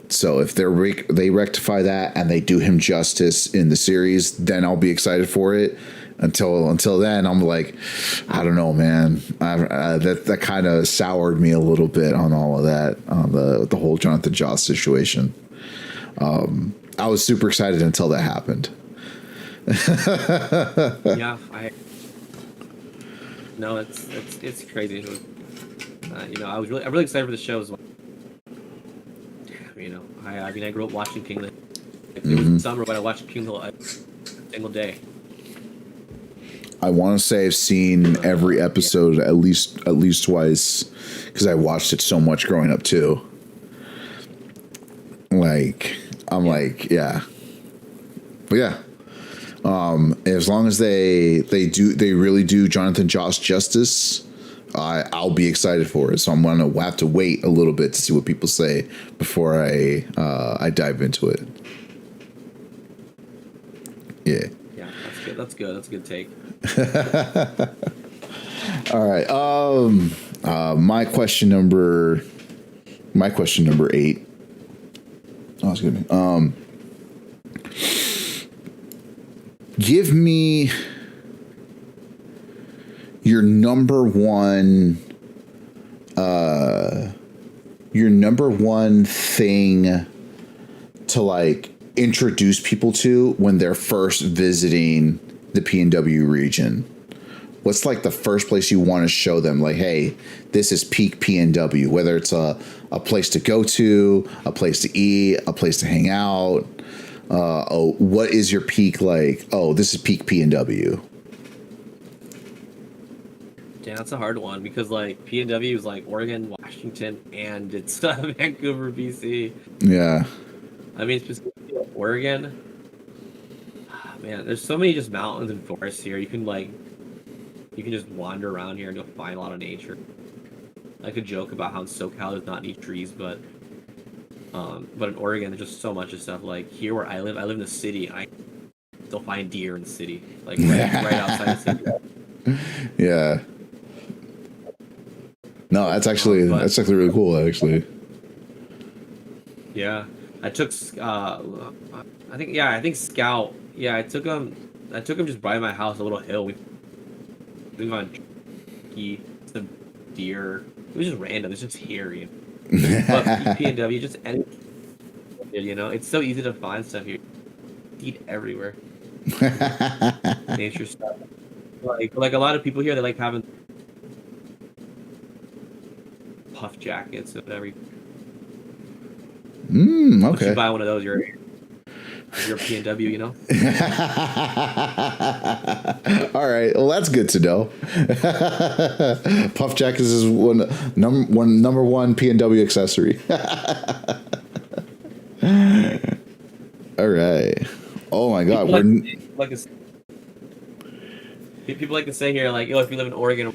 So if they rectify that and they do him justice in the series, then I'll be excited for it. Until then, I'm like, I don't know, man. That kind of soured me a little bit on all of that, on the whole Jonathan Joss situation. I was super excited until that happened. Yeah, no, it's crazy. I'm really excited for the show as well. I grew up watching King of the Hill. It was summer when I watched King of the Hill every single day. I want to say I've seen every episode at least twice because I watched it so much growing up too. Like yeah, but yeah. As long as they really do Jonathan Joss justice, I'll be excited for it. So I'm gonna have to wait a little bit to see what people say before I dive into it. Yeah. Yeah, that's good. That's a good take. All right. My question number 8. Oh, excuse me. Give me your number one thing to like introduce people to when they're first visiting the PNW region. What's like the first place you want to show them, like, hey, this is peak PNW, whether it's a place to go to, a place to eat, a place to hang out. What is your peak, like, oh, this is peak PNW? Yeah, that's a hard one because like PNW is like Oregon, Washington, and it's Vancouver, BC. Yeah. I mean, specifically Oregon. Man, there's so many just mountains and forests here. You can just wander around here and you'll find a lot of nature. I could joke about how in SoCal there's not any trees, but in Oregon there's just so much of stuff. Like here where I live in the city. I still find deer in the city, like right outside the city. Yeah. No, that's actually really cool. Actually. Yeah, I took I think Scout. Yeah, I took him just by my house, a little hill. We went on some deer. It was just random. It's just here, you know. But PNW, just any, you know, it's so easy to find stuff here. Eat everywhere. Nature stuff. Like a lot of people here, they like having puff jackets and whatever. Okay. Once you buy one of those, you're PNW, you know. All right. Well, that's good to know. Puff jackets is number one PNW accessory. All right. Oh my God. People like to say here, like, if you live in Oregon,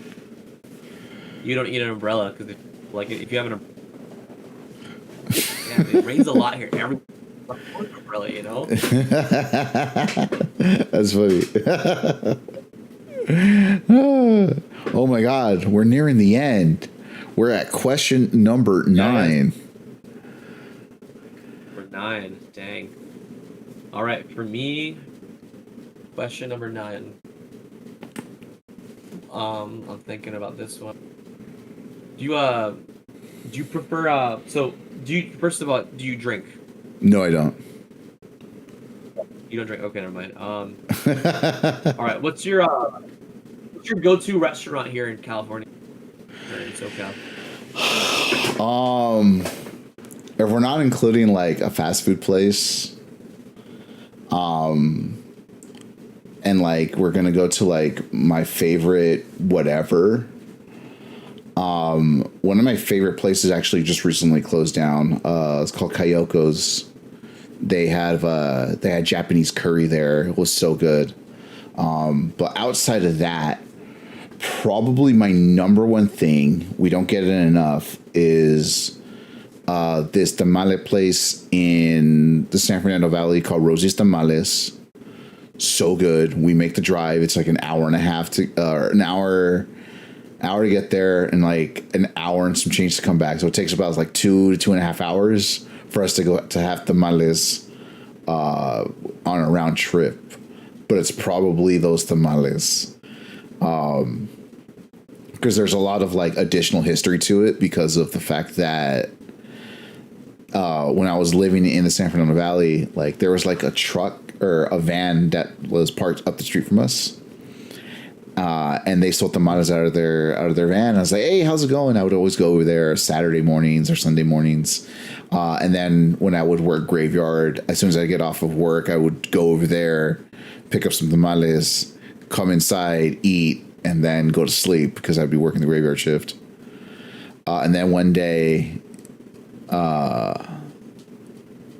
you don't need an umbrella because, like, if you have an umbrella, it rains a lot here. Every umbrella, you know. That's funny. Oh my God, we're nearing the end. We're at question number 9. Number 9, dang. All right, for me, question number 9. I'm thinking about this one. Do you prefer first of all, do you drink? No, I don't. You don't drink? Okay, never mind. All right, what's your go-to restaurant here in California? Or in SoCal? If we're not including like a fast food place, and like we're gonna go to like my favorite whatever. One of my favorite places actually just recently closed down. It's called Kayoko's. They had Japanese curry there. It was so good. But outside of that, probably my number one thing, we don't get it enough, is this tamale place in the San Fernando Valley called Rosie's Tamales. So good. We make the drive. It's like an hour and a half to hour to get there and like an hour and some change to come back. So it takes about like 2 to 2.5 hours for us to go to have tamales on a round trip. But it's probably those tamales. Because there's a lot of like additional history to it because of the fact that when I was living in the San Fernando Valley, like there was like a truck or a van that was parked up the street from us. And they sold tamales out of their van. I was like, hey, how's it going? I would always go over there Saturday mornings or Sunday mornings. And then when I would work graveyard, as soon as I get off of work, I would go over there, pick up some tamales, come inside, eat, and then go to sleep because I'd be working the graveyard shift. And then one day,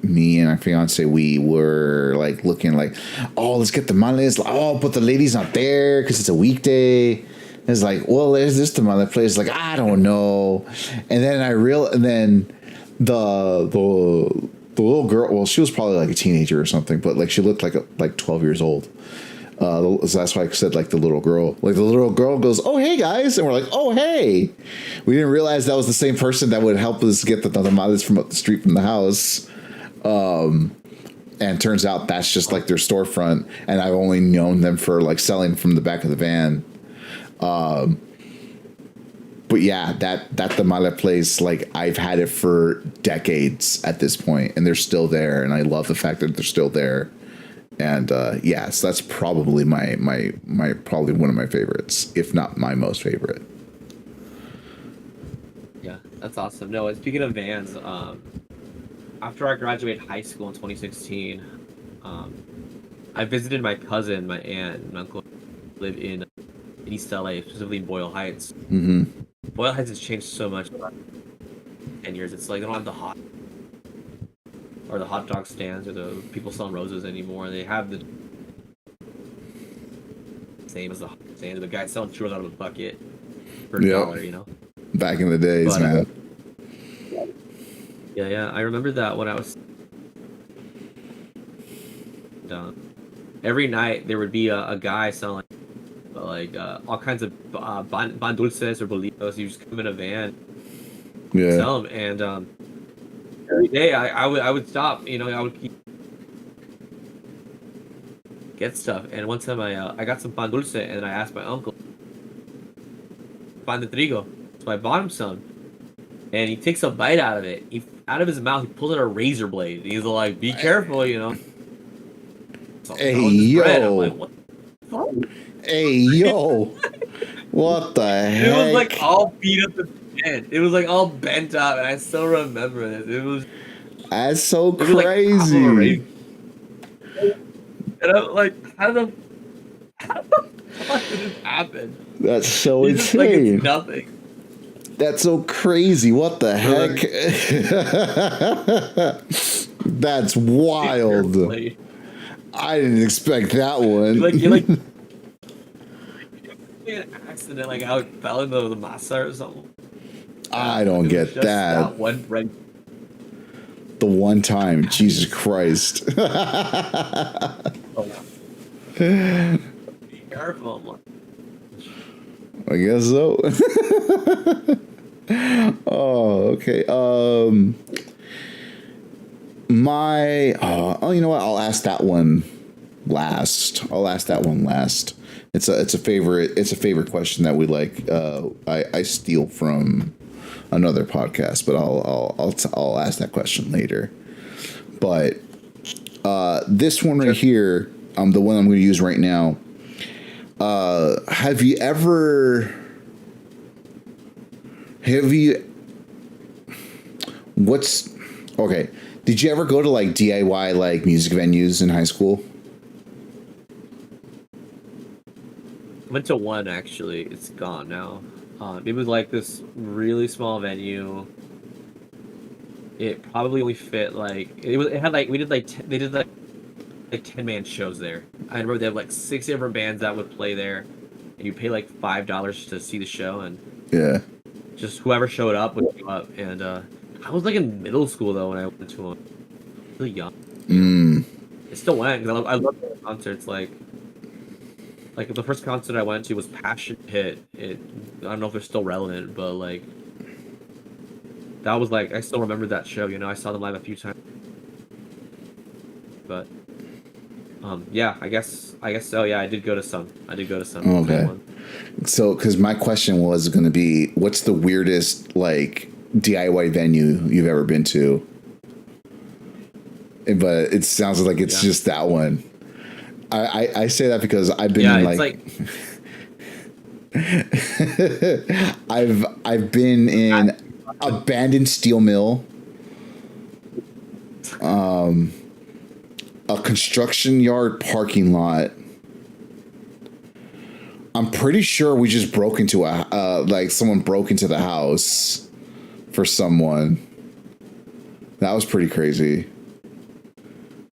me and our fiance, we were like looking like, oh, let's get tamales. Oh, but the lady's not there because it's a weekday. It's like, well, there's this tamale place. Like, I don't know. And then the little girl. Well, she was probably like a teenager or something, but like she looked like 12 years old. So that's why I said like the little girl. Like the little girl goes, oh, hey guys, and we're like, oh, hey. We didn't realize that was the same person that would help us get the tamales from up the street from the house. And turns out that's just like their storefront, and I've only known them for like selling from the back of the van. But yeah, that tamale place, like I've had it for decades at this point, and they're still there, and I love the fact that they're still there. And yeah, so that's probably my probably one of my favorites, if not my most favorite. Yeah, that's awesome. No, speaking of vans, after I graduated high school in 2016, I visited my cousin, my aunt, and uncle live in East LA, specifically in Boyle Heights. Mm-hmm. Boyle Heights has changed so much in the last 10 years. It's like they don't have the hot dog stands or the people selling roses anymore. They have the same as the hot stand. The guy selling churros out of a bucket for $1, you know. Back in the days, man. Yeah. I remember that when I was done. Every night there would be a guy selling like all kinds of pan dulces or bolitos. You just come in a van, sell them, and every day I would stop. You know, I would get stuff. And one time I got some pan dulce, and I asked my uncle, pan de trigo. So I bought him some, and he takes a bite out of it. Out of his mouth, he pulls out a razor blade. He's like, "Be careful," you know. So hey yo! Like, what the fuck? Hey yo! What the heck? It was like all beat up and bent. It was like all bent up, and I still remember this. It was. That's so crazy. Like, and I'm like, how the fuck did this happen? That's so It's just like insane. it's nothing. That's so crazy. What the heck? That's wild. I didn't expect that one. You're like an accident, like how it fell into the masa or something. I don't get just that. One bread. The one time, Jesus Christ. Be careful. I guess so. Oh, okay. You know what? I'll ask that one last. It's a favorite question that we like. I steal from another podcast, but I'll ask that question later. But this one right here, the one I'm going to use right now. Have you okay, did you ever go to like DIY like music venues in high school? I went to one, actually. It's gone now. It was like this really small venue. It probably only fit like it had like they did like 10-man shows there. I remember they had like 6 different bands that would play there, and you pay like $5 to see the show, and just whoever showed up would show up. And I was like in middle school though when I went to them. Really young. I still went because I love the concerts. Like the first concert I went to was Passion Pit. I don't know if they're still relevant, but like that was like I still remember that show. You know, I saw them live a few times. But yeah, I guess so. Yeah, I did go to some. Okay. So, because my question was going to be, what's the weirdest like DIY venue you've ever been to? But it sounds like it's just that one. I say that because I've been in like I've been in abandoned steel mill, a construction yard parking lot. I'm pretty sure we just broke into someone broke into the house for someone. That was pretty crazy.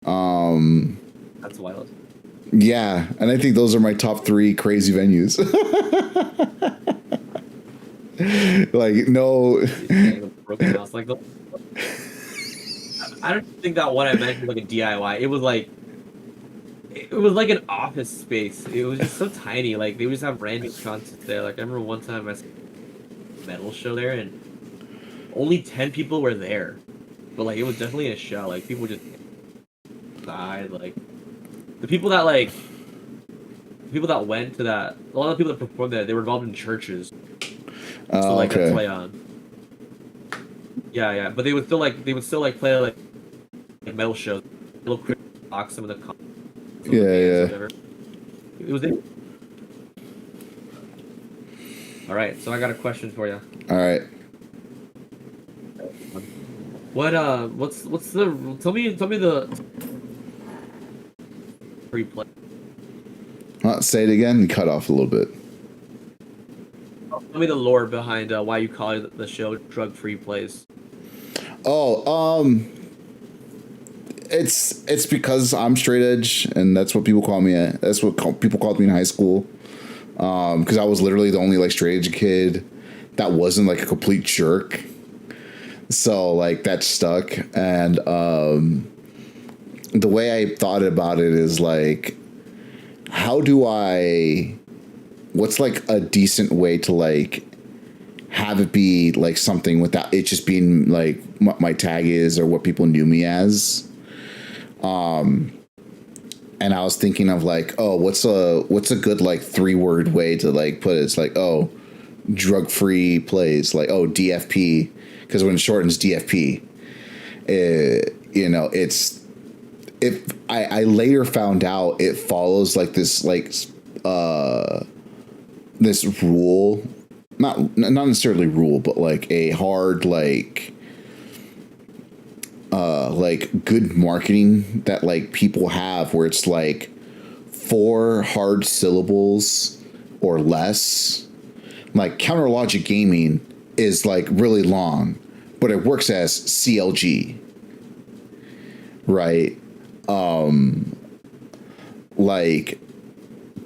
That's wild. Yeah, and I think those are my top 3 crazy venues. Like no. Broken house, like I don't think that one I mentioned was like a DIY. It was like an office space. It was just so tiny. Like they would just have random concerts there. Like I remember one time I saw a metal show there, and only 10 people were there. but like it was definitely a show. Like people just died. Like the people that went to that, a lot of the people that performed there, they were involved in churches. So like okay. that's why. Yeah, but they would still play like metal shows. Little quick box some of the. Yeah. It was it. All right, so I got a question for you. All right. What's the tell me the free play. Say it again. You cut off a little bit. Tell me the lore behind why you call the show Drug Free Plays. Oh, it's because I'm straight edge, and that's what people call me. That's what people called me in high school. Because I was literally the only like straight edge kid that wasn't like a complete jerk. So like that stuck, and the way I thought about it is like, what's like a decent way to like have it be like something without it just being like what my tag is or what people knew me as. And I was thinking of like, oh, what's a good like 3-word way to like put it? It's like, oh, drug free plays, like, oh, DFP, because when it shortens DFP, I later found out it follows like this this rule, not necessarily rule, but like a hard like good marketing that like people have, where it's like 4 hard syllables or less. Like Counter Logic Gaming is like really long, but it works as CLG, right? Like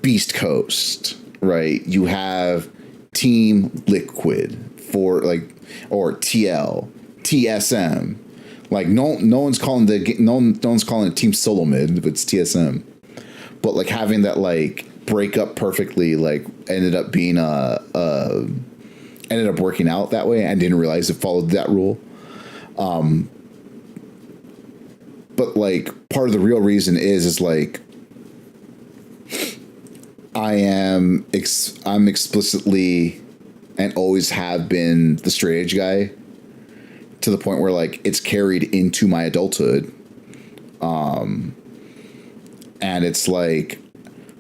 Beast Coast, right? You have Team Liquid for like, or TL, TSM. Like no one's calling it Team Solo Mid if it's TSM. But like having that like break up perfectly, like ended up working out that way. I didn't realize it followed that rule. But like part of the real reason is like I'm explicitly and always have been the straight edge guy, to the point where like it's carried into my adulthood. And it's like,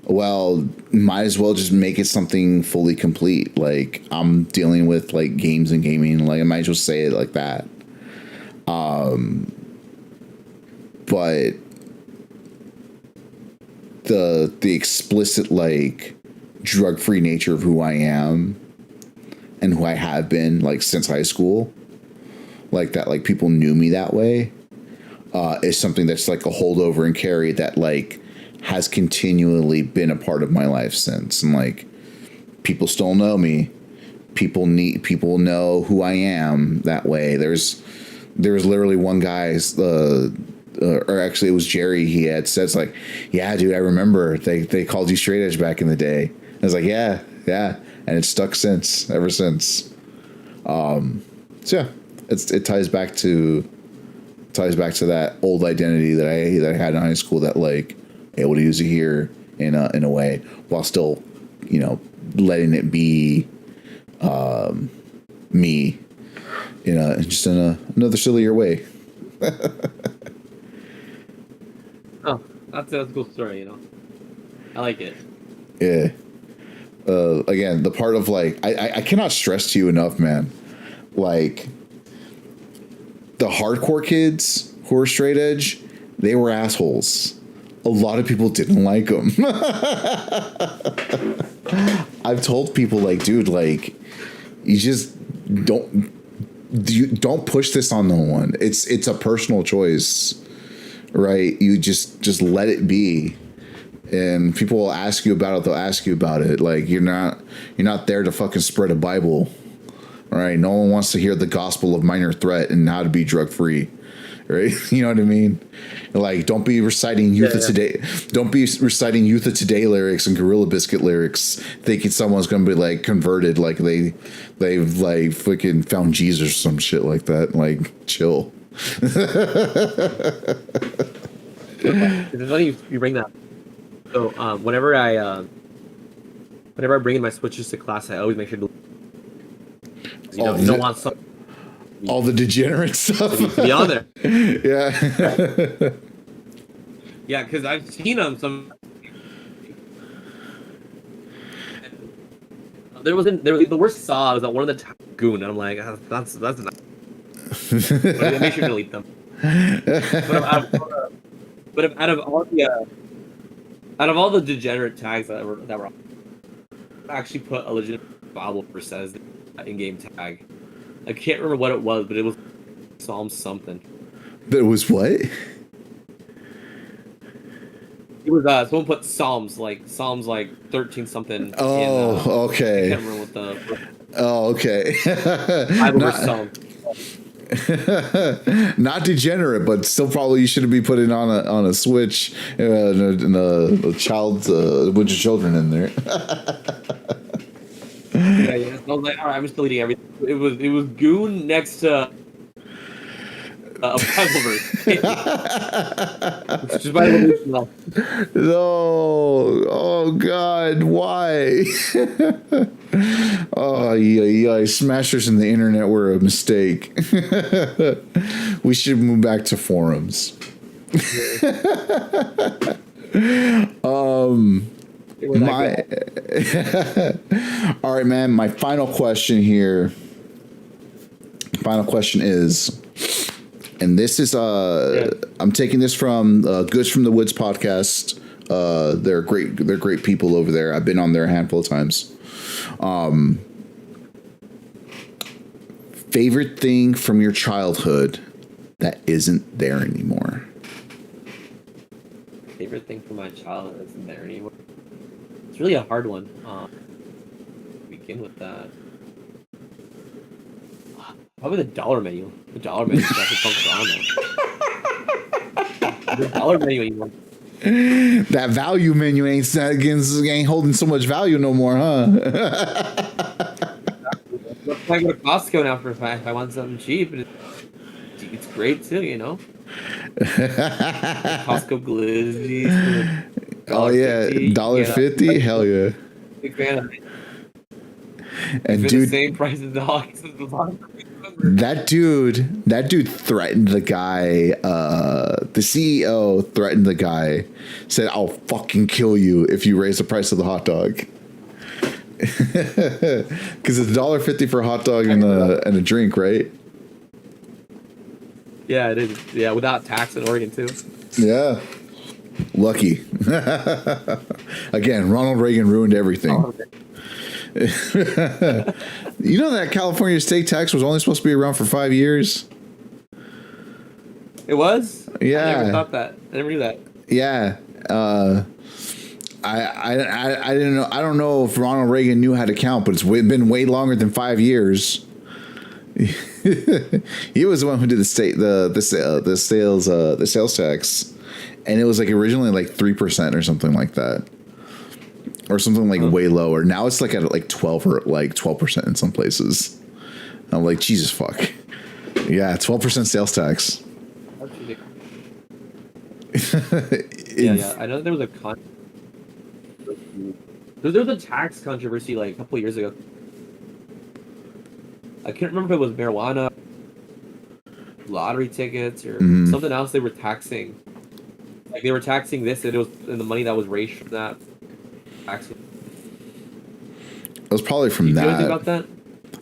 well, might as well just make it something fully complete. Like I'm dealing with like games and gaming, like I might as well say it like that. But the explicit like drug-free nature of who I am and who I have been like since high school, like that, like people knew me that way, is something that's like a holdover and carry that like has continually been a part of my life since. And like people still know me, people know who I am that way. There's literally one guy's or actually it was Jerry, he had said, it's like, yeah dude, I remember they called you straight edge back in the day. I was like, yeah, and it's stuck ever since. So yeah, it ties back to that old identity that I had in high school, that like able to use it here in a way while still, letting it be me, just in another sillier way. Oh, that's a cool story, I like it. Yeah. Again, the part of like I cannot stress to you enough, man. Like the hardcore kids who were straight edge, they were assholes. A lot of people didn't like them. I've told people like, dude, like you just don't push this on no one. It's a personal choice, right? You just let it be. And people will ask you about it. They'll ask you about it. Like you're not there to fucking spread a Bible, all right? No one wants to hear the gospel of minor threat and how to be drug free, right? You know what I mean? Like don't be reciting Youth of Today. Don't be reciting Youth of Today lyrics and Gorilla Biscuit lyrics, thinking someone's gonna be like converted, like they've like freaking found Jesus or some shit like that. Like chill. It's funny you bring that up. So whenever I bring in my switches to class, I always make sure to you don't want some all the degenerate stuff to be on there. Yeah. Yeah, because I've seen them. The worst saw was that one of the goon, and I'm like, that's not. But I make sure to delete them. But out of all the degenerate tags that were I actually put a legitimate Bible verse as the in-game tag. I can't remember what it was, but it was Psalm something. That was what? It was someone put Psalms like 13 something. Oh, okay. I can't remember what the. Oh, okay. Bible verse Psalm. Not degenerate, but still probably you shouldn't be putting on a Switch and a child's a bunch of children in there. Yeah. I was like, all right, I'm just deleting everything. It was Goon next to a Bible verse. Which is by the way, No, oh God, why? Oh yeah, smashers in the internet were a mistake. We should move back to forums. All right, man. My final question here. Final question is, and this is I'm taking this from Goods from the Woods podcast. They're great. They're great people over there. I've been on there a handful of times. Favorite thing from your childhood that isn't there anymore? Favorite thing from my childhood isn't there anymore. It's really a hard one. Begin with that. Probably the dollar menu. The dollar menu definitely comes around. The dollar menu anymore. That value menu ain't holding so much value no more, huh? I go to Costco now for a fact. If I want something cheap, it's great too, you know. Costco glizzies. Oh yeah, $1.50. Hell yeah. Big fan of it. And it's dude, the same price as dogs. that dude threatened the guy. The CEO threatened the guy. Said, "I'll fucking kill you if you raise the price of the hot dog." Because it's $1.50 for a hot dog and a drink, right? Yeah, it is. Yeah, without tax in Oregon too. Yeah. Lucky. Again, Ronald Reagan ruined everything. Oh, okay. You know that California state tax was only supposed to be around for 5 years? It was? Yeah. I never thought that. I never knew that. Yeah. I didn't know. I don't know if Ronald Reagan knew how to count, but it's been way longer than 5 years. He was the one who did the sales tax, and it was like originally like 3% or something like that, or something like way lower. Now it's like at like 12 or like 12% in some places. I'm like, Jesus fuck. Yeah, 12% sales tax. Yeah. I know there was there was a tax controversy like a couple of years ago. I can't remember if it was marijuana, lottery tickets, or something else they were taxing. Like they were taxing this, and it was and the money that was raised from that tax. It was probably from You that. know anything about that?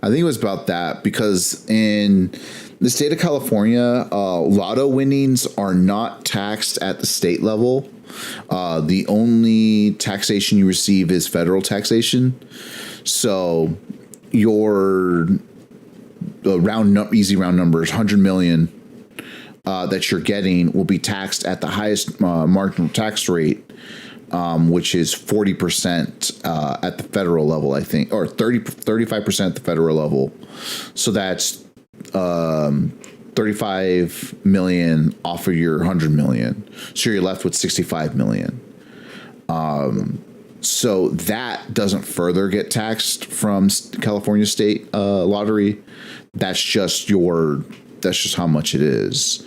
I think it was about that because in the state of California, lotto winnings are not taxed at the state level. The only taxation you receive is federal taxation. So your easy round numbers, 100 million that you're getting will be taxed at the highest marginal tax rate, which is 40% at the federal level, I think, or 35% at the federal level. So that's 35 million off of your 100 million. So you're left with 65 million. So that doesn't further get taxed from California state lottery. That's just your That's just how much it is.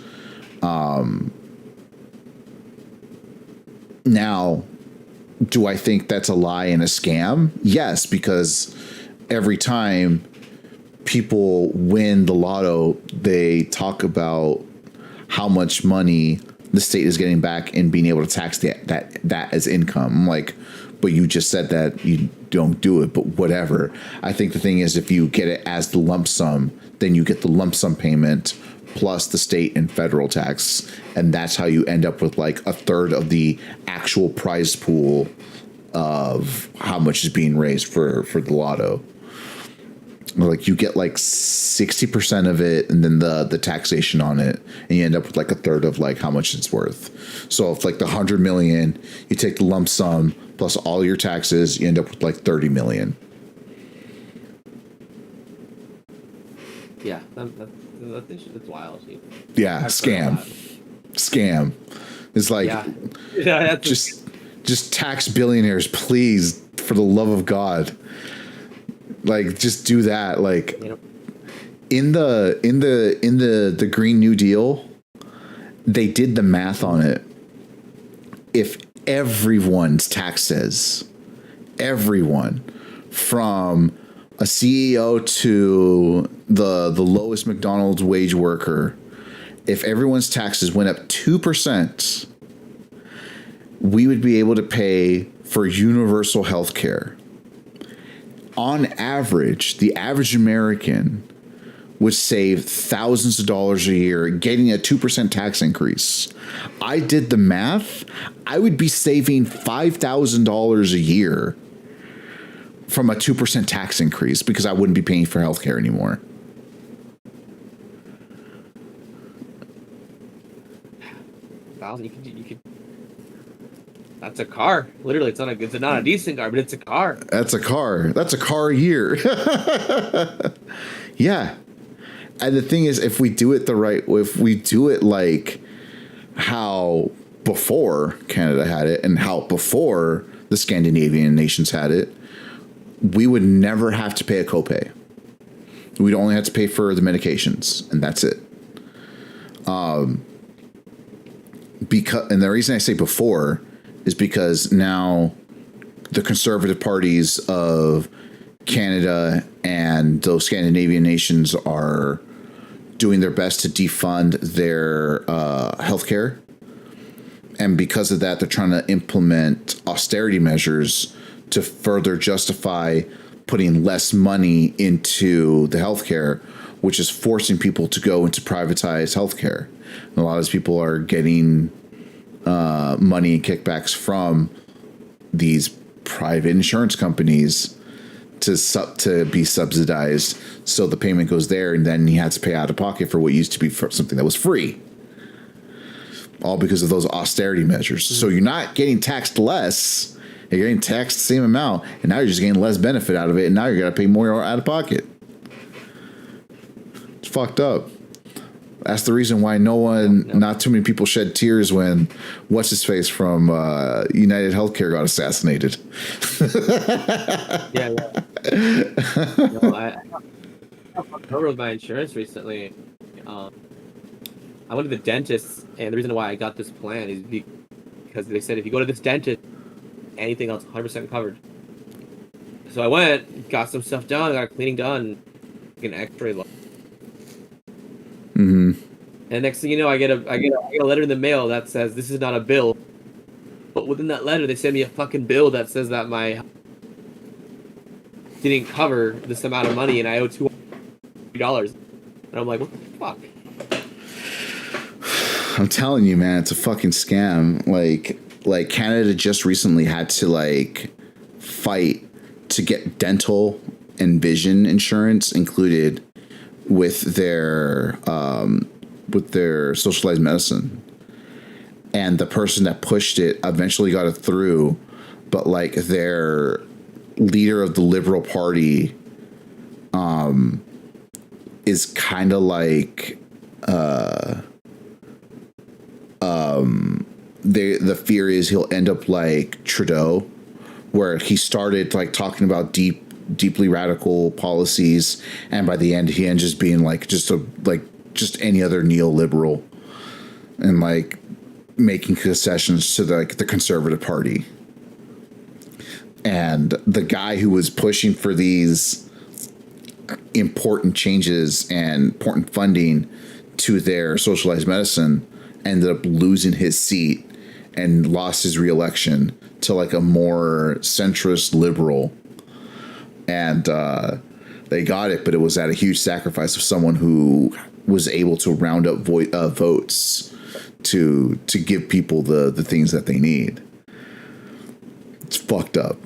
Now, do I think that's a lie and a scam? Yes, because every time people win the lotto, they talk about how much money the state is getting back and being able to tax that as income. I'm like, but you just said that you don't do it, but whatever. I think the thing is, if you get it as the lump sum, then you get the lump sum payment plus the state and federal tax. And that's how you end up with like a third of the actual prize pool of how much is being raised for the lotto. Like you get like 60% of it and then the taxation on it, and you end up with like a third of like how much it's worth. So if like the 100 million, you take the lump sum plus all your taxes, you end up with like 30 million. Yeah, that's wild. Yeah, scam. It's like, yeah, just tax billionaires, please, for the love of God. Like, just do that. Like, in the Green New Deal, they did the math on it. If everyone's taxes, everyone from a CEO to the lowest McDonald's wage worker, if everyone's taxes went up 2%, we would be able to pay for universal health care. On average, the average American would save thousands of dollars a year getting a 2% tax increase. I did the math. I would be saving $5,000 a year from a 2% tax increase because I wouldn't be paying for healthcare anymore. You could. That's a car. Literally, it's not a decent car, but it's a car. That's a car. That's a car a year. Yeah. And the thing is, if we do it like how before Canada had it and how before the Scandinavian nations had it, we would never have to pay a copay. We'd only have to pay for the medications, and that's it. And the reason I say before is because now the conservative parties of Canada and those Scandinavian nations are doing their best to defund their healthcare. And because of that, they're trying to implement austerity measures to further justify putting less money into the healthcare, which is forcing people to go into privatized healthcare. And a lot of these people are getting money and kickbacks from these private insurance companies to be subsidized. So the payment goes there, and then he had to pay out of pocket for what used to be something that was free. All because of those austerity measures. So you're not getting taxed less. You're getting taxed the same amount, and now you're just getting less benefit out of it, and now you're going to pay more out of pocket. It's fucked up. That's the reason why not too many people shed tears when what's-his-face from United Healthcare got assassinated. Yeah. I got fucked over with my insurance recently. I went to the dentist, and the reason why I got this plan is because they said if you go to this dentist, anything else 100% covered. So I went, got some stuff done, got cleaning done, an X-ray. Mm-hmm. And next thing you know, I get a letter in the mail that says this is not a bill. But within that letter, they send me a fucking bill that says that my didn't cover this amount of money, and I owe $200. And I'm like, what the fuck? I'm telling you, man, it's a fucking scam. Like Canada just recently had to fight to get dental and vision insurance included with their socialized medicine, and the person that pushed it eventually got it through, but their leader of the Liberal Party is kind of the fear is he'll end up like Trudeau, where he started talking about deeply radical policies, and by the end he ends just being just a just any other neoliberal, and like making concessions to the conservative party. And the guy who was pushing for these important changes and important funding to their socialized medicine ended up losing his seat and lost his reelection to like a more centrist liberal. And they got it, but it was at a huge sacrifice of someone who was able to round up votes to give people the things that they need. It's fucked up.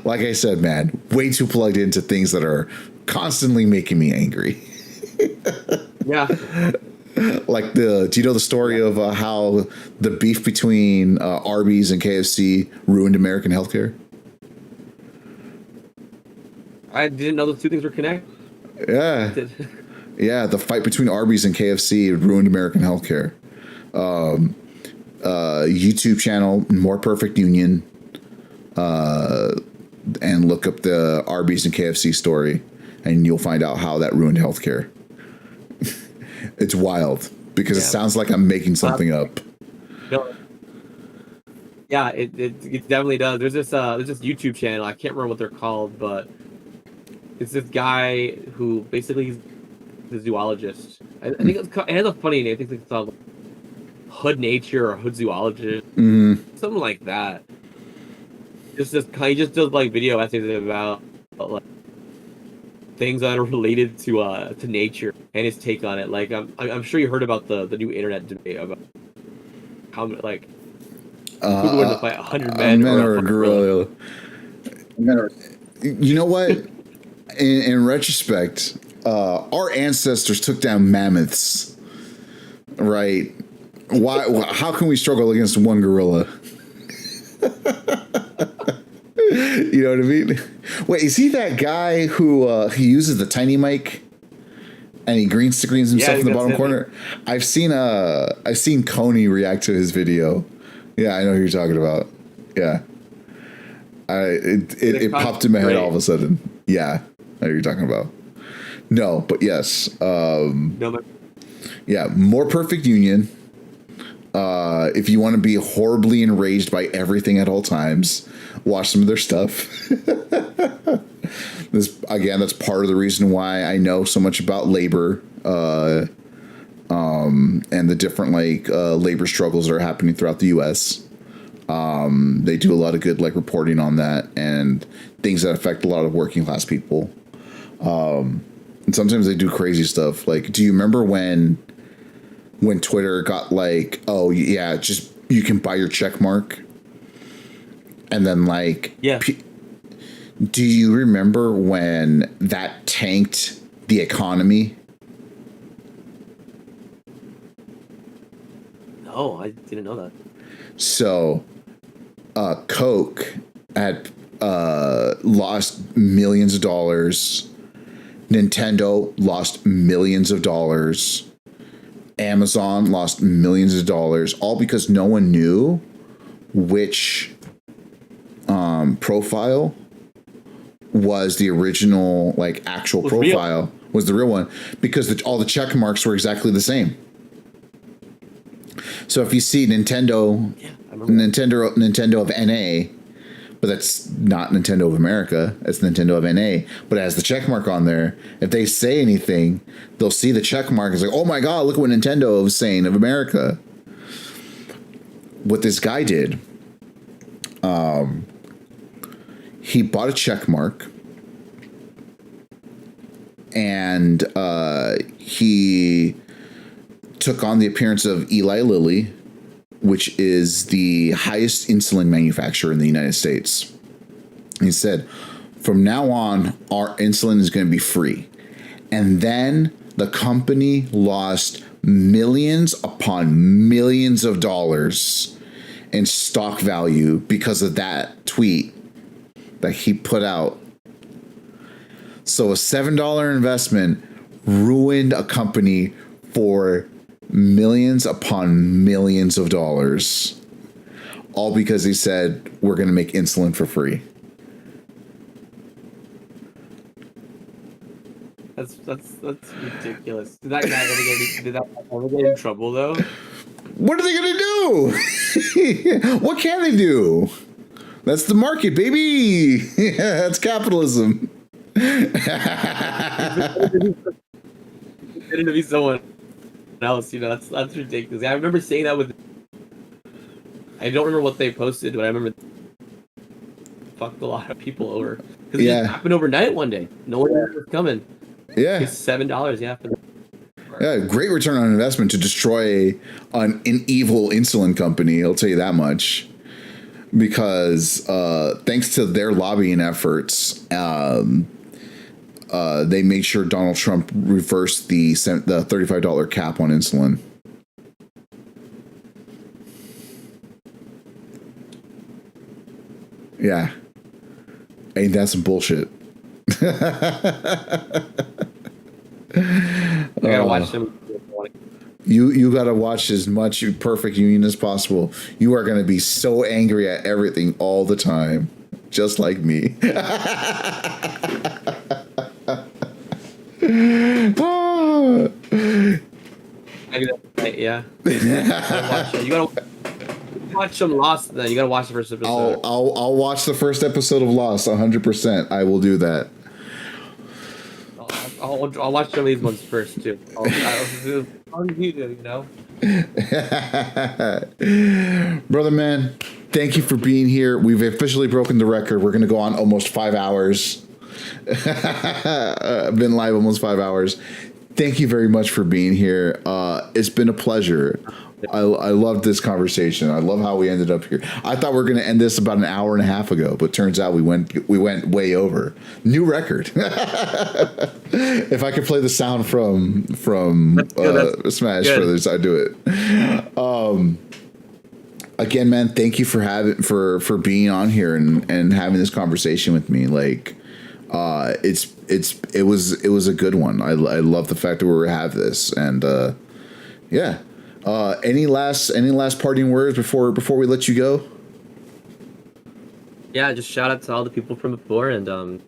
Like I said, man, way too plugged into things that are constantly making me angry. Yeah. Like do you know the story of how the beef between Arby's and KFC ruined American healthcare? I didn't know those two things were connected. Yeah. Yeah, the fight between Arby's and KFC ruined American healthcare. YouTube channel, More Perfect Union, and look up the Arby's and KFC story, and you'll find out how that ruined healthcare. It's wild because it sounds like I'm making something up. No. Yeah, it definitely does. There's this YouTube channel. I can't remember what they're called, but it's this guy who basically he's the zoologist. I think it has a funny name. I think it's called Hood Nature or Hood Zoologist, something like that. He just does like video essays about like things that are related to nature and his take on it. Like I'm sure you heard about the new internet debate about how like who would fight 100 men or a gorilla. You know what? In retrospect, our ancestors took down mammoths, right? Why? How can we struggle against one gorilla? You know what I mean? Wait, is he that guy who he uses the tiny mic and he green screens himself in the bottom corner? I've seen Coney react to his video. Yeah, I know who you're talking about. Yeah, it popped in my head all of a sudden. Yeah, I know who you're talking about. No, but yes. Yeah, More Perfect Union. If you want to be horribly enraged by everything at all times, watch some of their stuff. That's part of the reason why I know so much about labor, and the different labor struggles that are happening throughout the U.S. They do a lot of good reporting on that and things that affect a lot of working class people. And sometimes they do crazy stuff. Do you remember when Twitter got oh yeah, just you can buy your check mark, and then do you remember when that tanked the economy? No, I didn't know that. So, Coke had lost millions of dollars. Nintendo lost millions of dollars. Amazon lost millions of dollars, all because no one knew which profile was the original actual profile, was the real one, because all the check marks were exactly the same. So if you see Nintendo of NA, but that's not Nintendo of America, it's Nintendo of NA, but it has the check mark on there. If they say anything, they'll see the check mark. It's oh my God, look what Nintendo is saying of America. What this guy did, he bought a check mark, and he took on the appearance of Eli Lilly, which is the highest insulin manufacturer in the United States. He said, from now on, our insulin is going to be free. And then the company lost millions upon millions of dollars in stock value because of that tweet that he put out. So a $7 investment ruined a company for millions upon millions of dollars, all because he said we're going to make insulin for free. That's ridiculous. Did that guy ever get in trouble though? What are they gonna do? What can they do? That's the market, baby. That's capitalism. It to be someone else, that's ridiculous. I remember saying that with. I don't remember what they posted, but I remember fucked a lot of people over because it just happened overnight one day. No one was coming. Yeah, it's $7. Yeah. Yeah, great return on investment to destroy an evil insulin company. I'll tell you that much. Because thanks to their lobbying efforts, they made sure Donald Trump reversed the $35 cap on insulin. Yeah. Ain't that some bullshit? I gotta watch them. You gotta watch as much Perfect Union as possible. You are gonna be so angry at everything all the time, just like me. Yeah. You gotta watch some Lost. Then you gotta watch the first episode. I'll watch the first episode of Lost. 100%. I will do that. I'll watch some of these ones first too. I'll you know. Brother man, thank you for being here. We've officially broken the record. We're gonna go on almost 5 hours. I've been live almost 5 hours. Thank you very much for being here. It's been a pleasure. I loved this conversation. I love how we ended up here. I thought we were going to end this about an hour and a half ago, but turns out we went way over. New record. If I could play the sound from Smash Brothers, I'd do it. Again, man, thank you for being on here and having this conversation with me. Like, it was a good one. I love the fact that we were have this, and yeah. Any last parting words before we let you go? Yeah, just shout out to all the people from before, and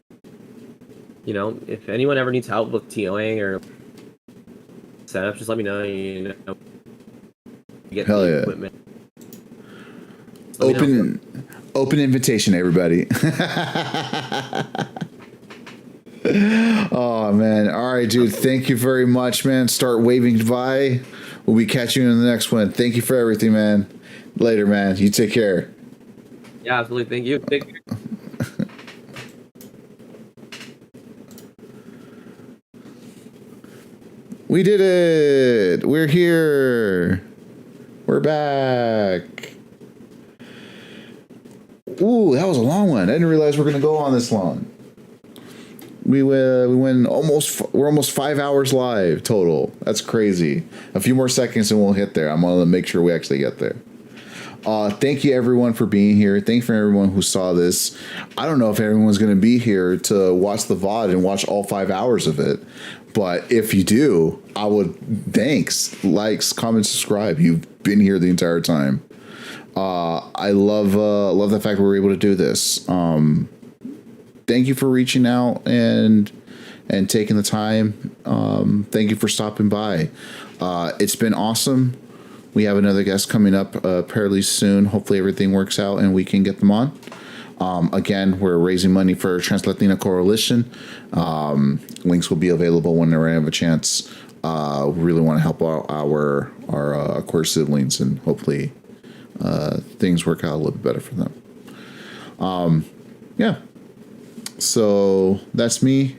if anyone ever needs help with TOing or setup, just let me know. Get Hell the yeah. equipment. Open invitation, everybody. Oh man! All right, dude. Thank you very much, man. Start waving goodbye. We'll be catching you in the next one. Thank you for everything, man. Later, man. You take care. Yeah, absolutely. Thank you. Take care. We did it. We're here. We're back. Ooh, that was a long one. I didn't realize we're gonna go on this long. We're almost 5 hours live total. That's crazy. A few more seconds and we'll hit there. I'm gonna make sure we actually get there. Thank you everyone for being here. Thank you for everyone who saw this. I don't know if everyone's gonna be here to watch the VOD and watch all 5 hours of it. But if you do, I would thanks, likes, comments, subscribe. You've been here the entire time. I love the fact we were able to do this. Thank you for reaching out and taking the time. Thank you for stopping by. It's been awesome. We have another guest coming up fairly soon. Hopefully everything works out and we can get them on. Again, we're raising money for Trans Latina Coalition. Links will be available whenever I have a chance. We really want to help our queer siblings, and hopefully things work out a little bit better for them. Yeah. So that's me.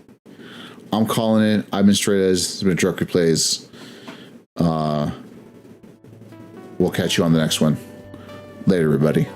I'm calling it. I've been Straight Edge. It's been Drug Replays. We'll catch you on the next one. Later, everybody.